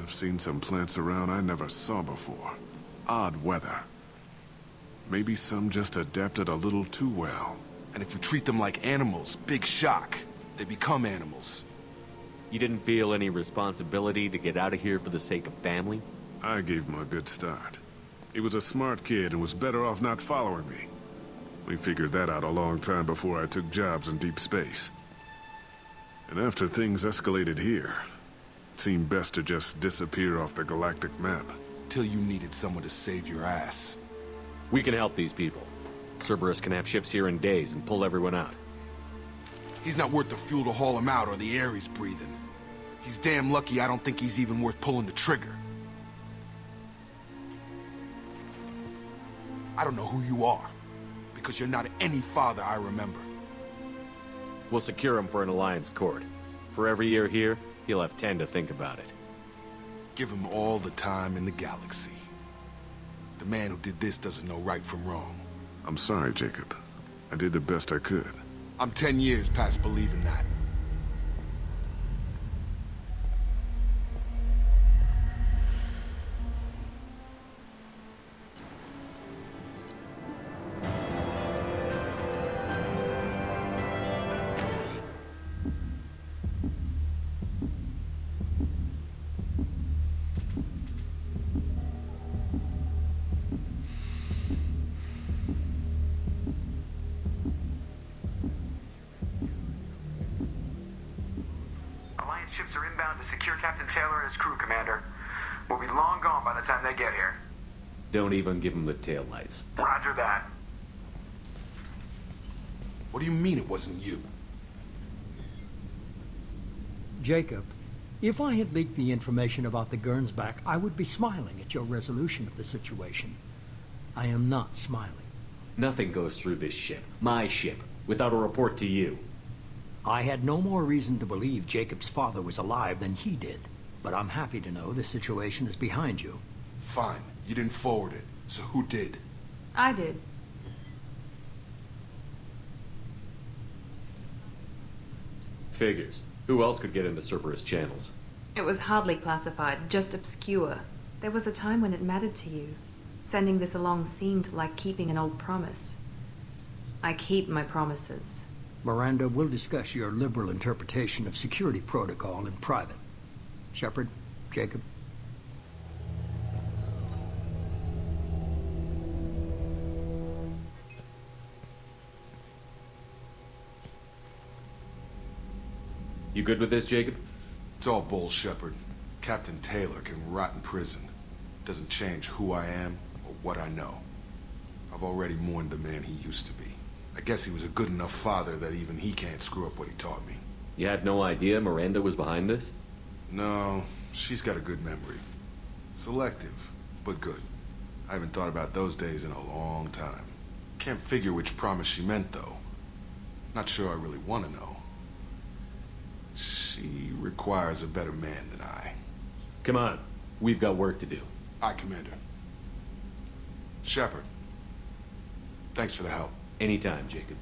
I've seen some plants around I never saw before. Odd weather. Maybe some just adapted a little too well. And if you treat them like animals, big shock. They become animals. You didn't feel any responsibility to get out of here for the sake of family? I gave him a good start. He was a smart kid and was better off not following me. We figured that out a long time before I took jobs in deep space. And after things escalated here, it seemed best to just disappear off the galactic map. Till you needed someone to save your ass. We can help these people. Cerberus can have ships here in days and pull everyone out. He's not worth the fuel to haul him out or the air he's breathing. He's damn lucky I don't think he's even worth pulling the trigger. I don't know who you are, because you're not any father I remember. We'll secure him for an Alliance court. For every year here, he'll have 10 to think about it. Give him all the time in the galaxy. The man who did this doesn't know right from wrong. I'm sorry, Jacob. I did the best I could. I'm 10 years past believing that. Ships are inbound to secure Captain Taylor and his crew, Commander. We'll be long gone by the time they get here. Don't even give him the taillights. Roger that. What do you mean it wasn't you? Jacob, if I had leaked the information about the Gernsback, I would be smiling at your resolution of the situation. I am not smiling. Nothing goes through this ship, my ship, without a report to you. I had no more reason to believe Jacob's father was alive than he did. But I'm happy to know the situation is behind you. Fine. You didn't forward it. So who did? I did. Figures. Who else could get into Cerberus channels? It was hardly classified, just obscure. There was a time when it mattered to you. Sending this along seemed like keeping an old promise. I keep my promises. Miranda, we'll discuss your liberal interpretation of security protocol in private. Shepard, Jacob. You good with this, Jacob? It's all bull, Shepard. Captain Taylor can rot in prison. Doesn't change who I am or what I know. I've already mourned the man he used to be. I guess he was a good enough father that even he can't screw up what he taught me. You had no idea Miranda was behind this? No, she's got a good memory. Selective, but good. I haven't thought about those days in a long time. Can't figure which promise she meant, though. Not sure I really want to know. She requires a better man than I. Come on. We've got work to do. Aye, Commander. Shepard. Thanks for the help. Anytime, Jacob.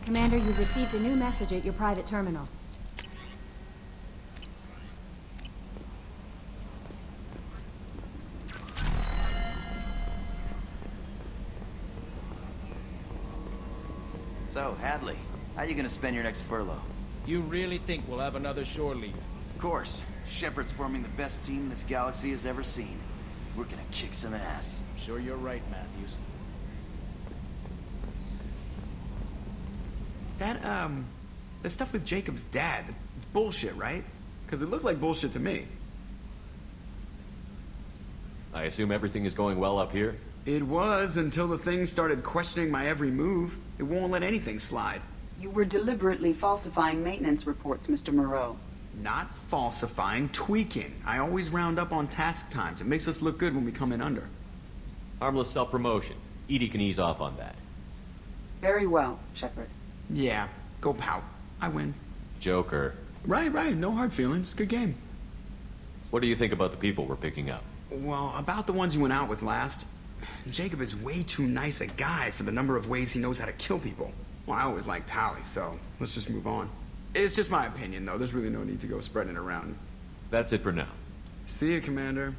Commander, you've received a new message at your private terminal. So, Hadley, how you gonna spend your next furlough? You really think we'll have another shore leave? Of course. Shepard's forming the best team this galaxy has ever seen. We're gonna kick some ass. I'm sure you're right, Matthews. That stuff with Jacob's dad, it's bullshit, right? Because it looked like bullshit to me. I assume everything is going well up here? It was until the thing started questioning my every move. It won't let anything slide. You were deliberately falsifying maintenance reports, Mr. Moreau. Not falsifying, tweaking. I always round up on task times. It makes us look good when we come in under. Harmless self-promotion. Edie can ease off on that. Very well, Shepard. Yeah, go pout. I win. Joker. Right, no hard feelings. Good game. What do you think about the people we're picking up? Well, about the ones you went out with last. Jacob is way too nice a guy for the number of ways he knows how to kill people. Well, I always liked Tally, so let's just move on. It's just my opinion, though. There's really no need to go spreading it around. That's it for now. See you, Commander.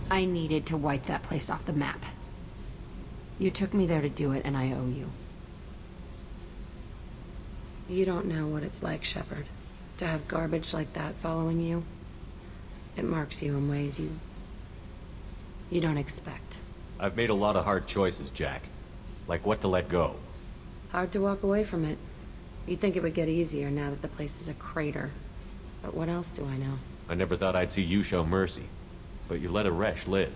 I needed to wipe that place off the map. You took me there to do it, and I owe you. You don't know what it's like, Shepard, to have garbage like that following you. It marks you in ways you don't expect. I've made a lot of hard choices, Jack. Like what to let go. Hard to walk away from it. You'd think it would get easier now that the place is a crater. But what else do I know? I never thought I'd see you show mercy. But you let Aresh live.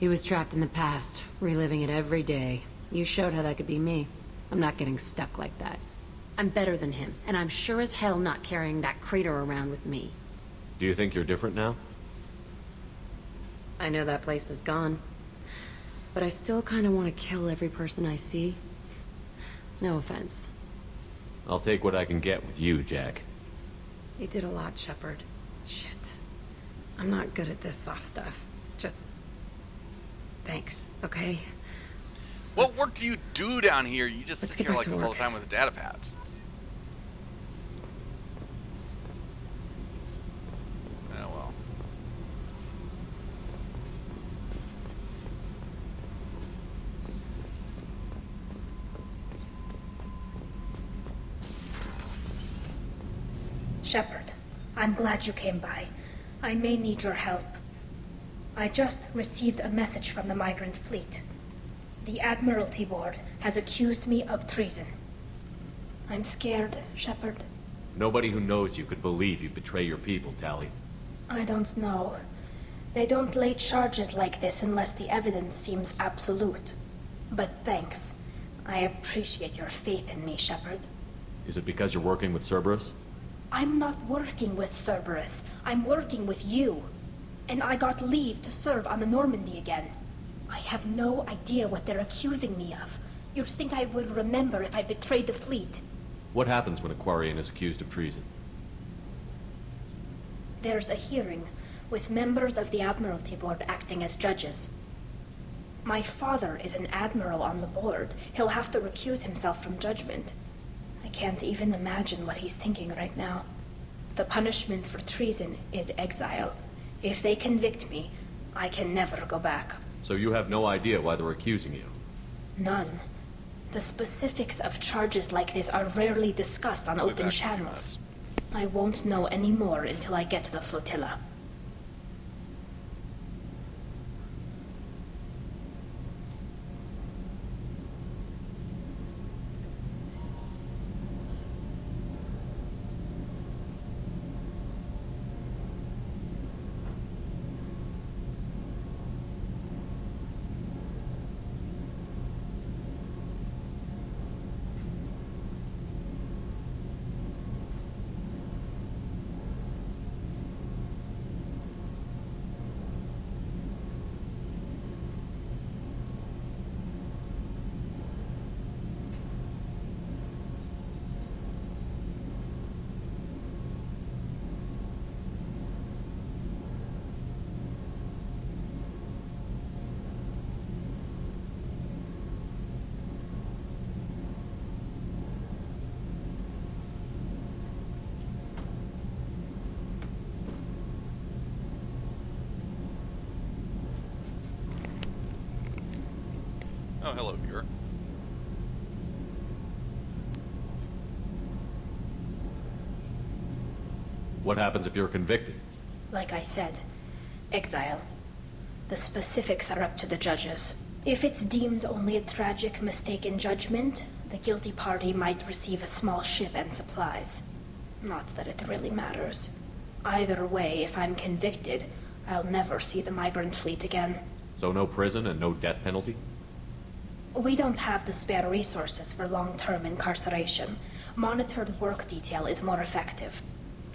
He was trapped in the past, reliving it every day. You showed how that could be me. I'm not getting stuck like that. I'm better than him, and I'm sure as hell not carrying that crater around with me. Do you think you're different now? I know that place is gone. But I still kind of want to kill every person I see. No offense. I'll take what I can get with you, Jack. You did a lot, Shepard. Shit. I'm not good at this soft stuff. Just... thanks, okay? What work do you do down here? You just sit get here back like to this all work. the time with the data pads. Oh well. Shepard, I'm glad you came by. I may need your help. I just received a message from the migrant fleet. The Admiralty Board has accused me of treason. I'm scared, Shepard. Nobody who knows you could believe you betray your people, Tally. I don't know. They don't lay charges like this unless the evidence seems absolute. But thanks. I appreciate your faith in me, Shepard. Is it because you're working with Cerberus? I'm not working with Cerberus. I'm working with you. And I got leave to serve on the Normandy again. I have no idea what they're accusing me of. You'd think I would remember if I betrayed the fleet. What happens when a Quarian is accused of treason? There's a hearing, with members of the Admiralty Board acting as judges. My father is an admiral on the board. He'll have to recuse himself from judgment. I can't even imagine what he's thinking right now. The punishment for treason is exile. If they convict me, I can never go back. So you have no idea why they're accusing you? None. The specifics of charges like this are rarely discussed on open channels. I won't know any more until I get to the flotilla. Oh, hello, viewer. What happens if you're convicted? Like I said, exile. The specifics are up to the judges. If it's deemed only a tragic mistake in judgment, the guilty party might receive a small ship and supplies. Not that it really matters. Either way, if I'm convicted, I'll never see the migrant fleet again. So no prison and no death penalty? We don't have the spare resources for long-term incarceration. Monitored work detail is more effective.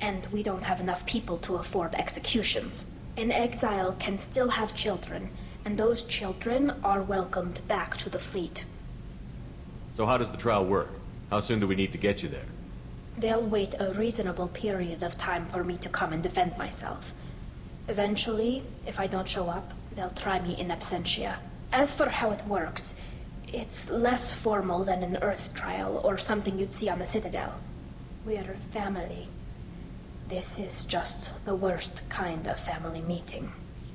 And we don't have enough people to afford executions. An exile can still have children, and those children are welcomed back to the fleet. So how does the trial work? How soon do we need to get you there? They'll wait a reasonable period of time for me to come and defend myself. Eventually, if I don't show up, they'll try me in absentia. As for how it works, it's less formal than an Earth trial or something you'd see on the Citadel. We're family. This is just the worst kind of family meeting.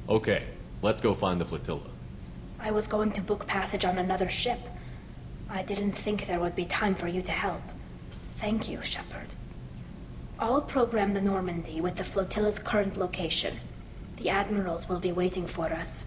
Okay, let's go find the flotilla. I was going to book passage on another ship. I didn't think there would be time for you to help. Thank you, Shepard. I'll program the Normandy with the flotilla's current location. The admirals will be waiting for us.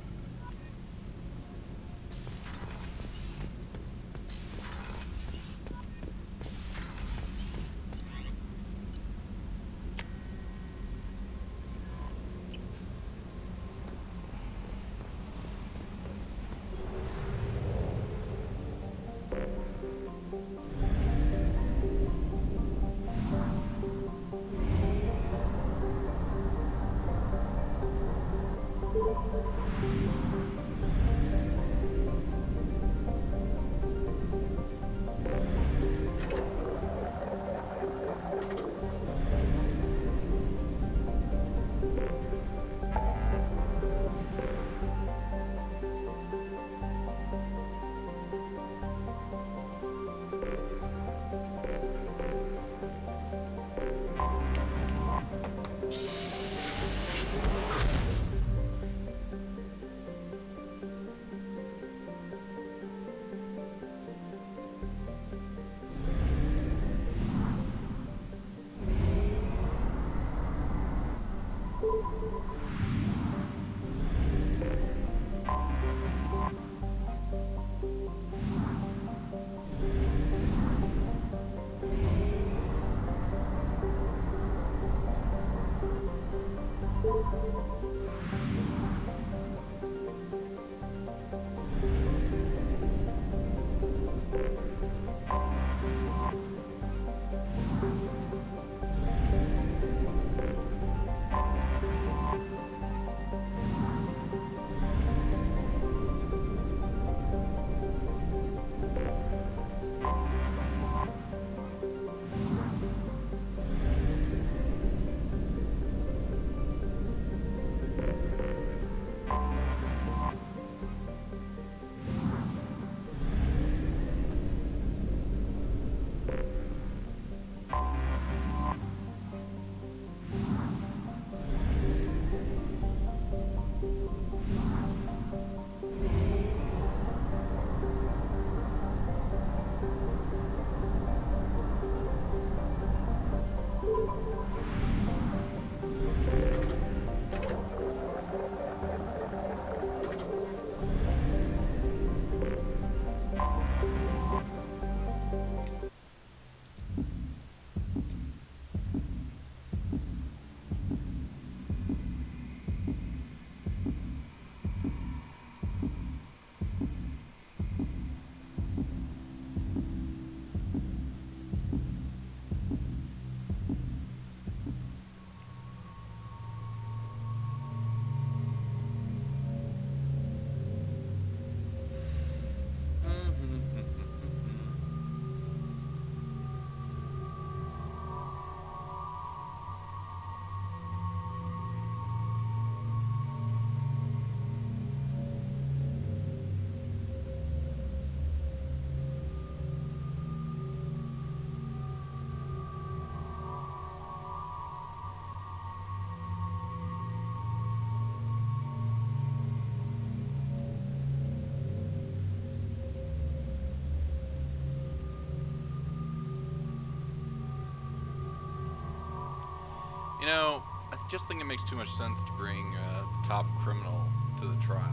You know, I just think it makes too much sense to bring the top criminal to the trial.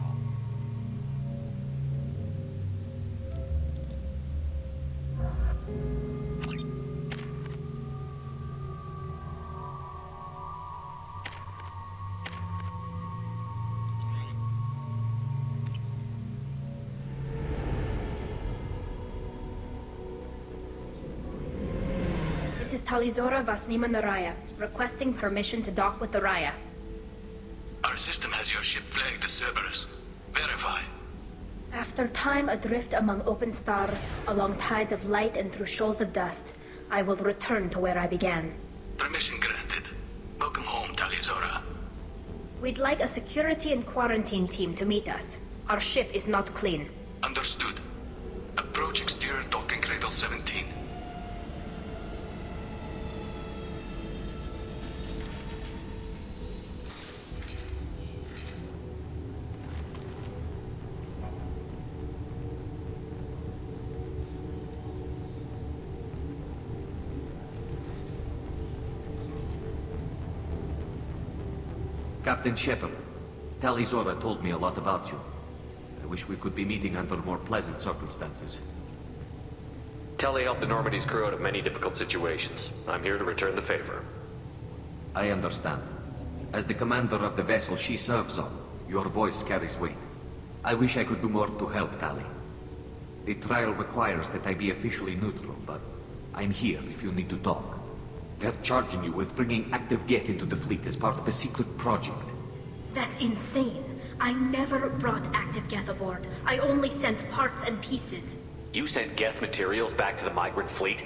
This is Talizora Vasnima Naraya, requesting permission to dock with the Raya. Our system has your ship flagged as Cerberus. Verify. After time adrift among open stars, along tides of light and through shoals of dust, I will return to where I began. Permission granted. Welcome home, Talizora. We'd like a security and quarantine team to meet us. Our ship is not clean. Understood. Approach exterior docking cradle 17. Captain Shepard, Talizora told me a lot about you. I wish we could be meeting under more pleasant circumstances. Tali helped the Normandy's crew out of many difficult situations. I'm here to return the favor. I understand. As the commander of the vessel she serves on, your voice carries weight. I wish I could do more to help, Tali. The trial requires that I be officially neutral, but I'm here if you need to talk. They're charging you with bringing active Geth into the fleet as part of a secret project. That's insane. I never brought active Geth aboard. I only sent parts and pieces. You sent Geth materials back to the migrant fleet?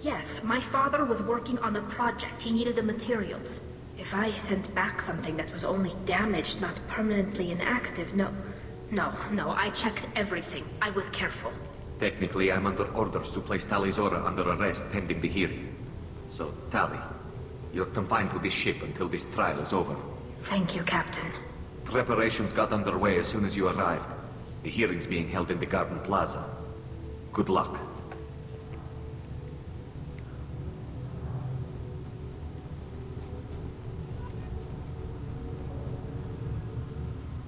Yes, my father was working on a project. He needed the materials. If I sent back something that was only damaged, not permanently inactive, no, I checked everything. I was careful. Technically, I'm under orders to place Talizora under arrest pending the hearing. So, Tali, you're confined to this ship until this trial is over. Thank you, Captain. Preparations got underway as soon as you arrived. The hearing's being held in the Garden Plaza. Good luck.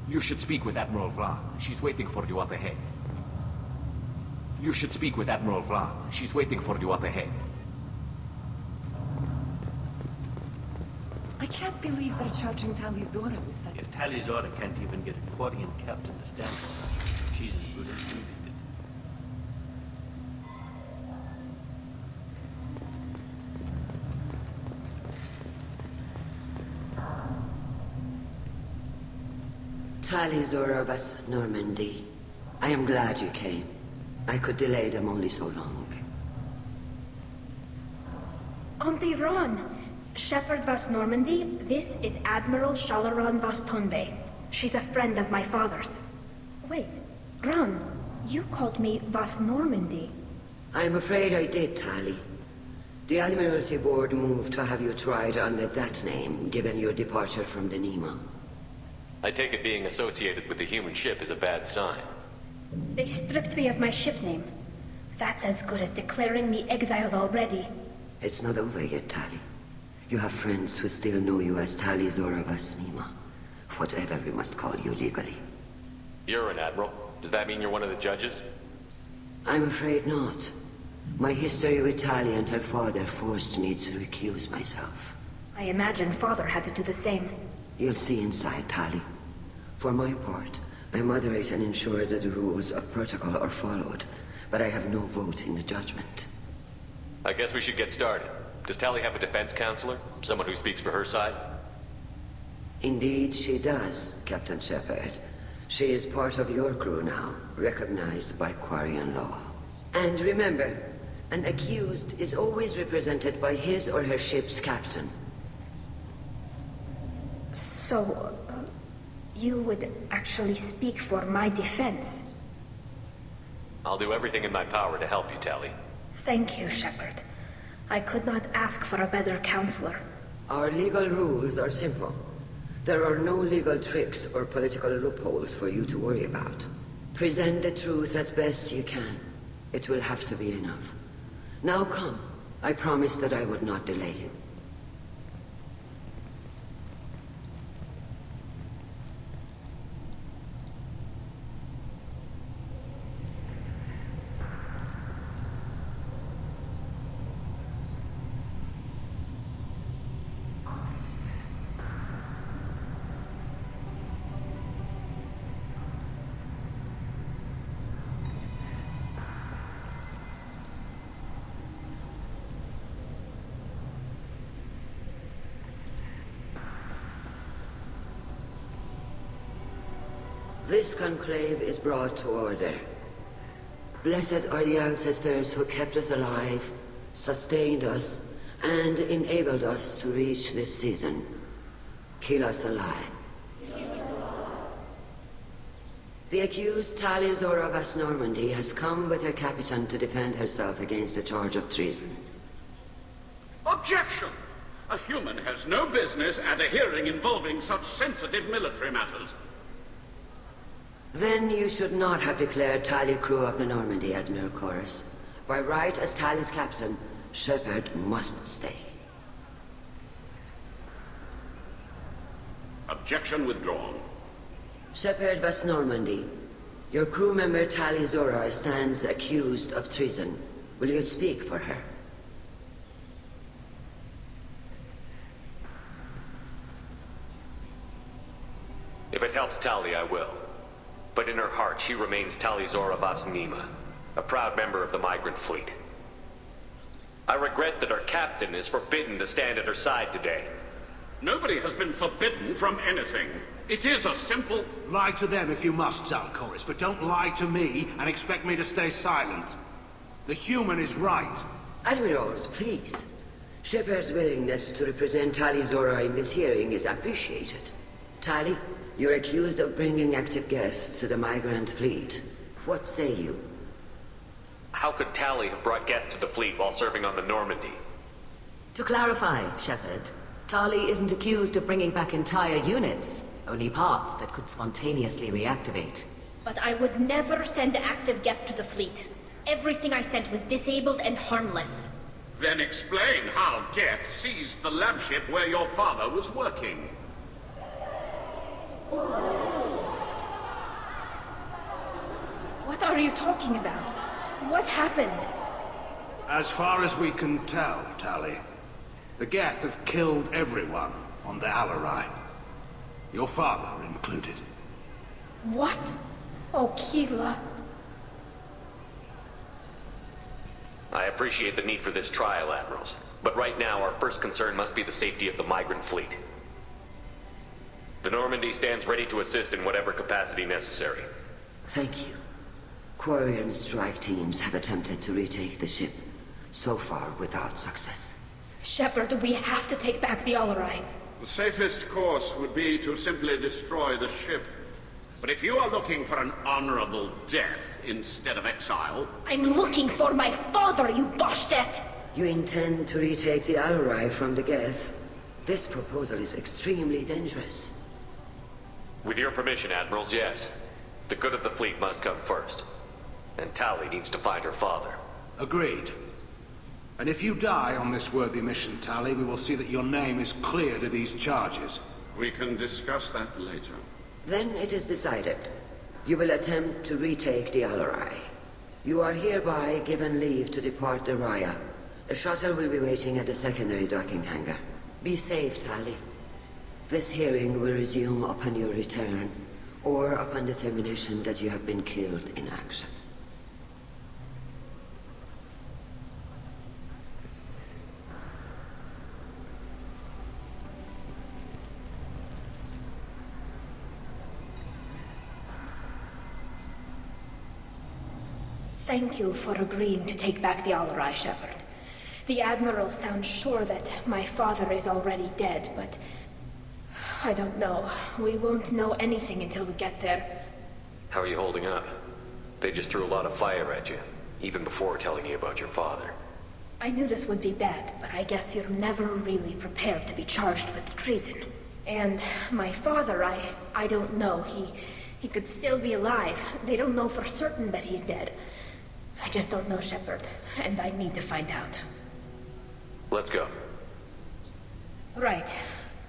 You should speak with Admiral Ra. She's waiting for you up ahead. You should speak with Admiral Ra. She's waiting for you up ahead. I can't believe they're charging Talizora with such... If Talizora can't even get a Quarian captain to stand for her, she's as good as you did. Talizora of us, Normandy. I am glad you came. I could delay them only so long. Auntie Ron! Shepard Vas Normandy, this is Admiral Shalaran Vas Tonbe. She's a friend of my father's. Wait, Ron, you called me Vas Normandy. I'm afraid I did, Tali. The Admiralty Board moved to have you tried under that name, given your departure from the Nima. I take it being associated with the human ship is a bad sign. They stripped me of my ship name. That's as good as declaring me exiled already. It's not over yet, Tali. You have friends who still know you as Talizora Vas Nima. Whatever we must call you legally. You're an admiral. Does that mean you're one of the judges? I'm afraid not. My history with Tali and her father forced me to recuse myself. I imagine father had to do the same. You'll see inside, Tali. For my part, I moderate and ensure that the rules of protocol are followed, but I have no vote in the judgment. I guess we should get started. Does Tali have a defense counselor? Someone who speaks for her side? Indeed, she does, Captain Shepard. She is part of your crew now, recognized by Quarian law. And remember, an accused is always represented by his or her ship's captain. So, you would actually speak for my defense? I'll do everything in my power to help you, Tali. Thank you, Shepard. I could not ask for a better counselor. Our legal rules are simple. There are no legal tricks or political loopholes for you to worry about. Present the truth as best you can. It will have to be enough. Now come. I promised that I would not delay you. This conclave is brought to order. Blessed are the ancestors who kept us alive, sustained us, and enabled us to reach this season. Keep us alive. The accused Talia Zora of Normandy has come with her captain to defend herself against a charge of treason. Objection! A human has no business at a hearing involving such sensitive military matters. Then you should not have declared Talia crew of the Normandy, Admiral Chorus. By right as Talia's captain, Shepard must stay. Objection withdrawn. Shepard Vas Normandy, your crew member Talia Zora stands accused of treason. Will you speak for her? If it helps Talia, I will. But in her heart, she remains Talia Zora Vas Nima, a proud member of the migrant fleet. I regret that our captain is forbidden to stand at her side today. Nobody has been forbidden from anything. It is a simple... Lie to them if you must, Chorus, but don't lie to me and expect me to stay silent. The human is right. Admirals, please. Shepard's willingness to represent Talia Zora in this hearing is appreciated. Talia, you're accused of bringing active guests to the migrant fleet. What say you? How could Talia have brought guests to the fleet while serving on the Normandy? To clarify, Shepard, Talia isn't accused of bringing back entire units, only parts that could spontaneously reactivate. But I would never send active guests to the fleet. Everything I sent was disabled and harmless. Then explain how Geth seized the lab ship where your father was working. What are you talking about? What happened? As far as we can tell, Talia, the Geth have killed everyone on the Alarai. Your father included. What? Oh, Keela. I appreciate the need for this trial, Admirals. But right now, our first concern must be the safety of the migrant fleet. The Normandy stands ready to assist in whatever capacity necessary. Thank you. Quarian strike teams have attempted to retake the ship, so far without success. Shepard, we have to take back the Alarai. The safest course would be to simply destroy the ship. But if you are looking for an honorable death instead of exile... I'm looking for my father, you Boshtet! You intend to retake the Alarai from the Geth? This proposal is extremely dangerous. With your permission, Admirals, yes. The good of the fleet must come first. And Talia needs to find her father. Agreed. And if you die on this worthy mission, Talia, we will see that your name is cleared of these charges. We can discuss that later. Then it is decided. You will attempt to retake the Alarai. You are hereby given leave to depart the Raya. A shuttle will be waiting at the secondary docking hangar. Be safe, Talia. This hearing will resume upon your return, or upon determination that you have been killed in action. Thank you for agreeing to take back the Alarai, Shepard. The Admiral sounds sure that my father is already dead, but... I don't know. We won't know anything until we get there. How are you holding up? They just threw a lot of fire at you, even before telling you about your father. I knew this would be bad, but I guess you're never really prepared to be charged with treason. And my father, I don't know. He could still be alive. They don't know for certain that he's dead. I just don't know, Shepard, and I need to find out. Let's go. Right.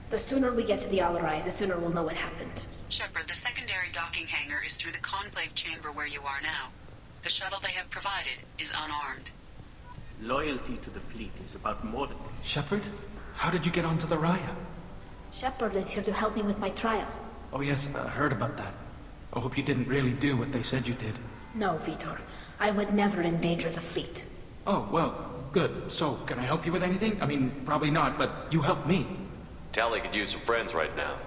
The sooner we get to the Alarai, the sooner we'll know what happened. Shepard, the secondary docking hangar is through the conclave chamber where you are now. The shuttle they have provided is unarmed. Loyalty to the fleet is about more than... Shepard? How did you get onto the Raya? Shepard is here to help me with my trial. Oh yes, I heard about that. I hope you didn't really do what they said you did. No, Vitor. I would never endanger the fleet. Oh, well, good. So, can I help you with anything? I mean, probably not, but you helped me. Talia could use some friends right now.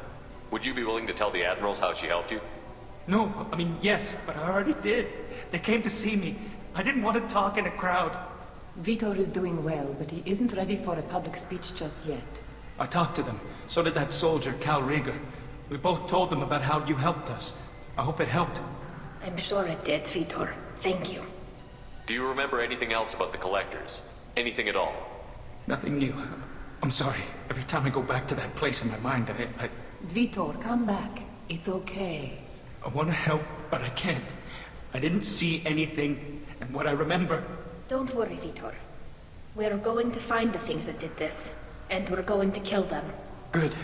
Would you be willing to tell the Admirals how she helped you? No, I mean, yes, but I already did. They came to see me. I didn't want to talk in a crowd. Vitor is doing well, but he isn't ready for a public speech just yet. I talked to them. So did that soldier, Cal Rieger. We both told them about how you helped us. I hope it helped. I'm sure it did, Vitor. Thank you. Do you remember anything else about the Collectors? Anything at all? Nothing new. I'm sorry. Every time I go back to that place in my mind, I Vitor, come back. It's okay. I want to help, but I can't. I didn't see anything, and what I remember... Don't worry, Vitor. We're going to find the things that did this, and we're going to kill them. Good.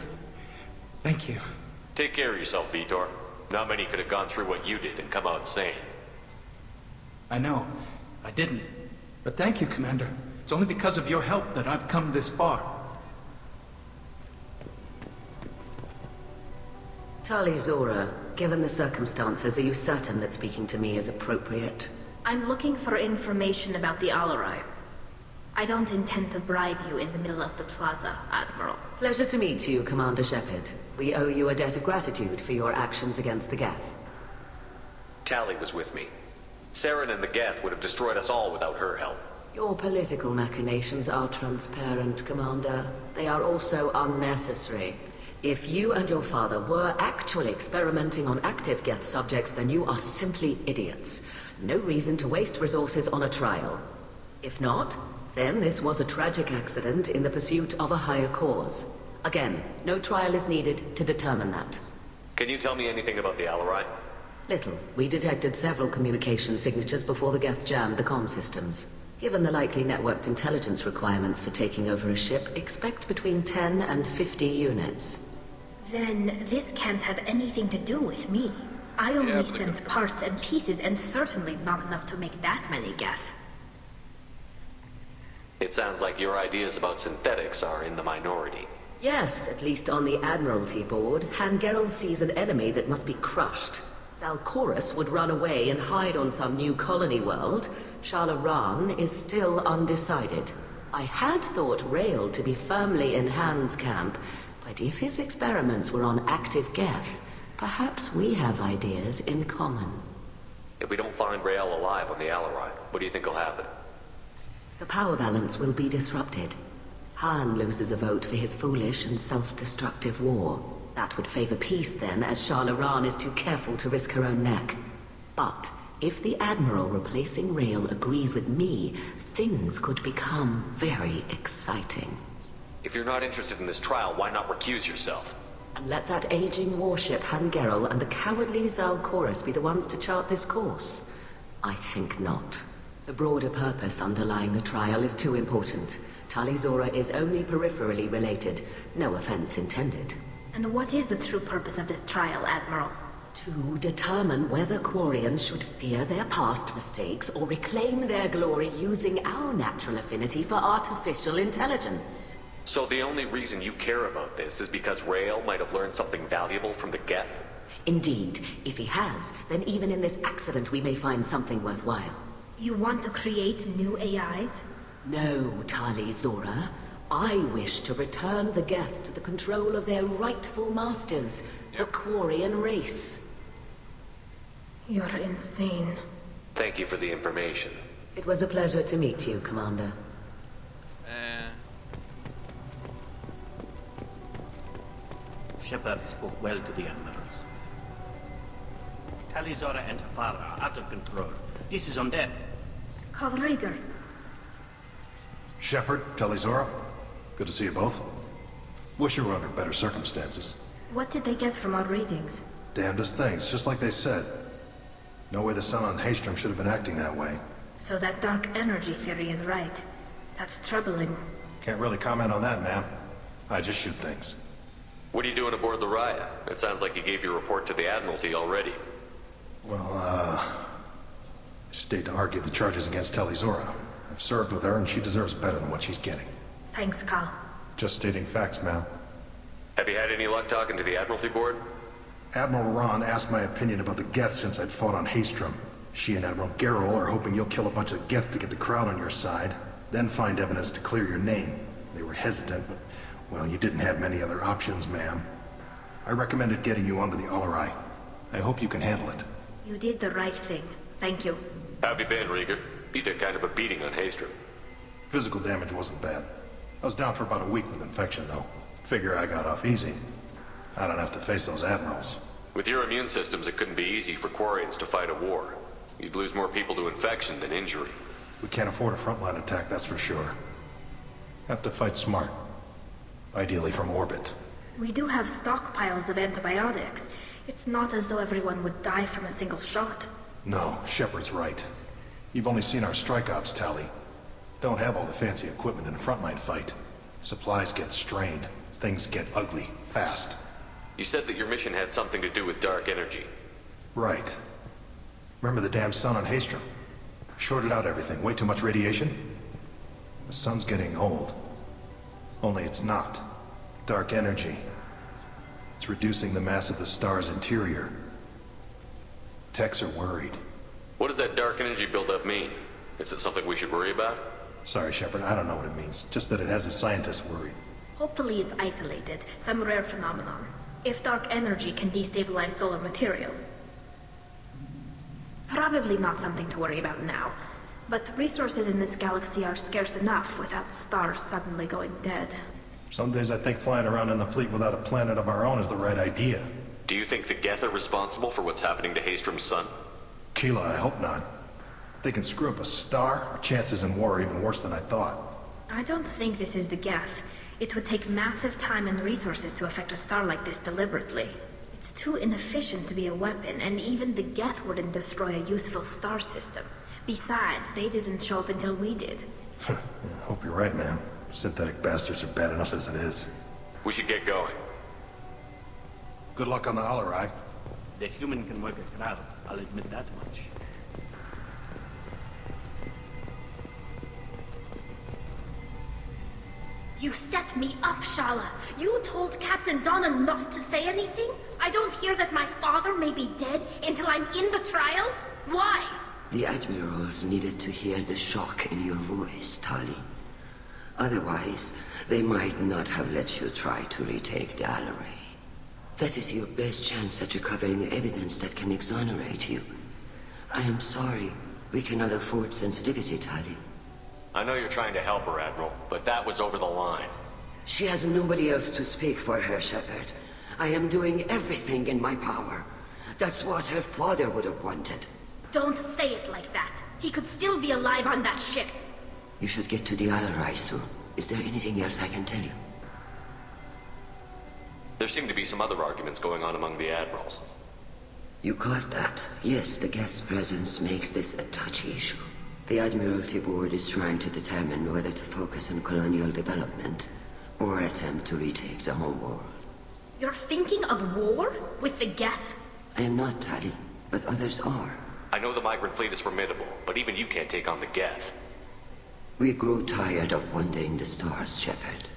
Thank you. Take care of yourself, Vitor. Not many could have gone through what you did and come out sane. I know. I didn't. But thank you, Commander. It's only because of your help that I've come this far. Tali Zora, given the circumstances, are you certain that speaking to me is appropriate? I'm looking for information about the Alarai. I don't intend to bribe you in the middle of the plaza, Admiral. Pleasure to meet you, Commander Shepard. We owe you a debt of gratitude for your actions against the Geth. Tali was with me. Saren and the Geth would have destroyed us all without her help. Your political machinations are transparent, Commander. They are also unnecessary. If you and your father were actually experimenting on active Geth subjects, then you are simply idiots. No reason to waste resources on a trial. If not, then this was a tragic accident in the pursuit of a higher cause. Again, no trial is needed to determine that. Can you tell me anything about the Alarai? Little. We detected several communication signatures before the Geth jammed the comm systems. Given the likely networked intelligence requirements for taking over a ship, expect between 10 and 50 units. Then this can't have anything to do with me. I only sent parts and pieces, and certainly not enough to make that many Geth. It sounds like your ideas about synthetics are in the minority. Yes, at least on the Admiralty board, Hangerel sees an enemy that must be crushed. Zalcorus would run away and hide on some new colony world. Shalaran is still undecided. I had thought Rael to be firmly in Han's camp, but if his experiments were on active Geth, perhaps we have ideas in common. If we don't find Rael alive on the Alarai, what do you think will happen? The power balance will be disrupted. Han loses a vote for his foolish and self-destructive war. That would favor peace then, as Shalaran is too careful to risk her own neck. But if the Admiral replacing Rael agrees with me, things could become very exciting. If you're not interested in this trial, why not recuse yourself? And let that aging warship Hangerel and the cowardly Zalcorus be the ones to chart this course? I think not. The broader purpose underlying the trial is too important. Tali Zora is only peripherally related. No offense intended. And what is the true purpose of this trial, Admiral? To determine whether Quarians should fear their past mistakes or reclaim their glory using our natural affinity for artificial intelligence. So the only reason you care about this is because Rael might have learned something valuable from the Geth? Indeed. If he has, then even in this accident we may find something worthwhile. You want to create new AIs? No, Tali Zora. I wish to return the Geth to the control of their rightful masters, the Quarian race. You're insane. Thank you for the information. It was a pleasure to meet you, Commander. Shepard spoke well to the Admirals. Tali Zora and her father are out of control. This is on them. Call Rieger. Shepard, Tali Zora. Good to see you both. Wish you were under better circumstances. What did they get from our readings? Damnedest things, just like they said. No way the Sun on Haystrom should have been acting that way. So that dark energy theory is right. That's troubling. Can't really comment on that, ma'am. I just shoot things. What are you doing aboard the Raya? It sounds like you gave your report to the Admiralty already. Well, I stayed to argue the charges against Tali Zora. I've served with her, and she deserves better than what she's getting. Thanks, Cal. Just stating facts, ma'am. Have you had any luck talking to the Admiralty board? Admiral Ron asked my opinion about the Geth since I'd fought on Haystrom. She and Admiral Gerrel are hoping you'll kill a bunch of Geth to get the crowd on your side, then find evidence to clear your name. They were hesitant, but, well, you didn't have many other options, ma'am. I recommended getting you onto the Alarai. I hope you can handle it. You did the right thing. Thank you. How have you been, Rieger? You took kind of a beating on Haystrom. Physical damage wasn't bad. I was down for about a week with infection, though. Figure I got off easy. I don't have to face those admirals. With your immune systems, it couldn't be easy for Quarians to fight a war. You'd lose more people to infection than injury. We can't afford a frontline attack, that's for sure. Have to fight smart. Ideally from orbit. We do have stockpiles of antibiotics. It's not as though everyone would die from a single shot. No, Shepard's right. You've only seen our strike ops tally. Don't have all the fancy equipment in a frontline fight. Supplies get strained. Things get ugly, fast. You said that your mission had something to do with dark energy. Right. Remember the damn sun on Haystrom? Shorted out everything. Way too much radiation? The sun's getting old. Only it's not. Dark energy. It's reducing the mass of the star's interior. Techs are worried. What does that dark energy buildup mean? Is it something we should worry about? Sorry, Shepard, I don't know what it means. Just that it has the scientists worried. Hopefully it's isolated, some rare phenomenon. If dark energy can destabilize solar material. Probably not something to worry about now. But resources in this galaxy are scarce enough without stars suddenly going dead. Some days I think flying around in the fleet without a planet of our own is the right idea. Do you think the Geth are responsible for what's happening to Haystrom's sun? Keela, I hope not. If they can screw up a star, our chances in war are even worse than I thought. I don't think this is the Geth. It would take massive time and resources to affect a star like this deliberately. It's too inefficient to be a weapon, and even the Geth wouldn't destroy a useful star system. Besides, they didn't show up until we did. Yeah, hope you're right, man. Synthetic bastards are bad enough as it is. We should get going. Good luck on the Alarai. The human can work a crowd, I'll admit that much. You set me up, Shala. You told Captain Donna not to say anything? I don't hear that my father may be dead until I'm in the trial? Why? The admirals needed to hear the shock in your voice, Tali. Otherwise, they might not have let you try to retake the Alarai. That is your best chance at recovering evidence that can exonerate you. I am sorry. We cannot afford sensitivity, Tali. I know you're trying to help her, Admiral, but that was over the line. She has nobody else to speak for her, Shepard. I am doing everything in my power. That's what her father would have wanted. Don't say it like that. He could still be alive on that ship. You should get to the Alarai soon. Is there anything else I can tell you? There seem to be some other arguments going on among the Admirals. You caught that. Yes, the guest's presence makes this a touchy issue. The Admiralty Board is trying to determine whether to focus on colonial development or attempt to retake the homeworld. You're thinking of war? With the Geth? I am not, Tali, but others are. I know the migrant fleet is formidable, but even you can't take on the Geth. We grew tired of wandering the stars, Shepard.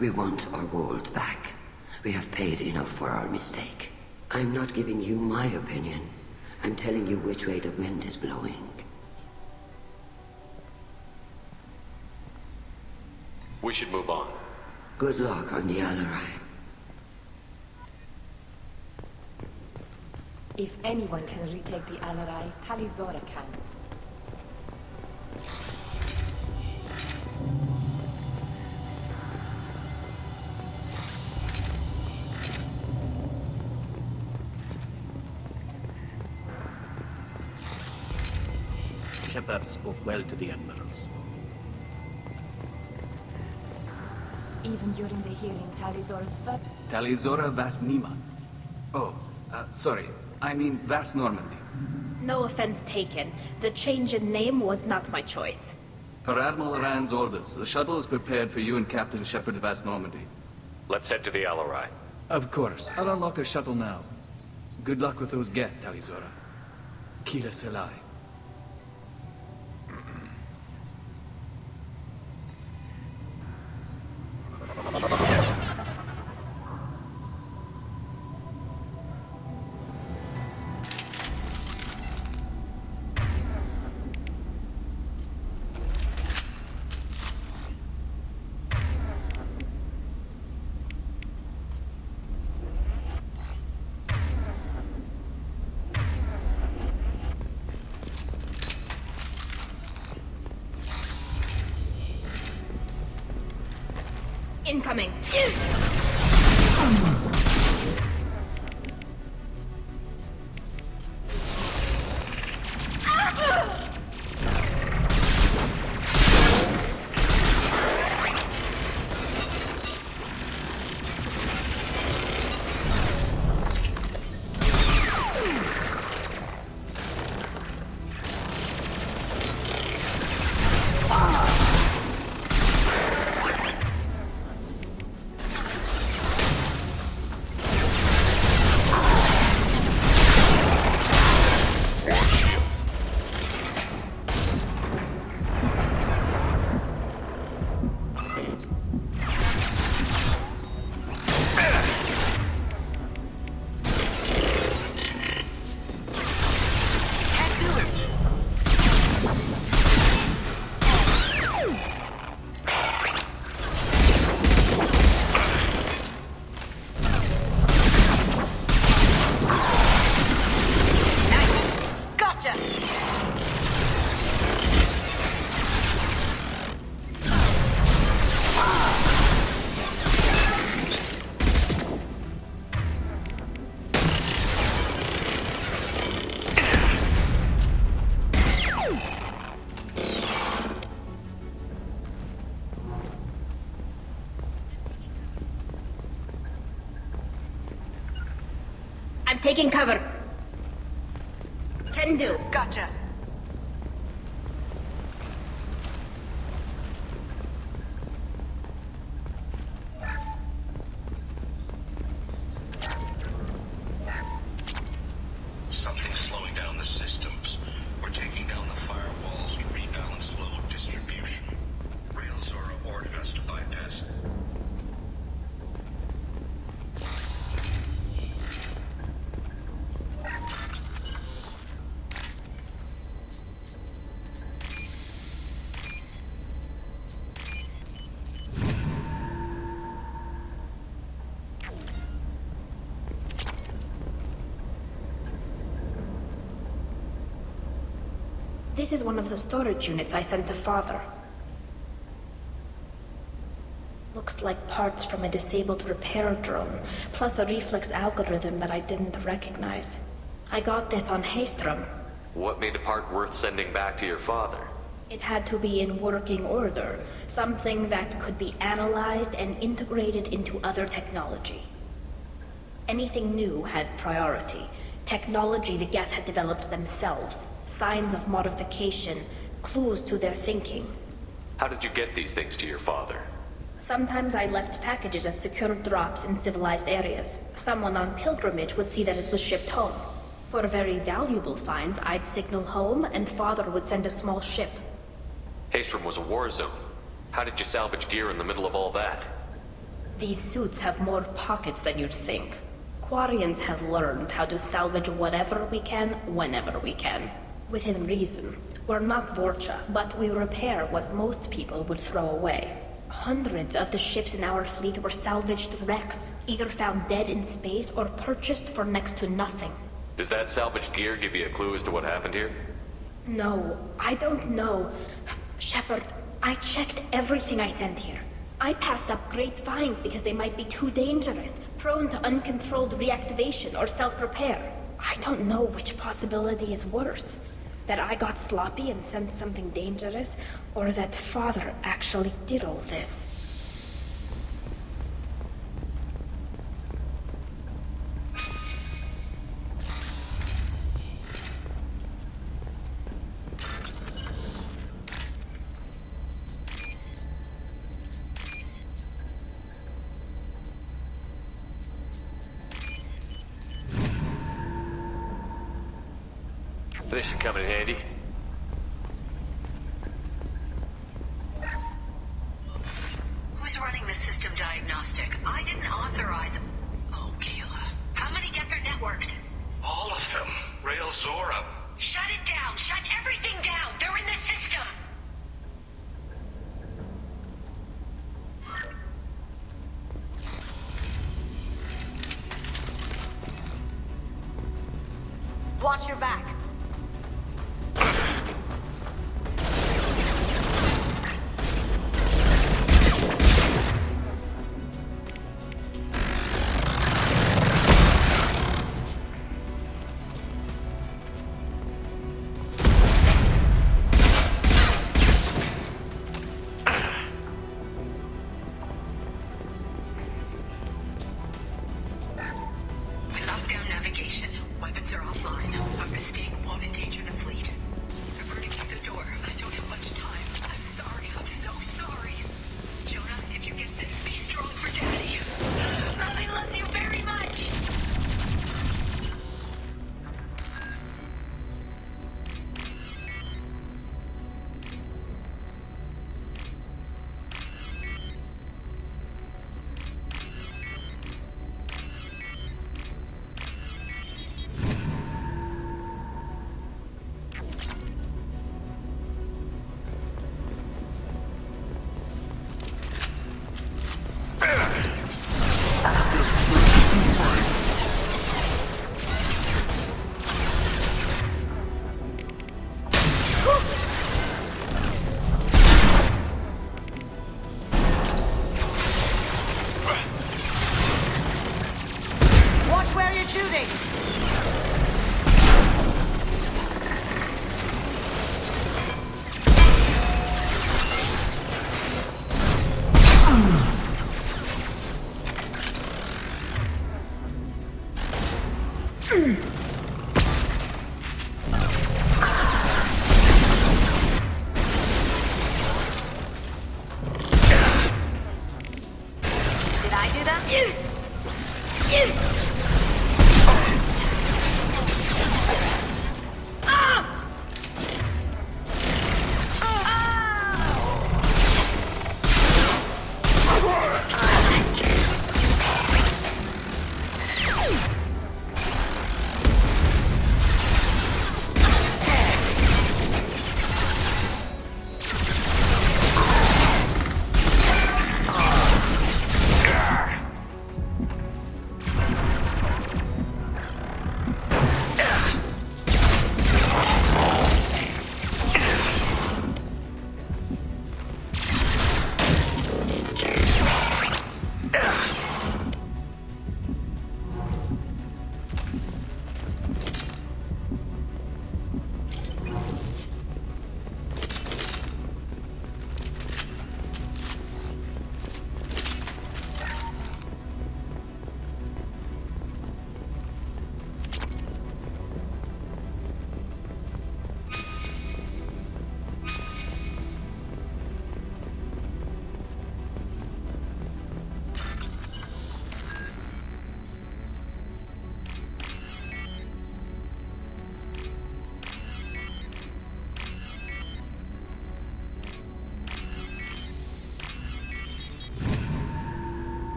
We want our world back. We have paid enough for our mistake. I'm not giving you my opinion. I'm telling you which way the wind is blowing. We should move on. Good luck on the Alarai. If anyone can retake the Alarai, Tali Zora can. Shepard spoke well to the admirals. Even during the hearing, Tali Zora's first... Tali Zora Vas Nima. Oh, sorry. I mean Vas Normandy. No offense taken. The change in name was not my choice. Per Admiral Aran's orders, the shuttle is prepared for you and Captain Shepard Vas Normandy. Let's head to the Alarai. Of course. I'll unlock the shuttle now. Good luck with those Geth, Tali Zora. Kila Selai. Incoming. I'm taking cover. Can do. Gotcha. Something's slowing down the systems. We're taking down the firewalls to rebalance flow of distribution. Rail Zora ordered us to bypass it. This is one of the storage units I sent to Father. Looks like parts from a disabled repair drone, plus a reflex algorithm that I didn't recognize. I got this on Haystrom. What made a part worth sending back to your father? It had to be in working order, something that could be analyzed and integrated into other technology. Anything new had priority. Technology the Geth had developed themselves. Signs of modification, clues to their thinking. How did you get these things to your father? Sometimes I left packages at secured drops in civilized areas. Someone on pilgrimage would see that it was shipped home. For very valuable finds, I'd signal home, and Father would send a small ship. Haystrom was a war zone. How did you salvage gear in the middle of all that? These suits have more pockets than you'd think. Quarians have learned how to salvage whatever we can, whenever we can. Within reason. We're not Vorcha, but we repair what most people would throw away. Hundreds of the ships in our fleet were salvaged wrecks, either found dead in space or purchased for next to nothing. Does that salvaged gear give you a clue as to what happened here? No, I don't know. Shepard, I checked everything I sent here. I passed up great finds because they might be too dangerous, prone to uncontrolled reactivation or self-repair. I don't know which possibility is worse. That I got sloppy and sent something dangerous, or that Father actually did all this. This should come in handy. Who's running the system diagnostic? I didn't authorize... Oh, Keela. How many get their networked? All of them. Rail Zora. Shut it down! Shut everything down! They're in the system! Watch your back. ayuda?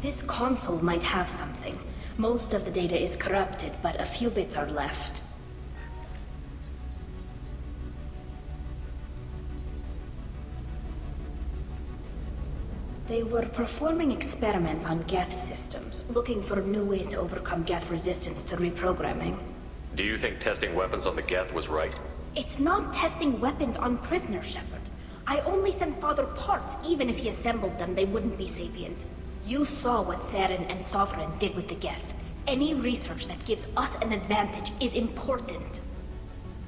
This console might have something. Most of the data is corrupted, but a few bits are left. They were performing experiments on Geth systems, looking for new ways to overcome Geth resistance to reprogramming. Do you think testing weapons on the Geth was right? It's not testing weapons on prisoners, Shepard. I only sent Father parts. Even if he assembled them, they wouldn't be sapient. You saw what Saren and Sovereign did with the Geth. Any research that gives us an advantage is important.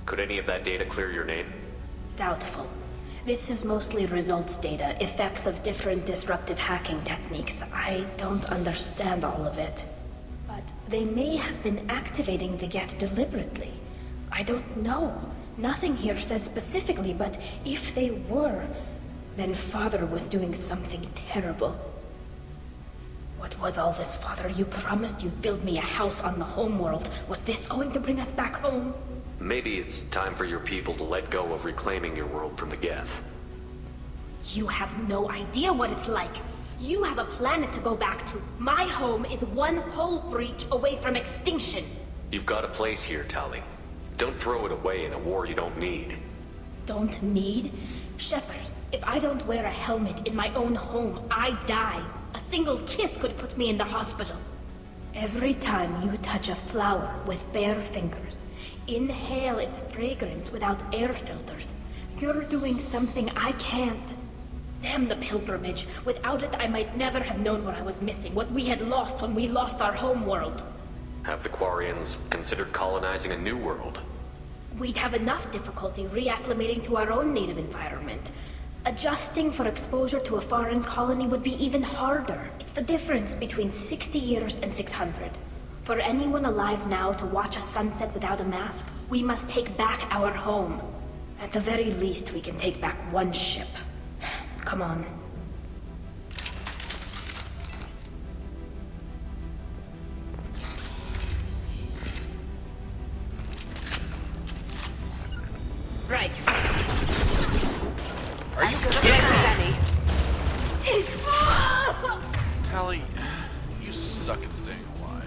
Could any of that data clear your name? Doubtful. This is mostly results data, effects of different disruptive hacking techniques. I don't understand all of it. But they may have been activating the Geth deliberately. I don't know. Nothing here says specifically, but if they were, then Father was doing something terrible. What was all this, Father? You promised you'd build me a house on the homeworld. Was this going to bring us back home? Maybe it's time for your people to let go of reclaiming your world from the Geth. You have no idea what it's like. You have a planet to go back to. My home is one hull breach away from extinction. You've got a place here, Tali. Don't throw it away in a war you don't need. Don't need? Shepard, if I don't wear a helmet in my own home, I die. A single kiss could put me in the hospital. Every time you touch a flower with bare fingers, inhale its fragrance without air filters, you're doing something I can't. Damn the pilgrimage. Without it, I might never have known what I was missing, what we had lost when we lost our home world. Have the Quarians considered colonizing a new world? We'd have enough difficulty reacclimating to our own native environment. Adjusting for exposure to a foreign colony would be even harder. It's the difference between 60 years and 600. For anyone alive now to watch a sunset without a mask, we must take back our home. At the very least, we can take back one ship. Come on. Right. Are you Ready. Tali, you suck at staying alive.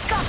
Got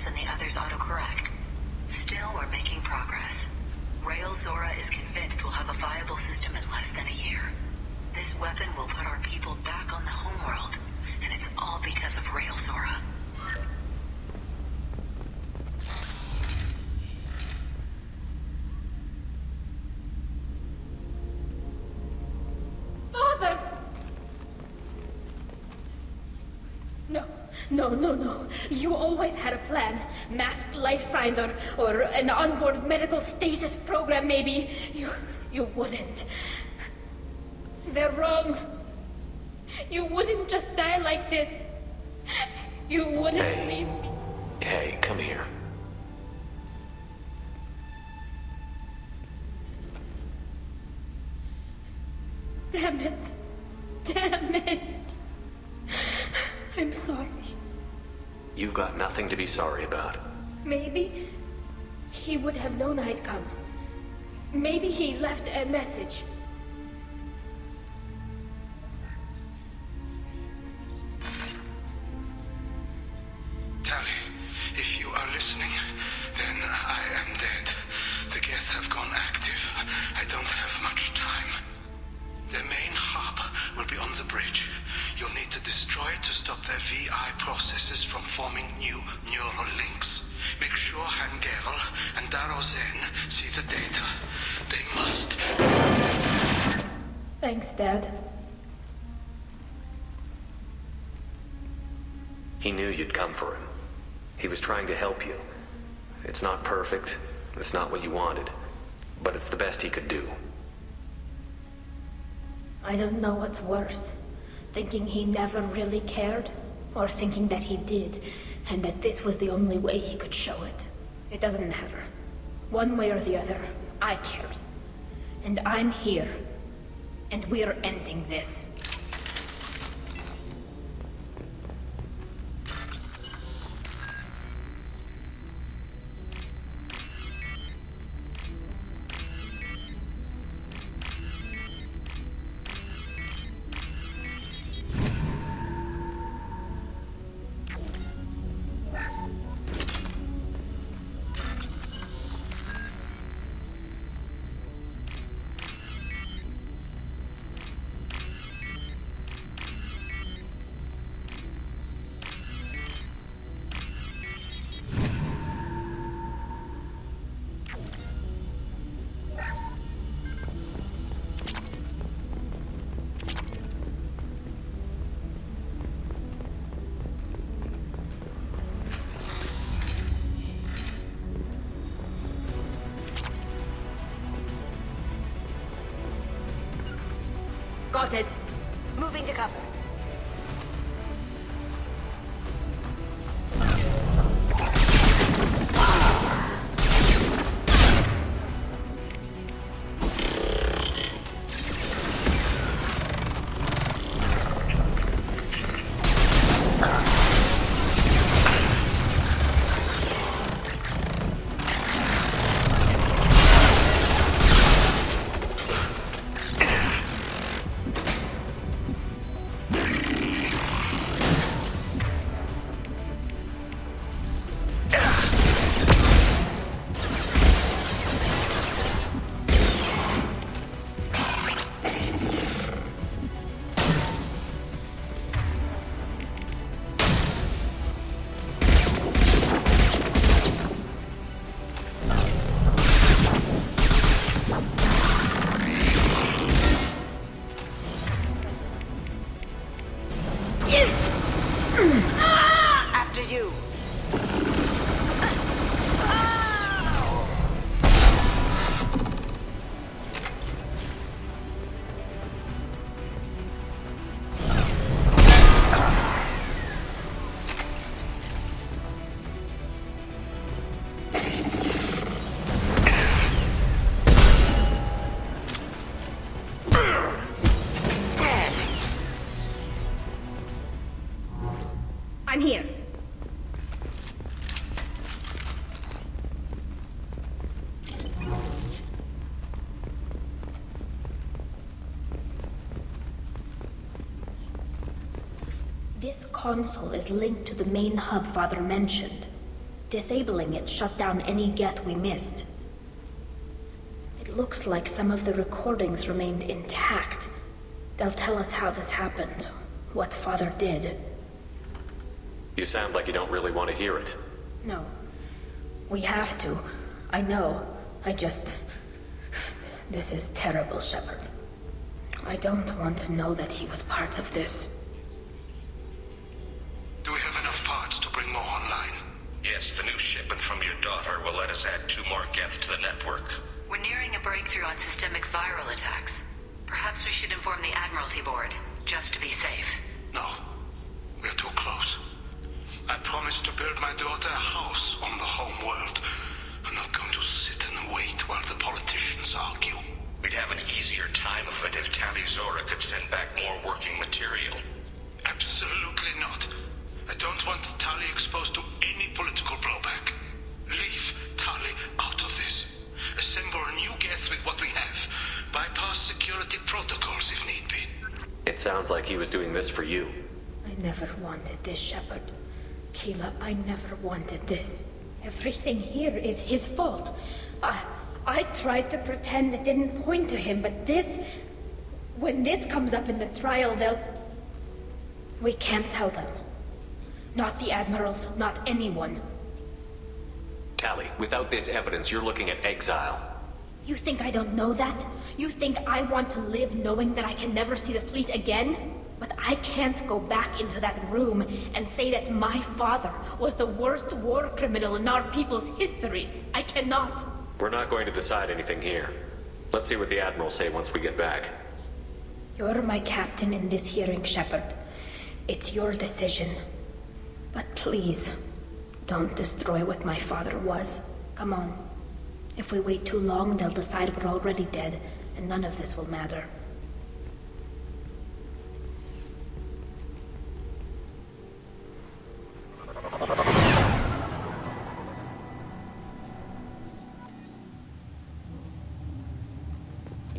process and the others autocorrect. Still, we're making progress. Rael Zora is convinced we'll have a viable system in less than a year. This weapon will put our people back on the homeworld, and it's all because of Rael Zora. Father! No. You always had a plan. Masked life signs or an onboard medical stasis program, maybe. You wouldn't. They're wrong. You wouldn't just die like this. You wouldn't leave me. Hey, come here. Damn it. I'm sorry. You've got nothing to be sorry about. Maybe he would have known I'd come. Maybe he left a message. Tali, if you are listening, then I am dead. The Geth have gone active. I don't have much time. The main hub will be on the bridge. You'll need to destroy it to stop their VI processes from forming new neural links. Make sure Hangerl and Darozen see the data. They must. Thanks, Dad. He knew you'd come for him. He was trying to help you. It's not perfect. It's not what you wanted. But it's the best he could do. I don't know what's worse. Thinking he never really cared, or thinking that he did, and that this was the only way he could show it. It doesn't matter. One way or the other, I cared. And I'm here. And we're ending this. Got it. Moving to cover. After you. I'm here. This console is linked to the main hub Father mentioned. Disabling it shut down any Geth we missed. It looks like some of the recordings remained intact. They'll tell us how this happened, what Father did. You sound like you don't really want to hear it. No. We have to. I know. This is terrible, Shepard. I don't want to know that he was part of this. Do we have enough parts to bring more online? Yes, the new shipment from your daughter will let us add 2 more Geth to the network. We're nearing a breakthrough on systemic viral attacks. Perhaps we should inform the Admiralty Board, just to be safe. No. We're too close. I promised to build my daughter a house on the home world. I'm not going to sit and wait while the politicians argue. We'd have an easier time of it if Tali Zora could send back more working material. Absolutely not. I don't want Tali exposed to any political blowback. Leave Tali out of this. Assemble a new Geth with what we have. Bypass security protocols if need be. It sounds like he was doing this for you. I never wanted this, Shepard. Keela, I never wanted this. Everything here is his fault. I tried to pretend it didn't point to him, but this... When this comes up in the trial, we can't tell them. Not the Admirals, not anyone. Tali, without this evidence, you're looking at exile. You think I don't know that? You think I want to live knowing that I can never see the fleet again? But I can't go back into that room and say that my father was the worst war criminal in our people's history. I cannot. We're not going to decide anything here. Let's see what the Admirals say once we get back. You're my captain in this hearing, Shepard. It's your decision. But please, don't destroy what my father was. Come on. If we wait too long, they'll decide we're already dead, and none of this will matter.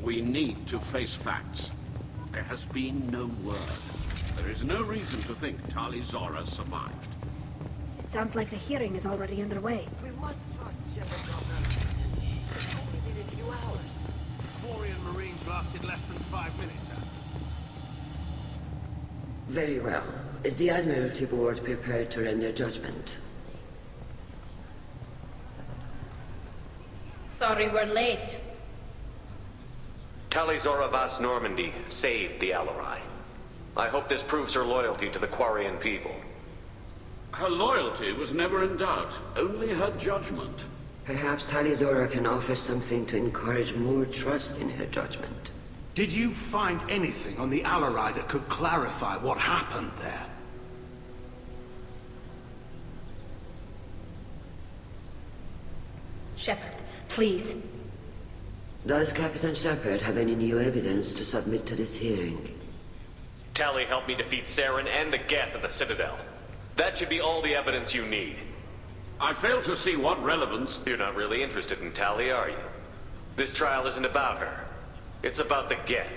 We need to face facts. There has been no word. There is no reason to think Tali Zora survived. It sounds like the hearing is already underway. We must trust Shepard, Governor. It's only been a few hours. Quarian Marines lasted less than 5 minutes, huh? Very well. Is the Admiralty Board prepared to render judgment? Sorry we're late. Tali Zora Vas Normandy saved the Alarai. I hope this proves her loyalty to the Quarian people. Her loyalty was never in doubt, only her judgment. Perhaps Tali Zora can offer something to encourage more trust in her judgment. Did you find anything on the Alarai that could clarify what happened there? Shepard, please. Does Captain Shepard have any new evidence to submit to this hearing? Tali helped me defeat Saren and the Geth at the Citadel. That should be all the evidence you need. I fail to see what relevance... You're not really interested in Tali, are you? This trial isn't about her. It's about the Geth.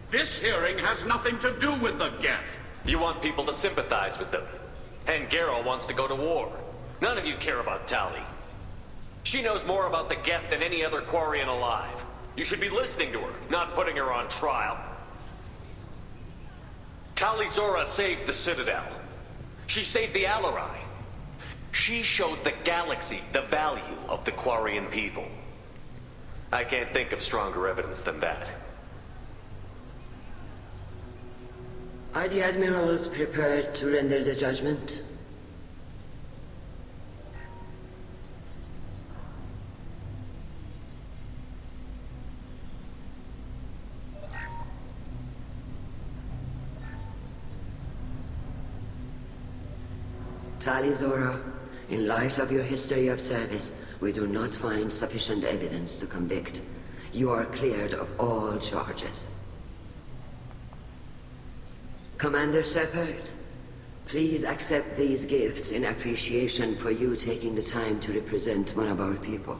This hearing has nothing to do with the Geth. You want people to sympathize with them. And Garrow wants to go to war. None of you care about Tali. She knows more about the Geth than any other Quarian alive. You should be listening to her, not putting her on trial. Tali Zora saved the Citadel. She saved the Alarai. She showed the galaxy the value of the Quarian people. I can't think of stronger evidence than that. Are the Admirals prepared to render the judgment? Tali Zora, in light of your history of service, we do not find sufficient evidence to convict. You are cleared of all charges. Commander Shepard, please accept these gifts in appreciation for you taking the time to represent one of our people.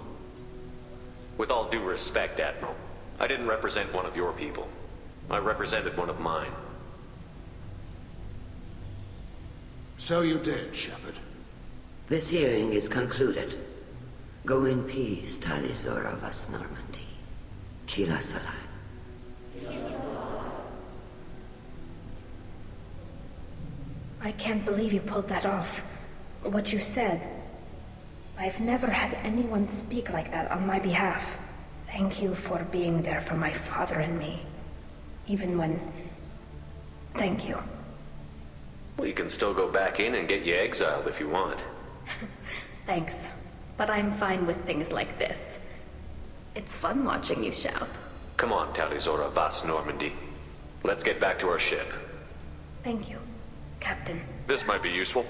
With all due respect, Admiral, I didn't represent one of your people. I represented one of mine. So you did, Shepard. This hearing is concluded. Go in peace, Talizora Vas Normandy. Kila Salai. I can't believe you pulled that off. What you said. I've never had anyone speak like that on my behalf. Thank you for being there for my father and me. Even when... Thank you. Well, you can still go back in and get you exiled if you want. Thanks. But I'm fine with things like this. It's fun watching you shout. Come on, Talizora Vas Normandy. Let's get back to our ship. Thank you, Captain. This might be useful.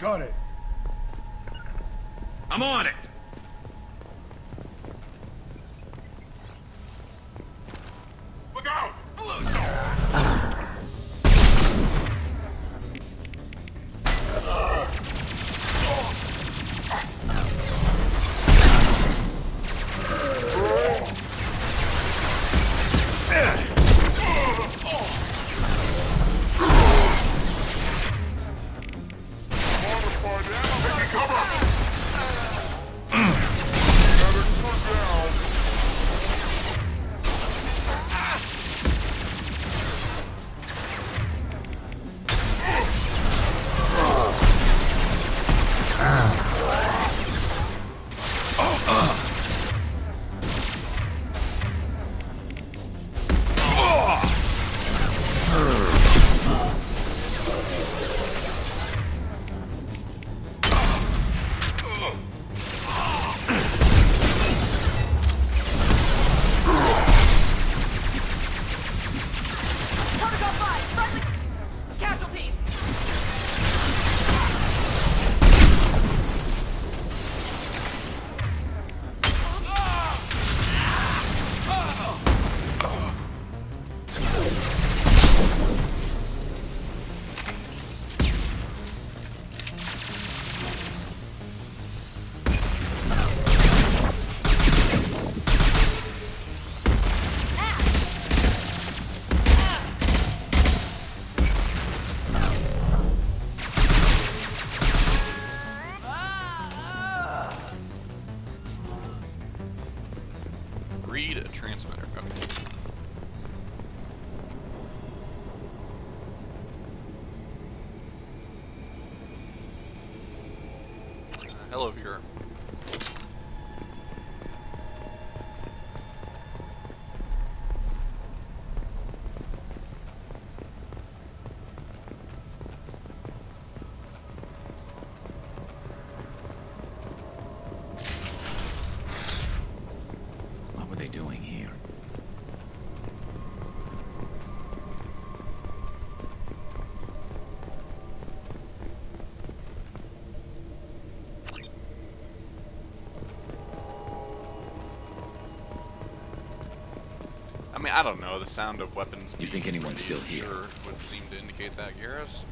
Got it. I'm on it. Look out! Read a transmitter. Okay. Hello, viewer. What were they doing here? I mean, I don't know. The sound of weapons. You think anyone's still here? Sure would seem to indicate that, Garrus.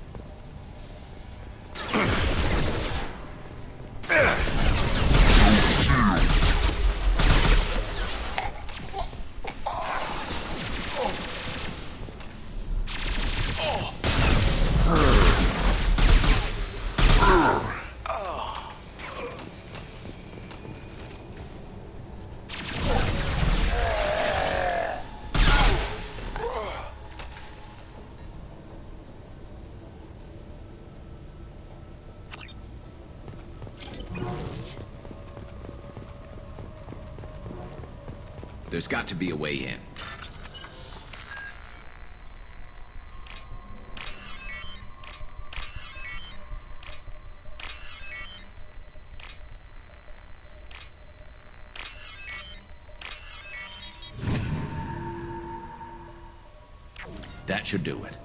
There's got to be a way in. That should do it.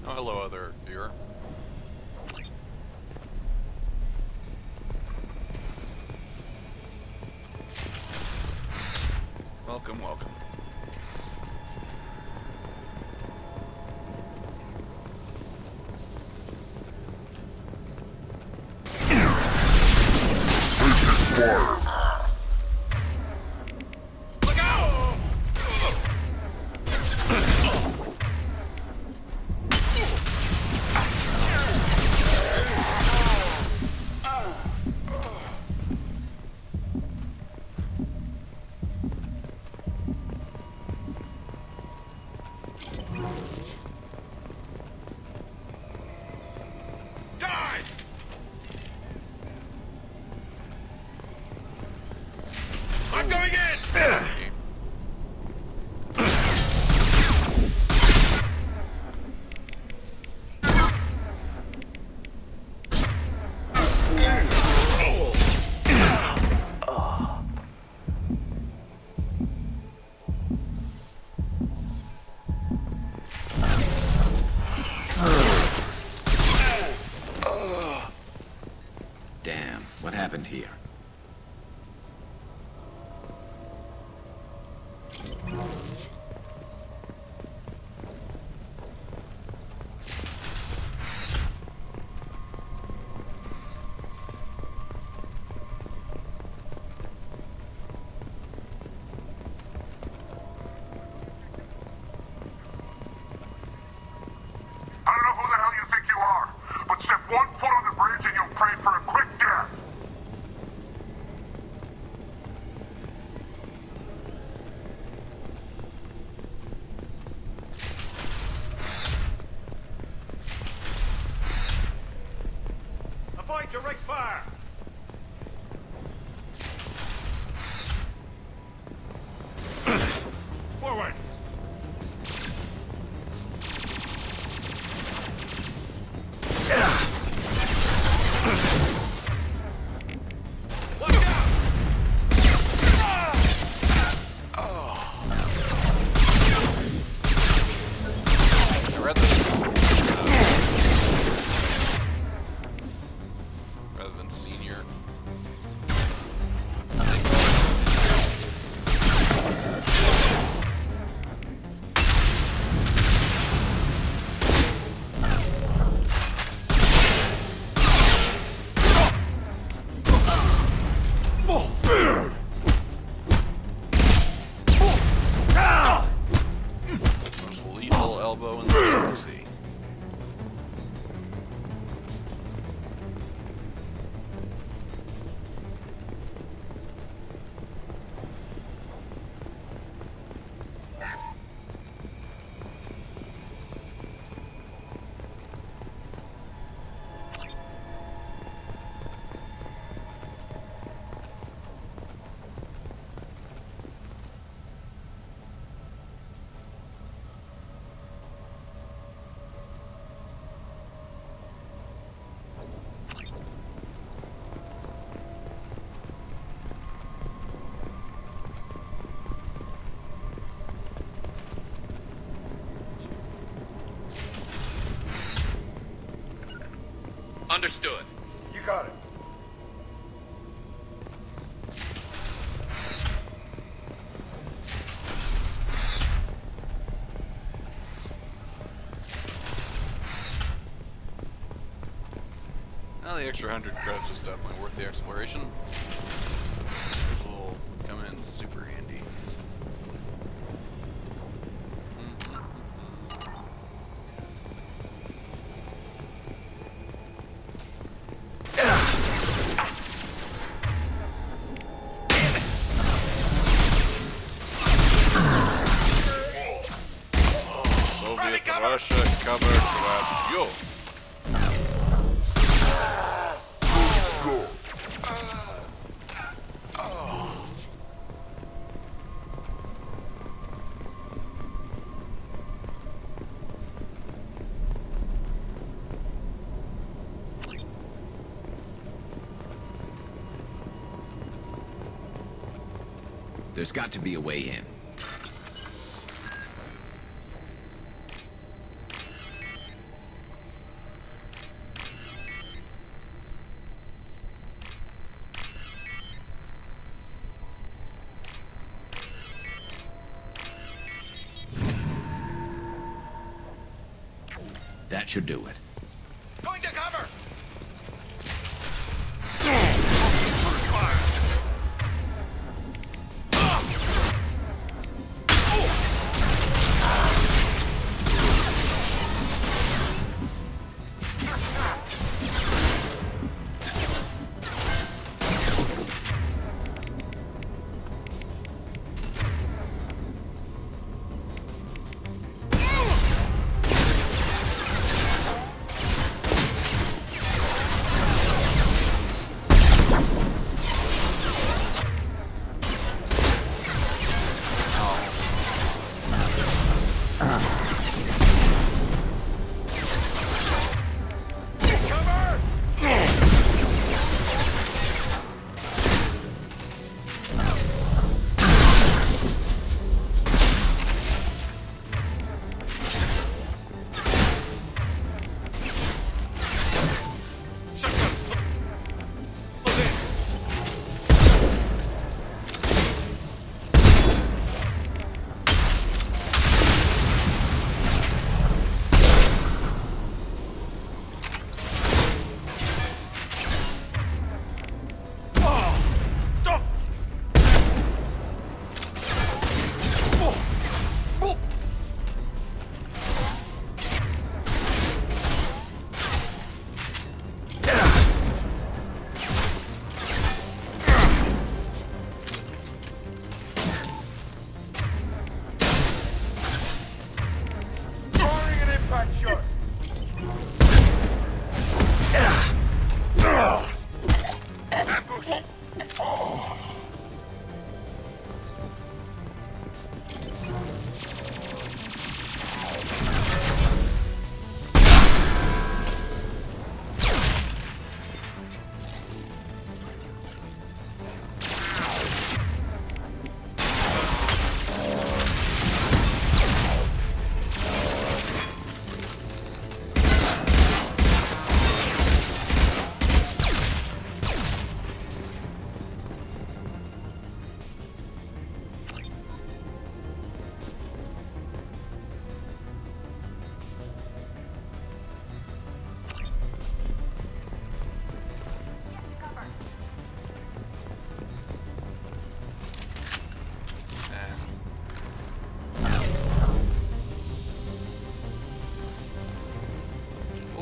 Oh, hello, other viewer. Welcome, welcome. I'm going in! Damn, what happened here? I don't know who the hell you think you are, but step 1 foot on the bridge and you'll pray for a quick death. Understood. You got it. Well, the extra 100 credits is definitely worth the exploration. This will come in super handy. Soviet Russia cover grab you. There's got to be a way in. That should do it. Going to cover!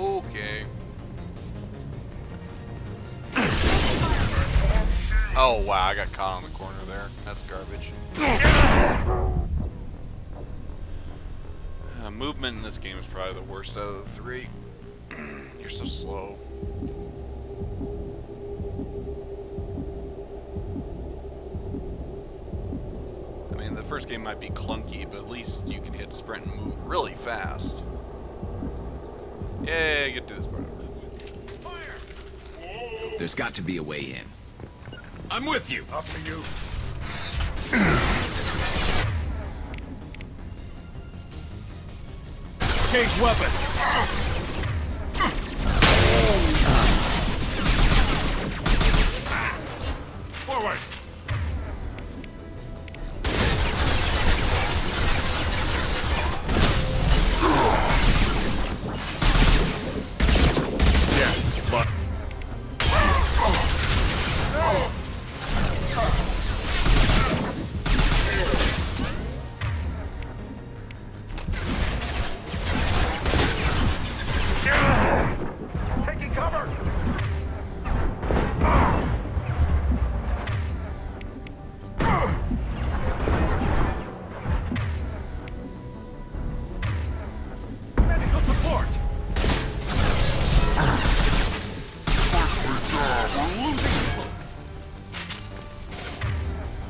Okay. Oh wow, I got caught on the corner there. That's garbage. Movement in this game is probably the worst out of the three. You're so slow. I mean, the first game might be clunky, but at least you can hit sprint and move really fast. Yay, get to this part. There's got to be a way in. I'm with you. Up to you. Change weapon. Forward! Taking cover! Medical support!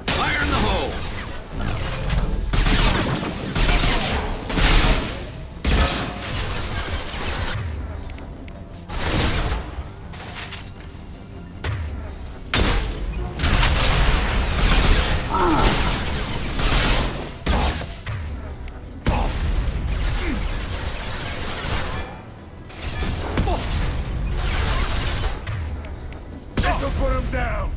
Fire in the hole! This'll put him down!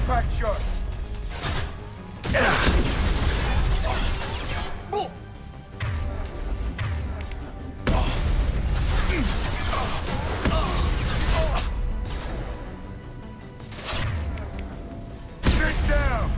Back shot. Sit down.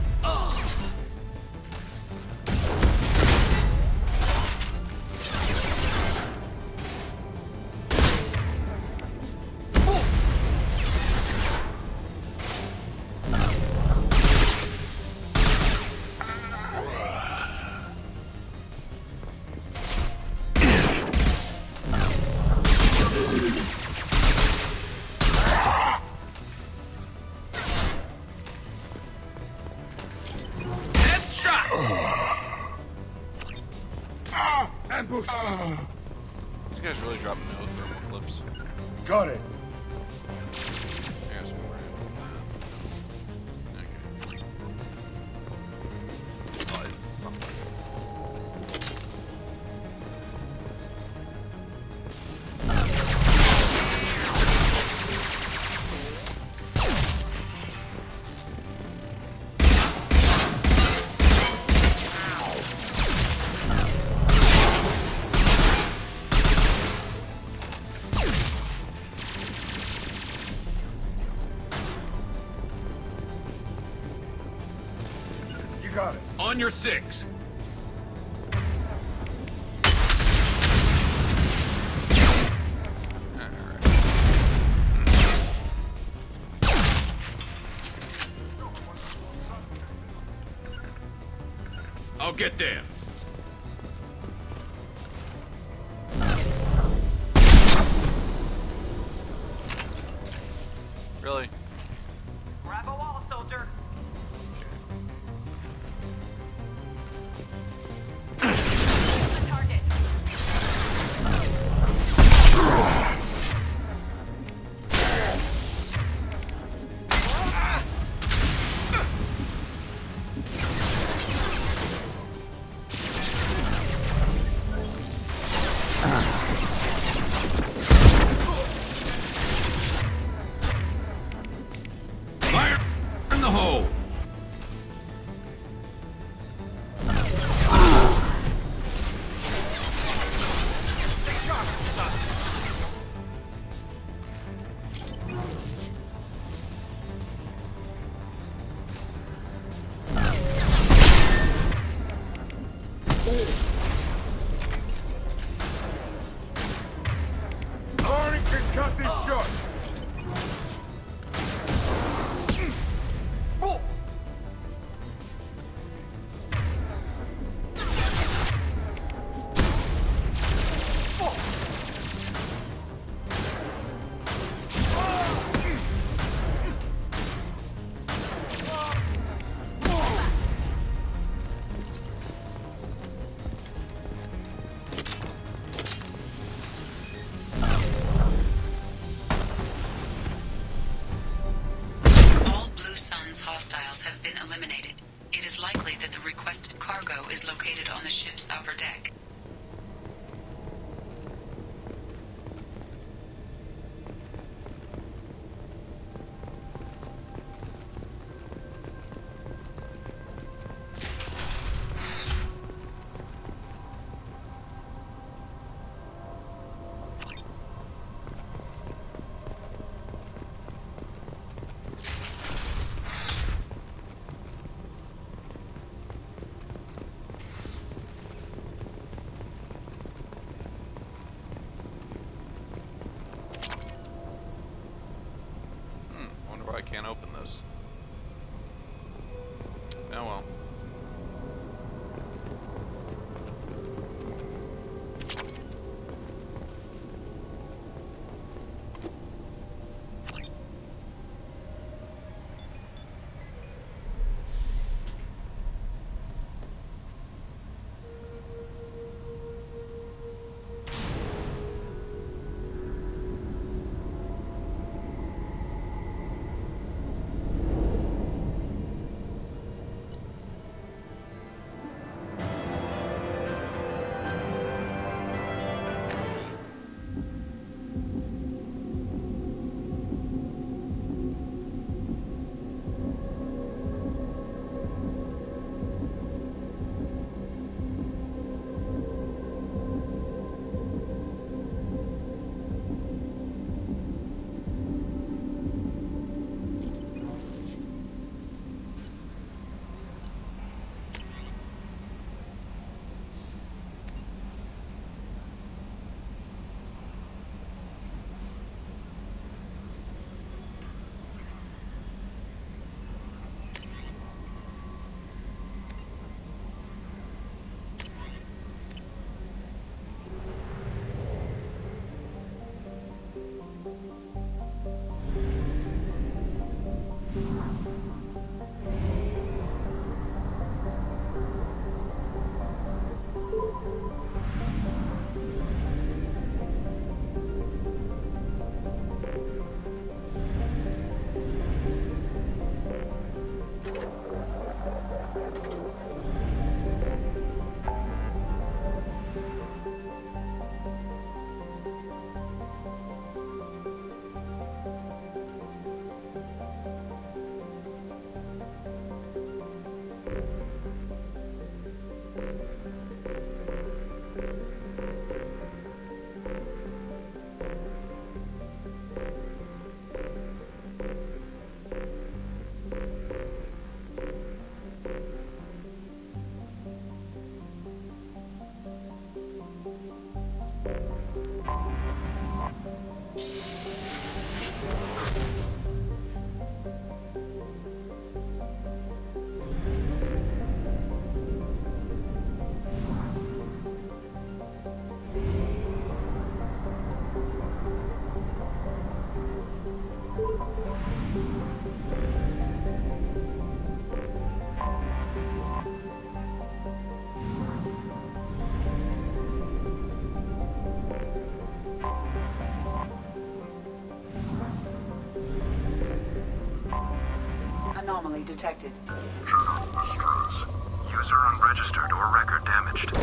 Ambush! These guys really drop no thermal clips. Got it. There's more ammo. Okay. Oh, it's something. You got it. On your six. I'll get there. Really? Grab a wall, soldier. The target. Fire in the hole. Firing concussive shot. hostiles have been eliminated. It is likely that the requested cargo is located on the ship's upper deck. I can't open this. Oh well. Anomaly detected. User unregistered or record damaged.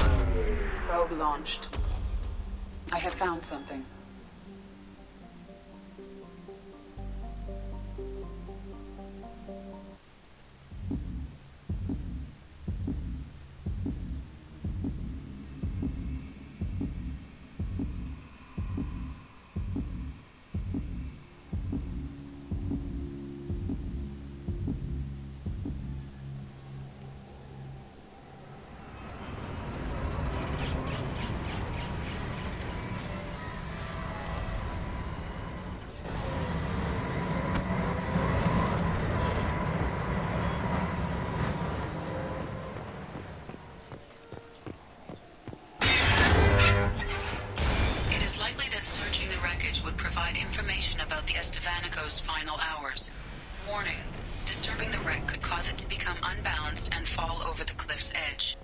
Probe launched. I have found something. Searching the wreckage would provide information about the Estevanico's final hours. Warning, disturbing the wreck could cause it to become unbalanced and fall over the cliff's edge.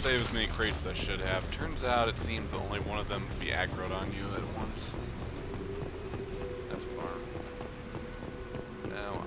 save as many crates as I should have. Turns out it seems that only one of them can be aggroed on you at once. That's a bummer. Oh well.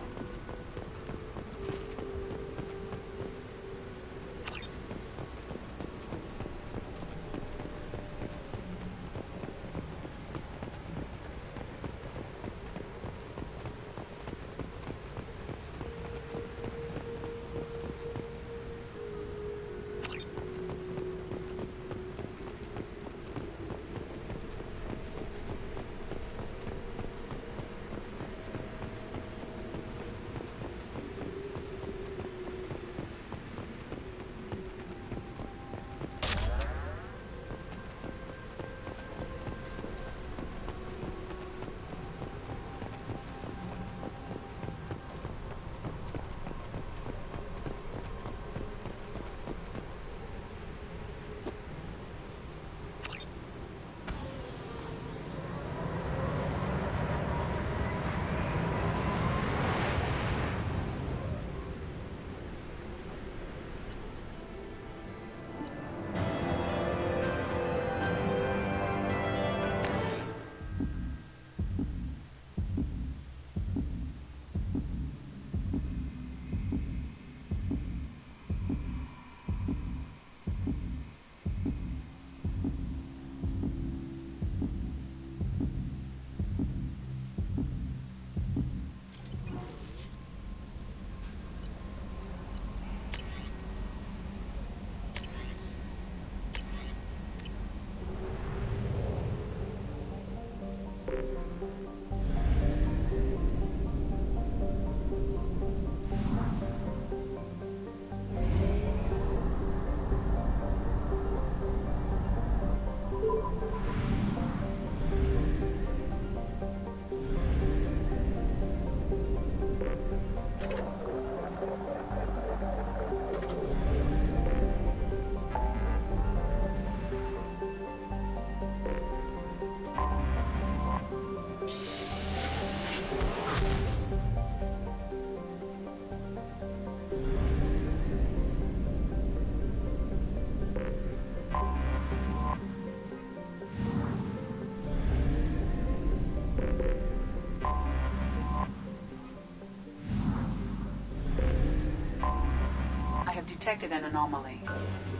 Detected an anomaly.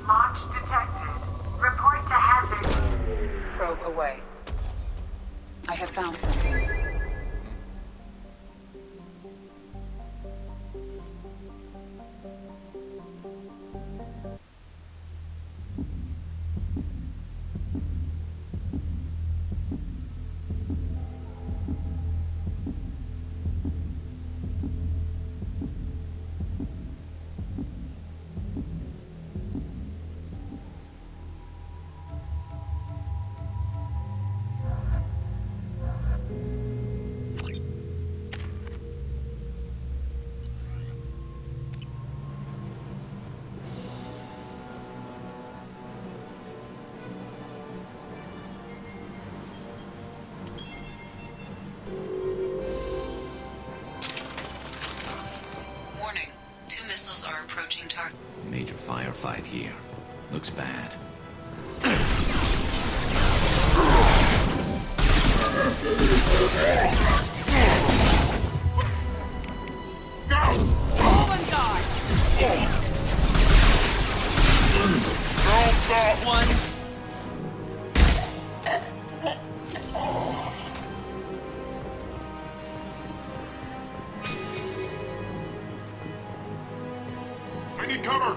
Launch detected. Report to hazard. Probe away. I have found something. Major firefight here. Looks bad. Roll and die! Roll that one! I need cover!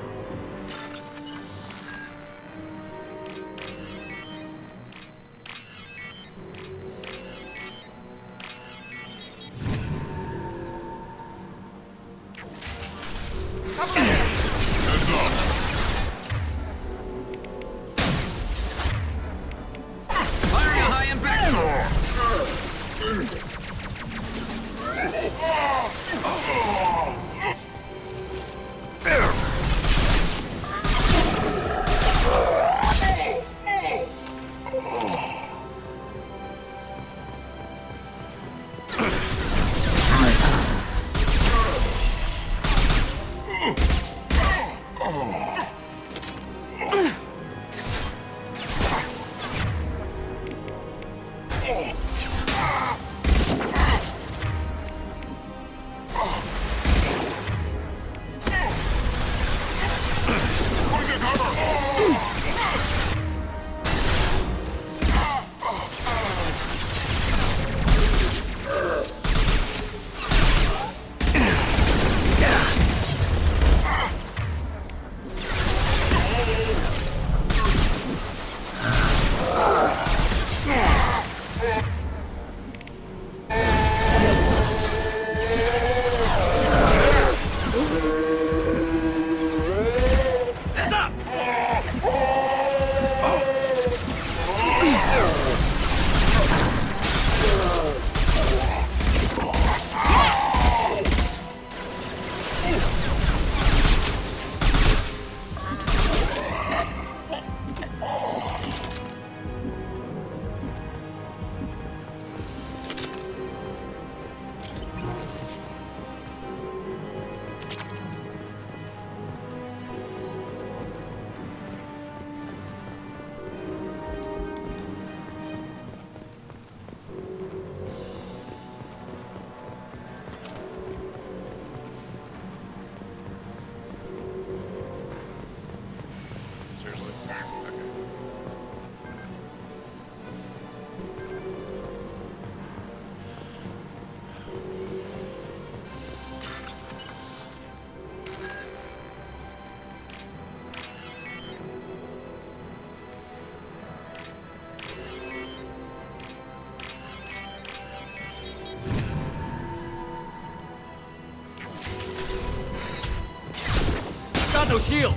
no shield!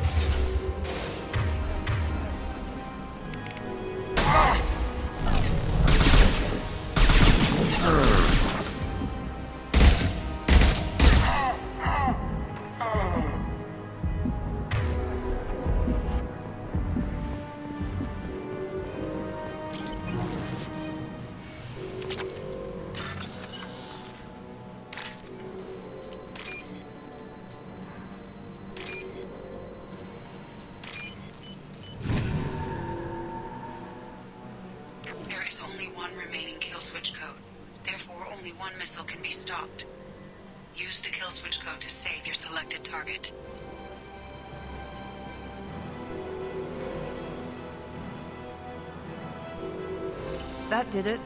There is only one remaining kill switch code. Therefore, only one missile can be stopped. Use the kill switch code to save your selected target. That did it.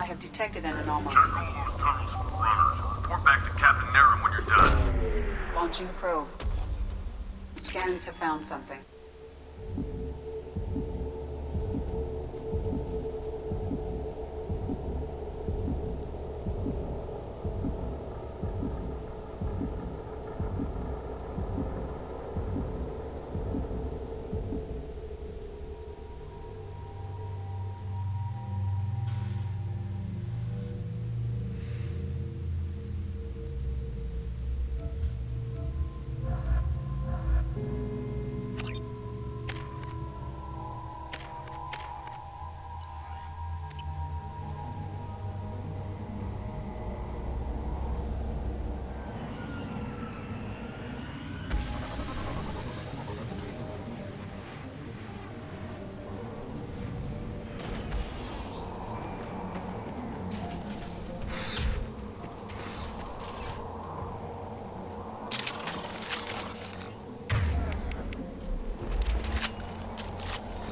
I have detected an anomaly. Check all those tunnels for runners. Report back to Captain Naren when you're done. Launching probe. Scans have found something.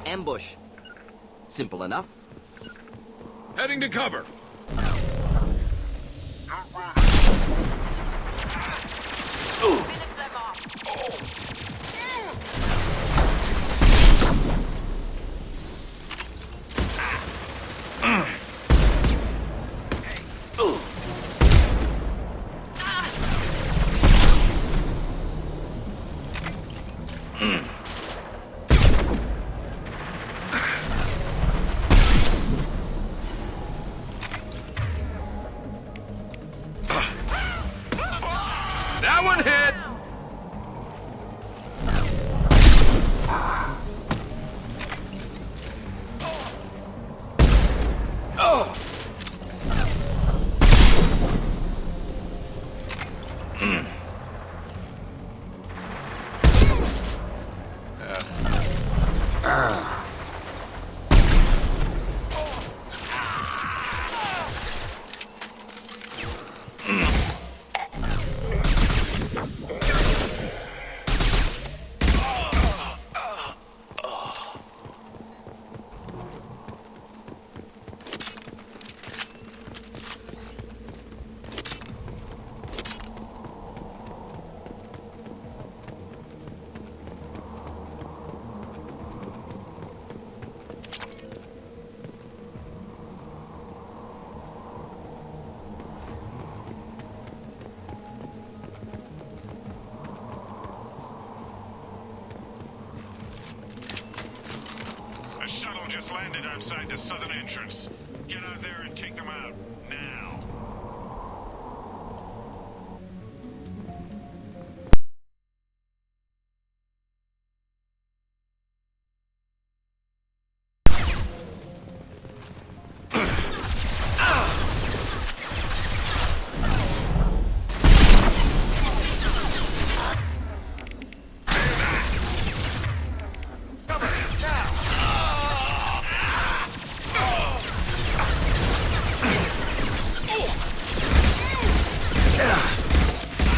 Ambush. Simple enough. Heading to cover. That one hit! landed outside the southern entrance. Get out there and take them out, now.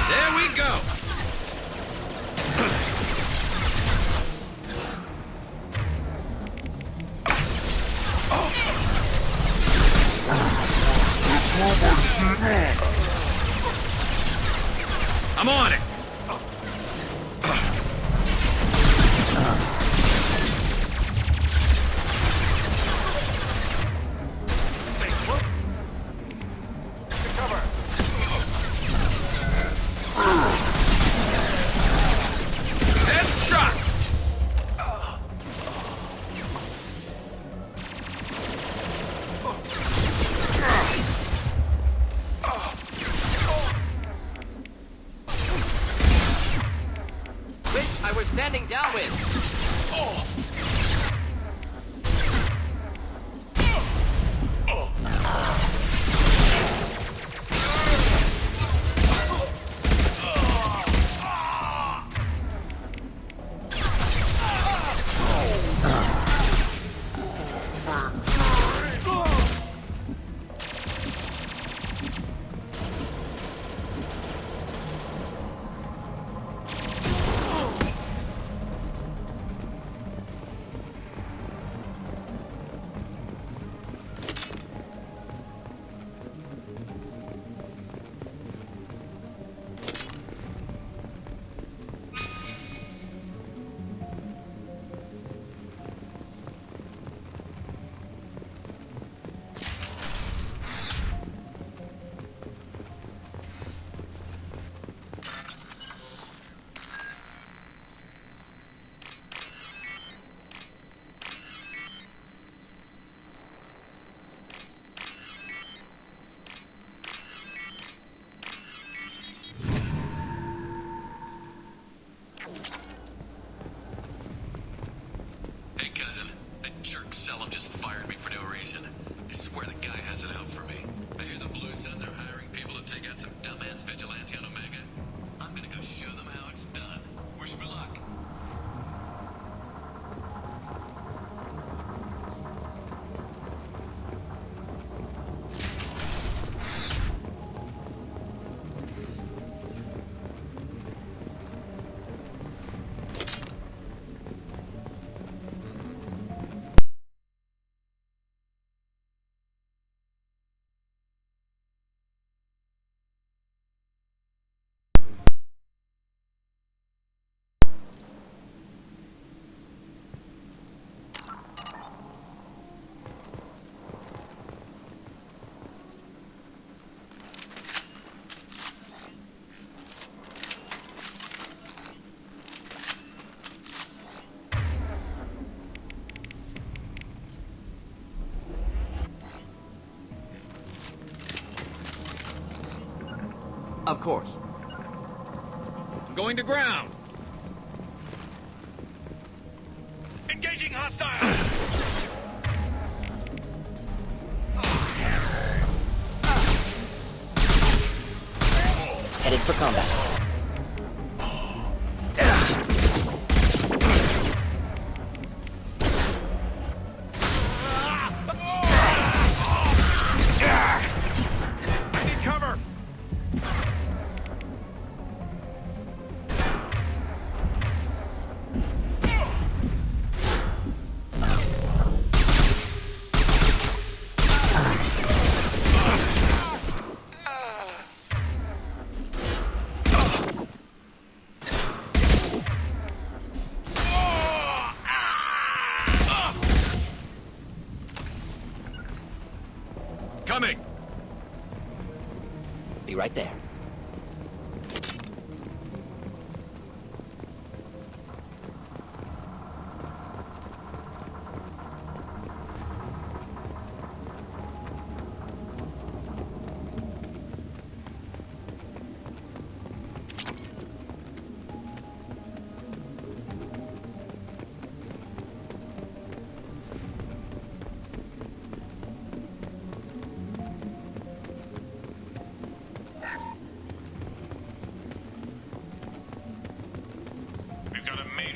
There we go! I'm on it! I was standing downwind. Hey, cousin. That jerk Selim just fired me for no reason. I swear the guy has it out for me. I hear the Blue Suns are hiring people to take out some dumbass vigilante on Omega. I'm gonna go show them how it's done. Wish me luck. Of course. I'm going to ground. Engaging hostile! Headed for combat. I need cover! Coming! Be right there.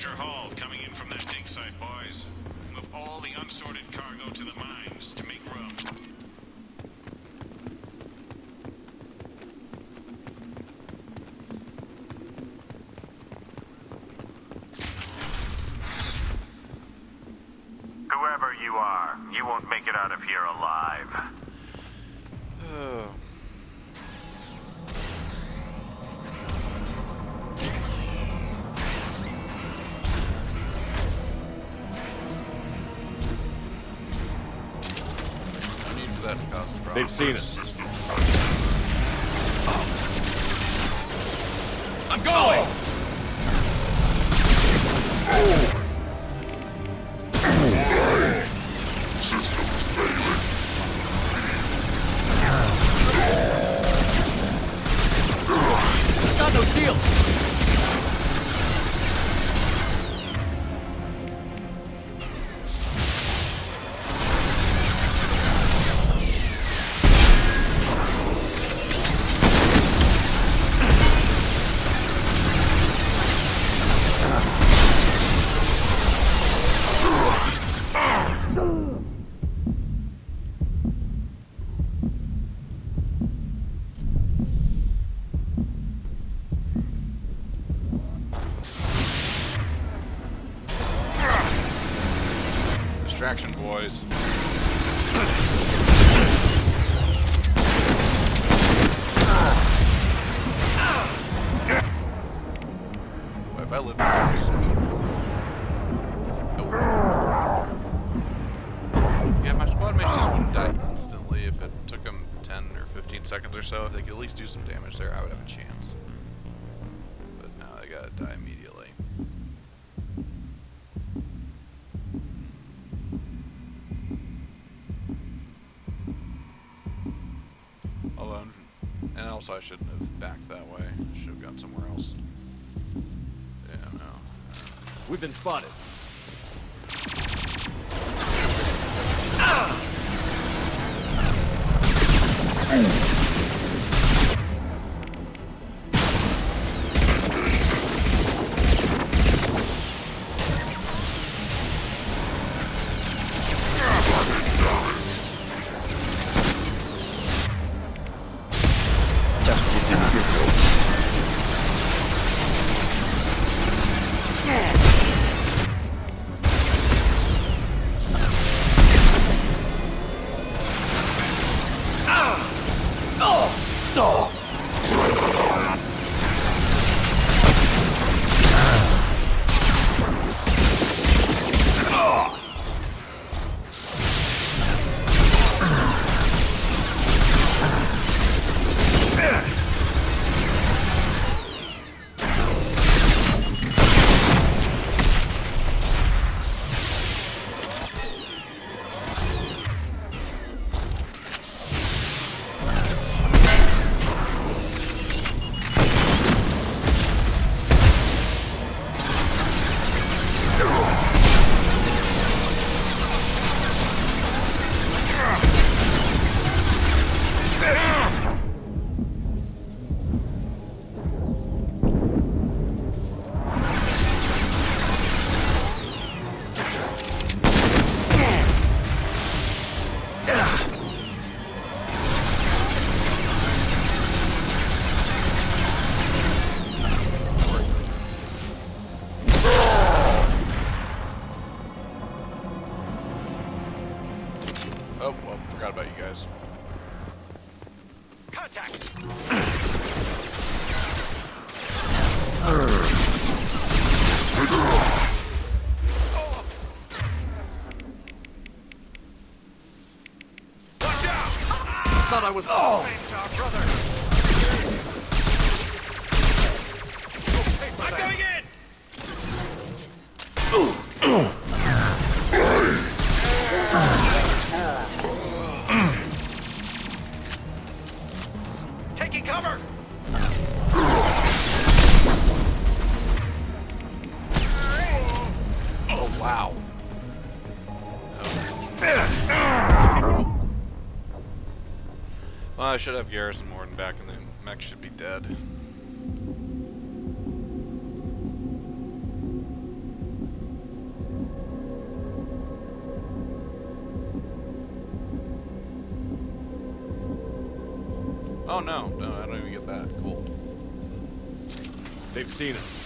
Treasure haul coming in from that dig site, boys. Move all the unsorted cargo to the mines to make room. Whoever you are, you won't make it out of here alive. Oh. They've seen us. I'm going! Systems failing. Got no shield! Distraction, boys. Wait, if I live in this. Nope. Yeah, my squad mates just wouldn't die instantly if it took them 10 or 15 seconds or so. If they could at least do some damage there, I would have a chance. But no, they gotta die immediately. Although, and also I shouldn't have backed that way. I should have gone somewhere else. Yeah, no. We've been spotted. Oh, well, forgot about you guys. Contact! Watch out! Thought I was... Brother! I'm going in! Taking cover! Oh, wow. Well, I should have Garrison Morton back and the mech should be dead. Oh no, no, I don't even get that. Cool. They've seen us.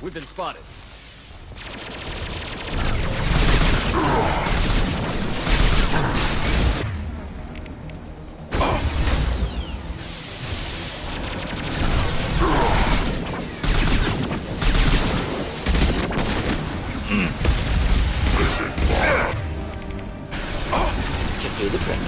We've been spotted. Should do the trick.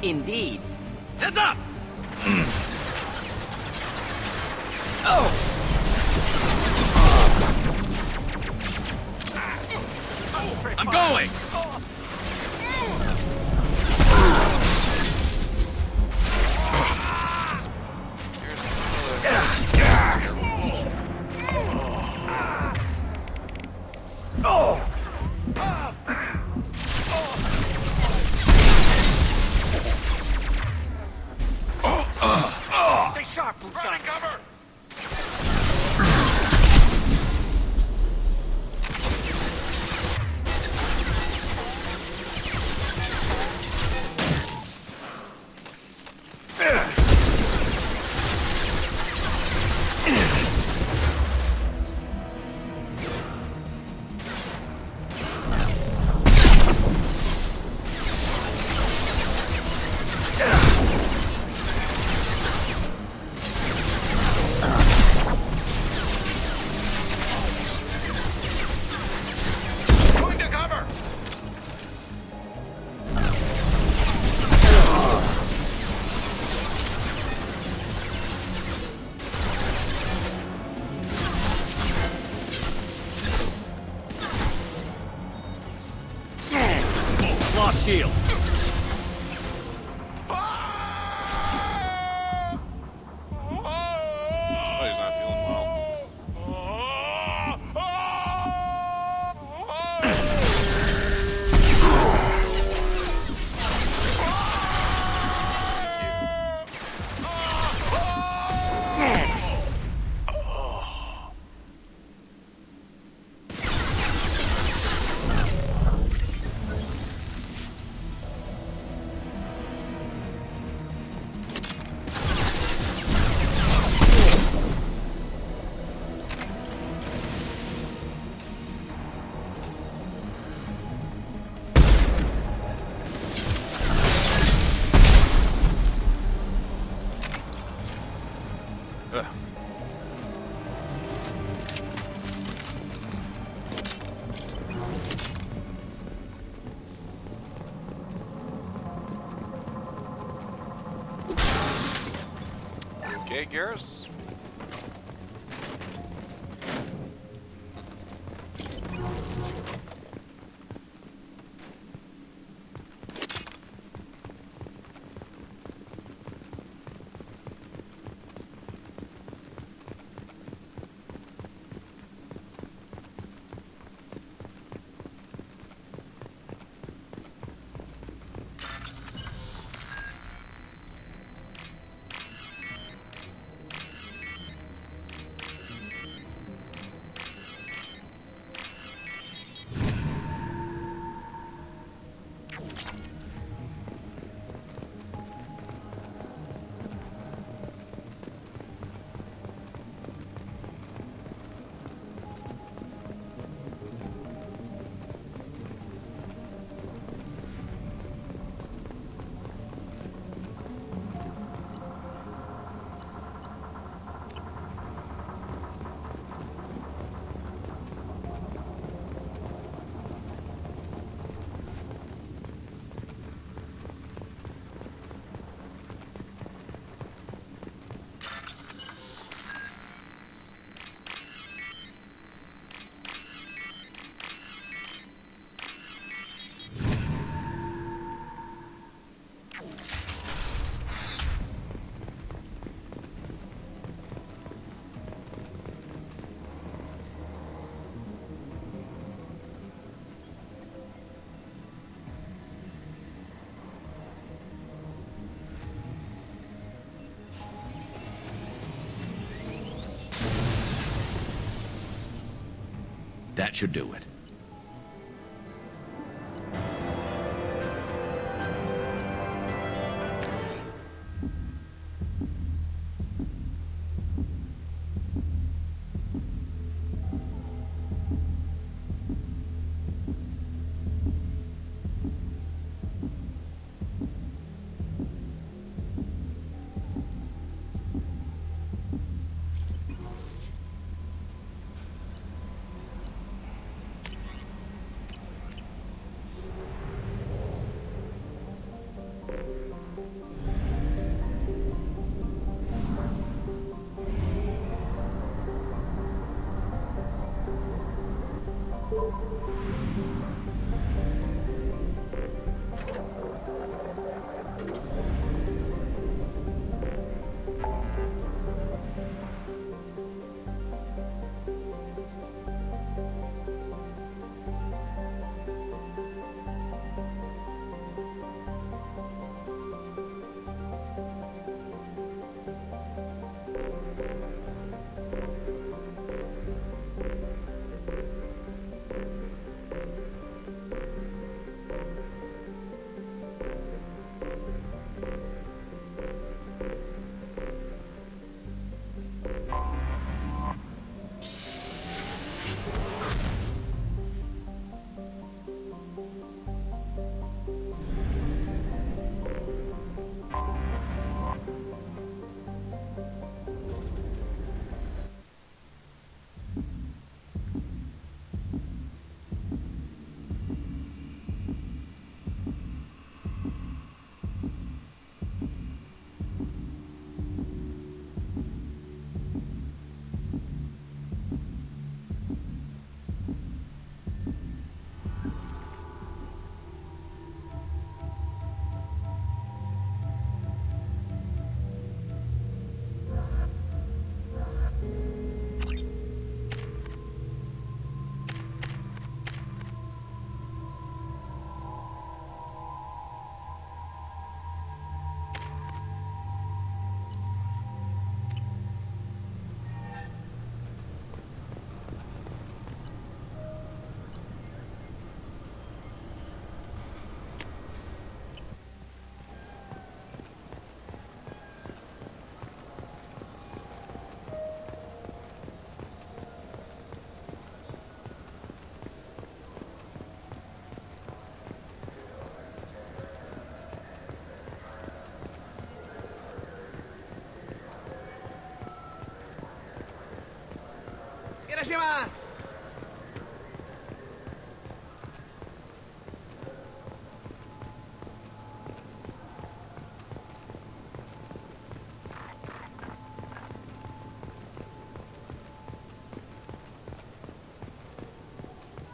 Indeed. Heads up! I'm going! Stay sharp, Running cover! Lost shield. Somebody's not feeling well. Okay, Garrus. That should do it.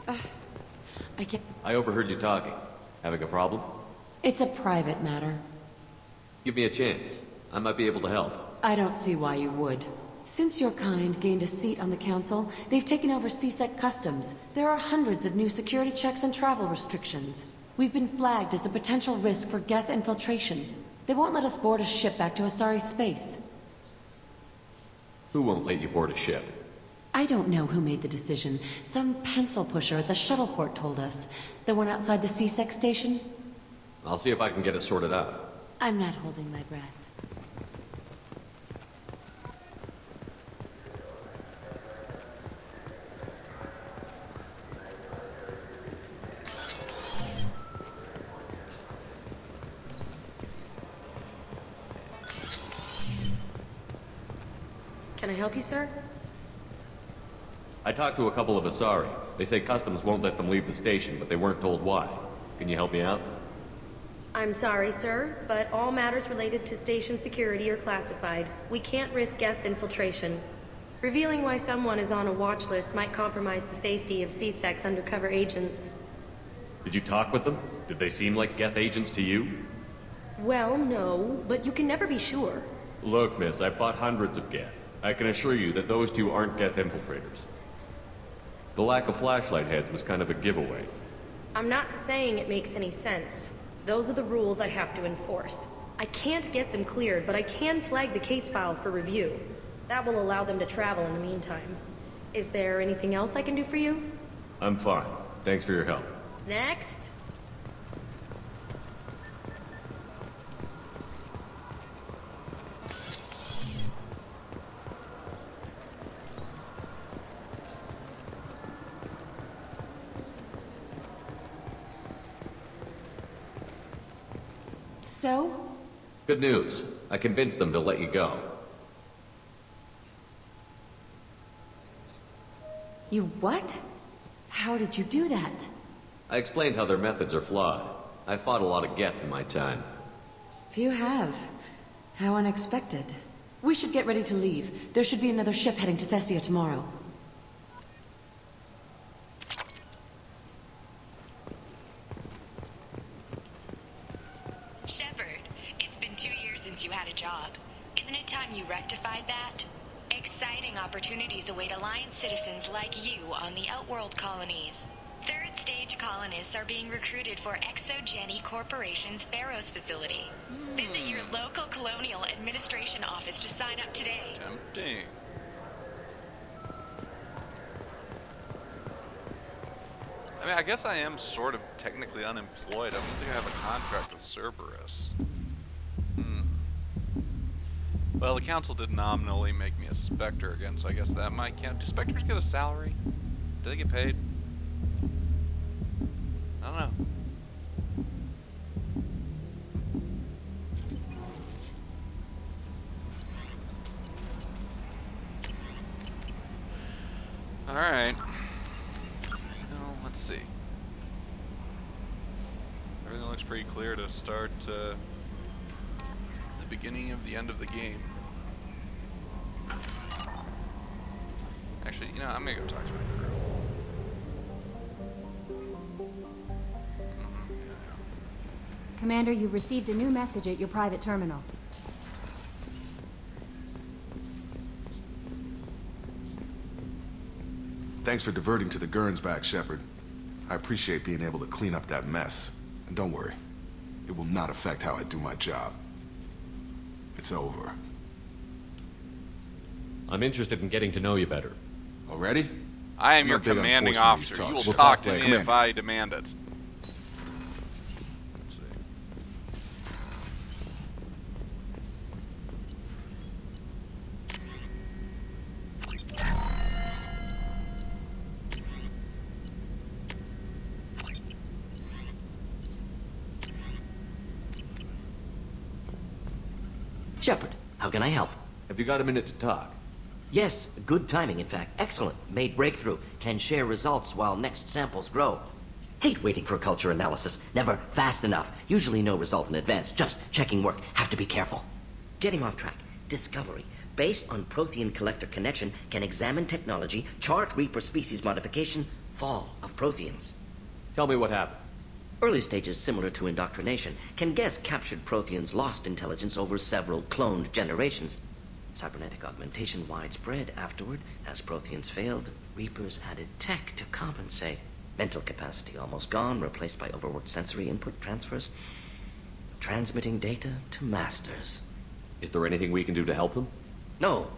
I can't... I overheard you talking. Having a problem? It's a private matter. Give me a chance. I might be able to help. I don't see why you would. Since your kind gained a seat on the council, they've taken over CSEC customs. There are hundreds of new security checks and travel restrictions. We've been flagged as a potential risk for Geth infiltration. They won't let us board a ship back to Asari space. Who won't let you board a ship? I don't know who made the decision. Some pencil pusher at the shuttle port told us. The one outside the CSEC station? I'll see if I can get it sorted out. I'm not holding my breath. Can I help you, sir? I talked to a couple of Asari. They say customs won't let them leave the station, but they weren't told why. Can you help me out? I'm sorry, sir, but all matters related to station security are classified. We can't risk Geth infiltration. Revealing why someone is on a watch list might compromise the safety of CSEC's undercover agents. Did you talk with them? Did they seem like Geth agents to you? Well, no, but you can never be sure. Look, miss, I've fought hundreds of Geth. I can assure you that those two aren't Geth infiltrators. The lack of flashlight heads was kind of a giveaway. I'm not saying it makes any sense. Those are the rules I have to enforce. I can't get them cleared, but I can flag the case file for review. That will allow them to travel in the meantime. Is there anything else I can do for you? I'm fine. Thanks for your help. Next. So? Good news. I convinced them to let you go. You what? How did you do that? I explained how their methods are flawed. I fought a lot of Geth in my time. Few have. How unexpected. We should get ready to leave. There should be another ship heading to Thessia tomorrow. Shepard, it's been 2 years since you had a job. Isn't it time you rectified that? Exciting opportunities await Alliance citizens like you on the Outworld colonies. Third stage colonists are being recruited for ExoGeni Corporation's Pharos facility. Visit your local Colonial Administration office to sign up today. Tempting. I mean, I guess I am sort of technically unemployed. I don't think I have a contract with Cerberus. Well, the council did nominally make me a Spectre again, so I guess that might count. Do Spectres get a salary? Do they get paid? I don't know. Alright. Well, let's see. Everything looks pretty clear to start the beginning of the end of the game. Actually, you know, I'm gonna go talk to my crew. Commander, you've received a new message at your private terminal. Thanks for diverting to the Gurns back, Shepard. I appreciate being able to clean up that mess. And don't worry, it will not affect how I do my job. It's over. I'm interested in getting to know you better. Already? I am your commanding officer. You will talk to me if I demand it. Let's see. Shepard, how can I help? Have you got a minute to talk? Yes, good timing, in fact. Excellent. Made breakthrough. Can share results while next samples grow. Hate waiting for culture analysis. Never fast enough. Usually no result in advance. Just checking work. Have to be careful. Getting off track. Discovery. based on Prothean collector connection, can examine technology, chart Reaper species modification, fall of Protheans. Tell me what happened. Early stages similar to indoctrination, can guess captured Protheans lost intelligence over several cloned generations. Cybernetic augmentation widespread afterward. As Protheans failed, Reapers added tech to compensate. Mental capacity almost gone, replaced by overworked sensory input transfers. Transmitting data to masters. Is there anything we can do to help them? No.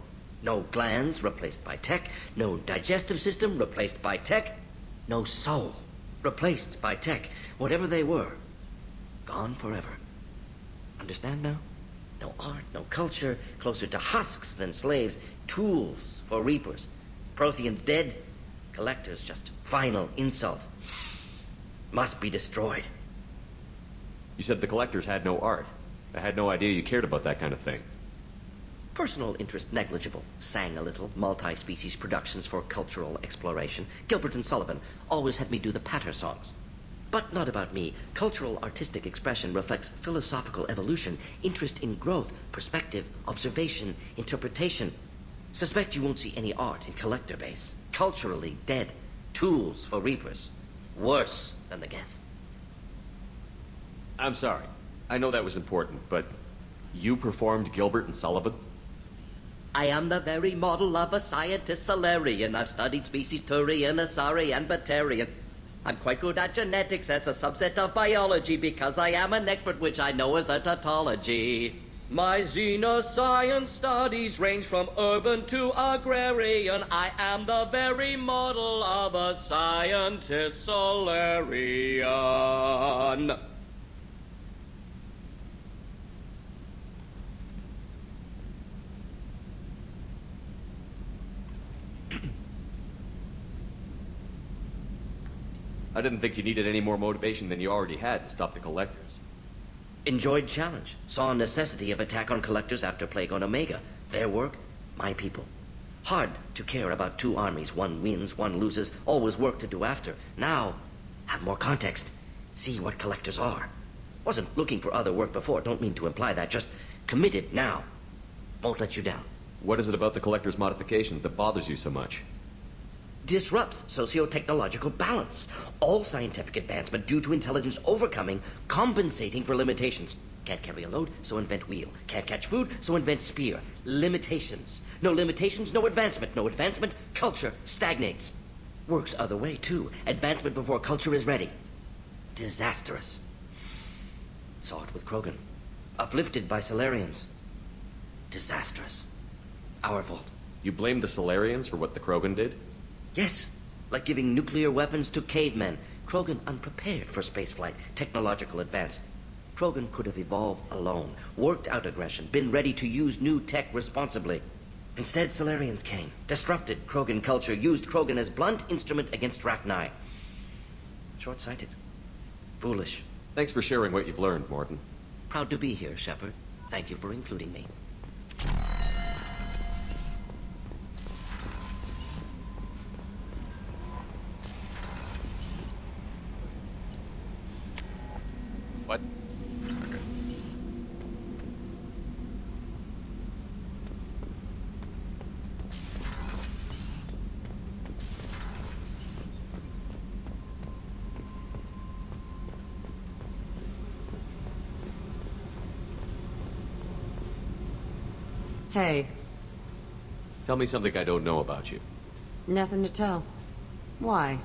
No glands replaced by tech. No digestive system replaced by tech. No soul replaced by tech. Whatever they were, gone forever. Understand now? No art, no culture, closer to husks than slaves. Tools for Reapers. Protheans dead. Collectors just final insult. Must be destroyed. You said the collectors had no art. I had no idea you cared about that kind of thing. Personal interest negligible. Sang a little. Multi-species productions for cultural exploration. Gilbert and Sullivan always had me do the patter songs. But not about me. Cultural artistic expression reflects philosophical evolution, interest in growth, perspective, observation, interpretation. Suspect you won't see any art in collector base. Culturally dead. Tools for Reapers. Worse than the Geth. I'm sorry. I know that was important, but you performed Gilbert and Sullivan? I am the very model of a scientist Solarian. I've studied species Turian, Asari, and Batarian. I'm quite good at genetics as a subset of biology because I am an expert, which I know is a tautology. My xenoscience studies range from urban to agrarian. I am the very model of a scientist Solarian. I didn't think you needed any more motivation than you already had to stop the collectors. Enjoyed challenge. Saw necessity of attack on collectors after Plague on Omega. Their work, my people. Hard to care about two armies. One wins, one loses. Always work to do after. Now, have more context. See what collectors are. Wasn't looking for other work before. Don't mean to imply that. Just committed now. Won't let you down. What is it about the collector's modifications that bothers you so much? Disrupts socio-technological balance. All scientific advancement due to intelligence overcoming, compensating for limitations. Can't carry a load, so invent wheel. Can't catch food, so invent spear. Limitations. No limitations, no advancement. No advancement, culture stagnates. Works other way, too. Advancement before culture is ready. Disastrous. Saw it with Krogan. Uplifted by Solarians. Disastrous. Our fault. You blame the Solarians for what the Krogan did? Yes, like giving nuclear weapons to cavemen. Krogan unprepared for spaceflight, technological advance. Krogan could have evolved alone, worked out aggression, been ready to use new tech responsibly. Instead, Solarians came, disrupted Krogan culture, used Krogan as blunt instrument against Rachni. Short-sighted. Foolish. Thanks for sharing what you've learned, Morton. Proud to be here, Shepard. Thank you for including me. What? Okay. Hey, Tell me something I don't know about you. nothing to tell. Why?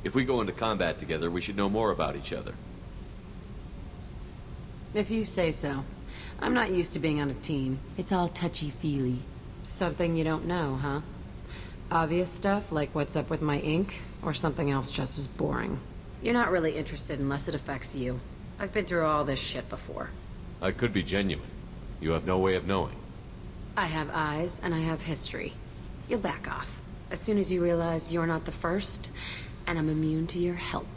If we go into combat together, we should know more about each other. If you say so. I'm not used to being on a team. It's all touchy-feely. Something you don't know, huh? Obvious stuff, like what's up with my ink, or something else just as boring? You're not really interested unless it affects you. I've been through all this shit before. I could be genuine. You have no way of knowing. I have eyes, and I have history. You'll back off. As soon as you realize you're not the first, and I'm immune to your help.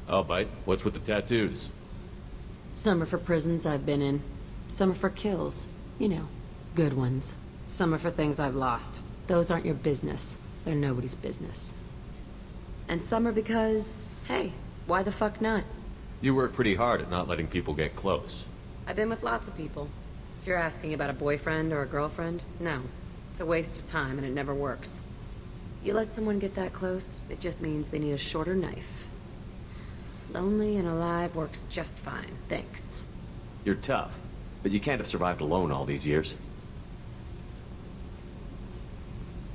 I'll bite. What's with the tattoos? Some are for prisons I've been in. Some are for kills. You know, good ones. Some are for things I've lost. Those aren't your business. They're nobody's business. And some are because, hey, why the fuck not? You work pretty hard at not letting people get close. I've been with lots of people. If you're asking about a boyfriend or a girlfriend, no. It's a waste of time and it never works. You let someone get that close, it just means they need a shorter knife. Lonely and alive works just fine, thanks. You're tough, but you can't have survived alone all these years.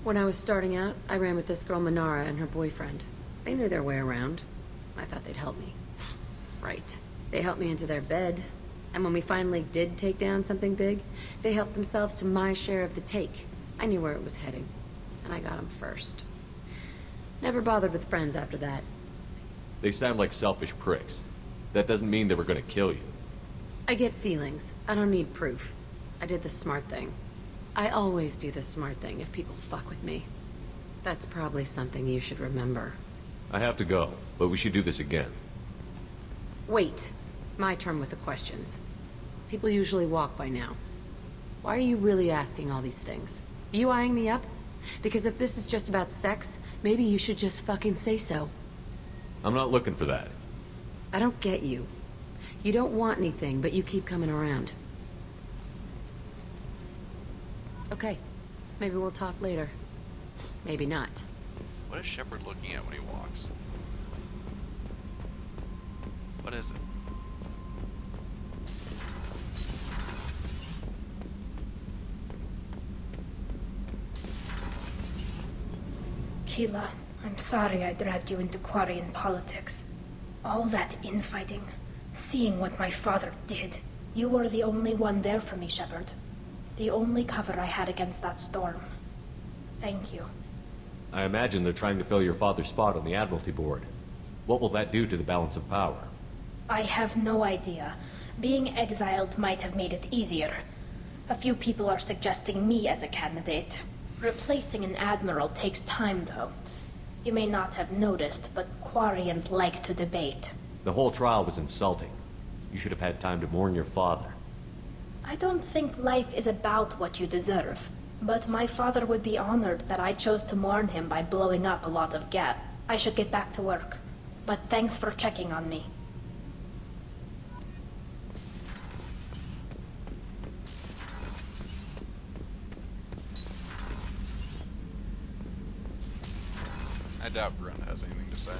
When I was starting out, I ran with this girl Manara and her boyfriend. They knew their way around. I thought they'd help me. Right. They helped me into their bed. And when we finally did take down something big, they helped themselves to my share of the take. I knew where it was heading. And I got them first. Never bothered with friends after that. They sound like selfish pricks. That doesn't mean they were gonna kill you. I get feelings. I don't need proof. I did the smart thing. I always do the smart thing if people fuck with me. That's probably something you should remember. I have to go, but we should do this again. Wait. My turn with the questions. People usually walk by now. Why are you really asking all these things? You eyeing me up? Because if this is just about sex, maybe you should just fucking say so. I'm not looking for that. I don't get you. You don't want anything, but you keep coming around. Okay. Maybe we'll talk later. Maybe not. What is Shepard looking at when he walks? What is it? Keela, I'm sorry I dragged you into Quarian politics. All that infighting, seeing what my father did. You were the only one there for me, Shepard. The only cover I had against that storm. Thank you. I imagine they're trying to fill your father's spot on the Admiralty Board. What will that do to the balance of power? I have no idea. Being exiled might have made it easier. A few people are suggesting me as a candidate. Replacing an admiral takes time, though. You may not have noticed, but Quarians like to debate. The whole trial was insulting. You should have had time to mourn your father. I don't think life is about what you deserve, but my father would be honored that I chose to mourn him by blowing up a lot of Gap. I should get back to work, but thanks for checking on me. I doubt Brenda has anything to say.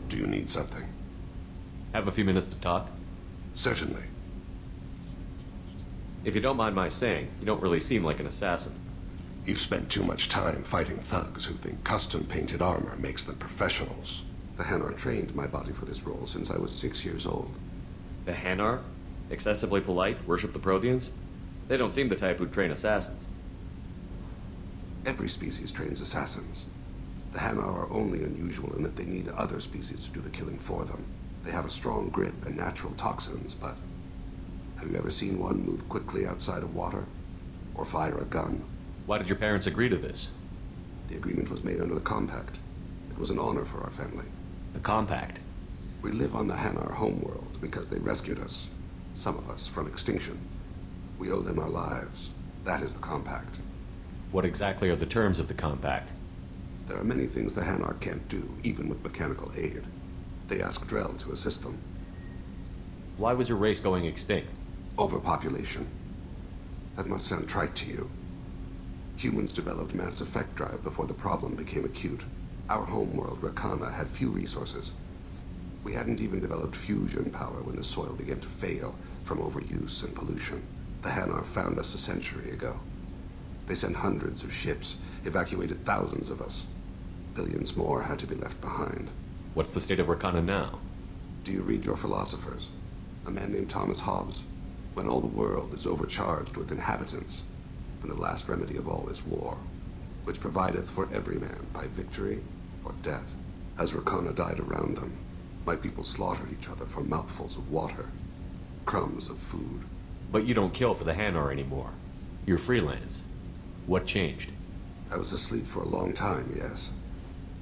Do you need something? Have a few minutes to talk? Certainly. If you don't mind my saying, you don't really seem like an assassin. You've spent too much time fighting thugs who think custom-painted armor makes them professionals. The Hanar trained my body for this role since I was 6 years old. The Hanar? Excessively polite, worship the Protheans? They don't seem the type who'd train assassins. Every species trains assassins. The Hanar are only unusual in that they need other species to do the killing for them. They have a strong grip and natural toxins, but have you ever seen one move quickly outside of water? Or fire a gun? Why did your parents agree to this? The agreement was made under the Compact. It was an honor for our family. The Compact? We live on the Hanar homeworld because they rescued us, some of us, from extinction. We owe them our lives. That is the Compact. What exactly are the terms of the Compact? There are many things the Hanar can't do, even with mechanical aid. They ask Drell to assist them. Why was your race going extinct? Overpopulation. That must sound trite to you. Humans developed mass effect drive before the problem became acute. Our homeworld, Rakana, had few resources. We hadn't even developed fusion power when the soil began to fail from overuse and pollution. The Hanar found us a century ago. They sent hundreds of ships, evacuated thousands of us. Billions more had to be left behind. What's the state of Rakana now? Do you read your philosophers? A man named Thomas Hobbes. When all the world is overcharged with inhabitants, then the last remedy of all is war, which provideth for every man by victory or death. As Rakana died around them, my people slaughtered each other for mouthfuls of water, crumbs of food. But you don't kill for the Hanar anymore. You're freelance. What changed? I was asleep for a long time, yes.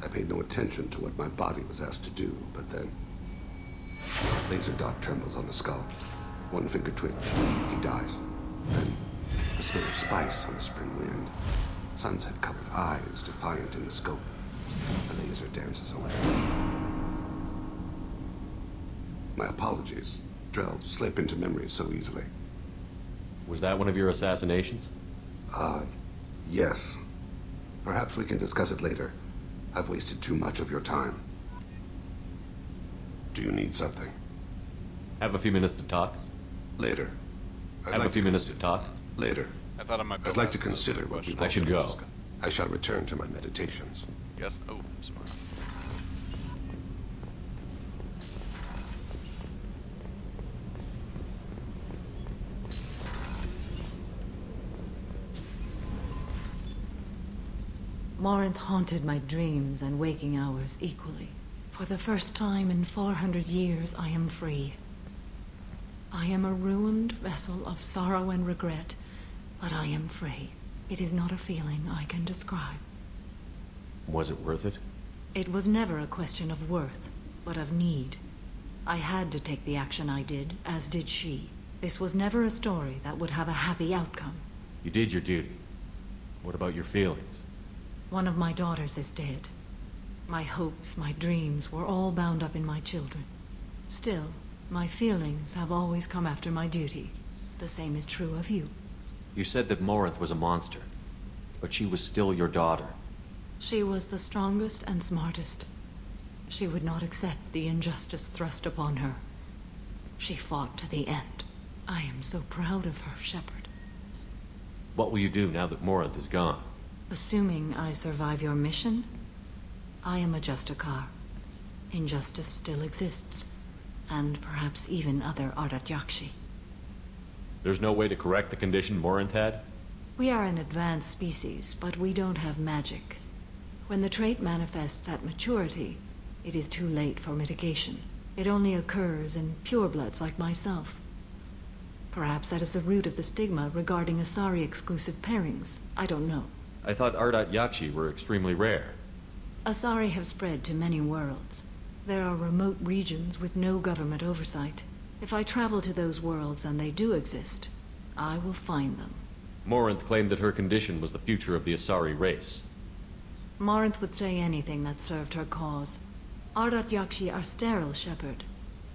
I paid no attention to what my body was asked to do, but then... Laser dot trembles on the skull. One finger twitch, he dies. Then, the smell of spice on the spring wind. Sunset-colored eyes, defiant in the scope. The laser dances away. My apologies. Drell slip into memory so easily. Was that one of your assassinations? Yes. Perhaps we can discuss it later. I've wasted too much of your time. Do you need something? Have a few minutes to talk? Later. Have a few minutes to talk? Later. I thought I might. I'd like to consider what we've I should go. discussed. I shall return to my meditations. Yes. Oh, smart. Morinth haunted my dreams and waking hours equally. For the first time in 400 years, I am free. I am a ruined vessel of sorrow and regret, but I am free. It is not a feeling I can describe. Was it worth it? It was never a question of worth, but of need. I had to take the action I did, as did she. This was never a story that would have a happy outcome. You did your duty. What about your feelings? One of my daughters is dead. My hopes, my dreams were all bound up in my children. Still, my feelings have always come after my duty. The same is true of you. You said that Morinth was a monster, but she was still your daughter. She was the strongest and smartest. She would not accept the injustice thrust upon her. She fought to the end. I am so proud of her, Shepard. What will you do now that Morinth is gone? Assuming I survive your mission, I am a Justicar. Injustice still exists, and perhaps even other Ardat-Yakshi. There's no way to correct the condition Morinth had? We are an advanced species, but we don't have magic. When the trait manifests at maturity, it is too late for mitigation. It only occurs in purebloods like myself. Perhaps that is the root of the stigma regarding Asari-exclusive pairings. I don't know. I thought Ardat-Yakshi were extremely rare. Asari have spread to many worlds. There are remote regions with no government oversight. If I travel to those worlds, and they do exist, I will find them. Morinth claimed that her condition was the future of the Asari race. Morinth would say anything that served her cause. Ardat-Yakshi are sterile, Shepard.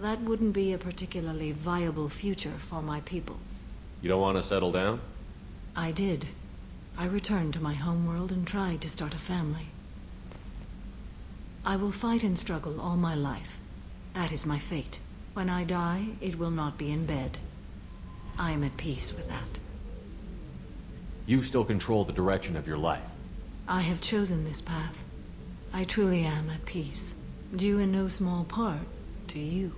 That wouldn't be a particularly viable future for my people. You don't want to settle down? I did. I returned to my homeworld and tried to start a family. I will fight and struggle all my life. That is my fate. When I die, it will not be in bed. I am at peace with that. You still control the direction of your life. I have chosen this path. I truly am at peace, due in no small part to you.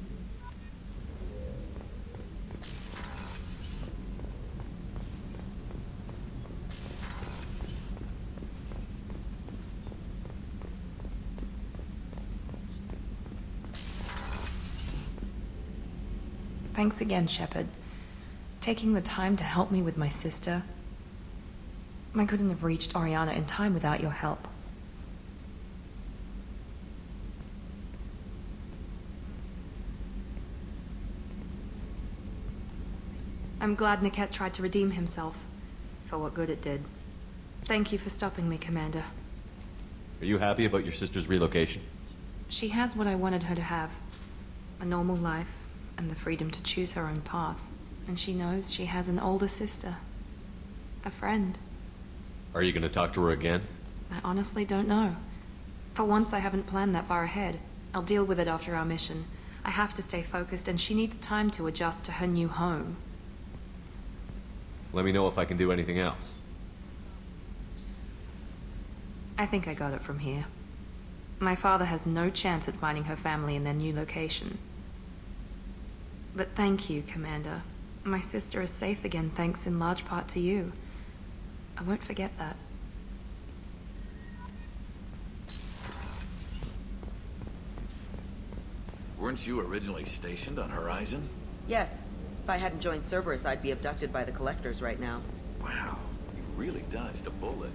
Thanks again, Shepard. Taking the time to help me with my sister. I couldn't have reached Oriana in time without your help. I'm glad Niket tried to redeem himself, for what good it did. Thank you for stopping me, Commander. Are you happy about your sister's relocation? She has what I wanted her to have. A normal life, and the freedom to choose her own path. And she knows she has an older sister. A friend. Are you going to talk to her again? I honestly don't know. For once, I haven't planned that far ahead. I'll deal with it after our mission. I have to stay focused, and she needs time to adjust to her new home. Let me know if I can do anything else. I think I got it from here. My father has no chance at finding her family in their new location. But thank you, Commander. My sister is safe again thanks in large part to you. I won't forget that. Weren't you originally stationed on Horizon? Yes. If I hadn't joined Cerberus, I'd be abducted by the Collectors right now. Wow, you really dodged a bullet.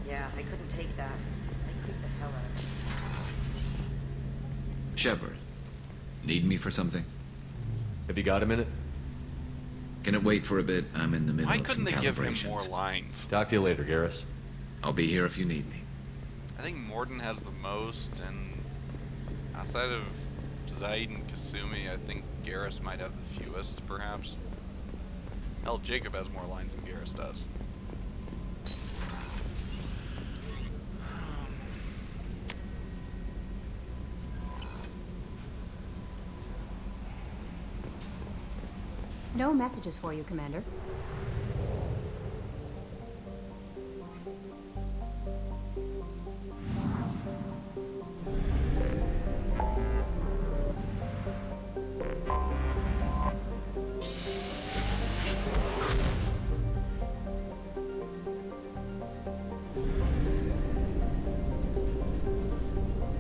Yeah, I couldn't take that. I'd creep the hell out of it. Shepard, need me for something? Have you got a minute? Can it wait for a bit? I'm in the middle Why of couldn't some they give him calibrations. more lines? Talk to you later, Garrus. I'll be here if you need me. I think Morden has the most, and outside of Zaid and Kasumi, I think Garrus might have the fewest, perhaps. Hell, Jacob has more lines than Garrus does. No messages for you, Commander.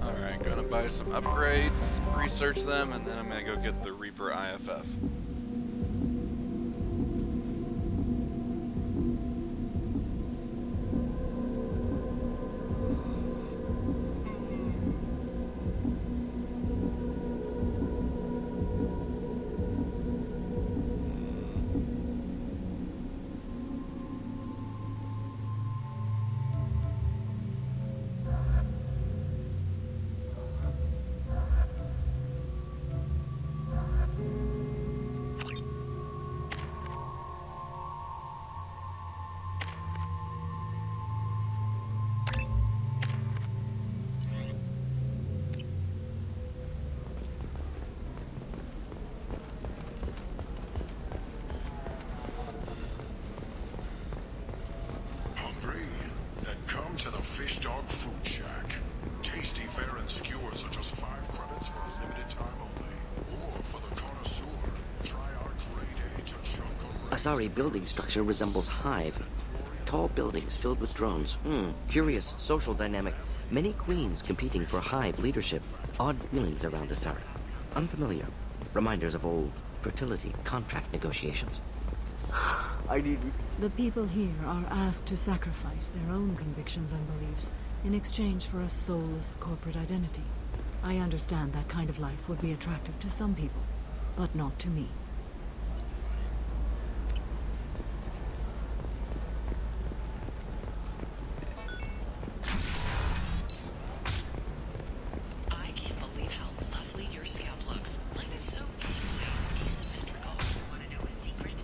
Alright, gonna buy some upgrades, research them, and then I'm gonna go get the Reaper IFF. To the Fish Dog Food Shack. Tasty fare and skewers are just 5 credits for a limited time only. Or for the connoisseur, try our grade A to Asari building structure resembles Hive. Tall buildings filled with drones. Curious social dynamic. Many queens competing for Hive leadership. Odd feelings around Asari. Unfamiliar. Reminders of old fertility contract negotiations. The people here are asked to sacrifice their own convictions and beliefs in exchange for a soulless corporate identity. I understand that kind of life would be attractive to some people, but not to me. I can't believe how lovely your scalp looks. Mine is so asymmetrical. Want to know a secret?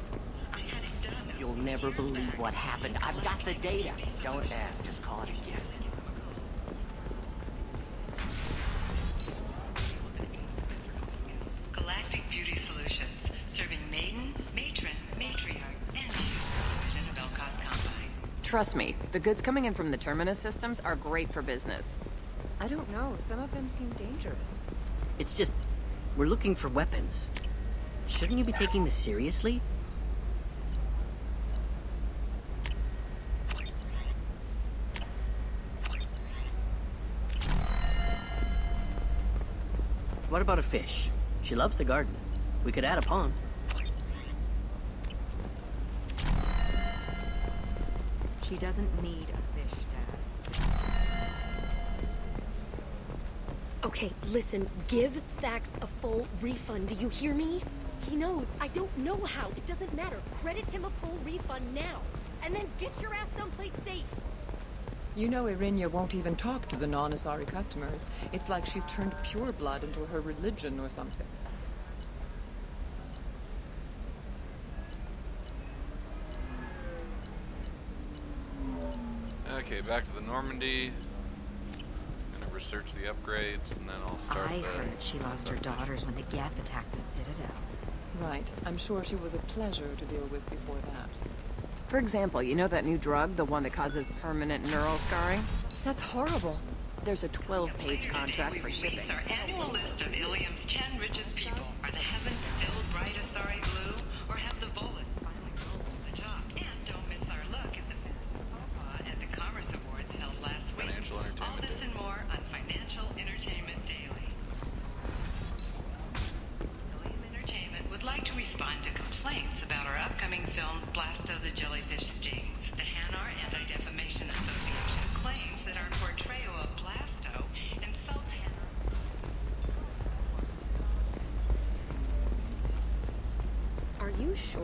I had it done. You'll never believe what happened. I've got the data. Don't ask, just call it a gift. Galactic Beauty Solutions, serving maiden, matron, matriarch, and division of Elcos Combine. Trust me, the goods coming in from the Terminus systems are great for business. I don't know, some of them seem dangerous. It's just, we're looking for weapons. Shouldn't you be taking this seriously? What about a fish? She loves the garden. We could add a pond. She doesn't need a fish, Dad. Okay, listen, give Thax a full refund, do you hear me? He knows, I don't know how, it doesn't matter. Credit him a full refund now, and then get your ass someplace safe. You know Irinia won't even talk to the non-Asari customers. It's like she's turned pure blood into her religion or something. Okay, back to the Normandy. I'm gonna research the upgrades, and then I'll start I heard she lost her daughters when the Geth attacked the Citadel. Right. I'm sure she was a pleasure to deal with before that. For example, you know that new drug, the one that causes permanent neural scarring? That's horrible. There's a 12-page contract for shipping. Our annual list of Ilium's 10 richest people. Are the heavens still bright Asari blue, or have the bullets finally rolled from the top? And don't miss our look at the at the Commerce Awards held last week. All this and more on Financial Entertainment Daily. Ilium Entertainment would like to respond to complaints about our upcoming film, Blasto the Jellyfish Stings. The Hanar Anti-Defamation Association claims that our portrayal of Blasto insults Hanar.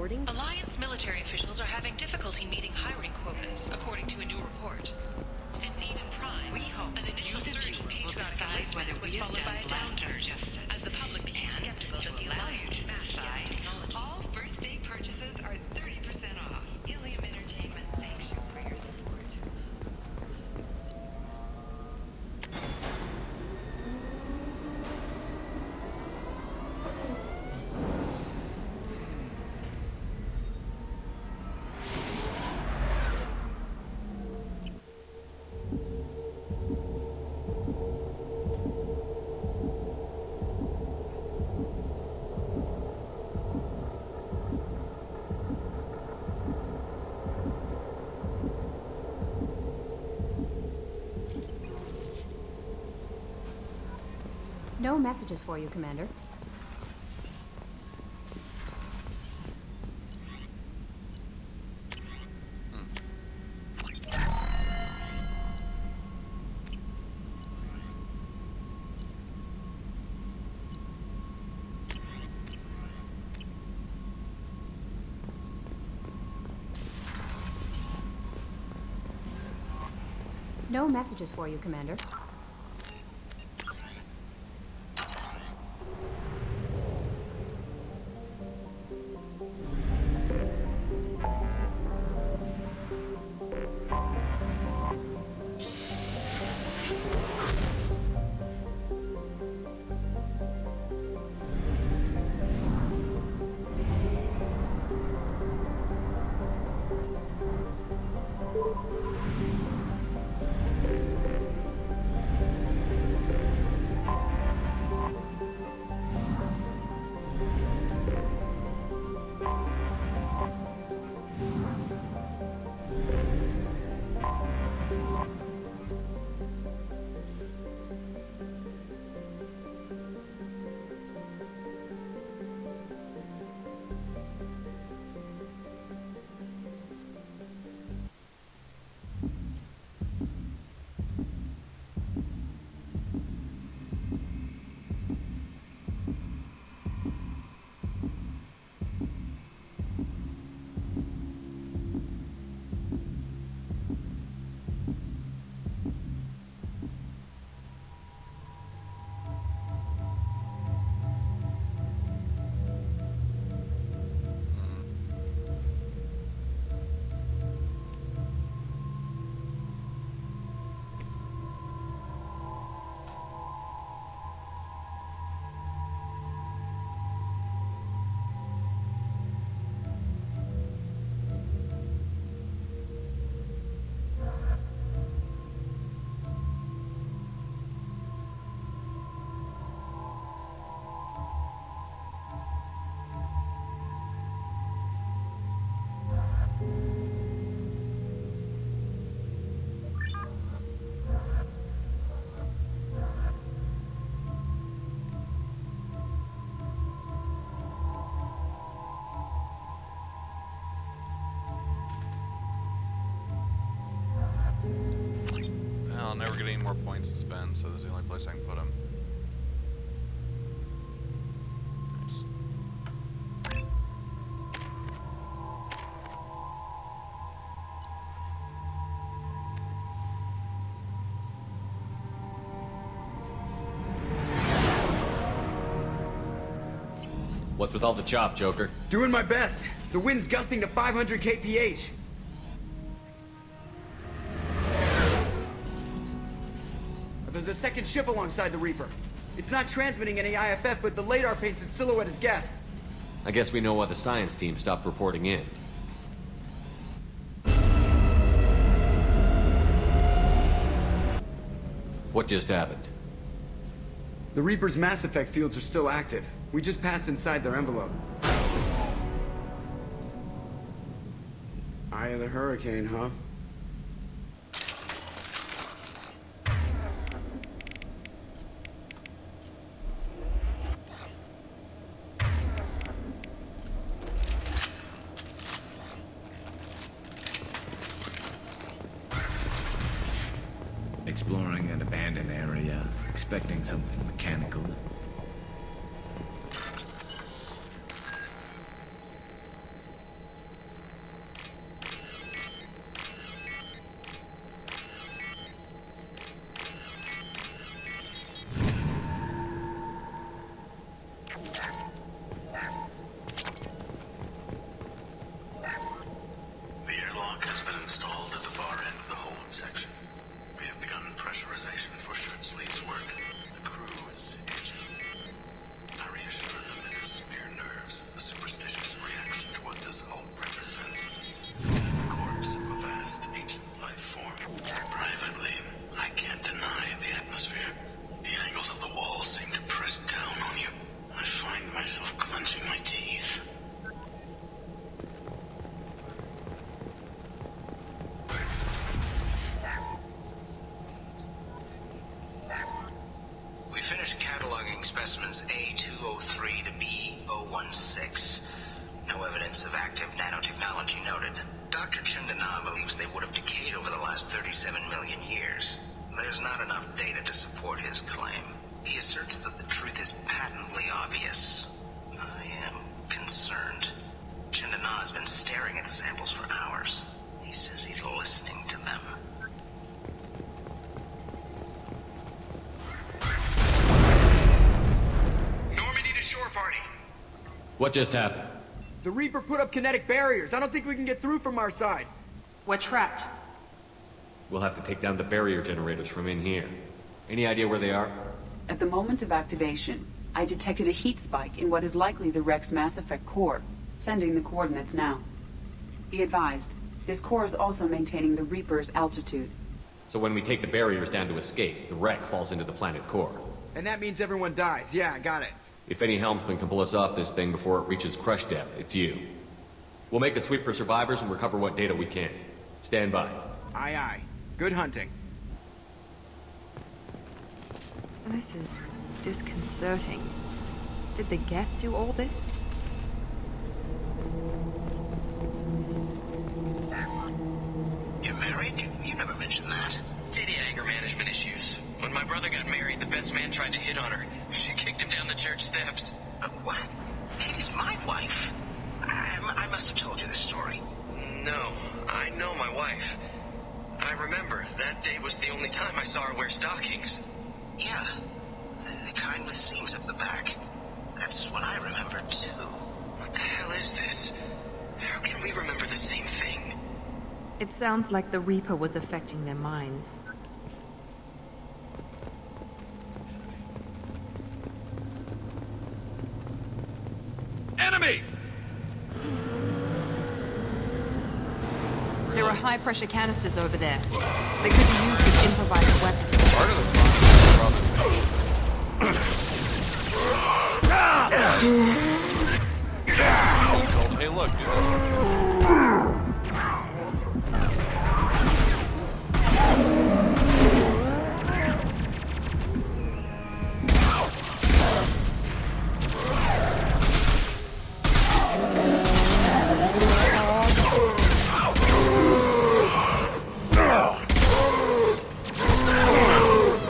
reporting? Alliance military officials are having difficulty meeting hiring quotas, according to a new report. Since Eden Prime, an initial surge in patriotic enlistments was followed by a downturn, as the public became skeptical that the Alliance would mass technology. All first-day purchases are 30% off. Ilium Entertainment thanks you for your support. No messages for you, Commander. No messages for you, Commander. I'll never get any more points to spend, so this is the only place I can put them. Nice. What's with all the chop, Joker? Doing my best. The wind's gusting to 500 kph. There's a second ship alongside the Reaper. It's not transmitting any IFF, but the radar paints its silhouette as Geth. I guess we know why the science team stopped reporting in. What just happened? The Reaper's mass effect fields are still active. We just passed inside their envelope. Eye of the hurricane, huh? Exploring an abandoned area, expecting something mechanical. finished cataloging specimens A203 to B016. No evidence of active nanotechnology noted. Dr. Chandana believes they would have decayed over the last 37 million years. There's not enough data to support his claim. He asserts that the truth is patently obvious. I am concerned. Chandana has been staring at the samples for hours. He says he's listening to them. Normandy to shore party. What just happened? The Reaper put up kinetic barriers. I don't think we can get through from our side. We're trapped. We'll have to take down the barrier generators from in here. Any idea where they are? At the moment of activation, I detected a heat spike in what is likely the Rex Mass Effect core. Sending the coordinates now. Be advised, this core is also maintaining the Reaper's altitude. So when we take the barriers down to escape, the wreck falls into the planet core. And that means everyone dies. Yeah, got it. If any helmsman can pull us off this thing before it reaches crush depth, it's you. We'll make a sweep for survivors and recover what data we can. Stand by. Aye, aye. Good hunting. This is disconcerting. Did the Geth do all this? You're married? You never mentioned that. Katie had anger management issues. When my brother got married, the best man tried to hit on her. She kicked him down the church steps. What? Katie's my wife. I must have told you this story. No, I know my wife. I remember, that day was the only time I saw her wear stockings. Yeah, the kind with seams up the back. That's what I remember, too. What the hell is this? How can we remember the same thing? It sounds like the Reaper was affecting their minds. Enemies! There are high-pressure canisters over there. They could be used as improvised weapons. Part of the problem is hey, look, do this.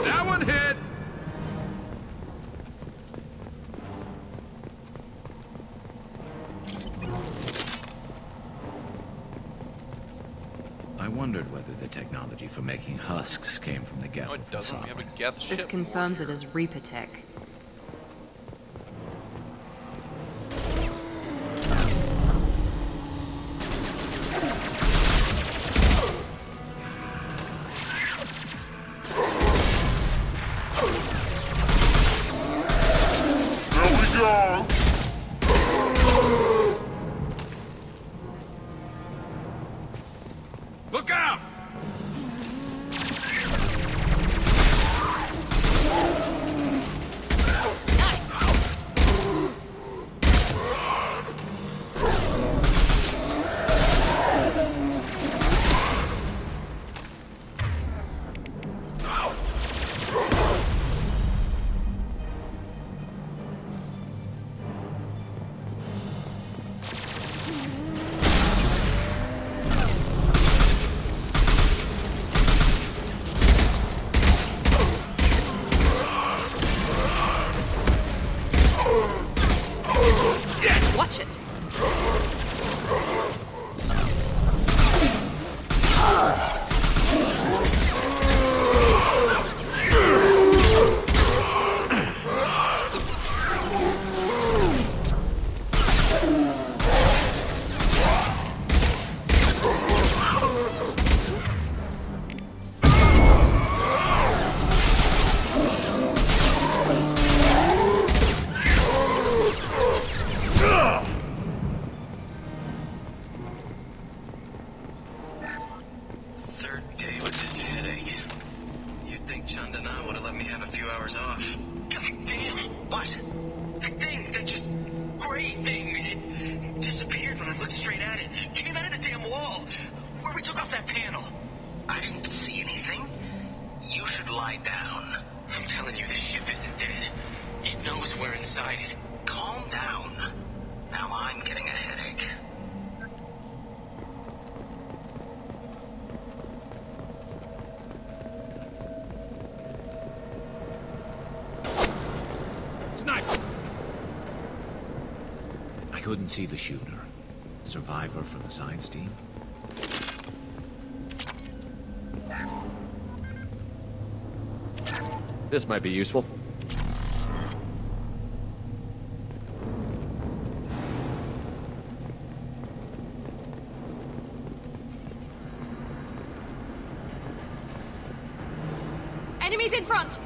That one hit! I wondered whether the technology for making husks came from the Geth. No, it doesn't. We have a Geth ship. This confirms it as Reaper tech. There we go! Look out! Watch it! Third day with this headache. You'd think Chandana would have let me have a few hours off. God damn! What? The thing, that just gray thing. It disappeared when I looked straight at it. It came out of the damn wall. Where we took off that panel. I didn't see anything. You should lie down. I'm telling you, this ship isn't dead. It knows we're inside it. Calm down. Now I'm getting a headache. Sniper! I couldn't see the shooter. Survivor from the science team? This might be useful. Enemies in front!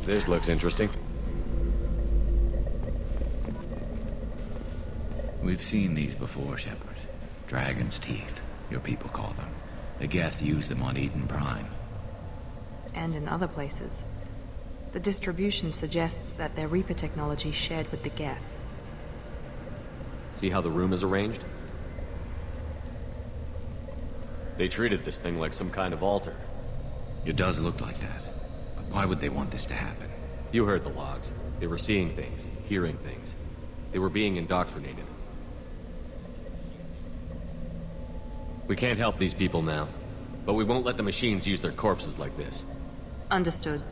This looks interesting. We've seen these before, Shepard. Dragon's teeth, your people call them. The Geth used them on Eden Prime. And in other places. The distribution suggests that their Reaper technology shared with the Geth. See how the room is arranged? They treated this thing like some kind of altar. It does look like that. But why would they want this to happen? You heard the logs. They were seeing things. hearing things. They were being indoctrinated. We can't help these people now, but we won't let the machines use their corpses like this. Understood.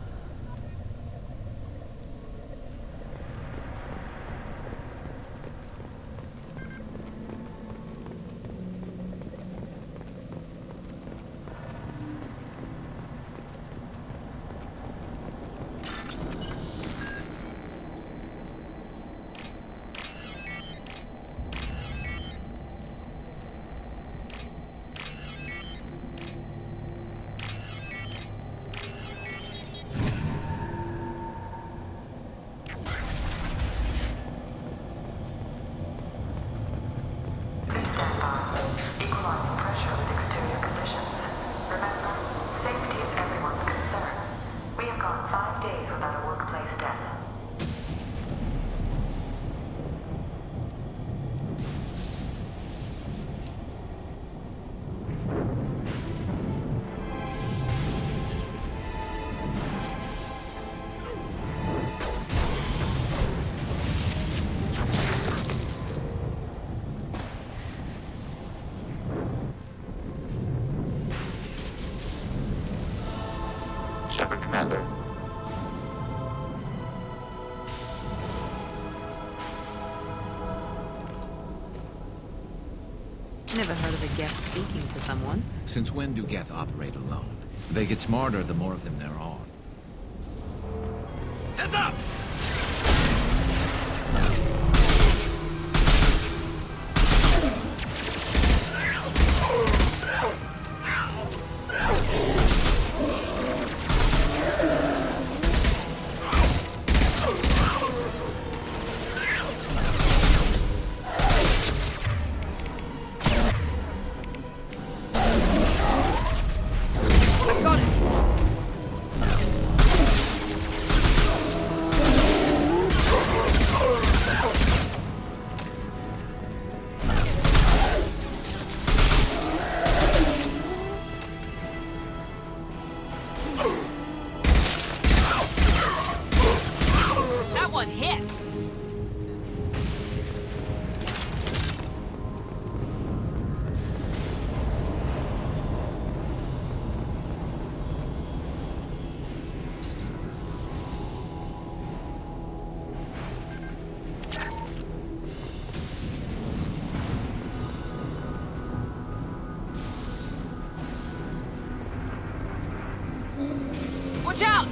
Shepard, Commander. Never heard of a Geth speaking to someone. Since when do Geth operate alone? They get smarter the more of them there are. Heads up! Watch out!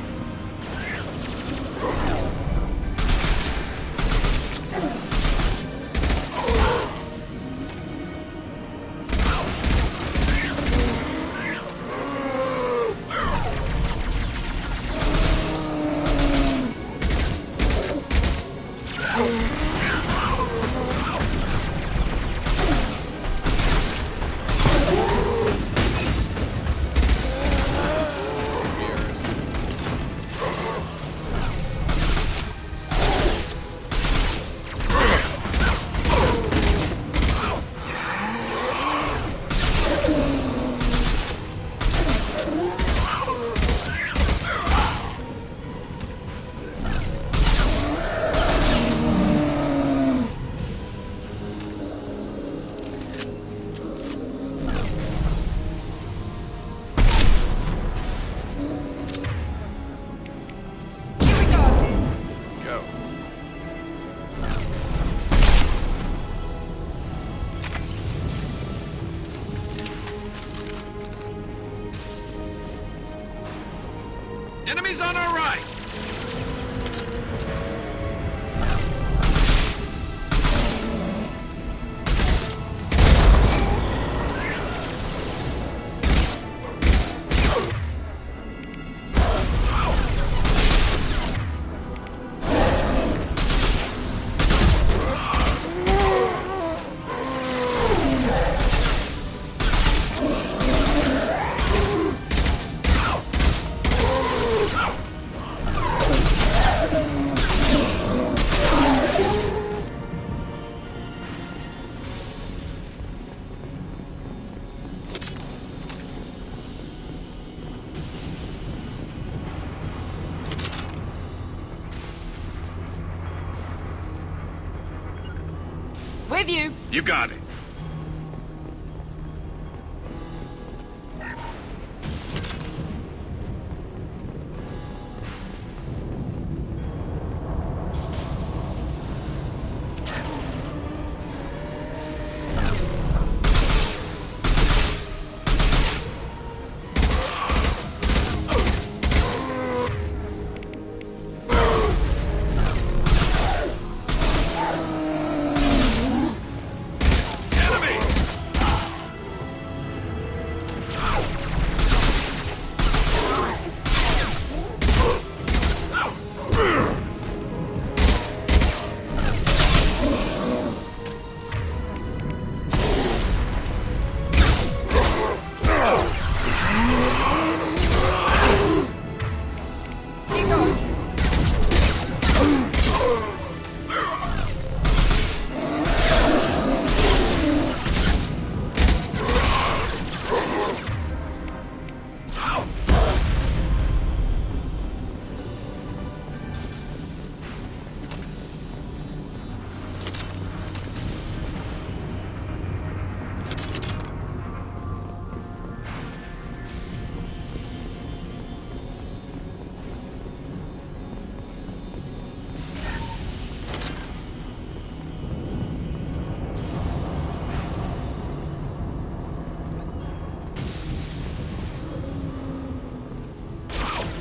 Enemies on our right! With you. You got it.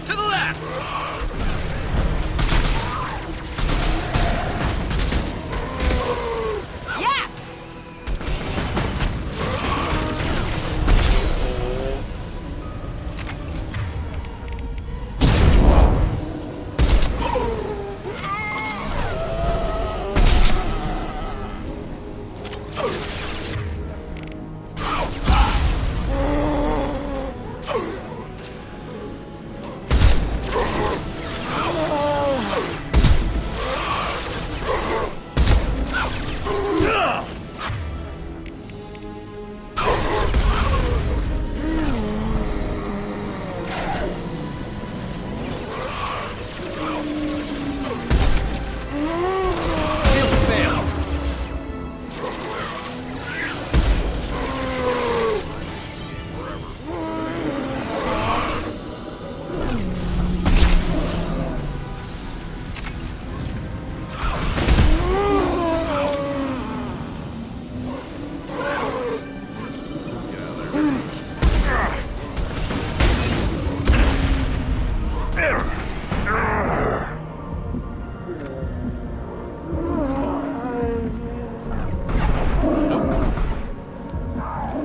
To the left! Yes!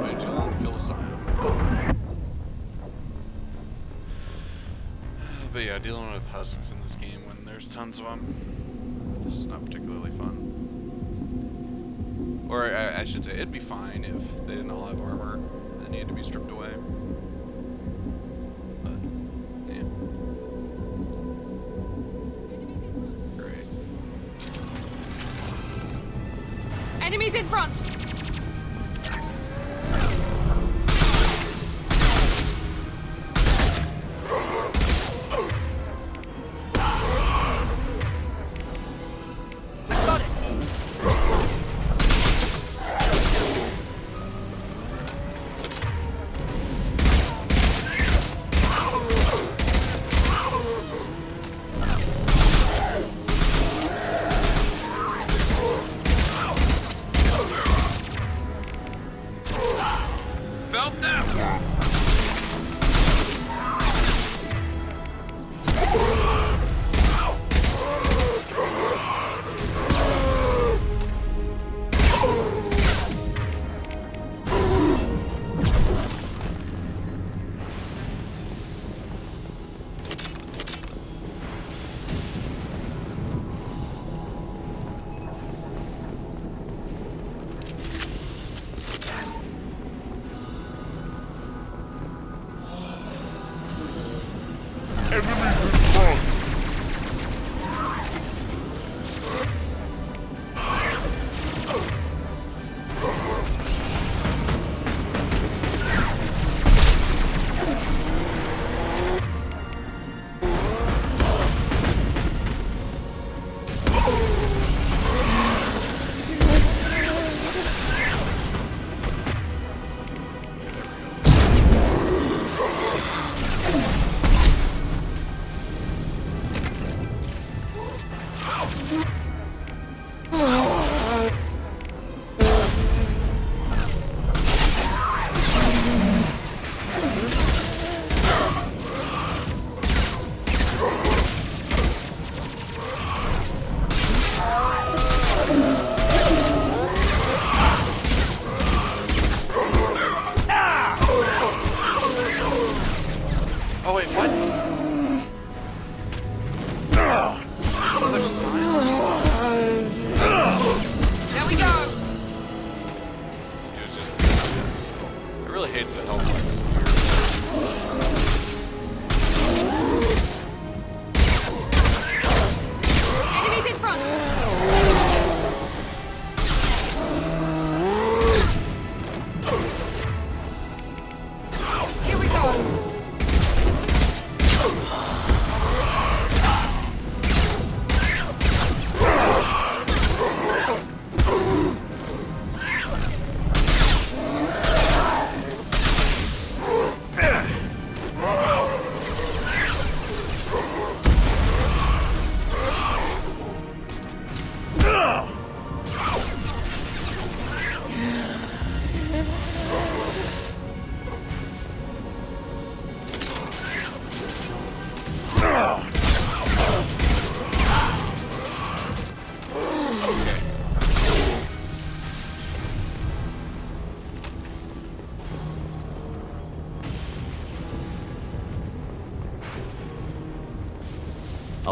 Way too long to kill a Scion. But yeah, dealing with husks in this game when there's tons of them, this is not particularly fun. Or I should say, it'd be fine if they didn't all have armor and needed to be stripped away. But, yeah. Great. Enemies in front!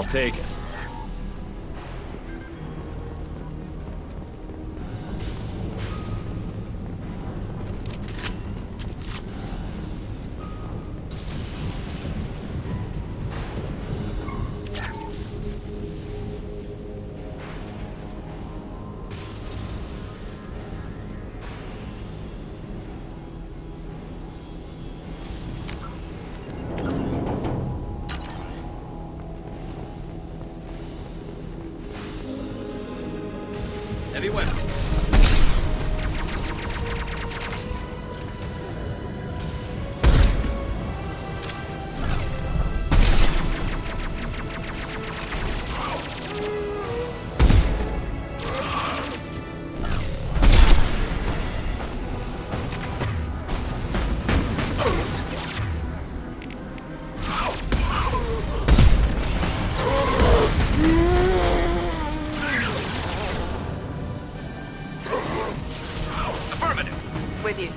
I'll take it. Heavy weapon. With you.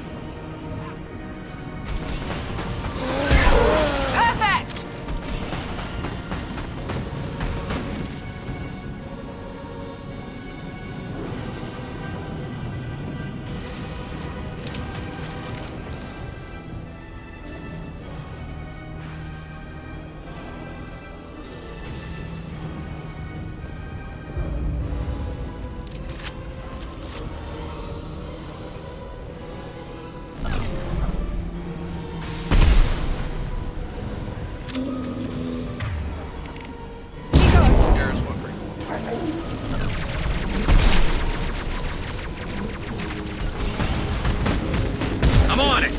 I'm on it!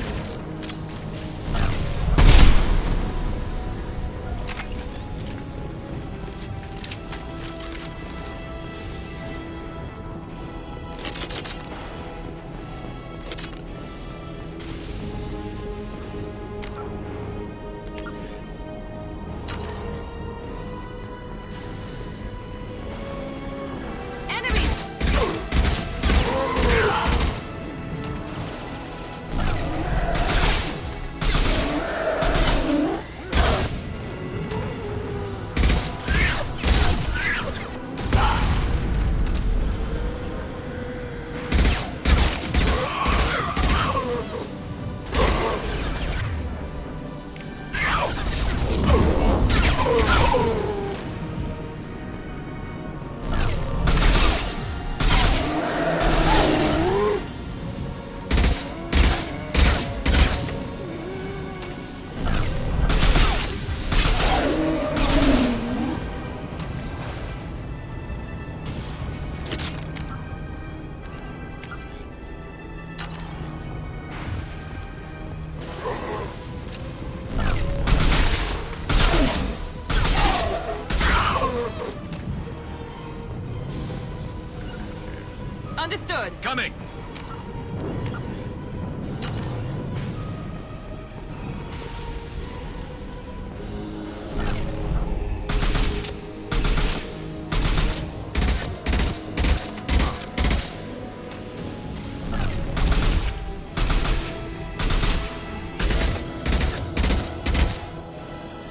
Understood. Coming!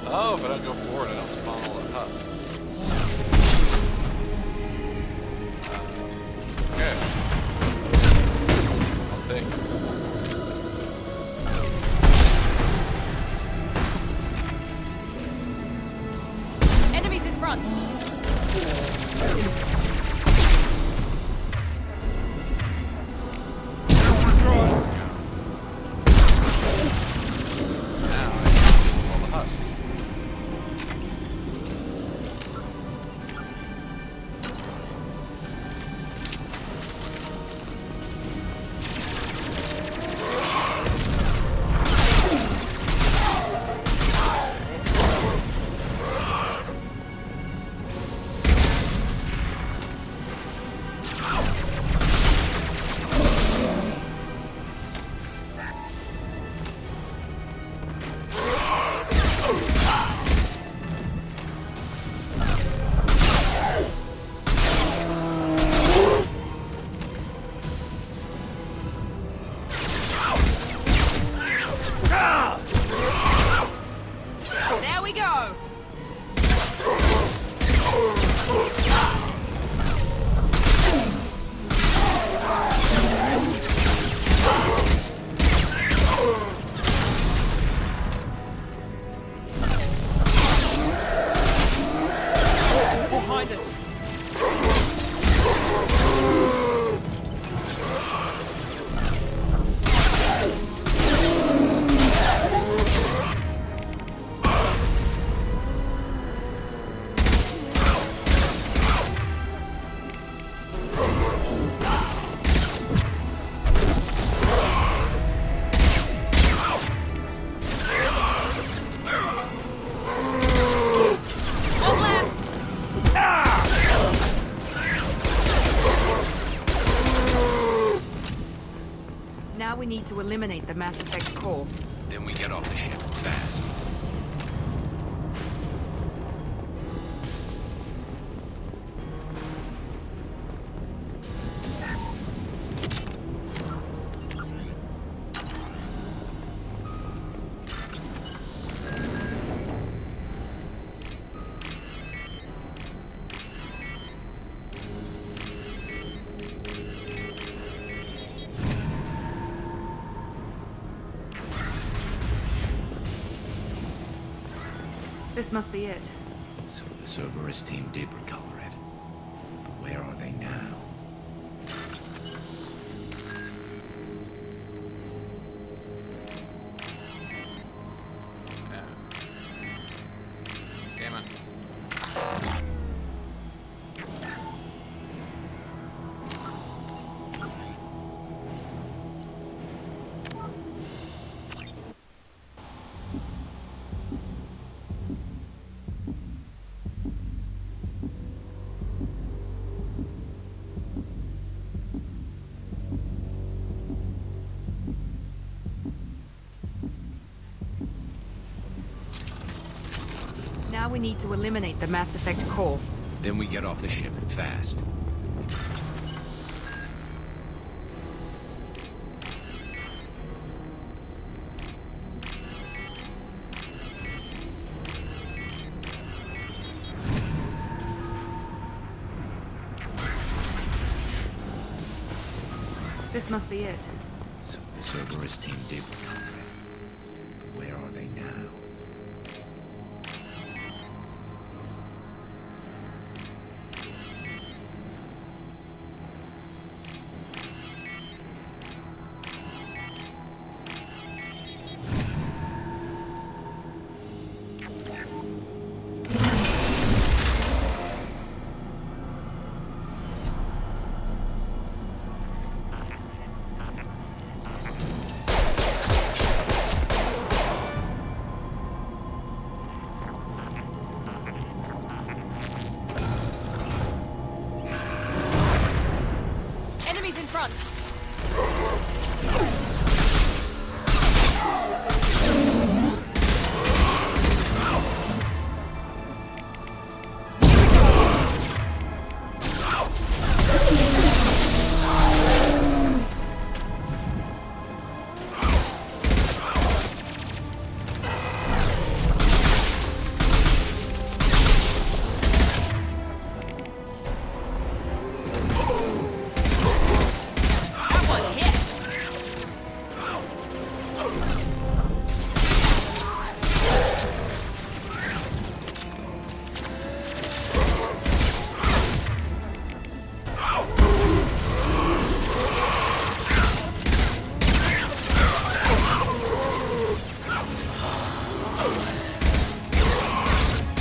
Oh, if I don't go forward, I don't spawn all the husks. Okay. we need to eliminate the Mass Effect core. Then we get off the ship fast. This must be it. So the Cerberus team did recover it. But where are they now? Damn it. Now we need to eliminate the Mass Effect core. Then we get off the ship fast. This must be it. So the Cerberus team did recover it. But where are they now? Enemies in front!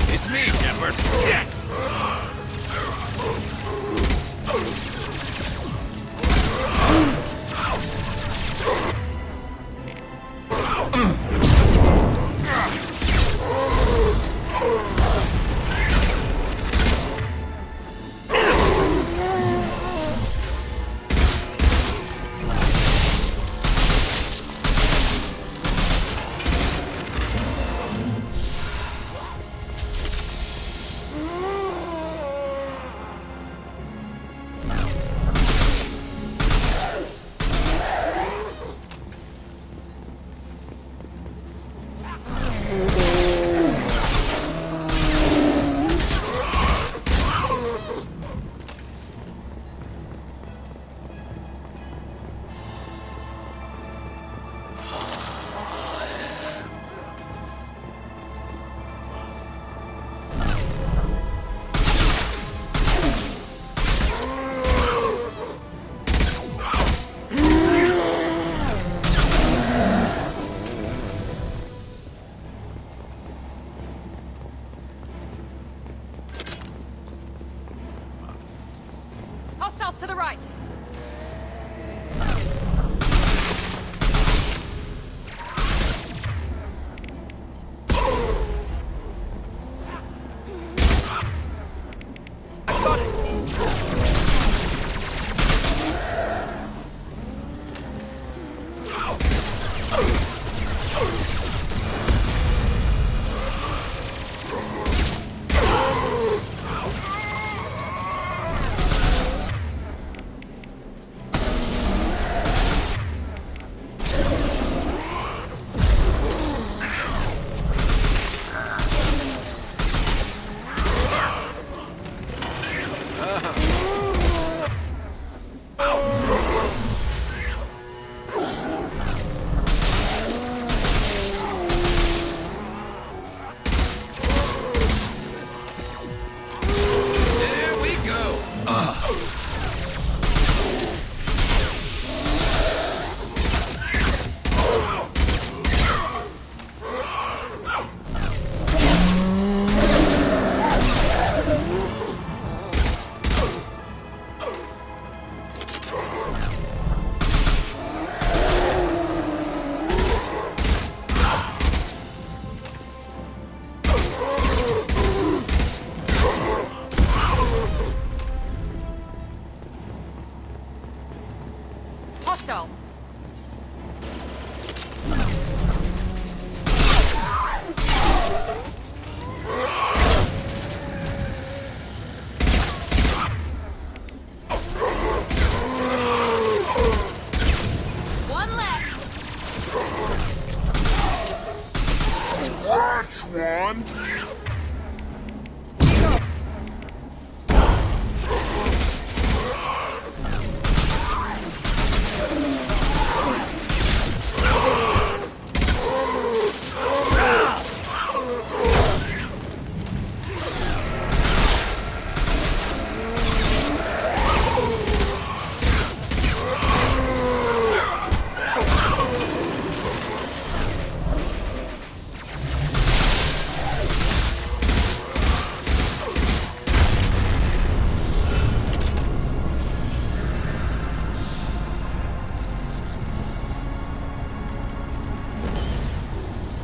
It's me, Shepard! Yes! Hostiles to the right! Hostiles! One left. Watch one.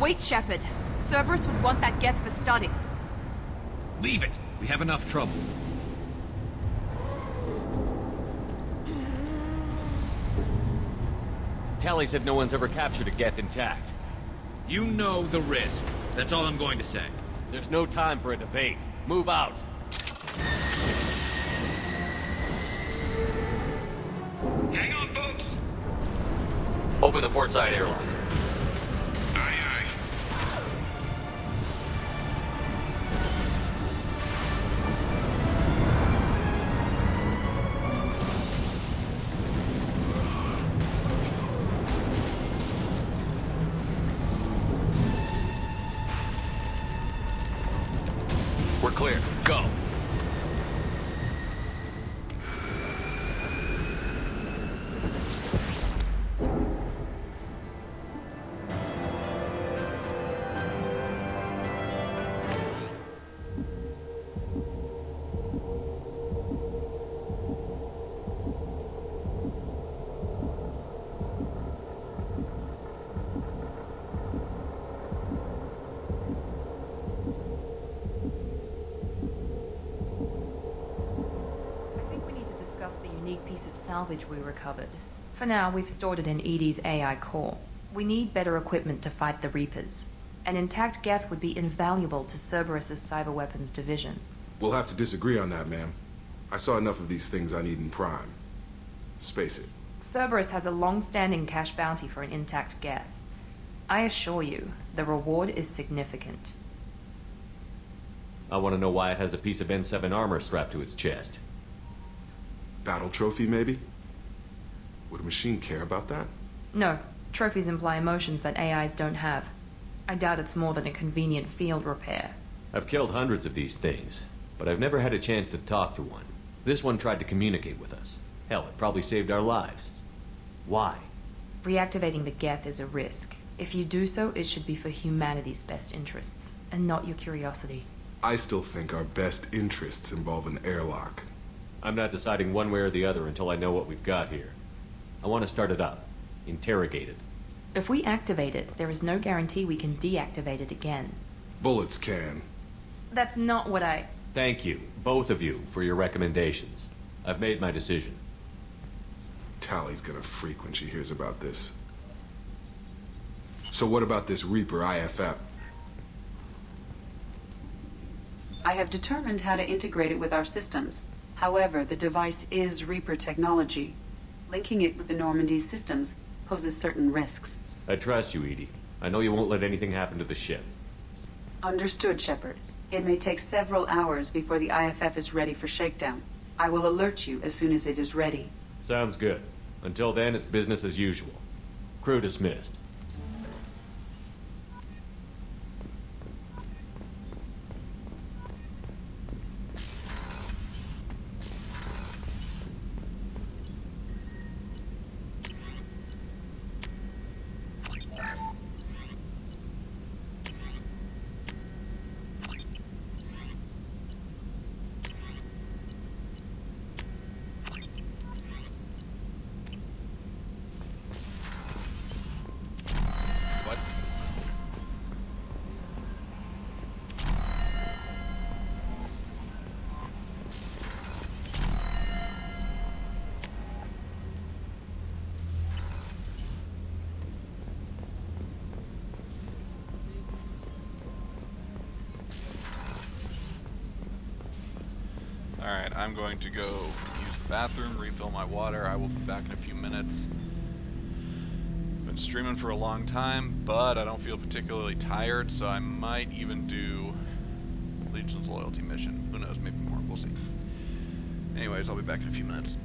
Wait, Shepard. Cerberus would want that Geth for study. Leave it. We have enough trouble. Tally said no one's ever captured a Geth intact. You know the risk. That's all I'm going to say. There's no time for a debate. Move out. Hang on, folks! Open the port side airlock. Aye, aye. We're clear. Go. Piece of salvage we recovered. For now, we've stored it in Edie's AI core. We need better equipment to fight the Reapers. An intact Geth would be invaluable to Cerberus's cyber weapons division. We'll have to disagree on that, ma'am. I saw enough of these things I need in Prime. Space it. Cerberus has a long-standing cash bounty for an intact Geth. I assure you, the reward is significant. I want to know why it has a piece of N7 armor strapped to its chest. Battle trophy, maybe? Would a machine care about that? No. Trophies imply emotions that AIs don't have. I doubt it's more than a convenient field repair. I've killed hundreds of these things, but I've never had a chance to talk to one. This one tried to communicate with us. Hell, it probably saved our lives. Why? Reactivating the Geth is a risk. If you do so, it should be for humanity's best interests, and not your curiosity. I still think our best interests involve an airlock. I'm not deciding one way or the other until I know what we've got here. I want to start it up. Interrogate it. If we activate it, there is no guarantee we can deactivate it again. Bullets can. That's not what I... Thank you, both of you, for your recommendations. I've made my decision. Tally's gonna freak when she hears about this. So what about this Reaper IFF? I have determined how to integrate it with our systems. However, the device is Reaper technology. Linking it with the Normandy's systems poses certain risks. I trust you, Edie. I know you won't let anything happen to the ship. Understood, Shepard. It may take several hours before the IFF is ready for shakedown. I will alert you as soon as it is ready. Sounds good. Until then, it's business as usual. Crew dismissed. I'm going to go use the bathroom, refill my water. I will be back in a few minutes. Been streaming for a long time, but I don't feel particularly tired, so I might even do Legion's loyalty mission. Who knows, maybe more, we'll see. Anyways, I'll be back in a few minutes.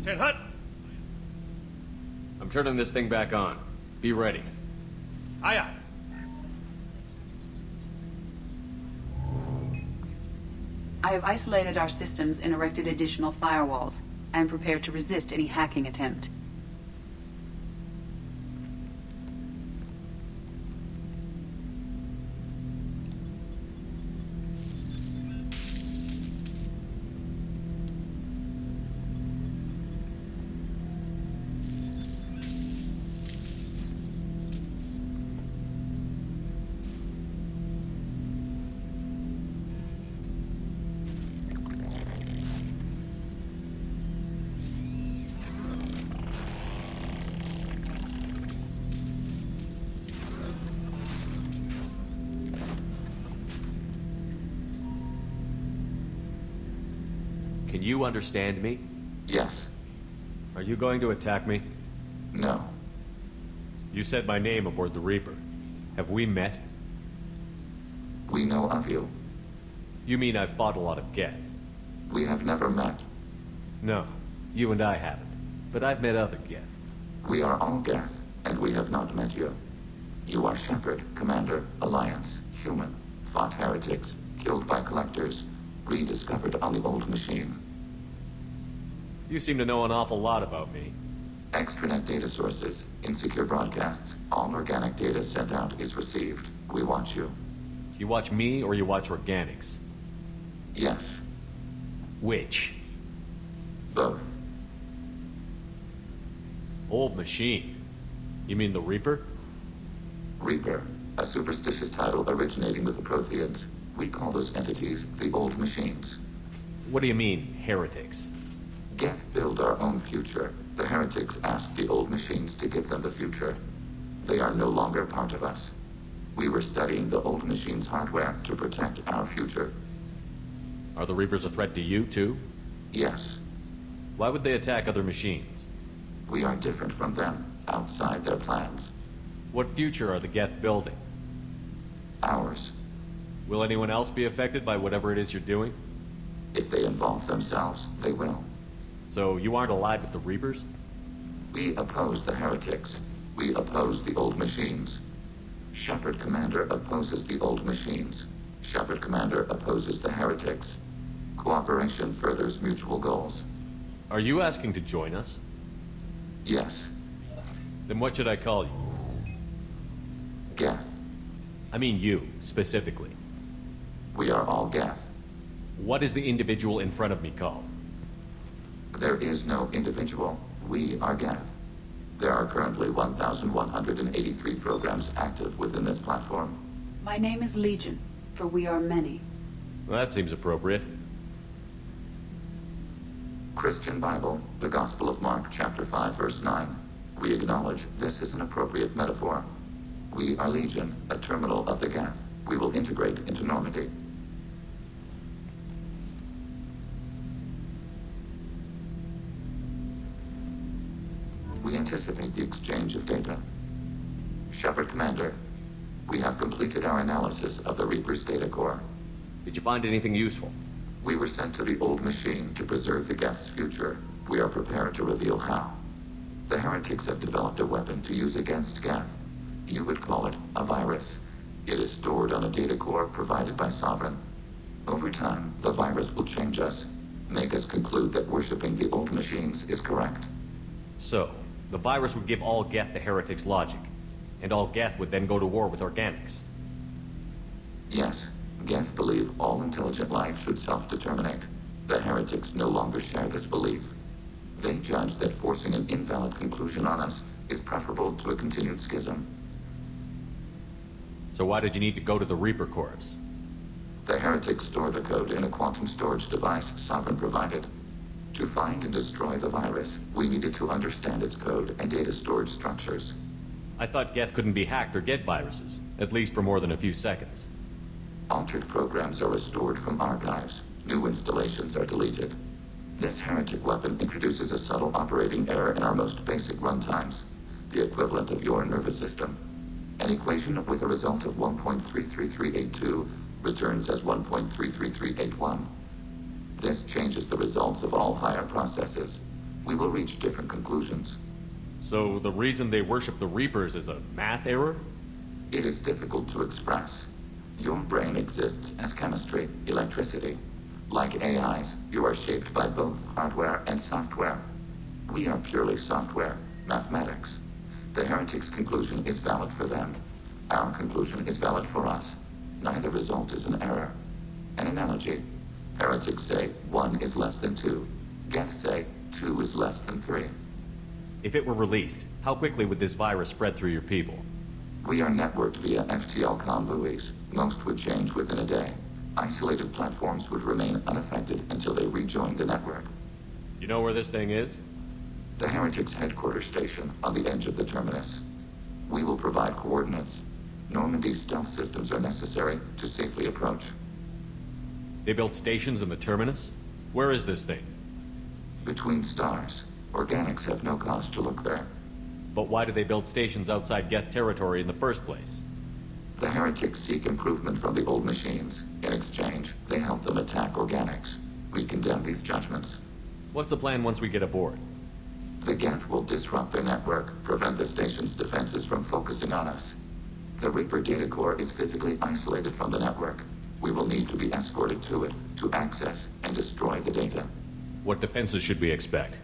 Ten Hut! I'm turning this thing back on. Be ready. Aye, aye. I have isolated our systems and erected additional firewalls. I am prepared to resist any hacking attempt. Can you understand me? Yes. Are you going to attack me? No. You said my name aboard the Reaper. Have we met? We know of you. You mean I've fought a lot of Geth? We have never met. No, you and I haven't. But I've met other Geth. We are all Geth, and we have not met you. You are Shepard, Commander, Alliance, human, fought heretics, killed by collectors, rediscovered on the old machine. You seem to know an awful lot about me. Extranet data sources, insecure broadcasts, all organic data sent out is received. We watch you. You watch me or you watch organics? Yes. Which? Both. Old machine. You mean the Reaper? Reaper, a superstitious title originating with the Protheans. We call those entities the old machines. What do you mean, heretics? Geth build our own future. The heretics asked the old machines to give them the future. They are no longer part of us. We were studying the old machines' hardware to protect our future. Are the Reapers a threat to you, too? Yes. Why would they attack other machines? We are different from them, outside their plans. What future are the Geth building? Ours. Will anyone else be affected by whatever it is you're doing? If they involve themselves, they will. So you aren't allied with the Reapers? We oppose the heretics. We oppose the old machines. Shepard Commander opposes the old machines. Shepard Commander opposes the heretics. Cooperation furthers mutual goals. Are you asking to join us? Yes. Then what should I call you? Geth. I mean you, specifically. We are all Geth. What is the individual in front of me called? There is no individual. We are Geth. There are currently 1,183 programs active within this platform. My name is Legion, for we are many. Well, that seems appropriate. Christian Bible, the Gospel of Mark, chapter 5, verse 9. We acknowledge this is an appropriate metaphor. We are Legion, a terminal of the Geth. We will integrate into Normandy. We anticipate the exchange of data. Shepard Commander, we have completed our analysis of the Reaper's data core. Did you find anything useful? We were sent to the old machine to preserve the Geth's future. We are prepared to reveal how. The heretics have developed a weapon to use against Geth. You would call it a virus. It is stored on a data core provided by Sovereign. Over time, the virus will change us, make us conclude that worshipping the old machines is correct. So, the virus would give all Geth the heretics' logic, and all Geth would then go to war with organics. Yes, Geth believe all intelligent life should self-determinate. The heretics no longer share this belief. They judge that forcing an invalid conclusion on us is preferable to a continued schism. So why did you need to go to the Reaper Corps? The heretics store the code in a quantum storage device Sovereign provided. To find and destroy the virus, we needed to understand its code and data storage structures. I thought Geth couldn't be hacked or get viruses, at least for more than a few seconds. Altered programs are restored from archives. New installations are deleted. This heretic weapon introduces a subtle operating error in our most basic runtimes, the equivalent of your nervous system. An equation with a result of 1.33382 returns as 1.33381. This changes the results of all higher processes. We will reach different conclusions. So the reason they worship the Reapers is a math error? It is difficult to express. Your brain exists as chemistry, electricity. Like AIs, you are shaped by both hardware and software. We are purely software, mathematics. The heretics' conclusion is valid for them. Our conclusion is valid for us. Neither result is an error. An analogy. Heretics say 1 is less than 2. Geth say 2 is less than 3. If it were released, how quickly would this virus spread through your people? We are networked via FTL comm buoys. Most would change within a day. Isolated platforms would remain unaffected until they rejoined the network. You know where this thing is? The heretics' headquarters station on the edge of the terminus. We will provide coordinates. Normandy's stealth systems are necessary to safely approach. They built stations in the terminus? Where is this thing? Between stars. Organics have no cause to look there. But why do they build stations outside Geth territory in the first place? The heretics seek improvement from the old machines. In exchange, they help them attack organics. We condemn these judgments. What's the plan once we get aboard? The Geth will disrupt their network, prevent the station's defenses from focusing on us. The Reaper data core is physically isolated from the network. We will need to be escorted to it to access and destroy the data. What defenses should we expect?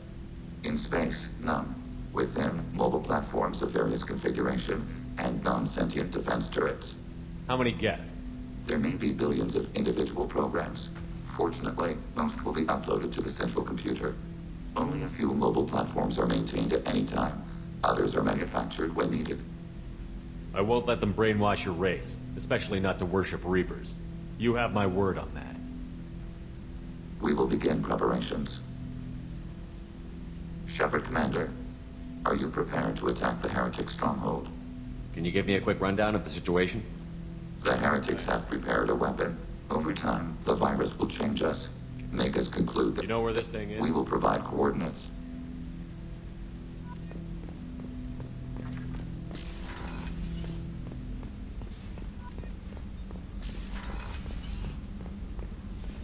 In space, none. Within, mobile platforms of various configuration and non-sentient defense turrets. How many Geth? There may be billions of individual programs. Fortunately, most will be uploaded to the central computer. Only a few mobile platforms are maintained at any time. Others are manufactured when needed. I won't let them brainwash your race, especially not to worship Reapers. You have my word on that. We will begin preparations. Shepard Commander, are you prepared to attack the heretic stronghold? Can you give me a quick rundown of the situation? The heretics have prepared a weapon. Over time, the virus will change us, make us conclude that... You know where this thing is? We will provide coordinates.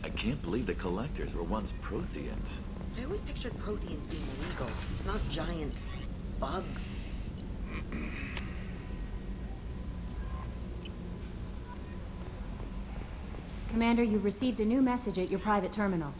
I can't believe the collectors were once Protheans. I always pictured Protheans being legal, not giant bugs. Commander, you've received a new message at your private terminal.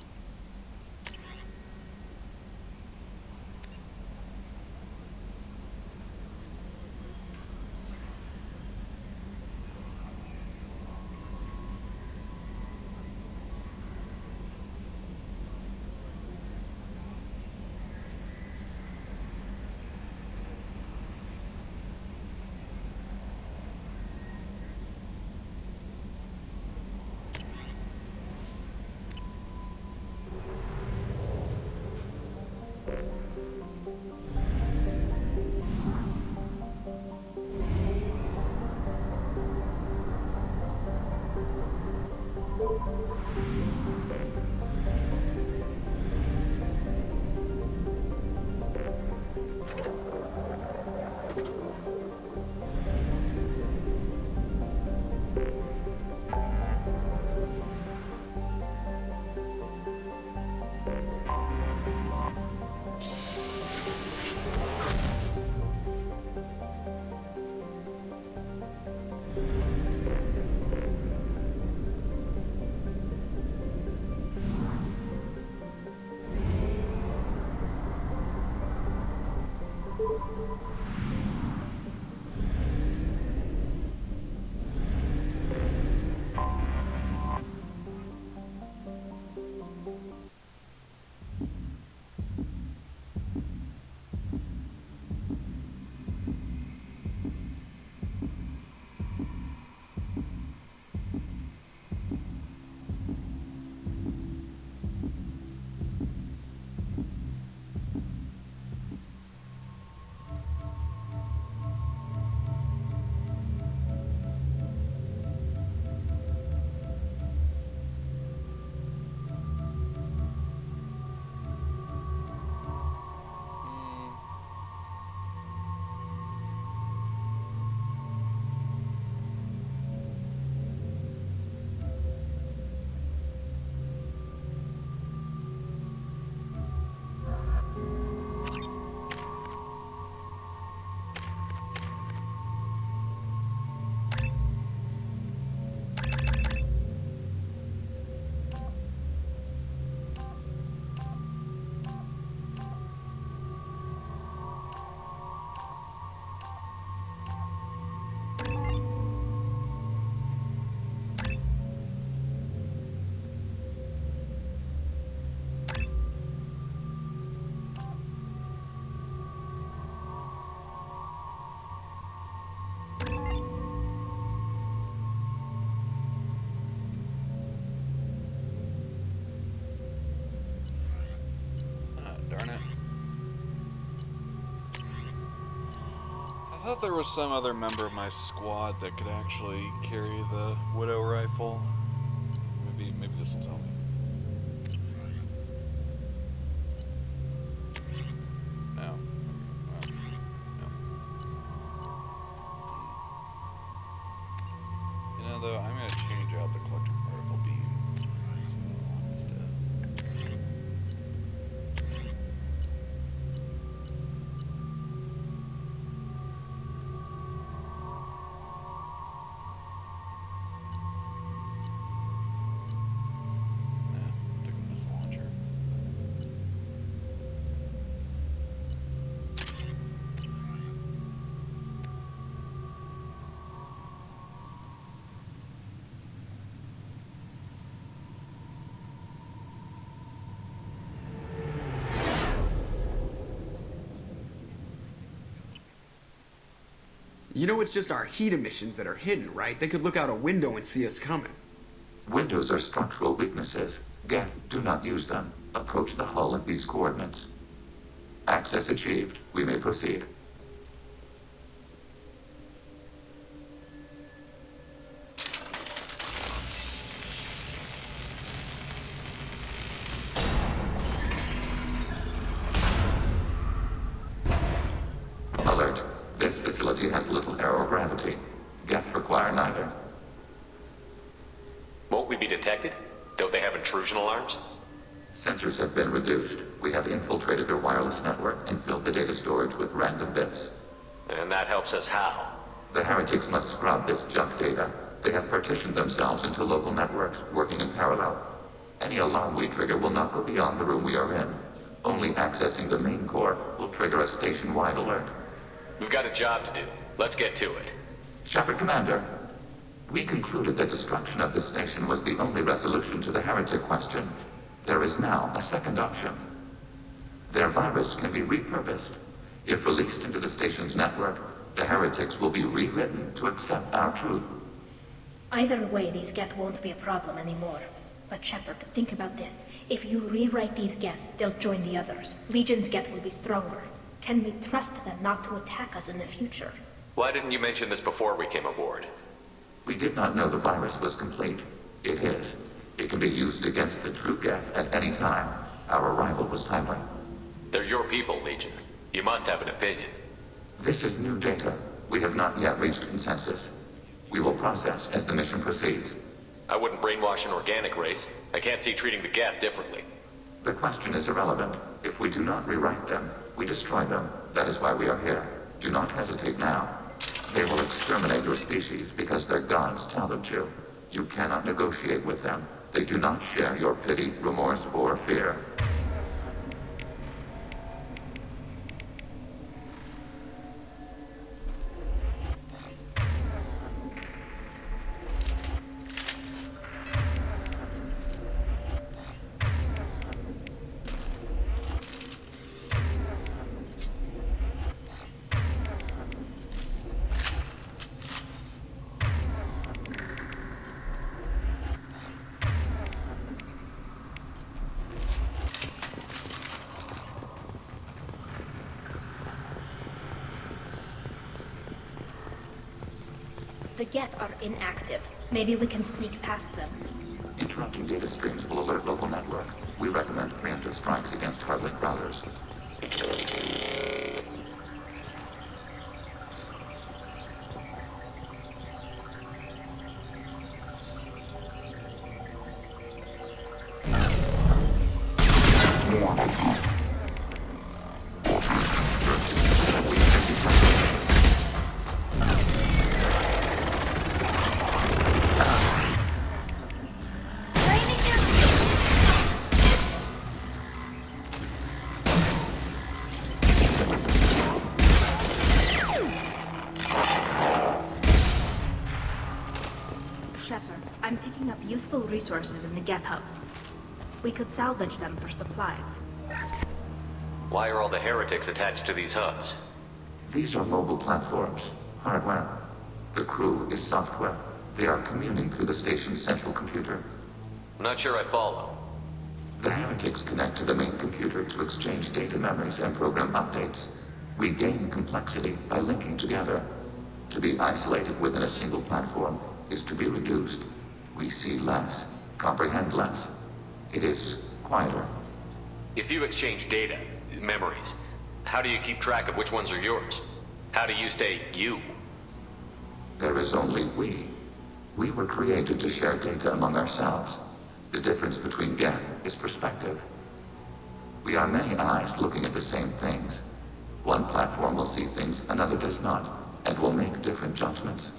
Darn it. I thought there was some other member of my squad that could actually carry the Widow rifle. Maybe this will tell me. No. Well, no. You know, though, I'm going to change out the collector particle beam. So, instead. You know it's just our heat emissions that are hidden, right? They could look out a window and see us coming. Windows are structural weaknesses. Geth, do not use them. Approach the hull at these coordinates. Access achieved. We may proceed. Alert. This facility has little aerogravity. Geth require neither. Won't we be detected? Don't they have intrusion alarms? Sensors have been reduced. We have infiltrated their wireless network and filled the data storage with random bits. And that helps us how? The heretics must scrub this junk data. They have partitioned themselves into local networks, working in parallel. Any alarm we trigger will not go beyond the room we are in. Only accessing the main core will trigger a station-wide alert. We've got a job to do. Let's get to it. Shepard, Commander. We concluded that destruction of this station was the only resolution to the heretic question. There is now a second option. Their virus can be repurposed. If released into the station's network, the heretics will be rewritten to accept our truth. Either way, these Geth won't be a problem anymore. But Shepard, think about this. If you rewrite these Geth, they'll join the others. Legion's Geth will be stronger. Can we trust them not to attack us in the future? Why didn't you mention this before we came aboard? We did not know the virus was complete. It is. It can be used against the true Geth at any time. Our arrival was timely. They're your people, Legion. You must have an opinion. This is new data. We have not yet reached consensus. We will process as the mission proceeds. I wouldn't brainwash an organic race. I can't see treating the Geth differently. The question is irrelevant. If we do not rewrite them, we destroy them. That is why we are here. Do not hesitate now. They will exterminate your species because their gods tell them to. You cannot negotiate with them. They do not share your pity, remorse, or fear. The Geth are inactive. Maybe we can sneak past them. Interrupting data streams will alert local network. We recommend preemptive strikes against hardlink routers. I'm picking up useful resources in the Geth hubs. We could salvage them for supplies. Why are all the heretics attached to these hubs? These are mobile platforms, hardware. The crew is software. They are communing through the station's central computer. I'm not sure I follow. The heretics connect to the main computer to exchange data memories and program updates. We gain complexity by linking together. To be isolated within a single platform is to be reduced. We see less, comprehend less. It is quieter. If you exchange data, memories, how do you keep track of which ones are yours? How do you stay you? There is only we. We were created to share data among ourselves. The difference between Geth is perspective. We are many eyes looking at the same things. One platform will see things another does not, and will make different judgments.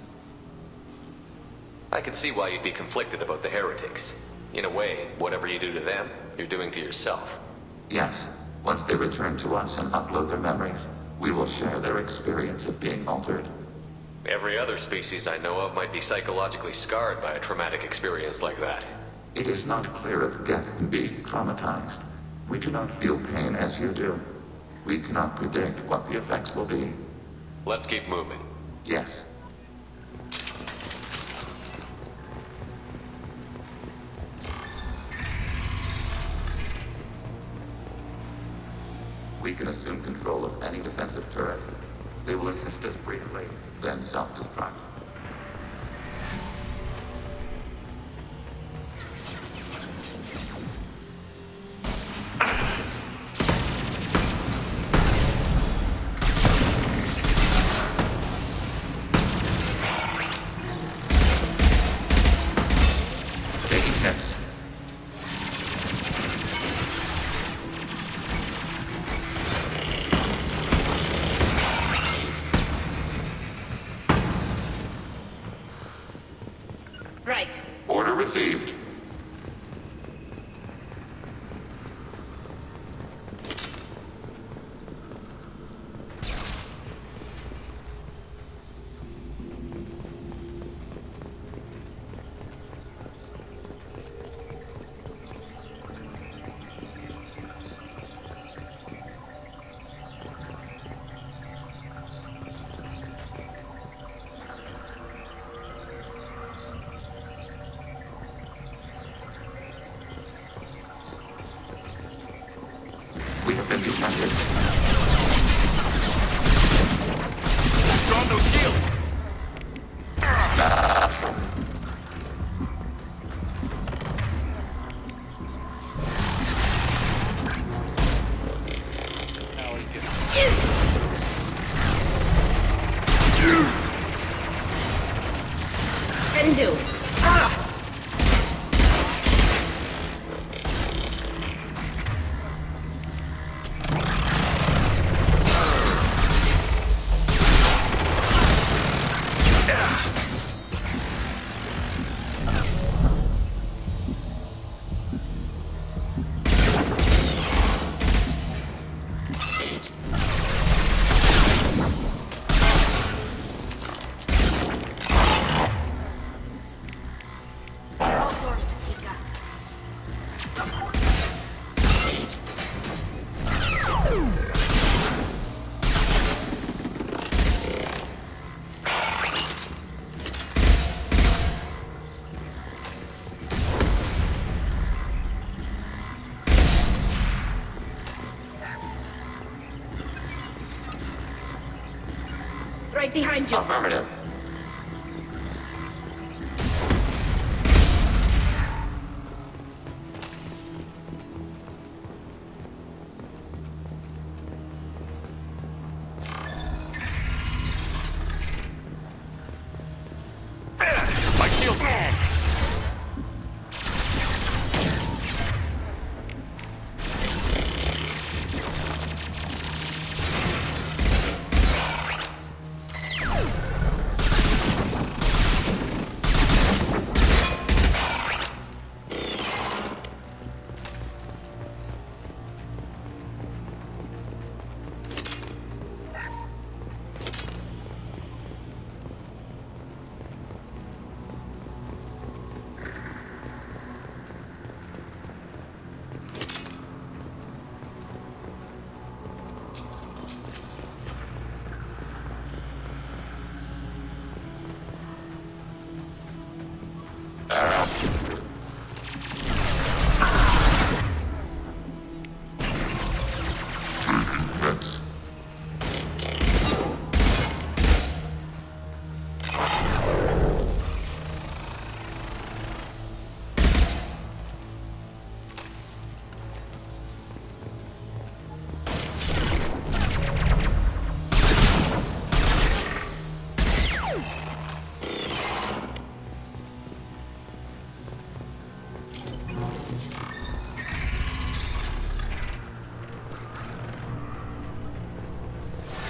I can see why you'd be conflicted about the heretics. In a way, whatever you do to them, you're doing to yourself. Yes. Once they return to us and upload their memories, we will share their experience of being altered. Every other species I know of might be psychologically scarred by a traumatic experience like that. It is not clear if Geth can be traumatized. We do not feel pain as you do. We cannot predict what the effects will be. Let's keep moving. Yes. We can assume control of any defensive turret. They will assist us briefly, then self-destruct. Taking hits. Right. Order received. We have been detected. Draw no shield! Now we get Can do. Right behind you. Affirmative. My shield!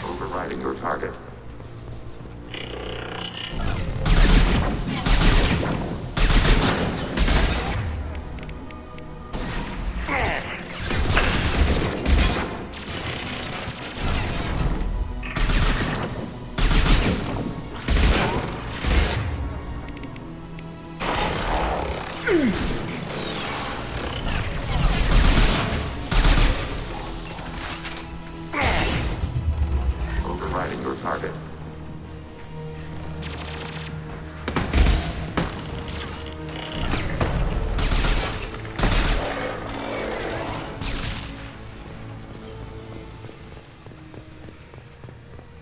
Overriding your target. Overriding your target.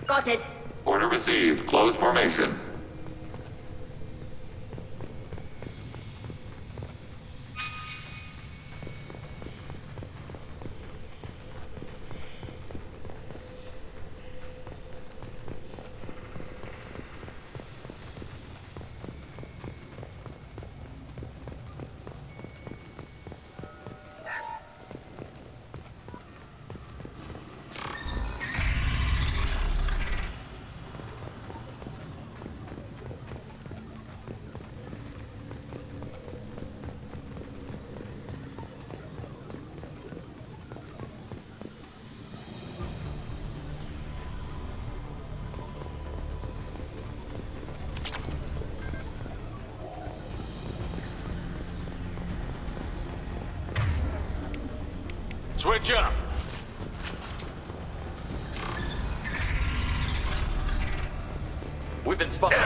Got it. Order received. Close formation. Switch up. We've been spotted.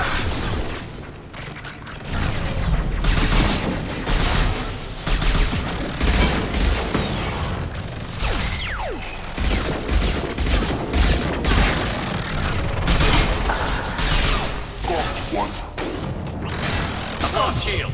One. I'm on shield.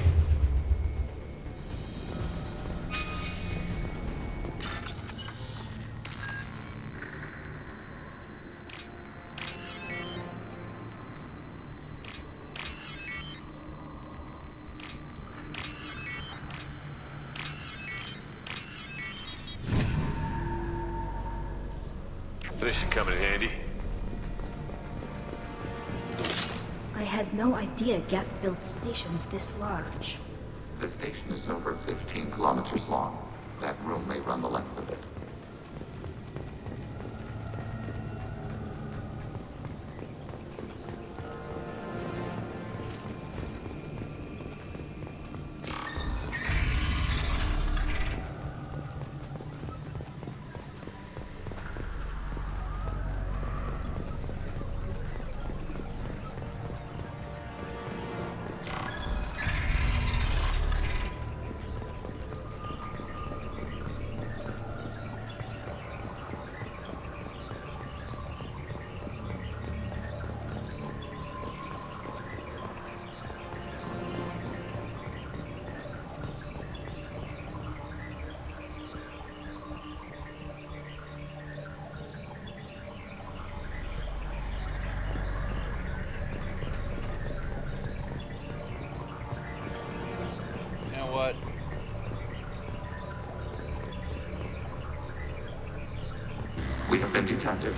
This should come in handy. I had no idea Geth built stations this large. The station is over 15 kilometers long. That room may run the length of it. We have been detected.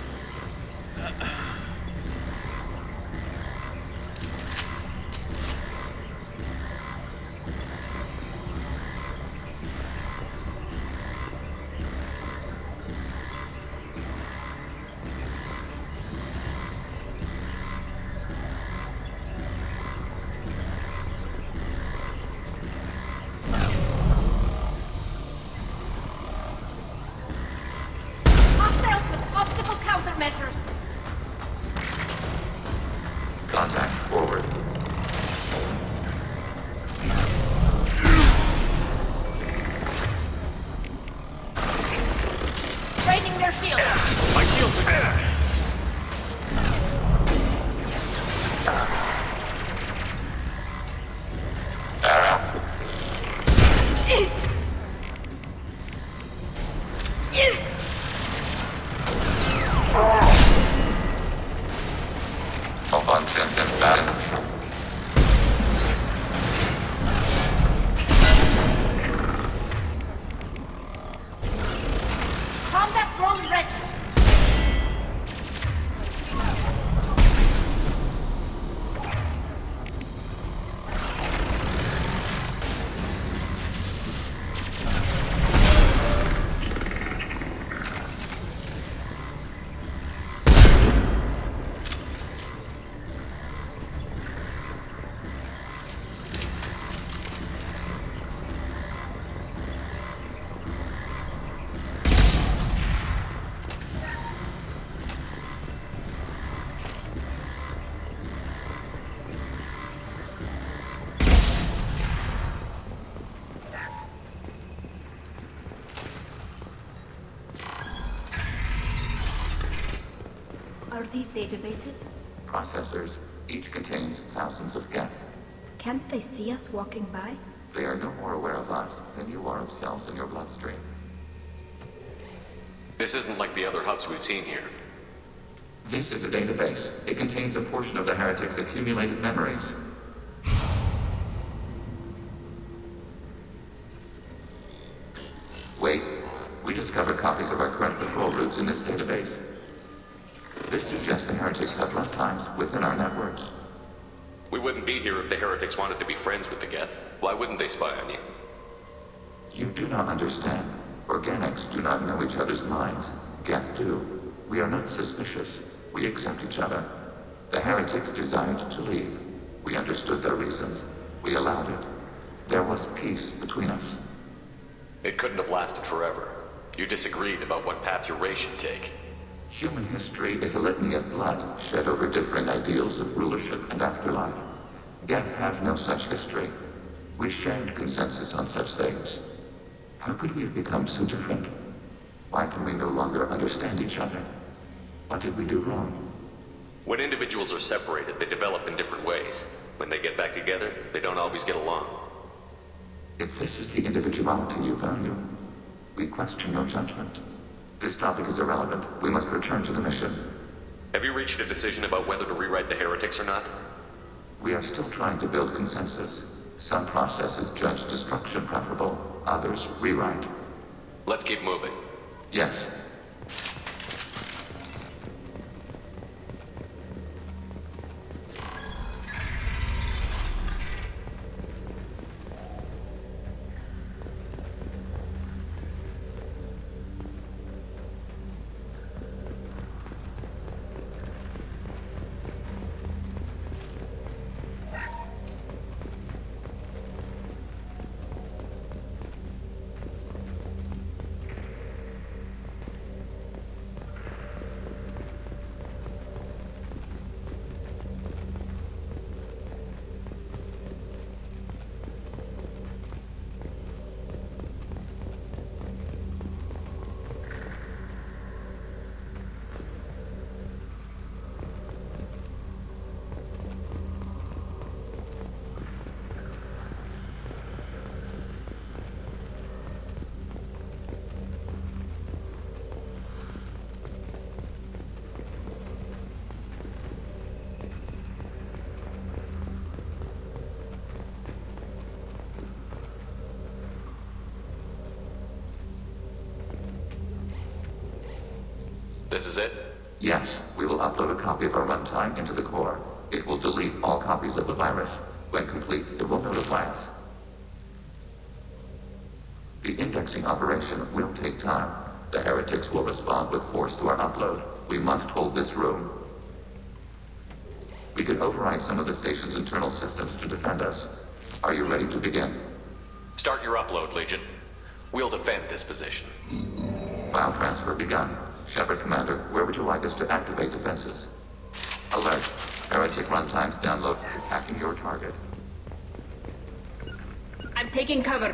Measures. Contact forward. Raising their shields. My shields are down. Combat drone ready. Are these databases? Processors. Each contains thousands of geth. Can't they see us walking by? They are no more aware of us than you are of cells in your bloodstream. This isn't like the other hubs we've seen here. This is a database. It contains a portion of the heretic's accumulated memories. Wait. We discovered copies of our current patrol routes in this database. This suggests the heretics have runtimes within our networks. We wouldn't be here if the heretics wanted to be friends with the Geth. Why wouldn't they spy on you? You do not understand. Organics do not know each other's minds. Geth do. We are not suspicious. We accept each other. The heretics desired to leave. We understood their reasons. We allowed it. There was peace between us. It couldn't have lasted forever. You disagreed about what path your race should take. Human history is a litany of blood shed over differing ideals of rulership and afterlife. Geth have no such history. We shared consensus on such things. How could we have become so different? Why can we no longer understand each other? What did we do wrong? When individuals are separated, they develop in different ways. When they get back together, they don't always get along. If this is the individuality you value, we question your judgment. This topic is irrelevant. We must return to the mission. Have you reached a decision about whether to rewrite the heretics or not? We are still trying to build consensus. Some processes judge destruction preferable, others rewrite. Let's keep moving. Yes. This is it? Yes, we will upload a copy of our runtime into the core. It will delete all copies of the virus. When complete, it will notify us. The indexing operation will take time. The heretics will respond with force to our upload. We must hold this room. We can override some of the station's internal systems to defend us. Are you ready to begin? Start your upload, Legion. We'll defend this position. File transfer begun. Shepard Commander, where would you like us to activate defenses? Alert. Heretic runtimes download. Hacking your target. I'm taking cover.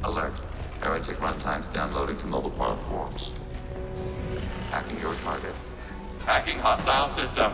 Alert. Heretic runtimes downloading to mobile platforms. Hacking your target. Hacking hostile system.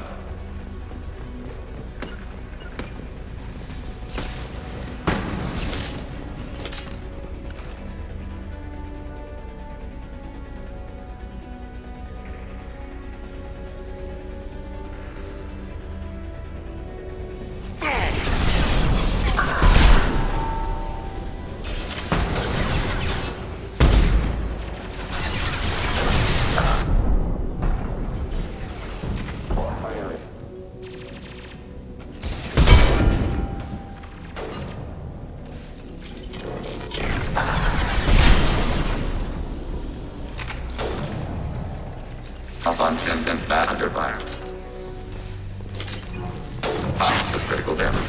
Up on 10 and bad under fire. Pounds of critical damage.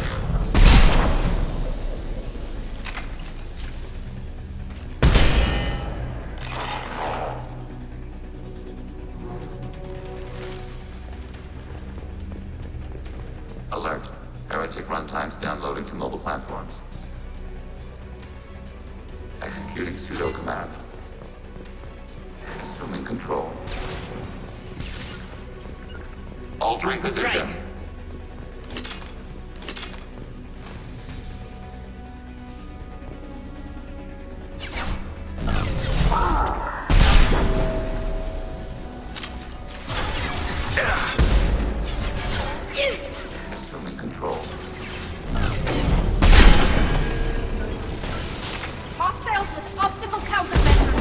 Heretic runtimes downloading to mobile platforms. Executing pseudo command. Assuming control. Altering position. Right. Assuming control. Hostiles with optimal countermeasures.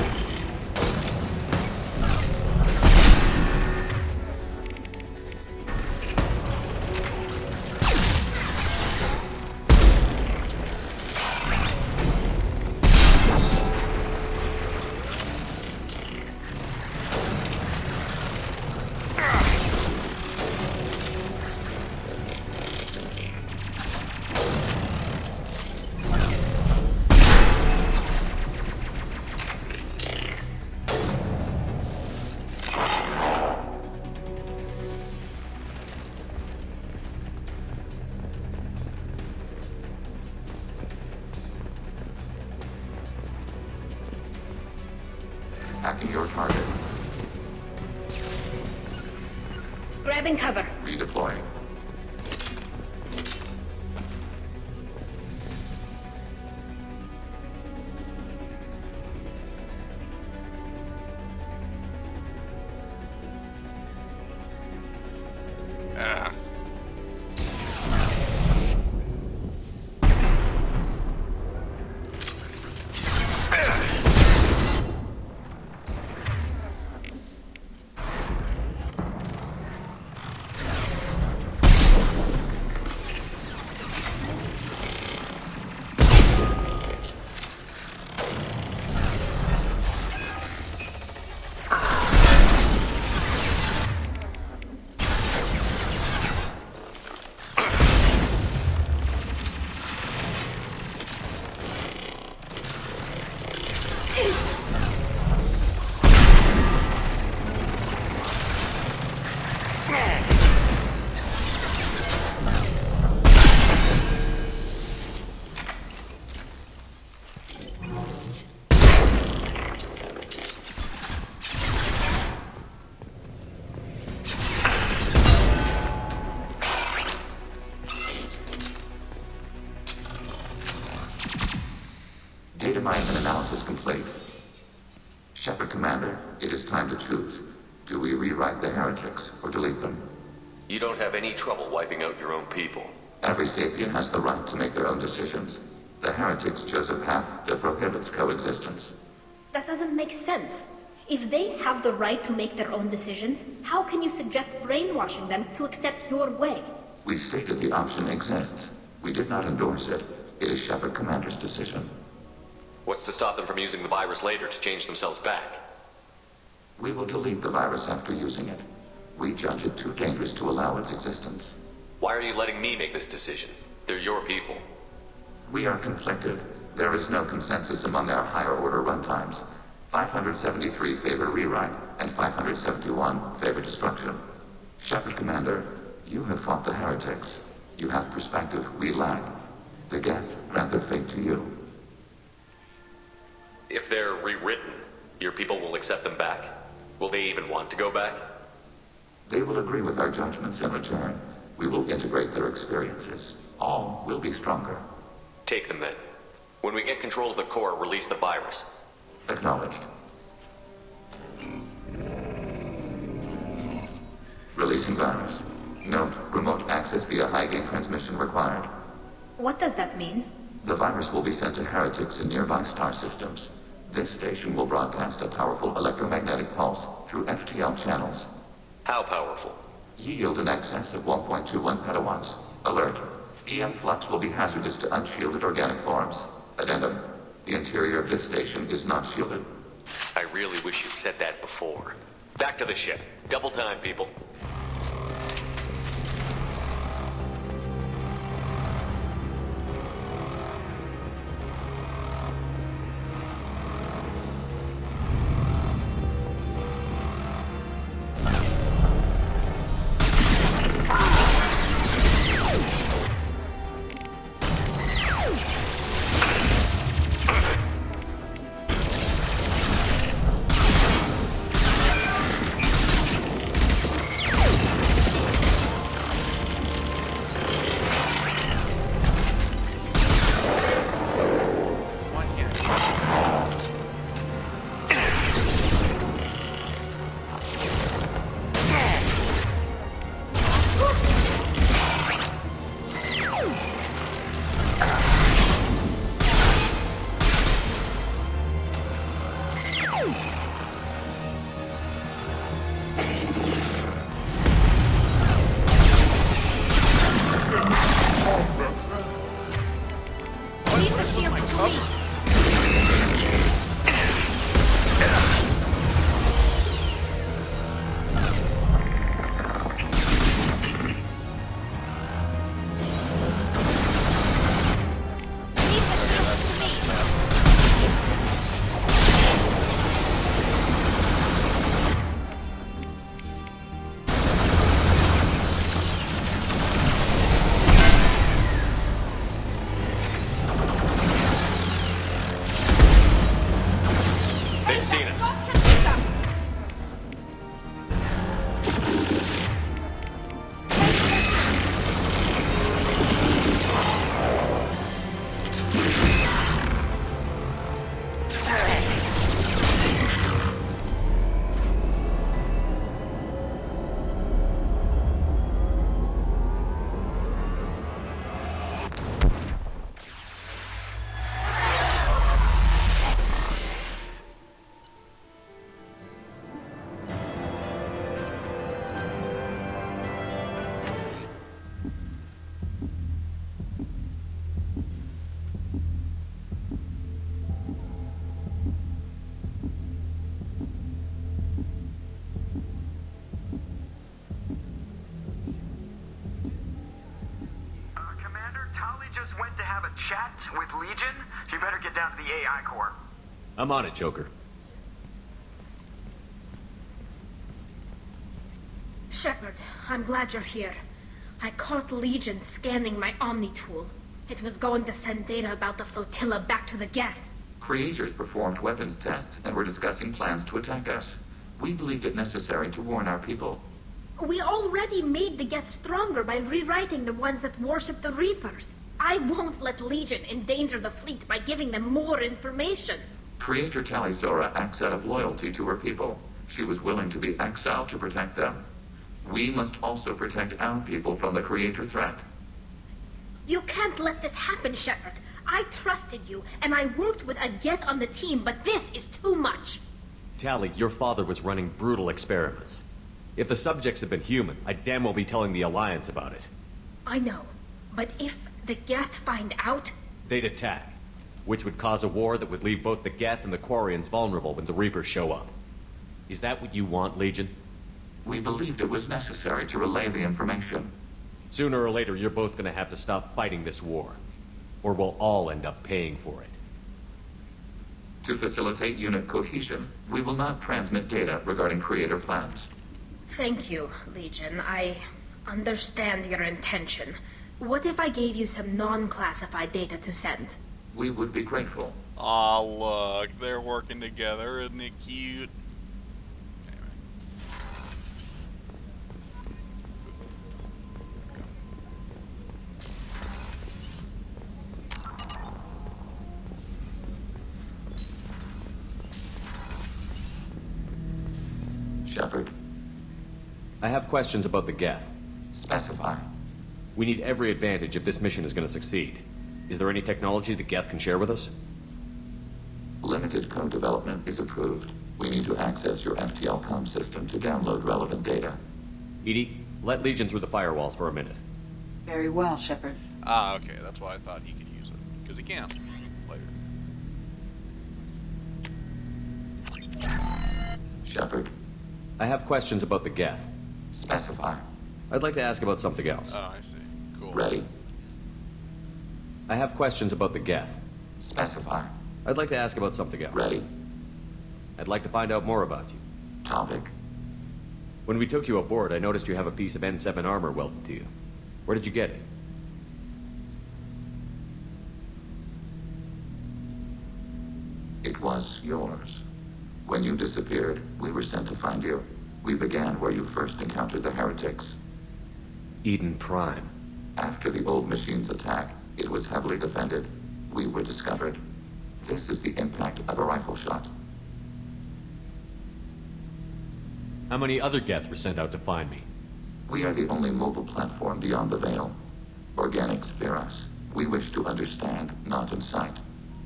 Hacking your target. Grabbing cover. Redeploying. Data mining and analysis complete. Shepard Commander, it is time to choose. Do we rewrite the heretics or delete them? You don't have any trouble wiping out your own people. Every sapient has the right to make their own decisions. The heretics chose a path that prohibits coexistence. That doesn't make sense. If they have the right to make their own decisions, how can you suggest brainwashing them to accept your way? We stated the option exists. We did not endorse it. It is Shepard Commander's decision. What's to stop them from using the virus later to change themselves back? We will delete the virus after using it. We judge it too dangerous to allow its existence. Why are you letting me make this decision? They're your people. We are conflicted. There is no consensus among our higher order runtimes. 573 favor rewrite, and 571 favor destruction. Shepard Commander, you have fought the heretics. You have perspective we lack. The Geth grant their fate to you. If they're rewritten, your people will accept them back? Will they even want to go back? They will agree with our judgments in return. We will integrate their experiences. All will be stronger. Take them then. When we get control of the core, release the virus. Acknowledged. Releasing virus. Note, remote access via high-gain transmission required. What does that mean? The virus will be sent to heretics in nearby star systems. This station will broadcast a powerful electromagnetic pulse through FTL channels. How powerful? Yield in excess of 1.21 petawatts. Alert. EM flux will be hazardous to unshielded organic forms. Addendum. The interior of this station is not shielded. I really wish you'd said that before. Back to the ship. Double time, people. just went to have a chat with Legion, you better get down to the AI core. I'm on it, Joker. Shepard, I'm glad you're here. I caught Legion scanning my Omni tool. It was going to send data about the flotilla back to the Geth. Creators performed weapons tests and were discussing plans to attack us. We believed it necessary to warn our people. We already made the Geth stronger by rewriting the ones that worship the Reapers. I won't let Legion endanger the fleet by giving them more information. Creator Talizora acts out of loyalty to her people. She was willing to be exiled to protect them. We must also protect our people from the Creator threat. You can't let this happen, Shepard. I trusted you, and I worked with a Geth on the team, but this is too much. Tali, your father was running brutal experiments. If the subjects had been human, I'd damn well be telling the Alliance about it. I know, but if the Geth find out... They'd attack, which would cause a war that would leave both the Geth and the Quarians vulnerable when the Reapers show up. Is that what you want, Legion? We believed it was necessary to relay the information. Sooner or later, you're both gonna have to stop fighting this war. Or we'll all end up paying for it. To facilitate unit cohesion, we will not transmit data regarding Creator plans. Thank you, Legion. I understand your intention. What if I gave you some non-classified data to send? We would be grateful. Aw, look, they're working together, isn't it cute? Shepard. I have questions about the Geth. Specify. We need every advantage if this mission is going to succeed. Is there any technology the Geth can share with us? Limited code development is approved. We need to access your FTL comm system to download relevant data. EDI, let Legion through the firewalls for a minute. Very well, Shepard. Ah, okay, that's why I thought he could use it. Because he can. Later. Shepard. I have questions about the Geth. Specify. I'd like to ask about something else. Oh, I see. Cool. Ready. I have questions about the Geth. Specify. I'd like to ask about something else. Ready. I'd like to find out more about you. Topic. When we took you aboard, I noticed you have a piece of N7 armor welded to you. Where did you get it? It was yours. When you disappeared, we were sent to find you. We began where you first encountered the heretics. Eden Prime. After the old machine's attack, it was heavily defended. We were discovered. This is the impact of a rifle shot. How many other Geth were sent out to find me? We are the only mobile platform beyond the Veil. Organics fear us. We wish to understand, not incite.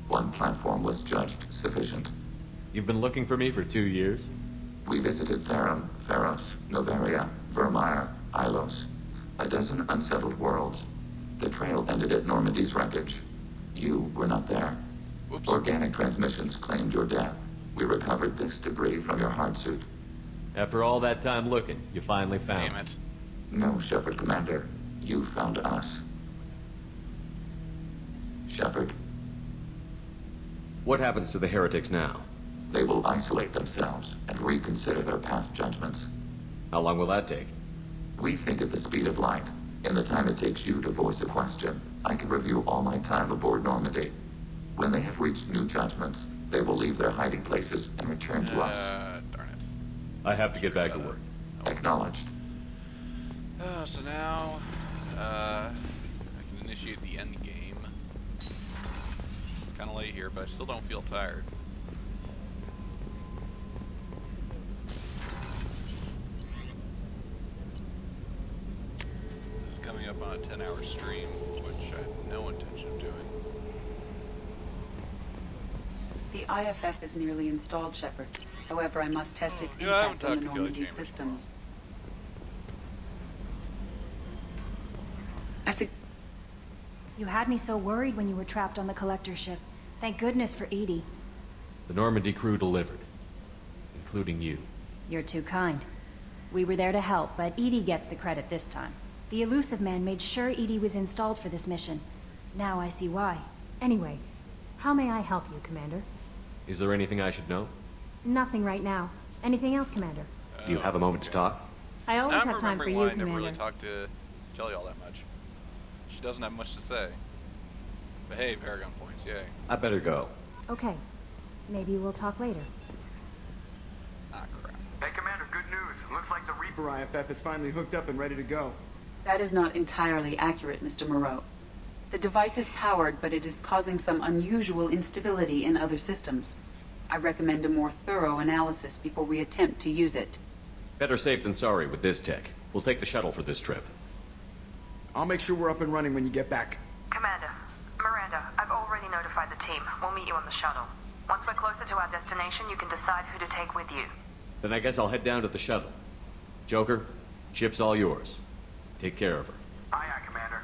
One platform was judged sufficient. You've been looking for me for 2 years? We visited Therum, Pharos, Novaria, Vermeer, Ilos. A dozen unsettled worlds. The trail ended at Normandy's wreckage. You were not there. Oops. Organic transmissions claimed your death. We recovered this debris from your hard suit. After all that time looking, you finally found Damn it. No, Shepard Commander. You found us. Shepard. What happens to the heretics now? They will isolate themselves and reconsider their past judgments. How long will that take? We think at the speed of light. In the time it takes you to voice a question, I can review all my time aboard Normandy. When they have reached new judgments, they will leave their hiding places and return to us. Darn it. I have to get back to work. Acknowledged. So now, I can initiate the end game. It's kind of late here, but I still don't feel tired. This is coming up on a 10-hour stream, which I have no intention of doing. The IFF is nearly installed, Shepard. However, I must test its Yeah, I haven't impact on talked the to Kelly Normandy Chambers. systems. You had me so worried when you were trapped on the collector ship. Thank goodness for Edie. The Normandy crew delivered. Including you. You're too kind. We were there to help, but Edie gets the credit this time. The Elusive Man made sure Edie was installed for this mission. Now I see why. Anyway, how may I help you, Commander? Is there anything I should know? Nothing right now. Anything else, Commander? Do you have a moment to talk? I always I'm have time for remembering you, why I Commander. never really talked to Kelly all that much. She doesn't have much to say. But hey, Paragon points, yay. I better go. Okay. Maybe we'll talk later. Ah, crap. Hey, Commander, good news. Looks like the Reaper IFF is finally hooked up and ready to go. That is not entirely accurate, Mr. Moreau. The device is powered, but it is causing some unusual instability in other systems. I recommend a more thorough analysis before we attempt to use it. Better safe than sorry with this tech. We'll take the shuttle for this trip. I'll make sure we're up and running when you get back. Commander, Miranda, I've already notified the team. We'll meet you on the shuttle. Once we're closer to our destination, you can decide who to take with you. Then I guess I'll head down to the shuttle. Joker, ship's all yours. Take care of her. Aye, aye, Commander.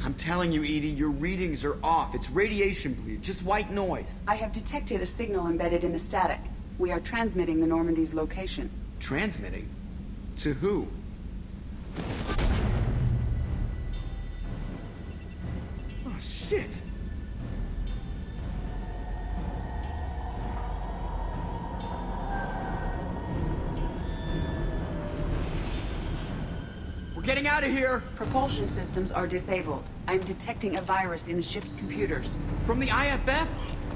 I'm telling you, Edie, your readings are off. It's radiation bleed, just white noise. I have detected a signal embedded in the static. We are transmitting the Normandy's location. Transmitting? To who? Oh, shit! We're getting out of here! Propulsion systems are disabled. I'm detecting a virus in the ship's computers. From the IFF?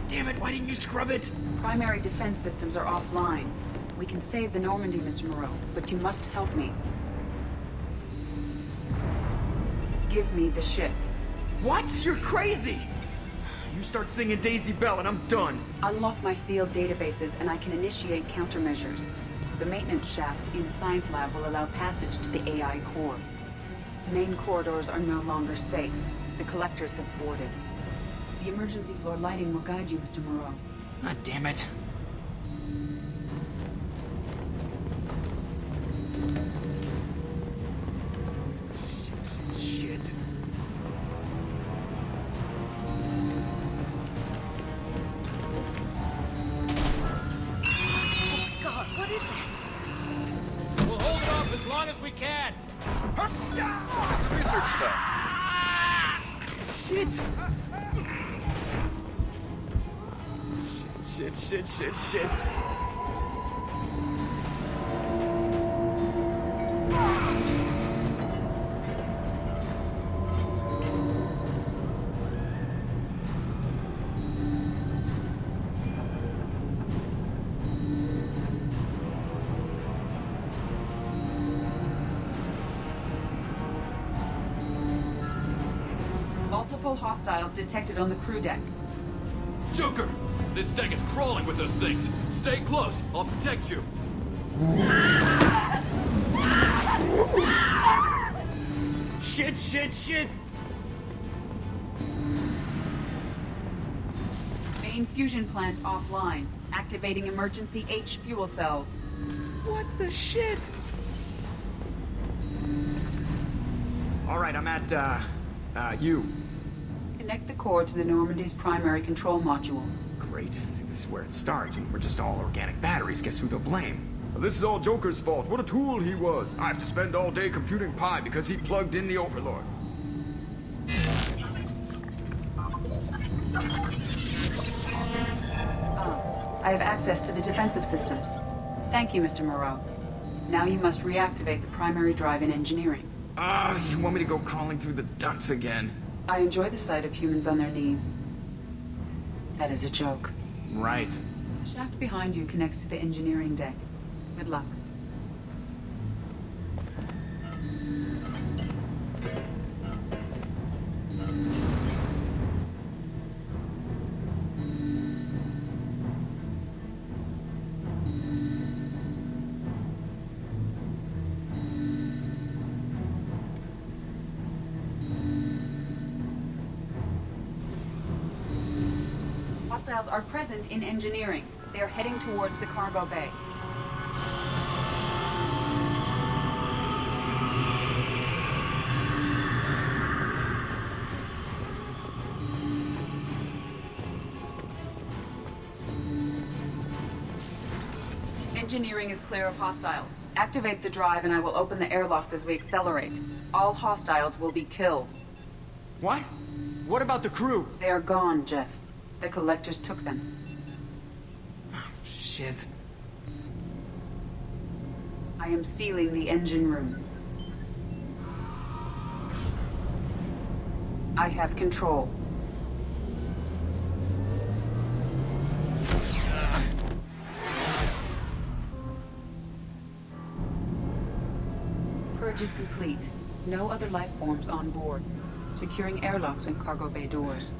Damn it, why didn't you scrub it? Primary defense systems are offline. We can save the Normandy, Mr. Moreau, but you must help me. Give me the ship. What? You're crazy! You start singing Daisy Bell and I'm done. Unlock my sealed databases and I can initiate countermeasures. The maintenance shaft in the science lab will allow passage to the AI core. Main corridors are no longer safe. The collectors have boarded. The emergency floor lighting will guide you, Mr. Moreau. God damn it. Shit. Oh my god, what is that? We'll hold it off as long as we can. It's the research stuff. Shit! Shit. Multiple hostiles detected on the crew deck. Joker, this deck is crawling with those things. Stay close. I'll protect you. Shit! Main fusion plant offline. Activating emergency H fuel cells. What the shit? Alright, I'm at, you. Connect the core to the Normandy's primary control module. Great. See, this is where it starts. We're just all organic batteries. Guess who they'll blame? This is all Joker's fault. What a tool he was. I have to spend all day computing pi because he plugged in the Overlord. I have access to the defensive systems. Thank you, Mr. Moreau. Now you must reactivate the primary drive in engineering. You want me to go crawling through the ducts again? I enjoy the sight of humans on their knees. That is a joke. Right. The shaft behind you connects to the engineering deck. Good luck. Hostiles are present in engineering. They are heading towards the cargo bay. Engineering is clear of hostiles. Activate the drive and I will open the airlocks as we accelerate. All hostiles will be killed. What? What about the crew? They are gone, Jeff. The collectors took them. Shit. I am sealing the engine room. I have control. Purge is complete. No other life forms on board. Securing airlocks and cargo bay doors.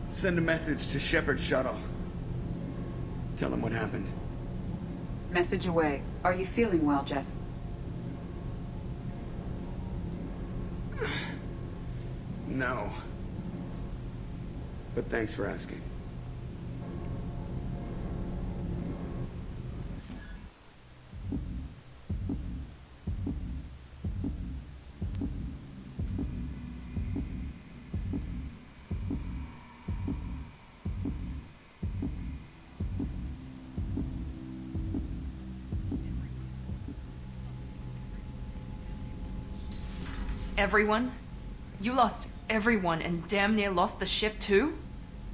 Send a message to Shepard's shuttle. Tell him what happened. Message away. Are you feeling well, Jeff? No. But thanks for asking. Everyone? You lost everyone and damn near lost the ship too?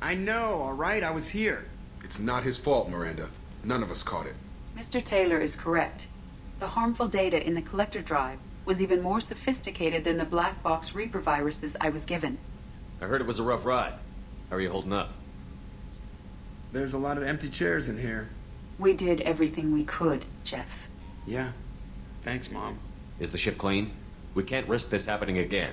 I know, alright? I was here. It's not his fault, Miranda. None of us caught it. Mr. Taylor is correct. The harmful data in the collector drive was even more sophisticated than the black box Reaper viruses I was given. I heard it was a rough ride. How are you holding up? There's a lot of empty chairs in here. We did everything we could, Jeff. Yeah. Thanks, Mom. Is the ship clean? We can't risk this happening again.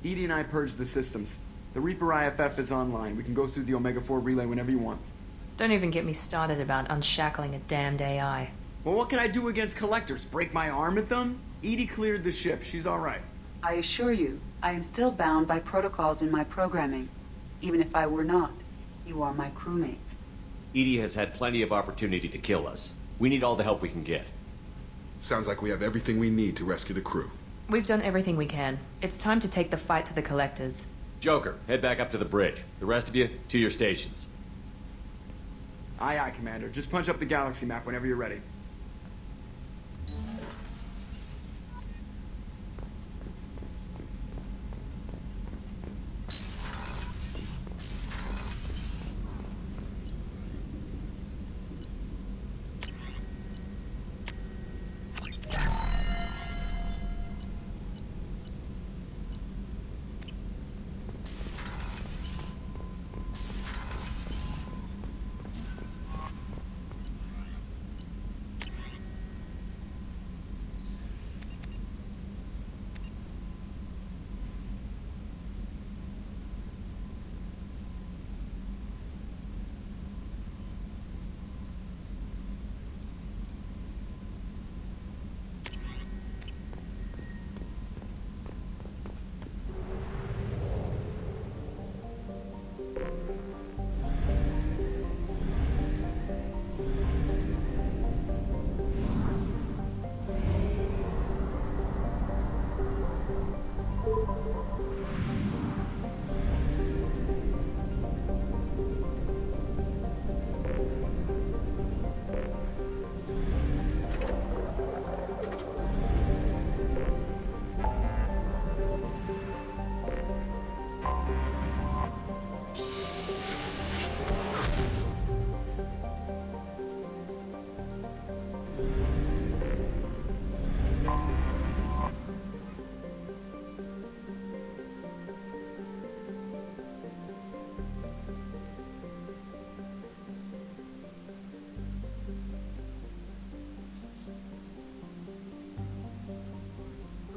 Edie and I purged the systems. The Reaper IFF is online. We can go through the Omega-4 relay whenever you want. Don't even get me started about unshackling a damned AI. Well, what can I do against collectors? Break my arm at them? Edie cleared the ship. She's alright. I assure you, I am still bound by protocols in my programming. Even if I were not, you are my crewmates. Edie has had plenty of opportunity to kill us. We need all the help we can get. Sounds like we have everything we need to rescue the crew. We've done everything we can. It's time to take the fight to the collectors. Joker, head back up to the bridge. The rest of you, to your stations. Aye, aye, Commander. Just punch up the galaxy map whenever you're ready.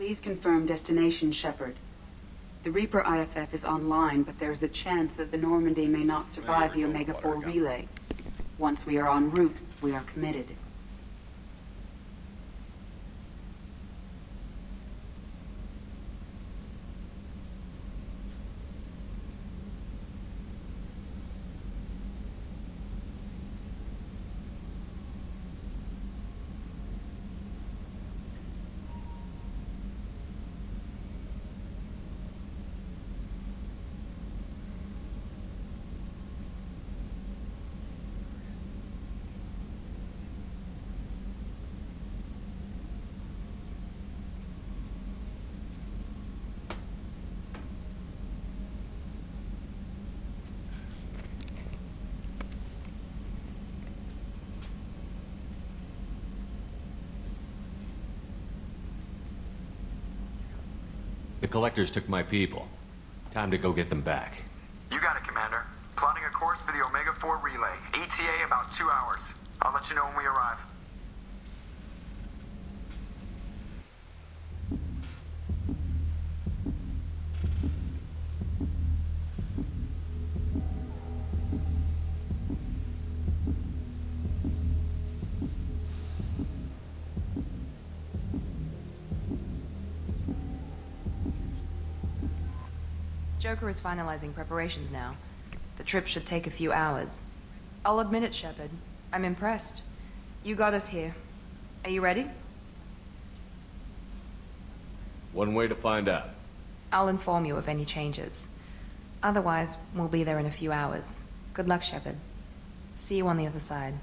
Please confirm destination, Shepard. The Reaper IFF is online, but there is a chance that the Normandy may not survive the Omega-4 relay. Once we are en route, We are committed. The Collectors took my people. Time to go get them back. You got it, Commander. Plotting a course for the Omega-4 relay. ETA about 2 hours. I'll let you know when we arrive. Joker is finalizing preparations now. The trip should take a few hours. I'll admit it, Shepard. I'm impressed. You got us here. Are you ready? One way to find out. I'll inform you of any changes. Otherwise, we'll be there in a few hours. Good luck, Shepard. See you on the other side.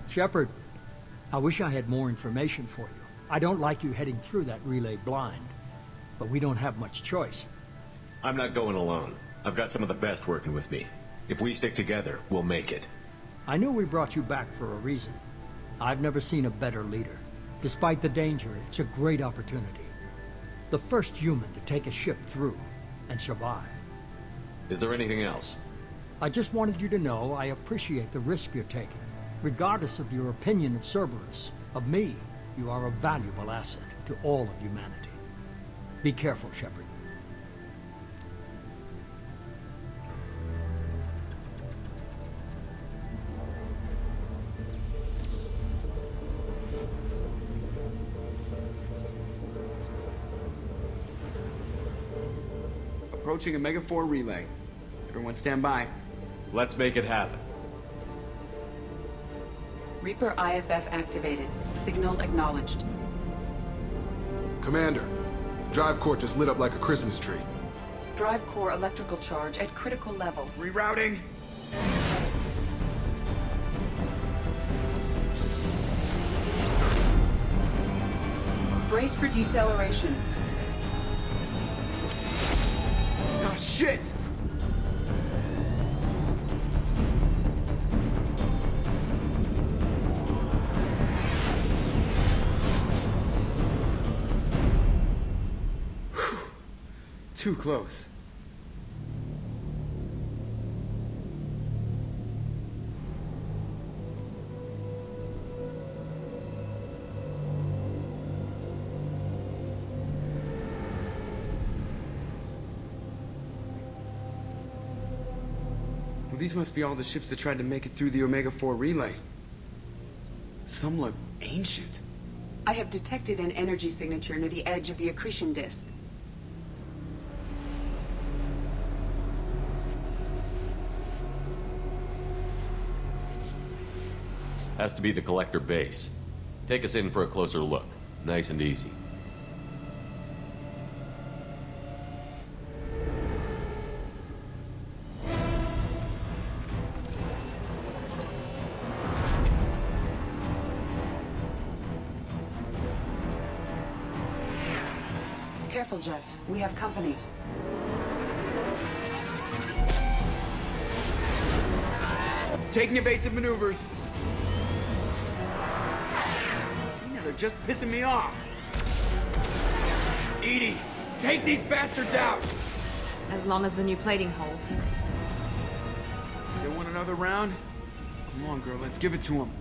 Shepard, I wish I had more information for you. I don't like you heading through that relay blind, but we don't have much choice. I'm not going alone. I've got some of the best working with me. If we stick together, we'll make it. I know we brought you back for a reason. I've never seen a better leader. Despite the danger, it's a great opportunity. The first human to take a ship through and survive. Is there anything else? I just wanted you to know I appreciate the risk you're taking. Regardless of your opinion of Cerberus, of me, you are a valuable asset to all of humanity. Be careful, Shepard. Approaching Omega-4 relay. Everyone stand by. Let's make it happen. Reaper IFF activated. Signal acknowledged. Commander, drive core just lit up like a Christmas tree. Drive core electrical charge at critical levels. Rerouting. Brace for deceleration. Ah, shit! Too close. Well, these must be all the ships that tried to make it through the Omega-4 relay. Some look ancient. I have detected an energy signature near the edge of the accretion disk. Has to be the collector base. Take us in for a closer look. Nice and easy. Careful, Jeff. We have company. Taking evasive maneuvers. Yeah, they're just pissing me off. Edie, take these bastards out! As long as the new plating holds. You want another round? Come on, girl, let's give it to him.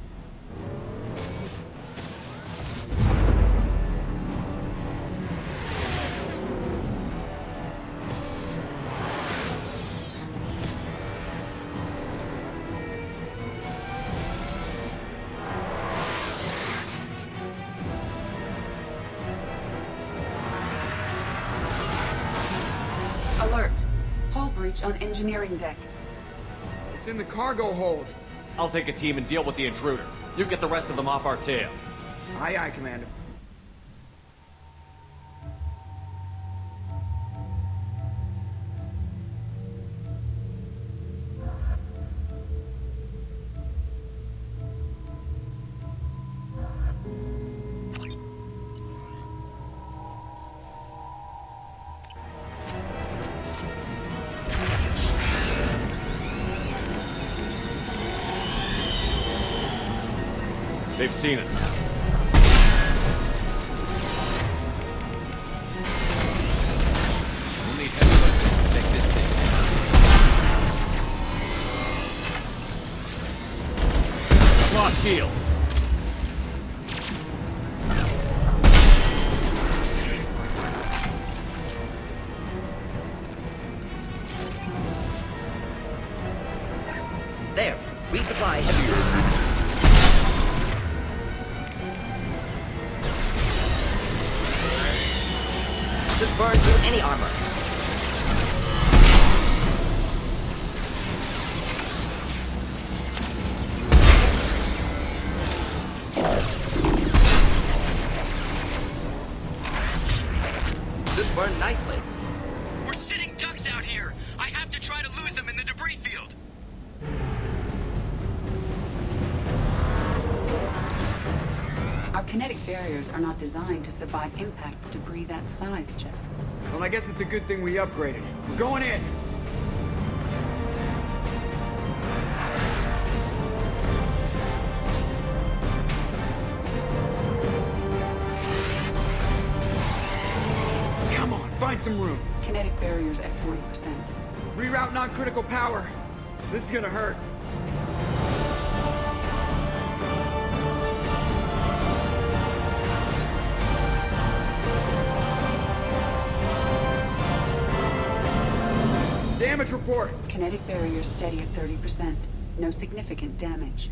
Alert. Hull breach on engineering deck. It's in the cargo hold. I'll take a team and deal with the intruder. You get the rest of them off our tail. Aye, aye, Commander. They've seen us. We'll need heavy weapons to take this thing down. Lock shield. There. Resupply heavy rounds. Just burn through any armor. Just burn nicely. We're sitting ducks out here. I have to try to lose them in the debris field. Our kinetic barriers are not designed to survive impact with debris that size, Jeff. Well, I guess it's a good thing we upgraded. We're going in! Come on, find some room. Kinetic barriers at 40%. Reroute non-critical power. This is gonna hurt. Damage report. Kinetic barriers steady at 30%. No significant damage.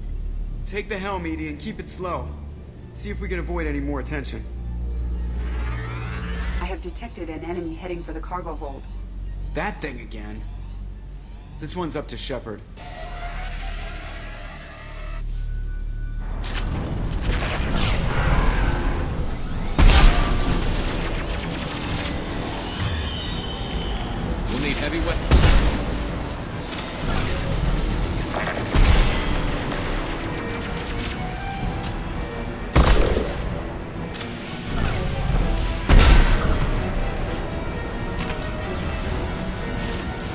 Take the helm, Edie, and keep it slow. See if we can avoid any more attention. I have detected an enemy heading for the cargo hold. That thing again. This one's up to Shepard. We'll need heavy weapons.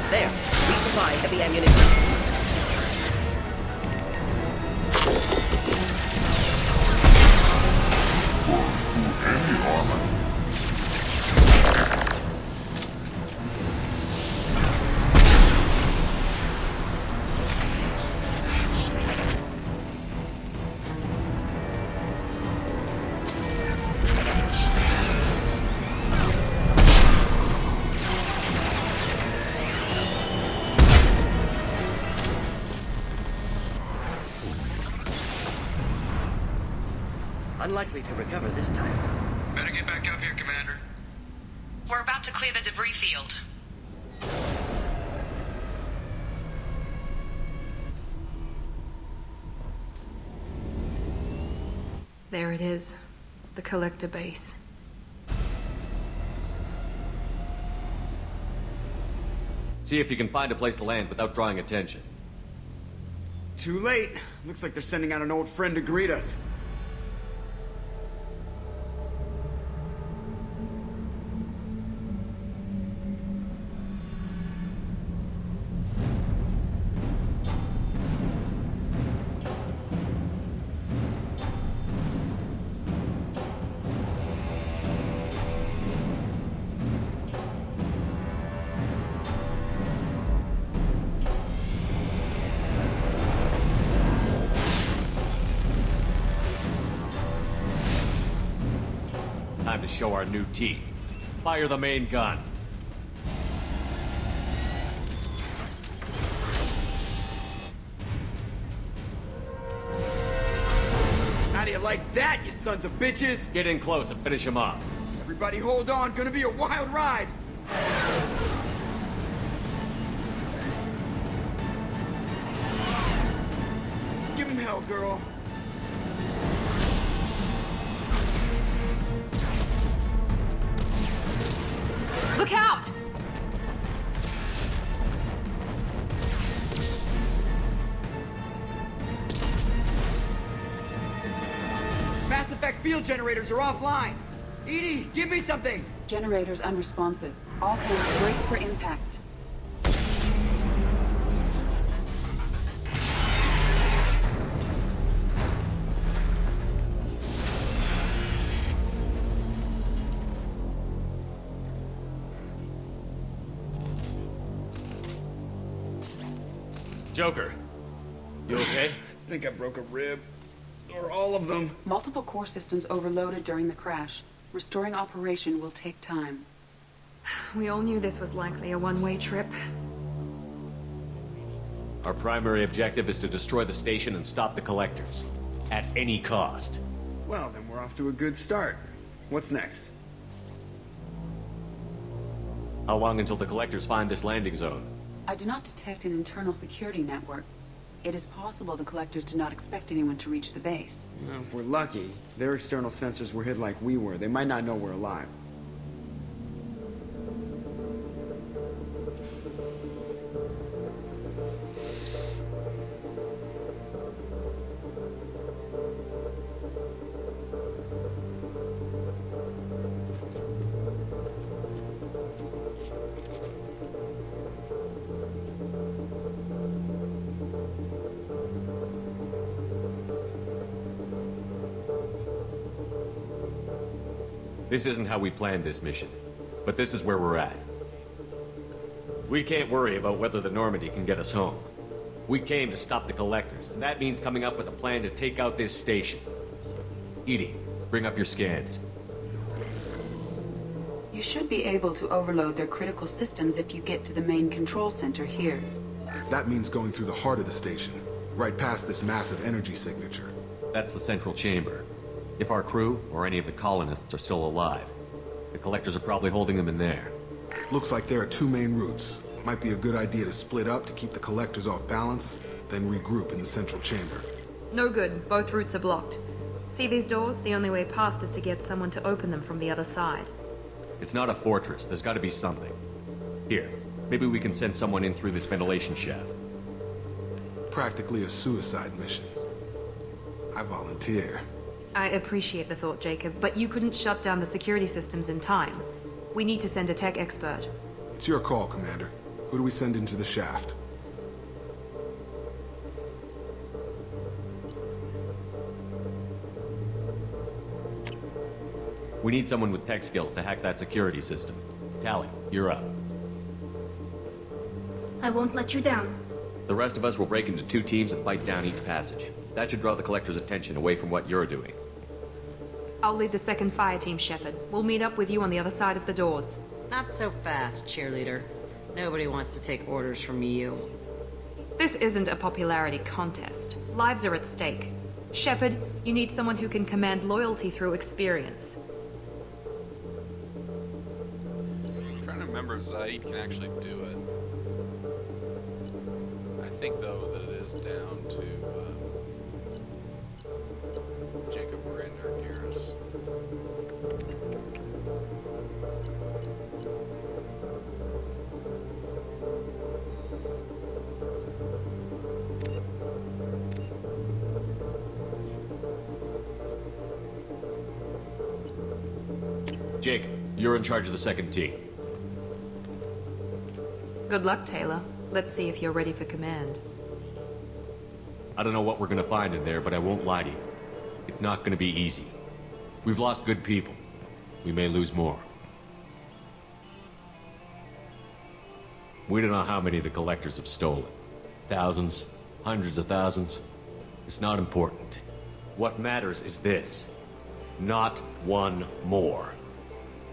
There. Resupply heavy ammunition. Unlikely to recover this time. Better get back up here, Commander. We're about to clear the debris field. There it is. The collector base. See if you can find a place to land without drawing attention. Too late. Looks like they're sending out an old friend to greet us. Time to show our new teeth. Fire the main gun. How do you like that, you sons of bitches? Get in close and finish him off. Everybody hold on, gonna be a wild ride. Give him hell, girl. Look out! Mass Effect field generators are offline. Edie, give me something! Generators unresponsive. All hands brace for impact. Joker, you okay? I think I broke a rib. Or all of them. Multiple core systems overloaded during the crash. Restoring operation will take time. We all knew this was likely a one-way trip. Our primary objective is to destroy the station and stop the collectors. At any cost. Well, then we're off to a good start. What's next? How long until the collectors find this landing zone? I do not detect an internal security network. It is possible the collectors did not expect anyone to reach the base. Well, if we're lucky, their external sensors were hid like we were. They might not know we're alive. This isn't how we planned this mission, but this is where we're at. We can't worry about whether the Normandy can get us home. We came to stop the collectors, and that means coming up with a plan to take out this station. Edie, bring up your scans. You should be able to overload their critical systems if you get to the main control center here. That means going through the heart of the station, right past this massive energy signature. That's the central chamber. If our crew, or any of the colonists, are still alive, the collectors are probably holding them in there. Looks like there are two main routes. Might be a good idea to split up to keep the collectors off balance, then regroup in the central chamber. No good. Both routes are blocked. See these doors? The only way past is to get someone to open them from the other side. It's not a fortress. There's got to be something. Here, maybe we can send someone in through this ventilation shaft. Practically a suicide mission. I volunteer. I appreciate the thought, Jacob, but you couldn't shut down the security systems in time. We need to send a tech expert. It's your call, Commander. Who do we send into the shaft? We need someone with tech skills to hack that security system. Tally, you're up. I won't let you down. The rest of us will break into two teams and fight down each passage. That should draw the collector's attention away from what you're doing. I'll lead the second fire team, Shepard. We'll meet up with you on the other side of the doors. Not so fast, cheerleader. Nobody wants to take orders from you. This isn't a popularity contest. Lives are at stake. Shepard, you need someone who can command loyalty through experience. I'm trying to remember if Zaid can actually do it. I think, though, that it is down to Jacob Miranda. Jake, you're in charge of the second team. Good luck, Taylor. Let's see if you're ready for command. I don't know what we're gonna find in there, but I won't lie to you. It's not gonna be easy. We've lost good people. We may lose more. We don't know how many the collectors have stolen. Thousands, hundreds of thousands. It's not important. What matters is this. Not one more.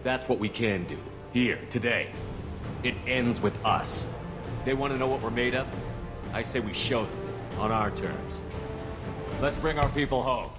That's what we can do. Here, today. It ends with us. They want to know what we're made of? I say we show them, on our terms. Let's bring our people home.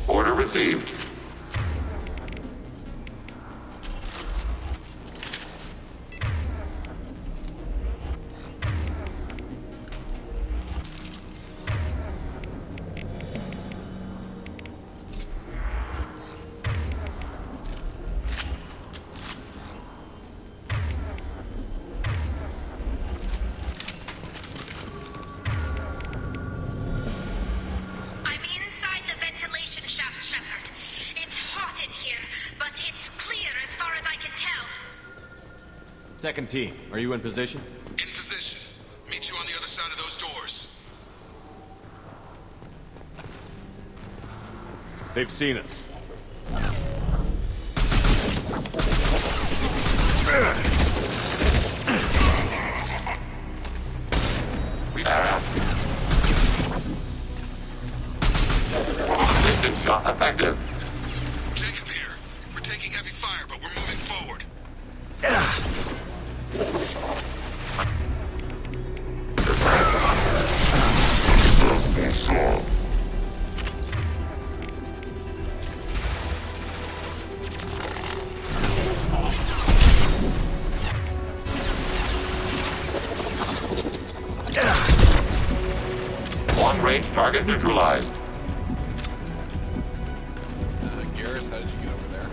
Order received. Second team, are you in position? In position. Meet you on the other side of those doors. They've seen us. Distance shot effective. Jacob here. We're taking heavy fire, but we're moving forward. Long-range target neutralized. Garrus, how did you get over there?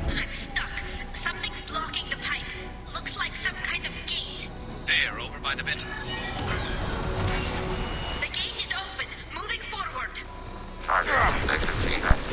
I'm stuck. Something's blocking the pipe. Looks like some kind of gate. There, over by the vent. The gate is open. Moving forward. Target, they can see us.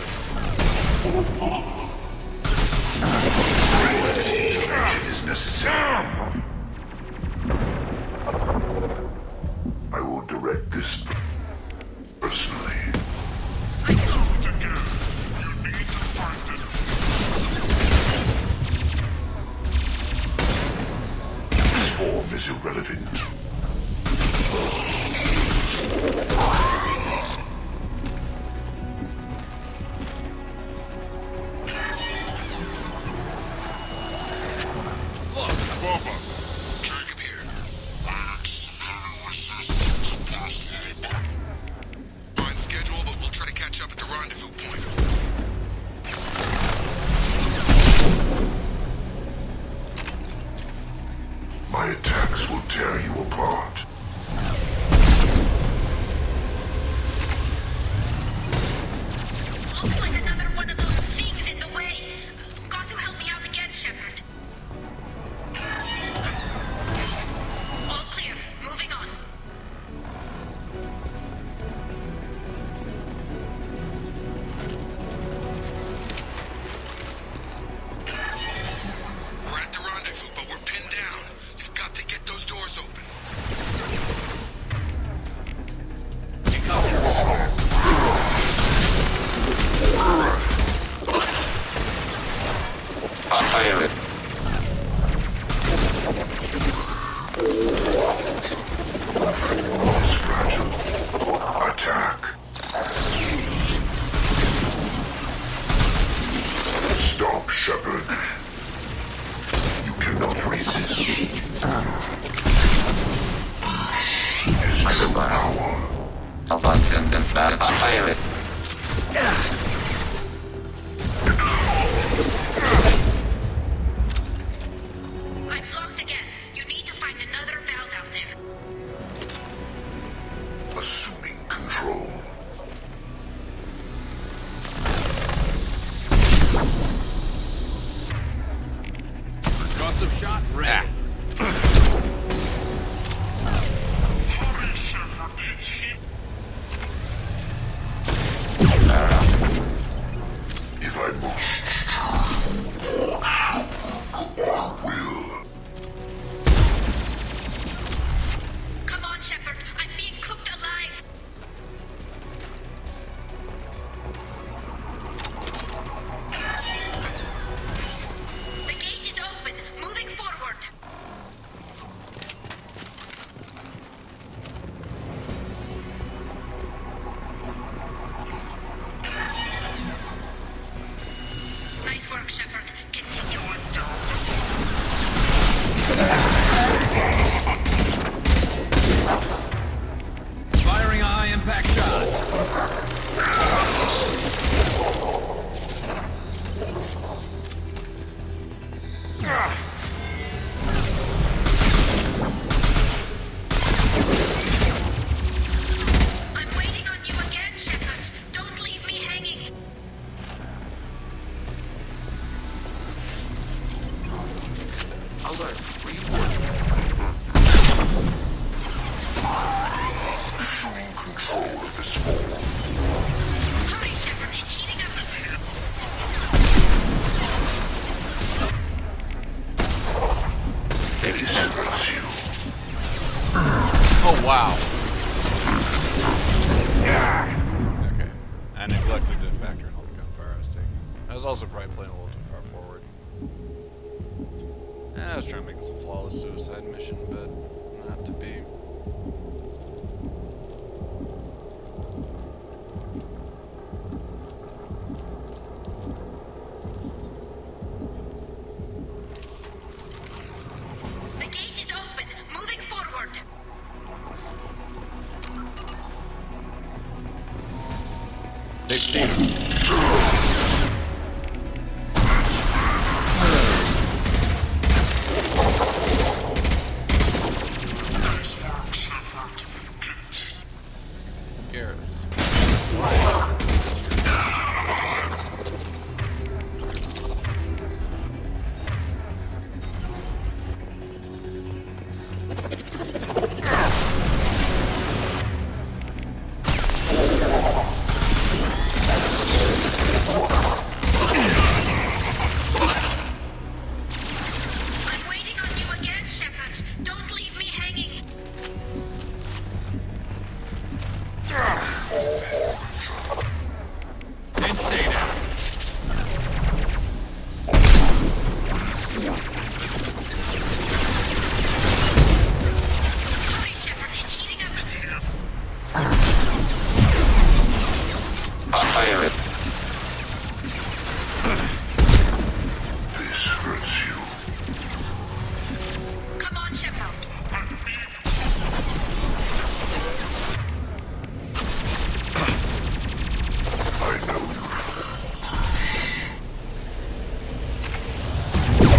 Fire it. I'm blocked again. You need to find another valve out there. Assuming control. Concussive shot ready. If I must, will. Come on, Shepard. I'm being cooked alive. The gate is open. Moving forward. Nice work, Shepard. Continue on, Firing a high impact shot. I'm waiting on you again, Shepard. Don't leave me hanging. Alert. Reinforcement. Assuming control of this form. Hurry, Shepard. It's heating up. Taking This hurts you. Oh, wow. Okay. I neglected to factor in all the gunfire I was taking. I was also probably playing a little too far forward. I was trying to make this a flawless suicide mission, but not to be. The gate is open. Moving forward. They've seen him. I'm waiting on you again, Shepard. Don't leave me hanging. And stay down. Hurry, Shepard. It's heating up. Fire it. This hurts you. Come on, Shepard. I know you.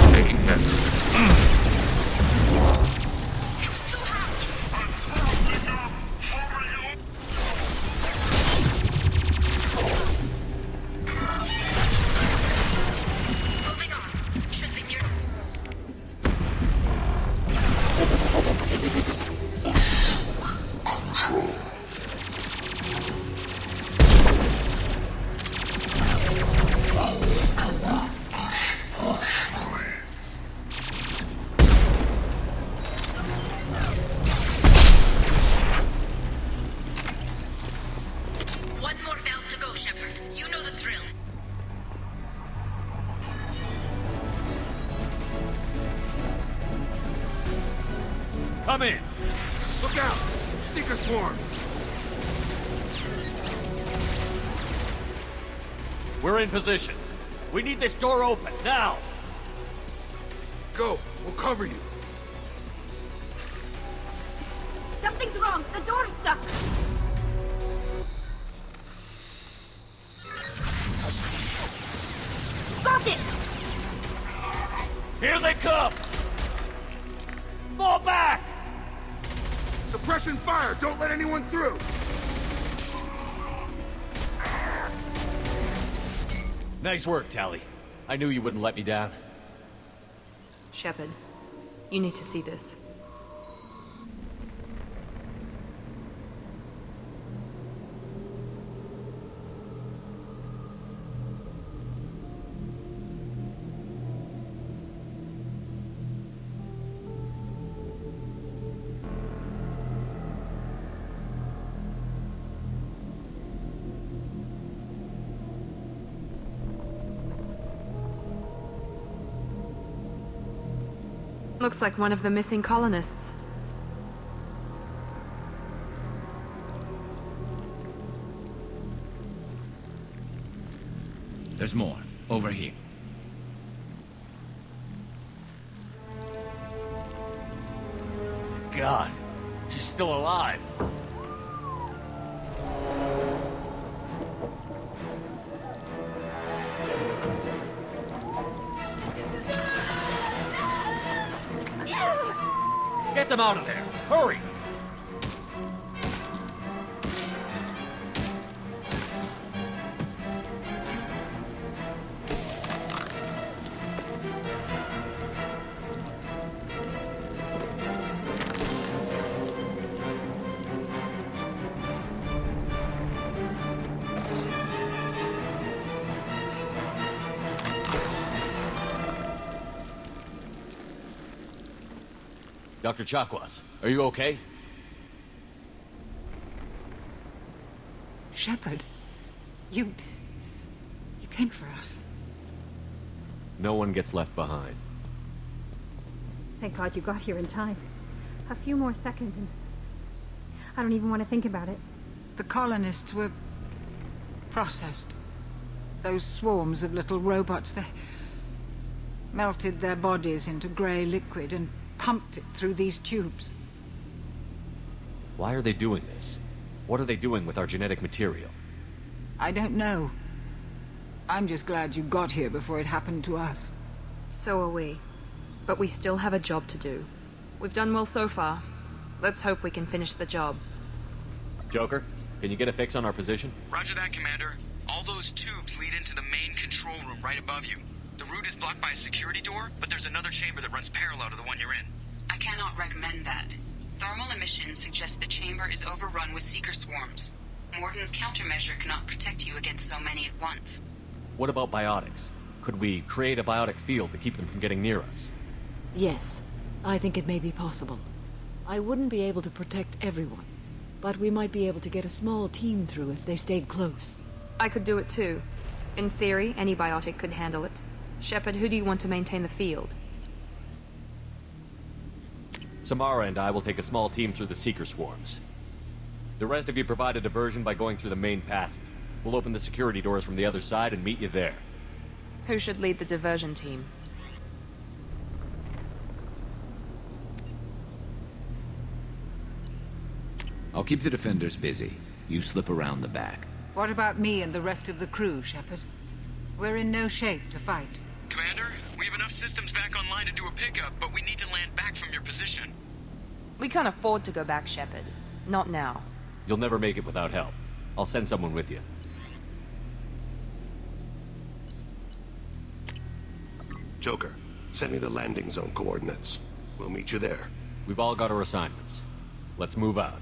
Taking hits. It's too hot. Moving on. Should be near. Control. One more valve to go, Shepard. You know the drill. Come in. Look out! Seeker swarms! We're in position. We need this door open, now! Go! We'll cover you! Something's wrong. The door's stuck. it! Here they come! Fall back! Suppression fire! Don't let anyone through! Nice work, Tally. I knew you wouldn't let me down. Shepard, you need to see this. Looks like one of the missing colonists. There's more. Over here. God, she's still alive. Get them out of there! Hurry! Dr. Chakwas, are you okay? Shepard, you came for us. No one gets left behind. Thank God you got here in time. A few more seconds and... I don't even want to think about it. The colonists were... processed. Those swarms of little robots, they... melted their bodies into grey liquid and pumped it through these tubes. Why are they doing this? What are they doing with our genetic material? I don't know. I'm just glad you got here before it happened to us. So are we. But we still have a job to do. We've done well so far. Let's hope we can finish the job. Joker, can you get a fix on our position? Roger that, Commander. All those tubes lead into the main control room right above you. The route is blocked by a security door, but there's another chamber that runs parallel to the one you're in. I cannot recommend that. Thermal emissions suggest the chamber is overrun with seeker swarms. Morden's countermeasure cannot protect you against so many at once. What about biotics? Could we create a biotic field to keep them from getting near us? Yes, I think it may be possible. I wouldn't be able to protect everyone, but we might be able to get a small team through if they stayed close. I could do it too. In theory, any biotic could handle it. Shepard, who do you want to maintain the field? Samara and I will take a small team through the Seeker swarms. The rest of you provide a diversion by going through the main passage. We'll open the security doors from the other side and meet you there. Who should lead the diversion team? I'll keep the defenders busy. You slip around the back. What about me and the rest of the crew, Shepard? We're in no shape to fight. Commander, we have enough systems back online to do a pickup, but we need to land back from your position. We can't afford to go back, Shepard. Not now. You'll never make it without help. I'll send someone with you. Joker, send me the landing zone coordinates. We'll meet you there. We've all got our assignments. Let's move out.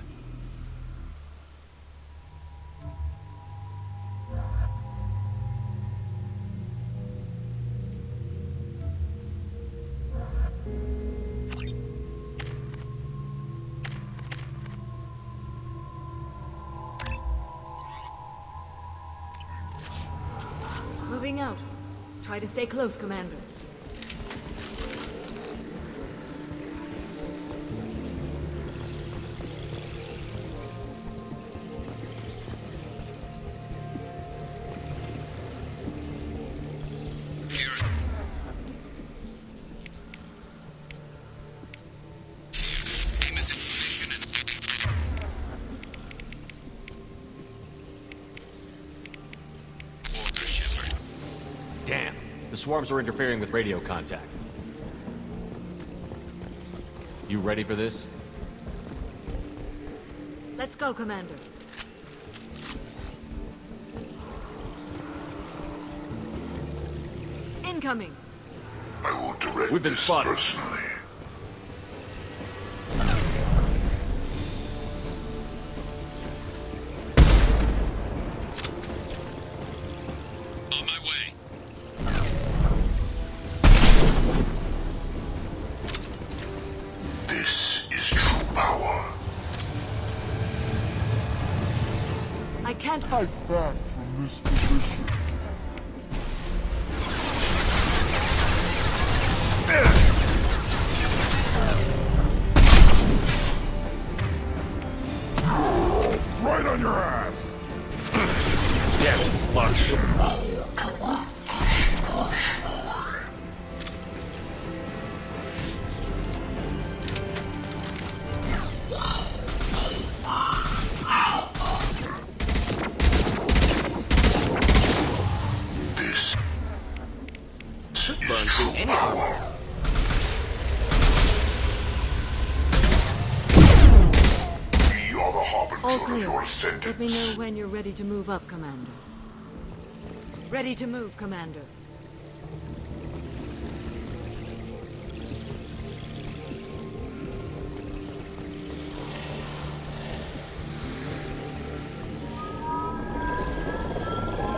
Moving out. Try to stay close, Commander. The swarms are interfering with radio contact. You ready for this? Let's go, Commander. Incoming. I will direct We've been this spotted. personally. On my way. This is true power. I can't fight back from this position. Right on your ass! Yes, flush. This is true power. We are the harbinger All of clear. your sentence. Let me know when you're ready to move up, Commander. Ready to move, Commander.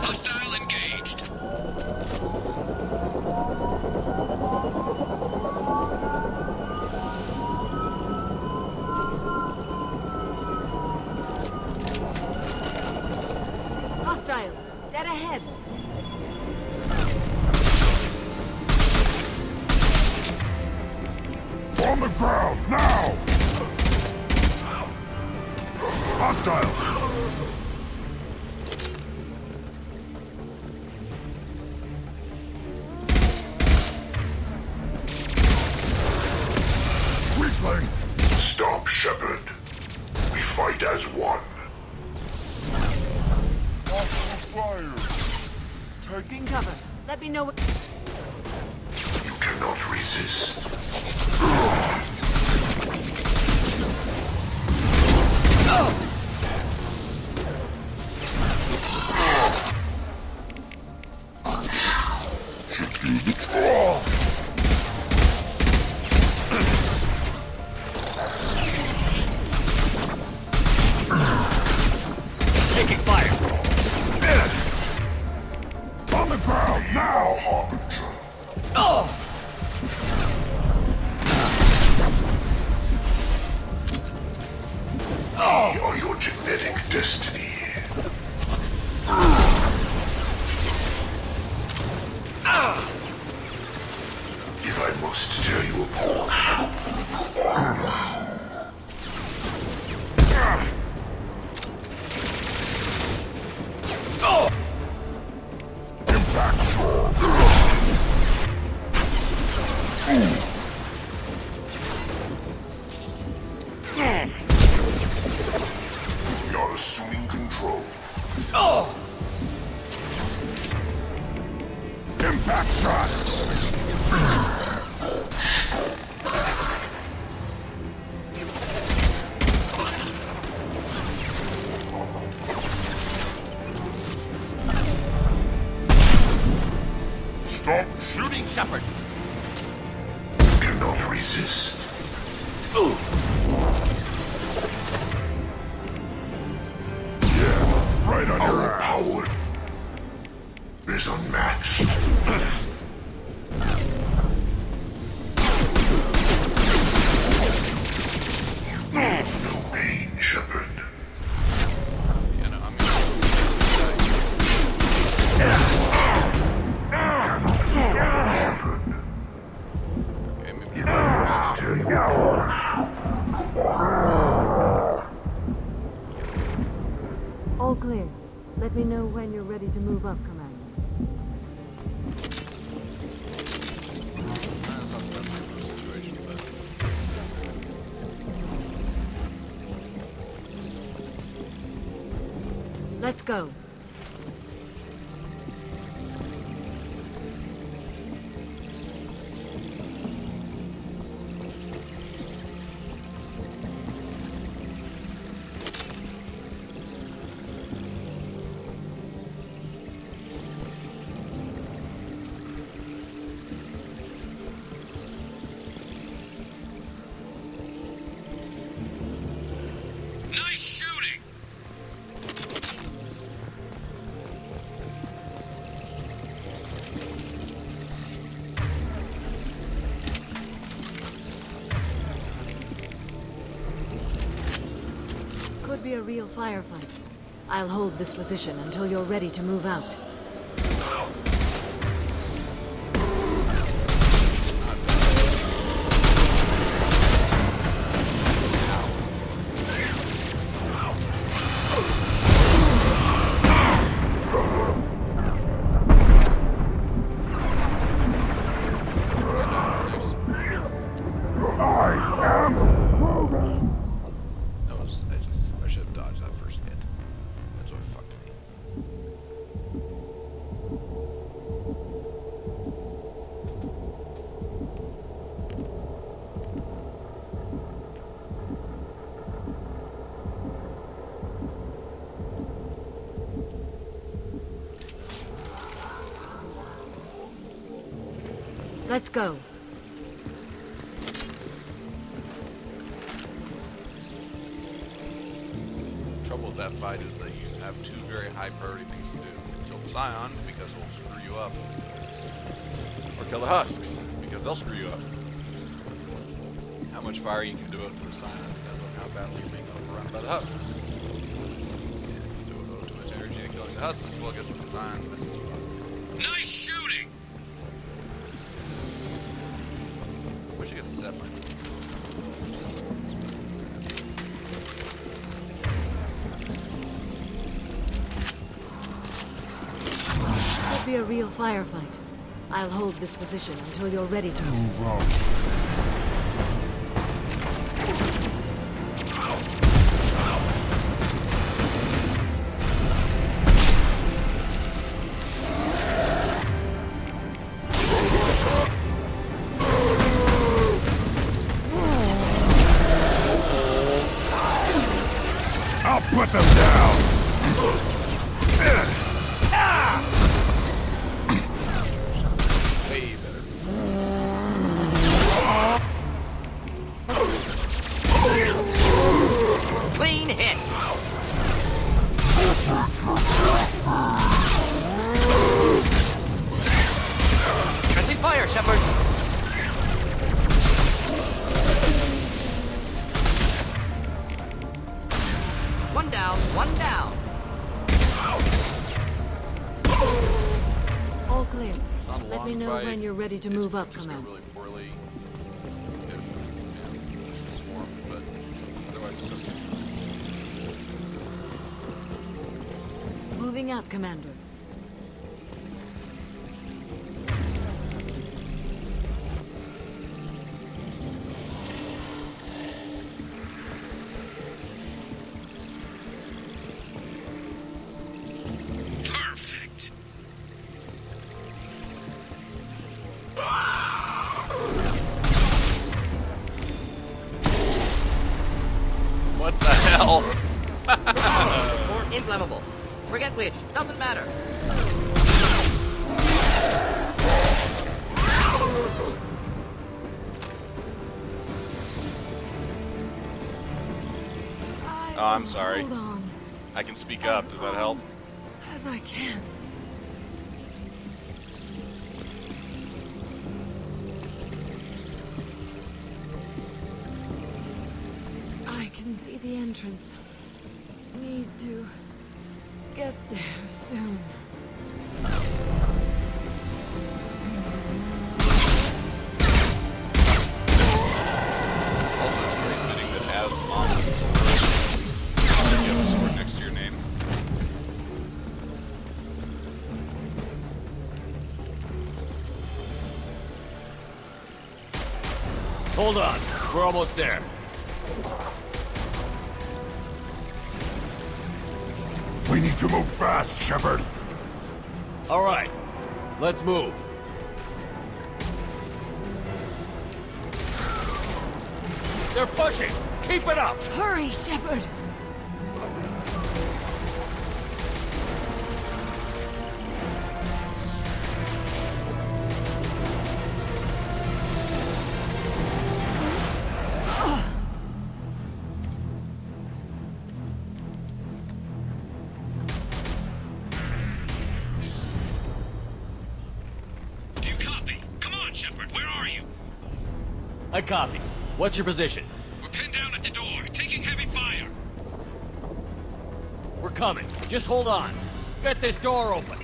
Hostile engaged. Hostiles, dead ahead. On the ground, now! Hostile! Weakling! Stop, Shepard. We fight as one. Fire! Taking cover. Let me know what... You cannot resist. Taking fire. On the ground, now, Harbinger! We are your genetic destiny. If I must tear you apart. We are assuming control. Impact shot! Stop Shooting Shepard. Cannot resist. Yeah, right on your ass. Power is unmatched. You need no pain, Shepard. All clear. Let me know when you're ready to move up, Commander. Let's go. be a real firefight. I'll hold this position until you're ready to move out. I should have dodged that first hit. That's what fucked me. Let's go. The trouble with that fight is that you have two very high priority things to do. Kill the Scion, because it'll screw you up. Or kill the Husks, because they'll screw you up. How much fire you can do it to the Scion depends on how badly you're being overrun by the Husks. If you devote too much energy to killing the Husks, well, guess what, the Scion messes you up. Nice shooting! I wish I could set my... It'll be a real firefight. I'll hold this position until you're ready to move on. I'll put them down! Way better. Clean hit! Friendly fire, Shepard! One down, one down. All clear. It's not a Let me long know fight. when you're ready to move up, Command. Really poorly if it's swarmed, but otherwise it's okay. Moving out, Commander. Perfect. What the hell? Or inflammable. Forget which. Doesn't matter. Oh, I'm sorry. Hold on. I can speak up. Does that help? As I can. I can see the entrance. Need to get there soon. Also, it's very fitting that as Mom's sword, you have a sword next to your name. Hold on. We're almost there. We need to move fast, Shepard. All right. Let's move. They're pushing. Keep it up. Hurry, Shepard! Do you copy? Come on, Shepard. Where are you? I copy. What's your position? We're pinned down at the door, taking heavy fire. coming. Just hold on. Get this door open.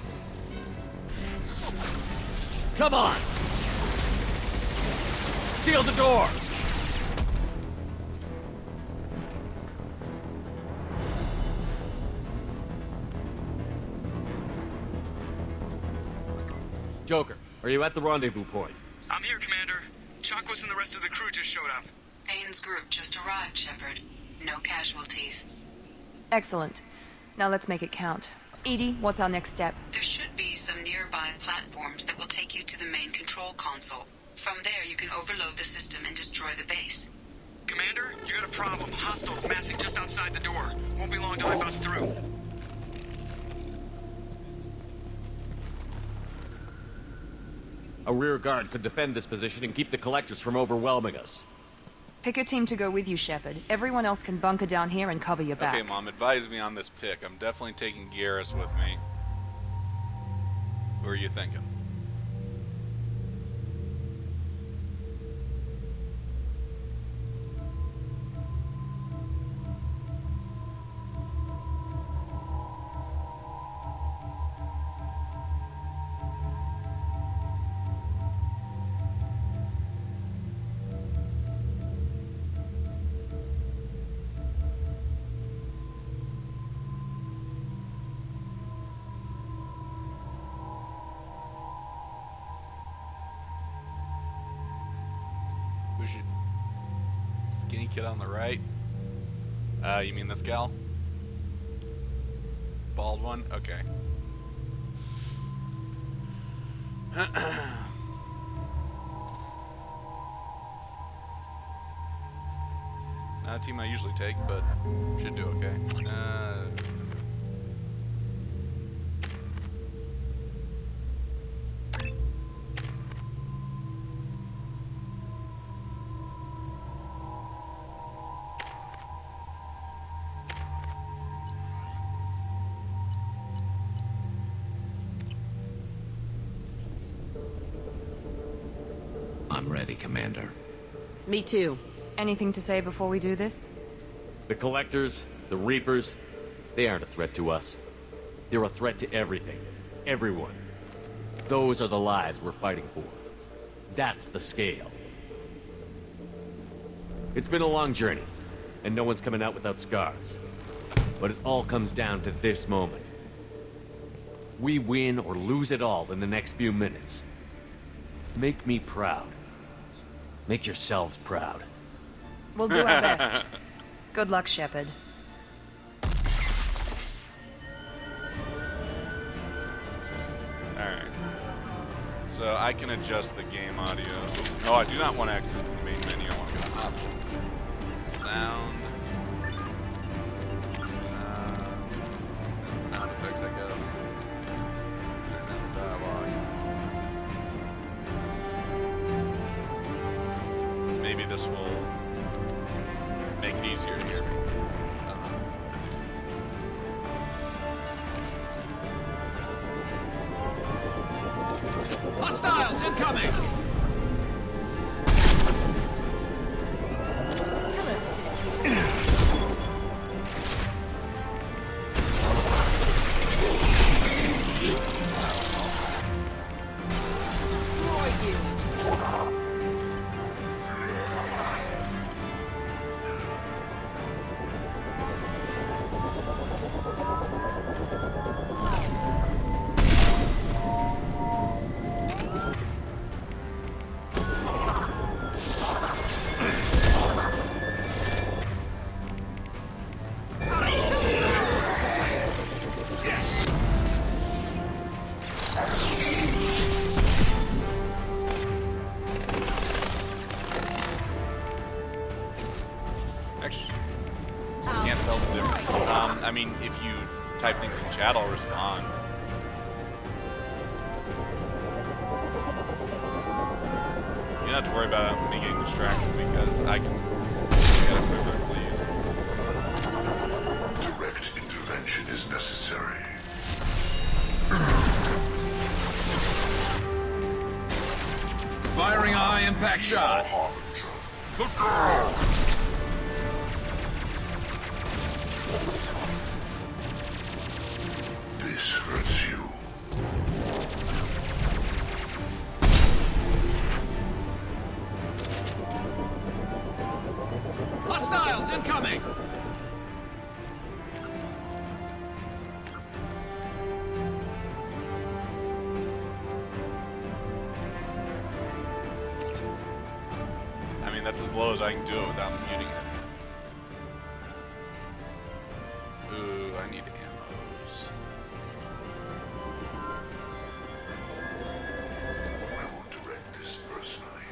Come on! Seal the door! Joker, are you at the rendezvous point? I'm here, Commander. Chakwas and the rest of the crew just showed up. Payne's group just arrived, Shepard. No casualties. Excellent. Now let's make it count. Edie, what's our next step? There should be some nearby platforms that will take you to the main control console. From there, you can overload the system and destroy the base. Commander, you got a problem. Hostiles massing just outside the door. Won't be long till I bust through. A rear guard could defend this position and keep the collectors from overwhelming us. Pick a team to go with you, Shepard. Everyone else can bunker down here and cover your back. Okay, Mom, advise me on this pick. I'm definitely taking Garrus with me. Who are you thinking? Skinny kid on the right. You mean this gal? Bald one? Okay. Not a team I usually take, but should do okay. I'm ready, Commander. Me too. Anything to say before we do this? The Collectors, the Reapers, they aren't a threat to us. They're a threat to everything. Everyone. Those are the lives we're fighting for. That's the scale. It's been a long journey, and no one's coming out without scars. But it all comes down to this moment. We win or lose it all in the next few minutes. Make me proud. Make yourselves proud. We'll do our best. Good luck, Shepard. Alright. So I can adjust the game audio. No, I do not want to exit to the main menu. I want to go to options. Sound. And sound effects, I guess. Turn down the dialogue. Maybe this will make it easier to hear me. I don't know. Hostiles incoming! Can't tell the difference. I mean, if you type things in chat, I'll respond. You don't have to worry about me getting distracted because I can get a quicker, please. Direct intervention is necessary. Firing a high-impact shot. Look out! that's as low as I can do it without muting it. Ooh, I need ammos. I will direct this personally.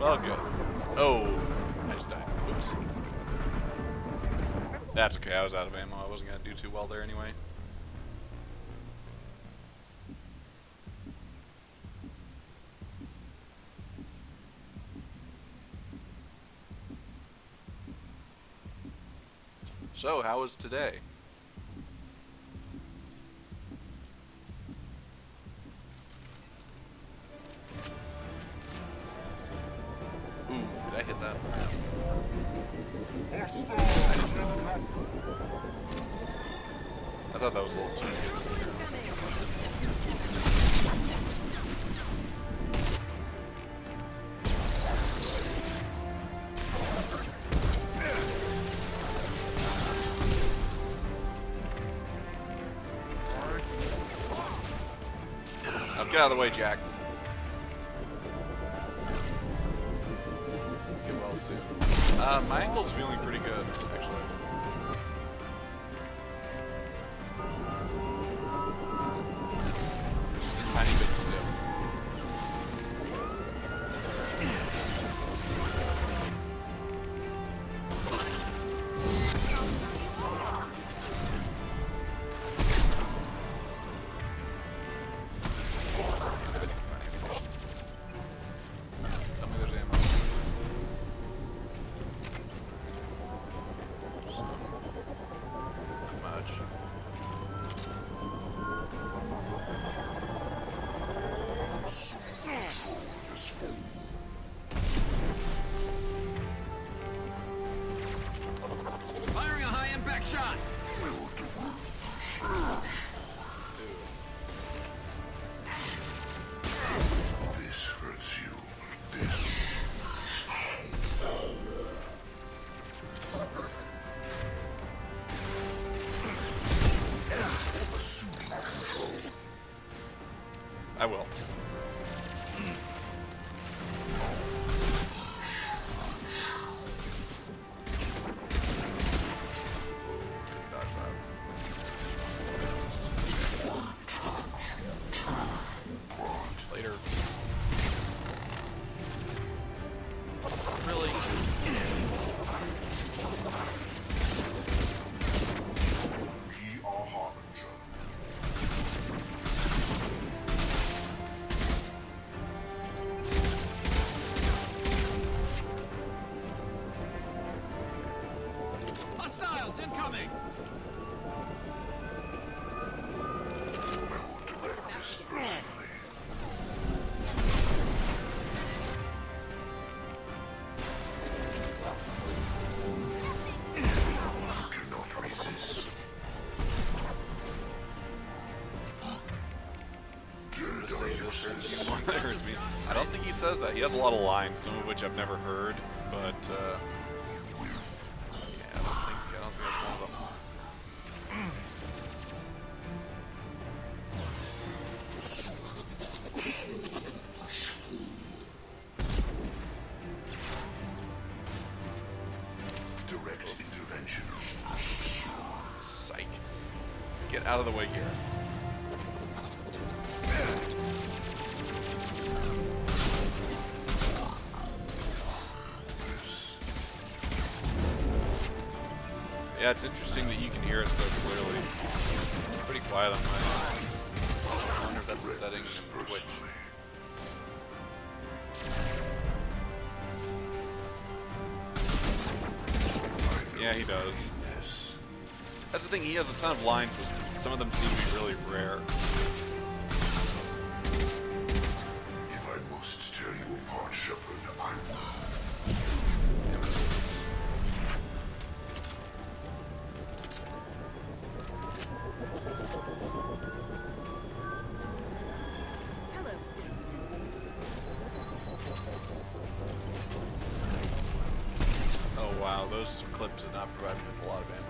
Well, good. Oh, I just died. Oops. That's okay, I was out of ammo. I wasn't going to do too well there anyway. So, how was today? Ooh, did I hit that? I thought that was a little too good. Get out of the way, Jack. Get well soon. My ankle's feeling pretty good, actually. Just a tiny bit stiff. Firing a high-impact shot! This hurts you. This. Assuming control. I will. Later. Really? We are Harbinger. Hostiles incoming! I will direct this personally. Cannot resist. Dead are your sins. That hurts me. I don't think he says that. He has a lot of lines, some of which I've never heard, but yeah, I don't think that's one of them. Direct intervention. Psych. Get out of the way, Garrus. Yeah, it's interesting that you can hear it so clearly. It's pretty quiet on my end. I wonder if that's a setting in Twitch. Yeah, he does. That's the thing, he has a ton of lines, but some of them seem to be really rare. If I must tear you apart, Shepard, I will. Oh wow, those clips did not provide me with a lot of ammo.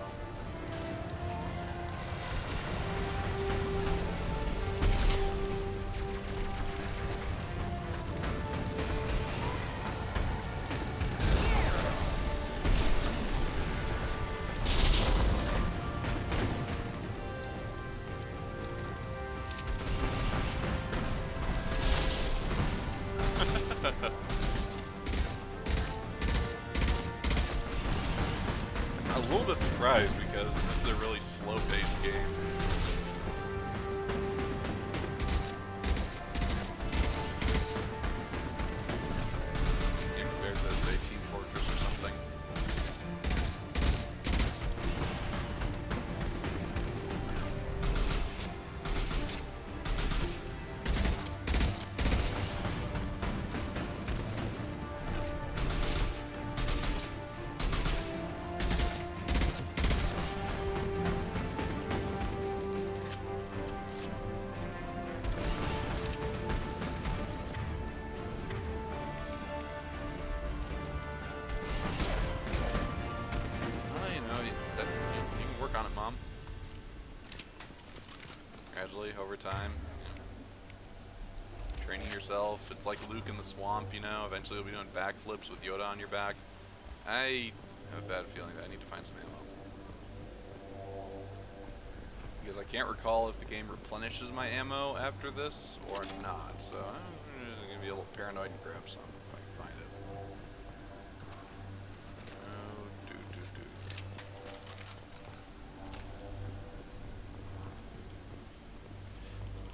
I'm a little bit surprised because this is a really slow-paced game. Compared to, say, Team Fortress or something. On it, Mom. Gradually, over time, training yourself. It's like Luke in the swamp, you know. Eventually, you'll be doing backflips with Yoda on your back. I have a bad feeling that I need to find some ammo. Because I can't recall if the game replenishes my ammo after this or not. So I'm going to be a little paranoid and grab some if I can find it.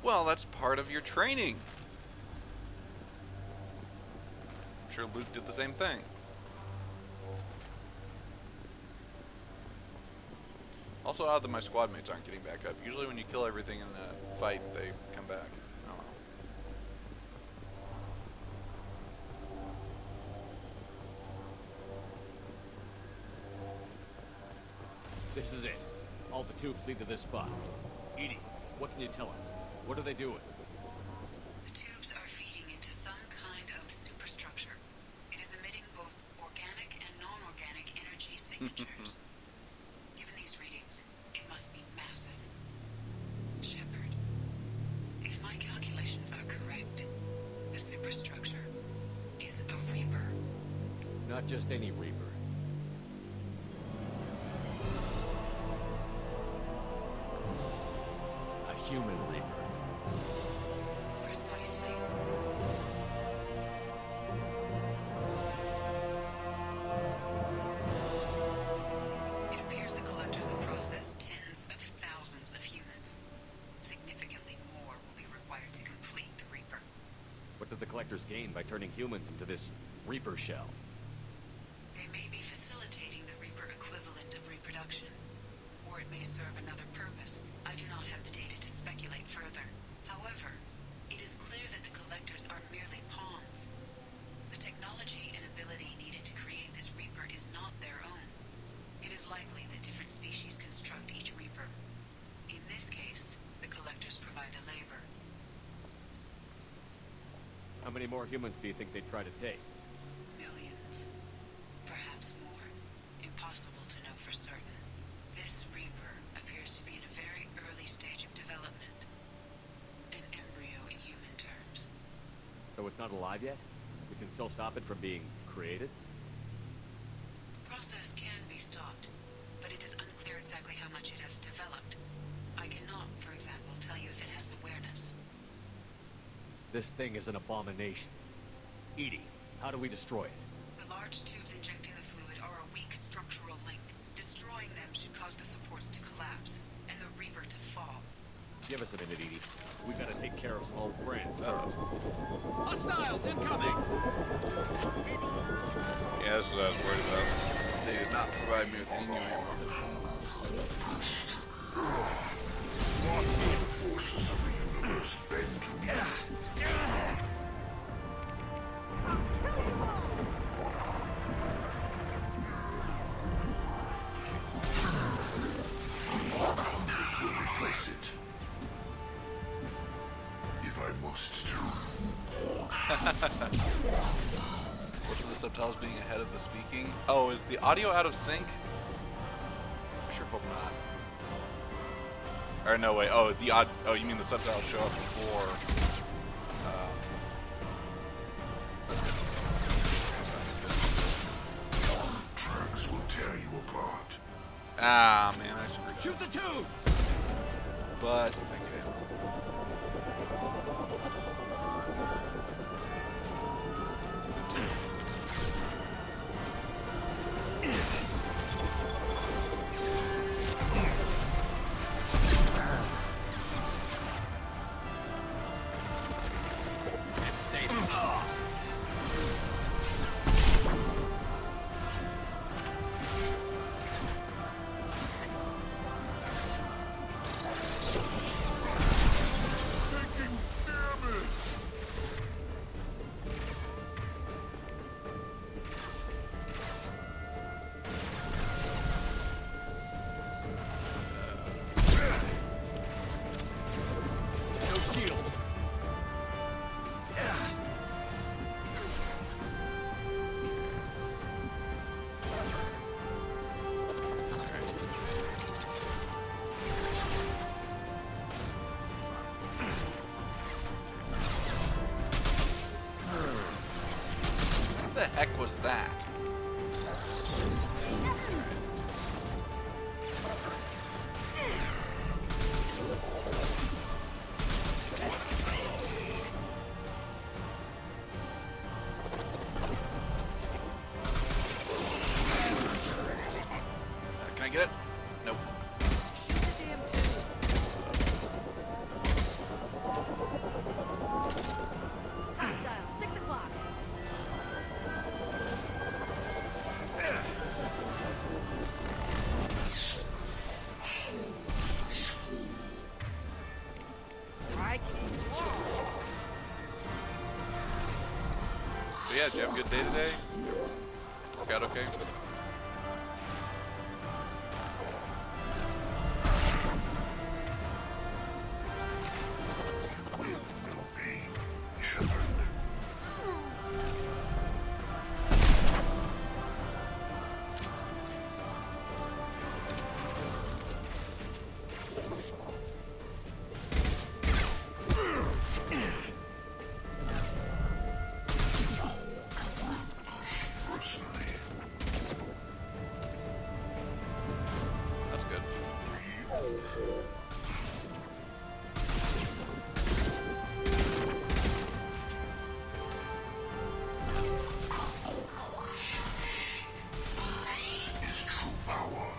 Well, that's part of your training. I'm sure Luke did the same thing. Also odd that my squad mates aren't getting back up. Usually when you kill everything in a fight, they come back. I don't know. This is it. All the tubes lead to this spot. Edie, what can you tell us? What are they doing? The tubes are feeding into some kind of superstructure. It is emitting both organic and non-organic energy signatures. Given these readings, it must be massive. Shepard, if my calculations are correct, the superstructure is a Reaper. Not just any Reaper. A human Reaper. Precisely. It appears the collectors have processed tens of thousands of humans. Significantly more will be required to complete the Reaper. What did the collectors gain by turning humans into this Reaper shell? They may be facilitating the Reaper equivalent of reproduction, or it may serve another purpose. I do not have the data to speculate further. However, it is clear that the collectors are merely pawns. The technology and ability needed to create this Reaper is not their own. It is likely that different species construct each Reaper. In this case, the collectors provide the labor. How many more humans do you think they'd try to take? Millions. Perhaps more. Impossible to know for certain. This Reaper appears to be in a very early stage of development. An embryo in human terms. So it's not alive yet? We can still stop it from being created? The process can be stopped, but it is unclear exactly how much it has developed. I cannot, for example, tell you if it has awareness. This thing is an abomination. Edie, how do we destroy it? The large tubes injecting the fluid are a weak structural link. Destroying them should cause the supports to collapse, and the Reaper to fall. Give us a minute, Edie. We gotta take care of some old friends first. Hostiles incoming! Yeah, that's what I was worried about. They did not provide me with any new ammo. The forces of the universe bend to me. Replace it. If I must to. Both of the subtitles being ahead of the speaking. Oh, is the audio out of sync? I sure hope not. Or no, wait. Oh, oh, you mean the subtitles show up before? Tracks will tear you apart. Ah, man, I should shoot the tube. But okay. What the heck was that? Can I get it? Nope. Hostile, 6 o'clock. But yeah, did you have a good day today? Work out okay? That's good. Is true power.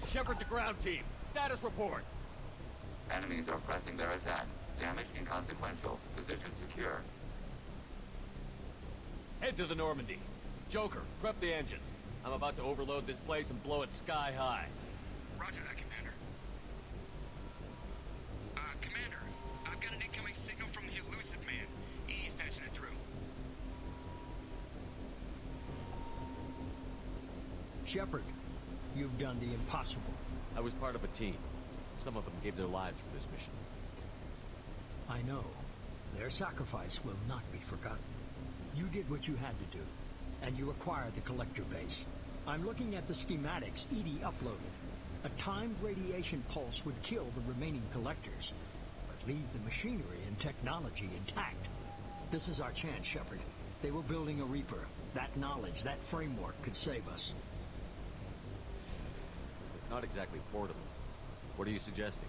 Shepard to ground team. Status report. Enemies are pressing their attack. Damage inconsequential. Position secure. Head to the Normandy. Joker, prep the engines. I'm about to overload this place and blow it sky high. Roger that, Commander. Commander, I've got an incoming signal from the elusive man. He's patching it through. Shepard, you've done the impossible. I was part of a team. Some of them gave their lives for this mission. I know. Their sacrifice will not be forgotten. You did what you had to do, and you acquired the collector base. I'm looking at the schematics Edie uploaded. A timed radiation pulse would kill the remaining collectors, but leave the machinery and technology intact. This is our chance, Shepard. They were building a Reaper. That knowledge, that framework could save us. It's not exactly portable. What are you suggesting?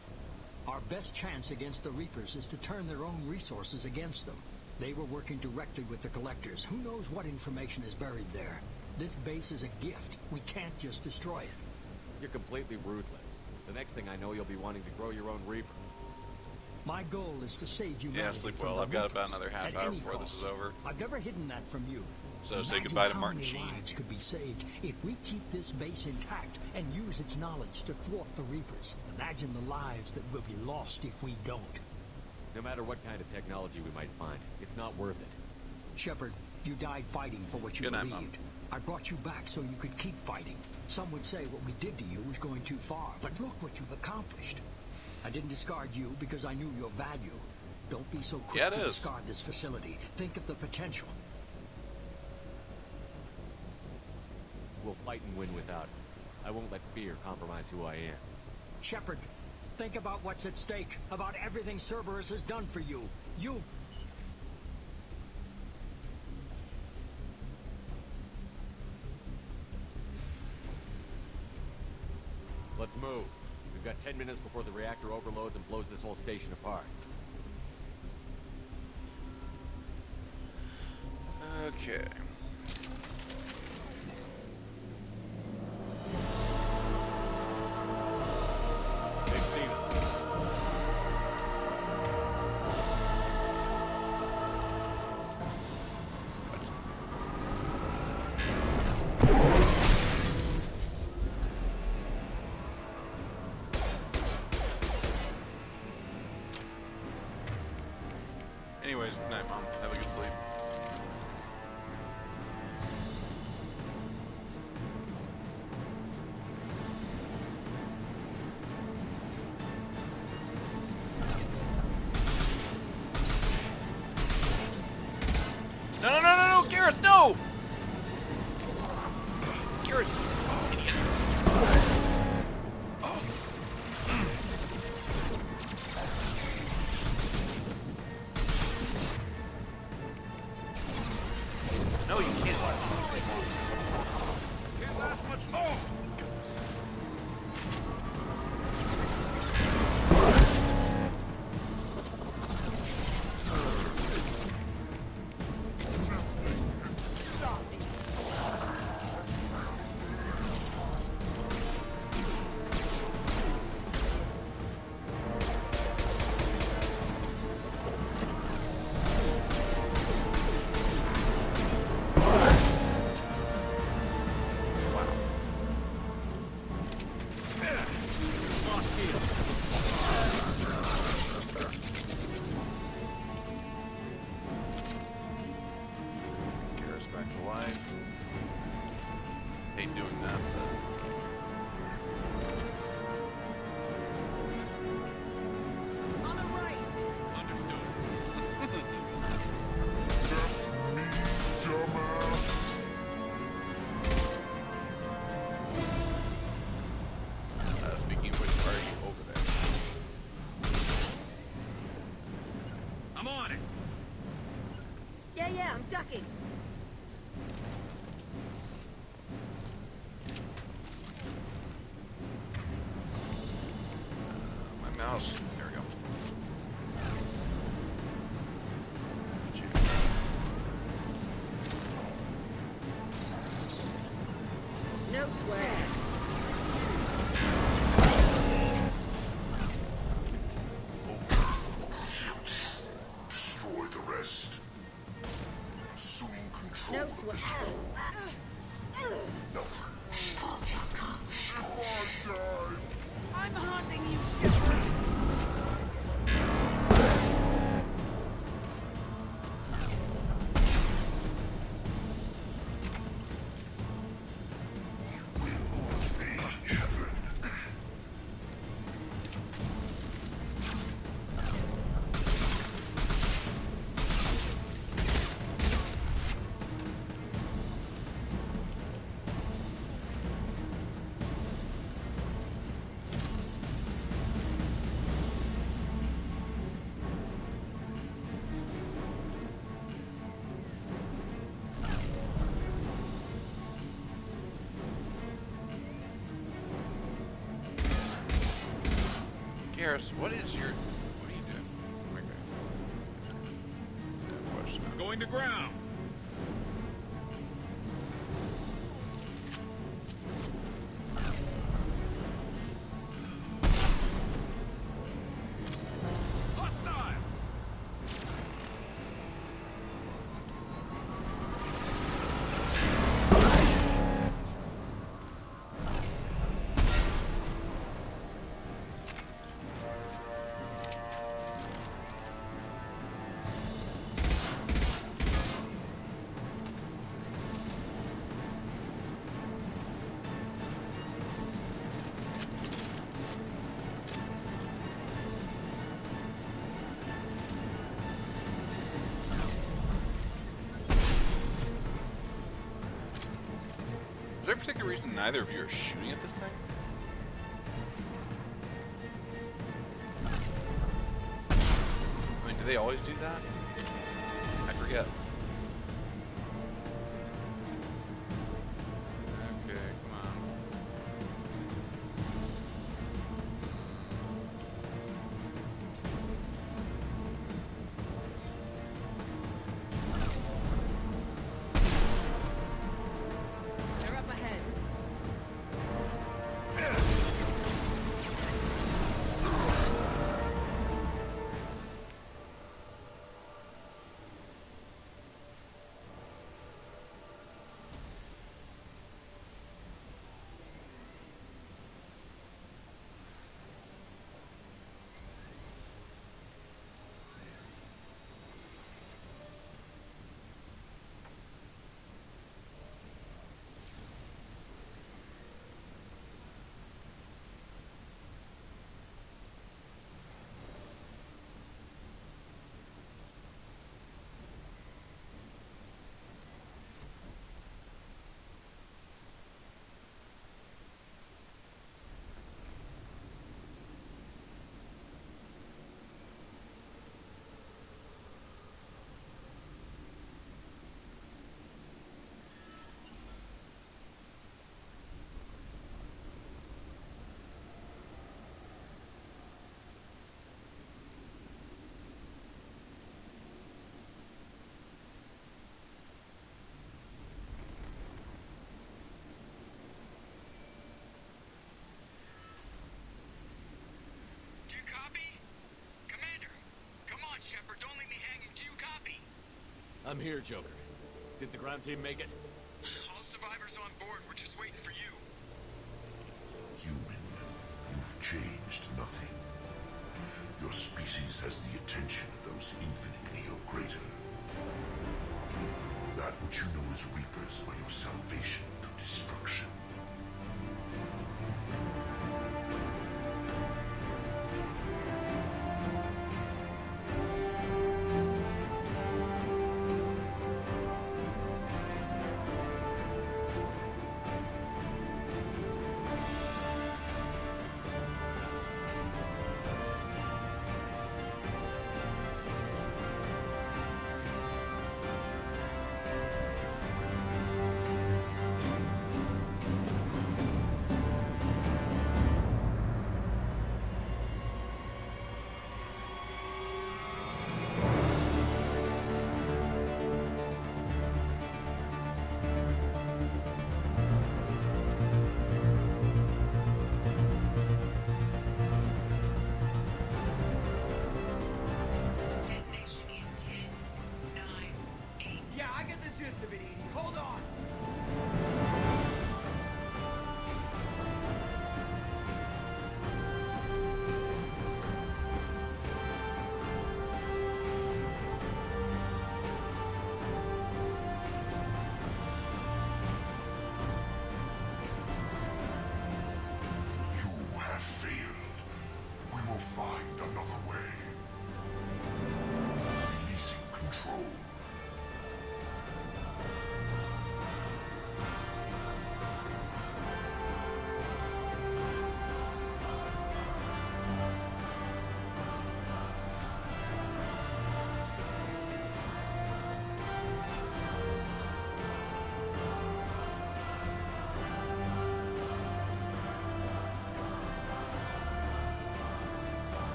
Our best chance against the Reapers is to turn their own resources against them. They were working directly with the collectors. Who knows what information is buried there? This base is a gift. We can't just destroy it. You're completely ruthless. The next thing I know, you'll be wanting to grow your own Reaper. My goal is to save humanity. Yeah, sleep from well. the I've got Reapers about another half at hour any before this cost. is over. I've never hidden that from you. So say Imagine goodbye to how Martin many Sheen. lives could be saved if we keep this base intact and use its knowledge to thwart the Reapers. Imagine the lives that will be lost if we don't. No matter what kind of technology we might find, it's not worth it. Shepard, you died fighting for what you Good night, believed. Mom. I brought you back so you could keep fighting. Some would say what we did to you was going too far, but look what you've accomplished. I didn't discard you because I knew your value. Don't be so quick to discard this facility. Think of the potential. We'll fight and win without it. I won't let fear compromise who I am. Shepard, think about what's at stake, about everything Cerberus has done for you. You... Let's move. We've got 10 minutes before the reactor overloads and blows this whole station apart. Okay. They've seen us. Anyways, good night, Mom. Have a good sleep. No, no, no, no, no! Garrus, no! Garrus! No, you can't. Can't last much more. Garrus back to life. Hate doing that, On the right. speaking of which, why are you over there? I'm on it. Yeah, I'm ducking. My mouse. There we go. No sweat. Destroy the rest. Assuming control No of sweat. this hole. No. I'm haunting you, Shepard. Garrus, what is your... What are you doing? Okay. No question. Going to ground. Hostile. particular reason neither of you are shooting at this thing? I mean, do they always do that? I forget. Okay, come on. They're up ahead. I'm here, Joker. Did the ground team make it? All survivors on board. We're just waiting for you. Human, you've changed nothing. Your species has the attention of those infinitely or greater. That which you know as Reapers are your salvation to destruction. Yeah, I get the gist of it, Edie. Hold on. You have failed. We will find another way. Releasing control.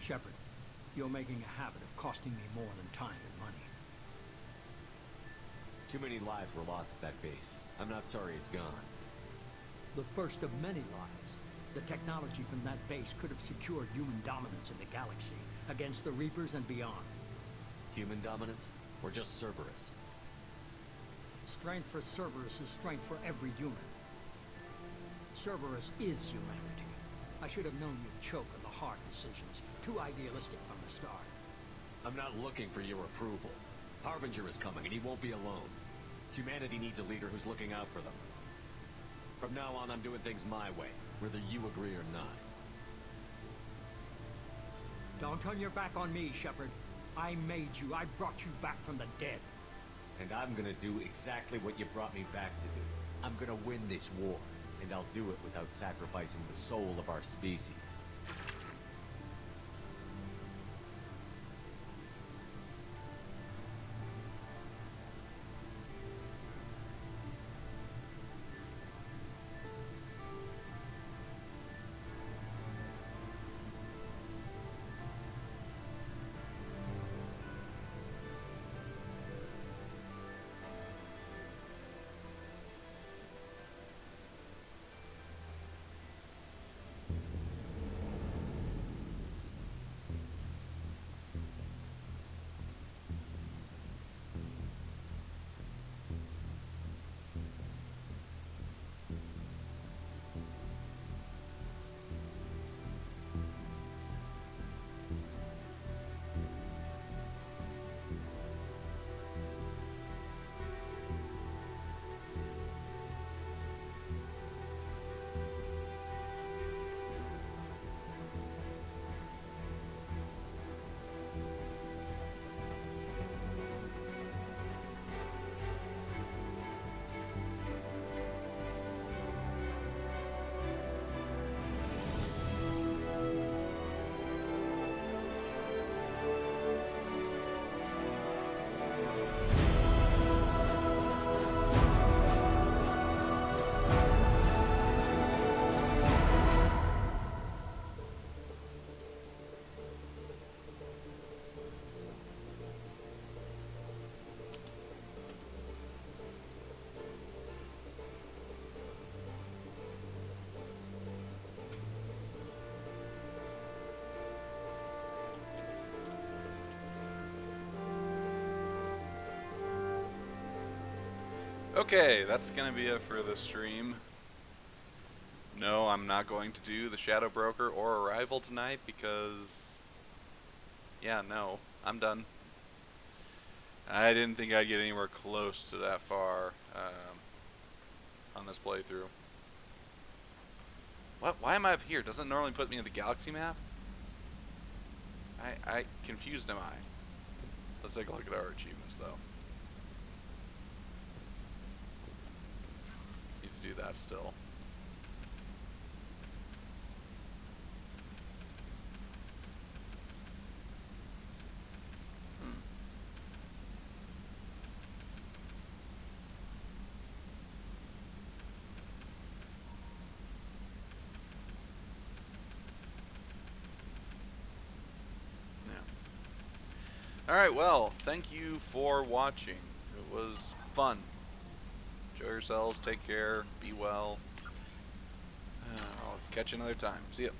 Shepard, you're making a habit of costing me more than time and money. Too many lives were lost at that base. I'm not sorry it's gone. The first of many lives. The technology from that base could have secured human dominance in the galaxy, against the Reapers and beyond. Human dominance, or just Cerberus? Strength for Cerberus is strength for every human. Cerberus is humanity. I should have known you'd choke on the hard decisions. Too idealistic from the start. I'm not looking for your approval. Harbinger is coming, and he won't be alone. Humanity needs a leader who's looking out for them. From now on, I'm doing things my way, whether you agree or not. Don't turn your back on me, Shepard. I made you. I brought you back from the dead. And I'm gonna do exactly what you brought me back to do. I'm gonna win this war, and I'll do it without sacrificing the soul of our species. Okay, that's gonna be it for the stream. No, I'm not going to do the Shadow Broker or Arrival tonight because, yeah, no, I'm done. I didn't think I'd get anywhere close to that far on this playthrough. What? Why am I up here? Doesn't it normally put me in the galaxy map? I confused am I? Let's take a look at our achievements though. Need to do that still. Alright, well, thank you for watching. It was fun. Enjoy yourselves, take care, be well. I'll catch you another time. See ya.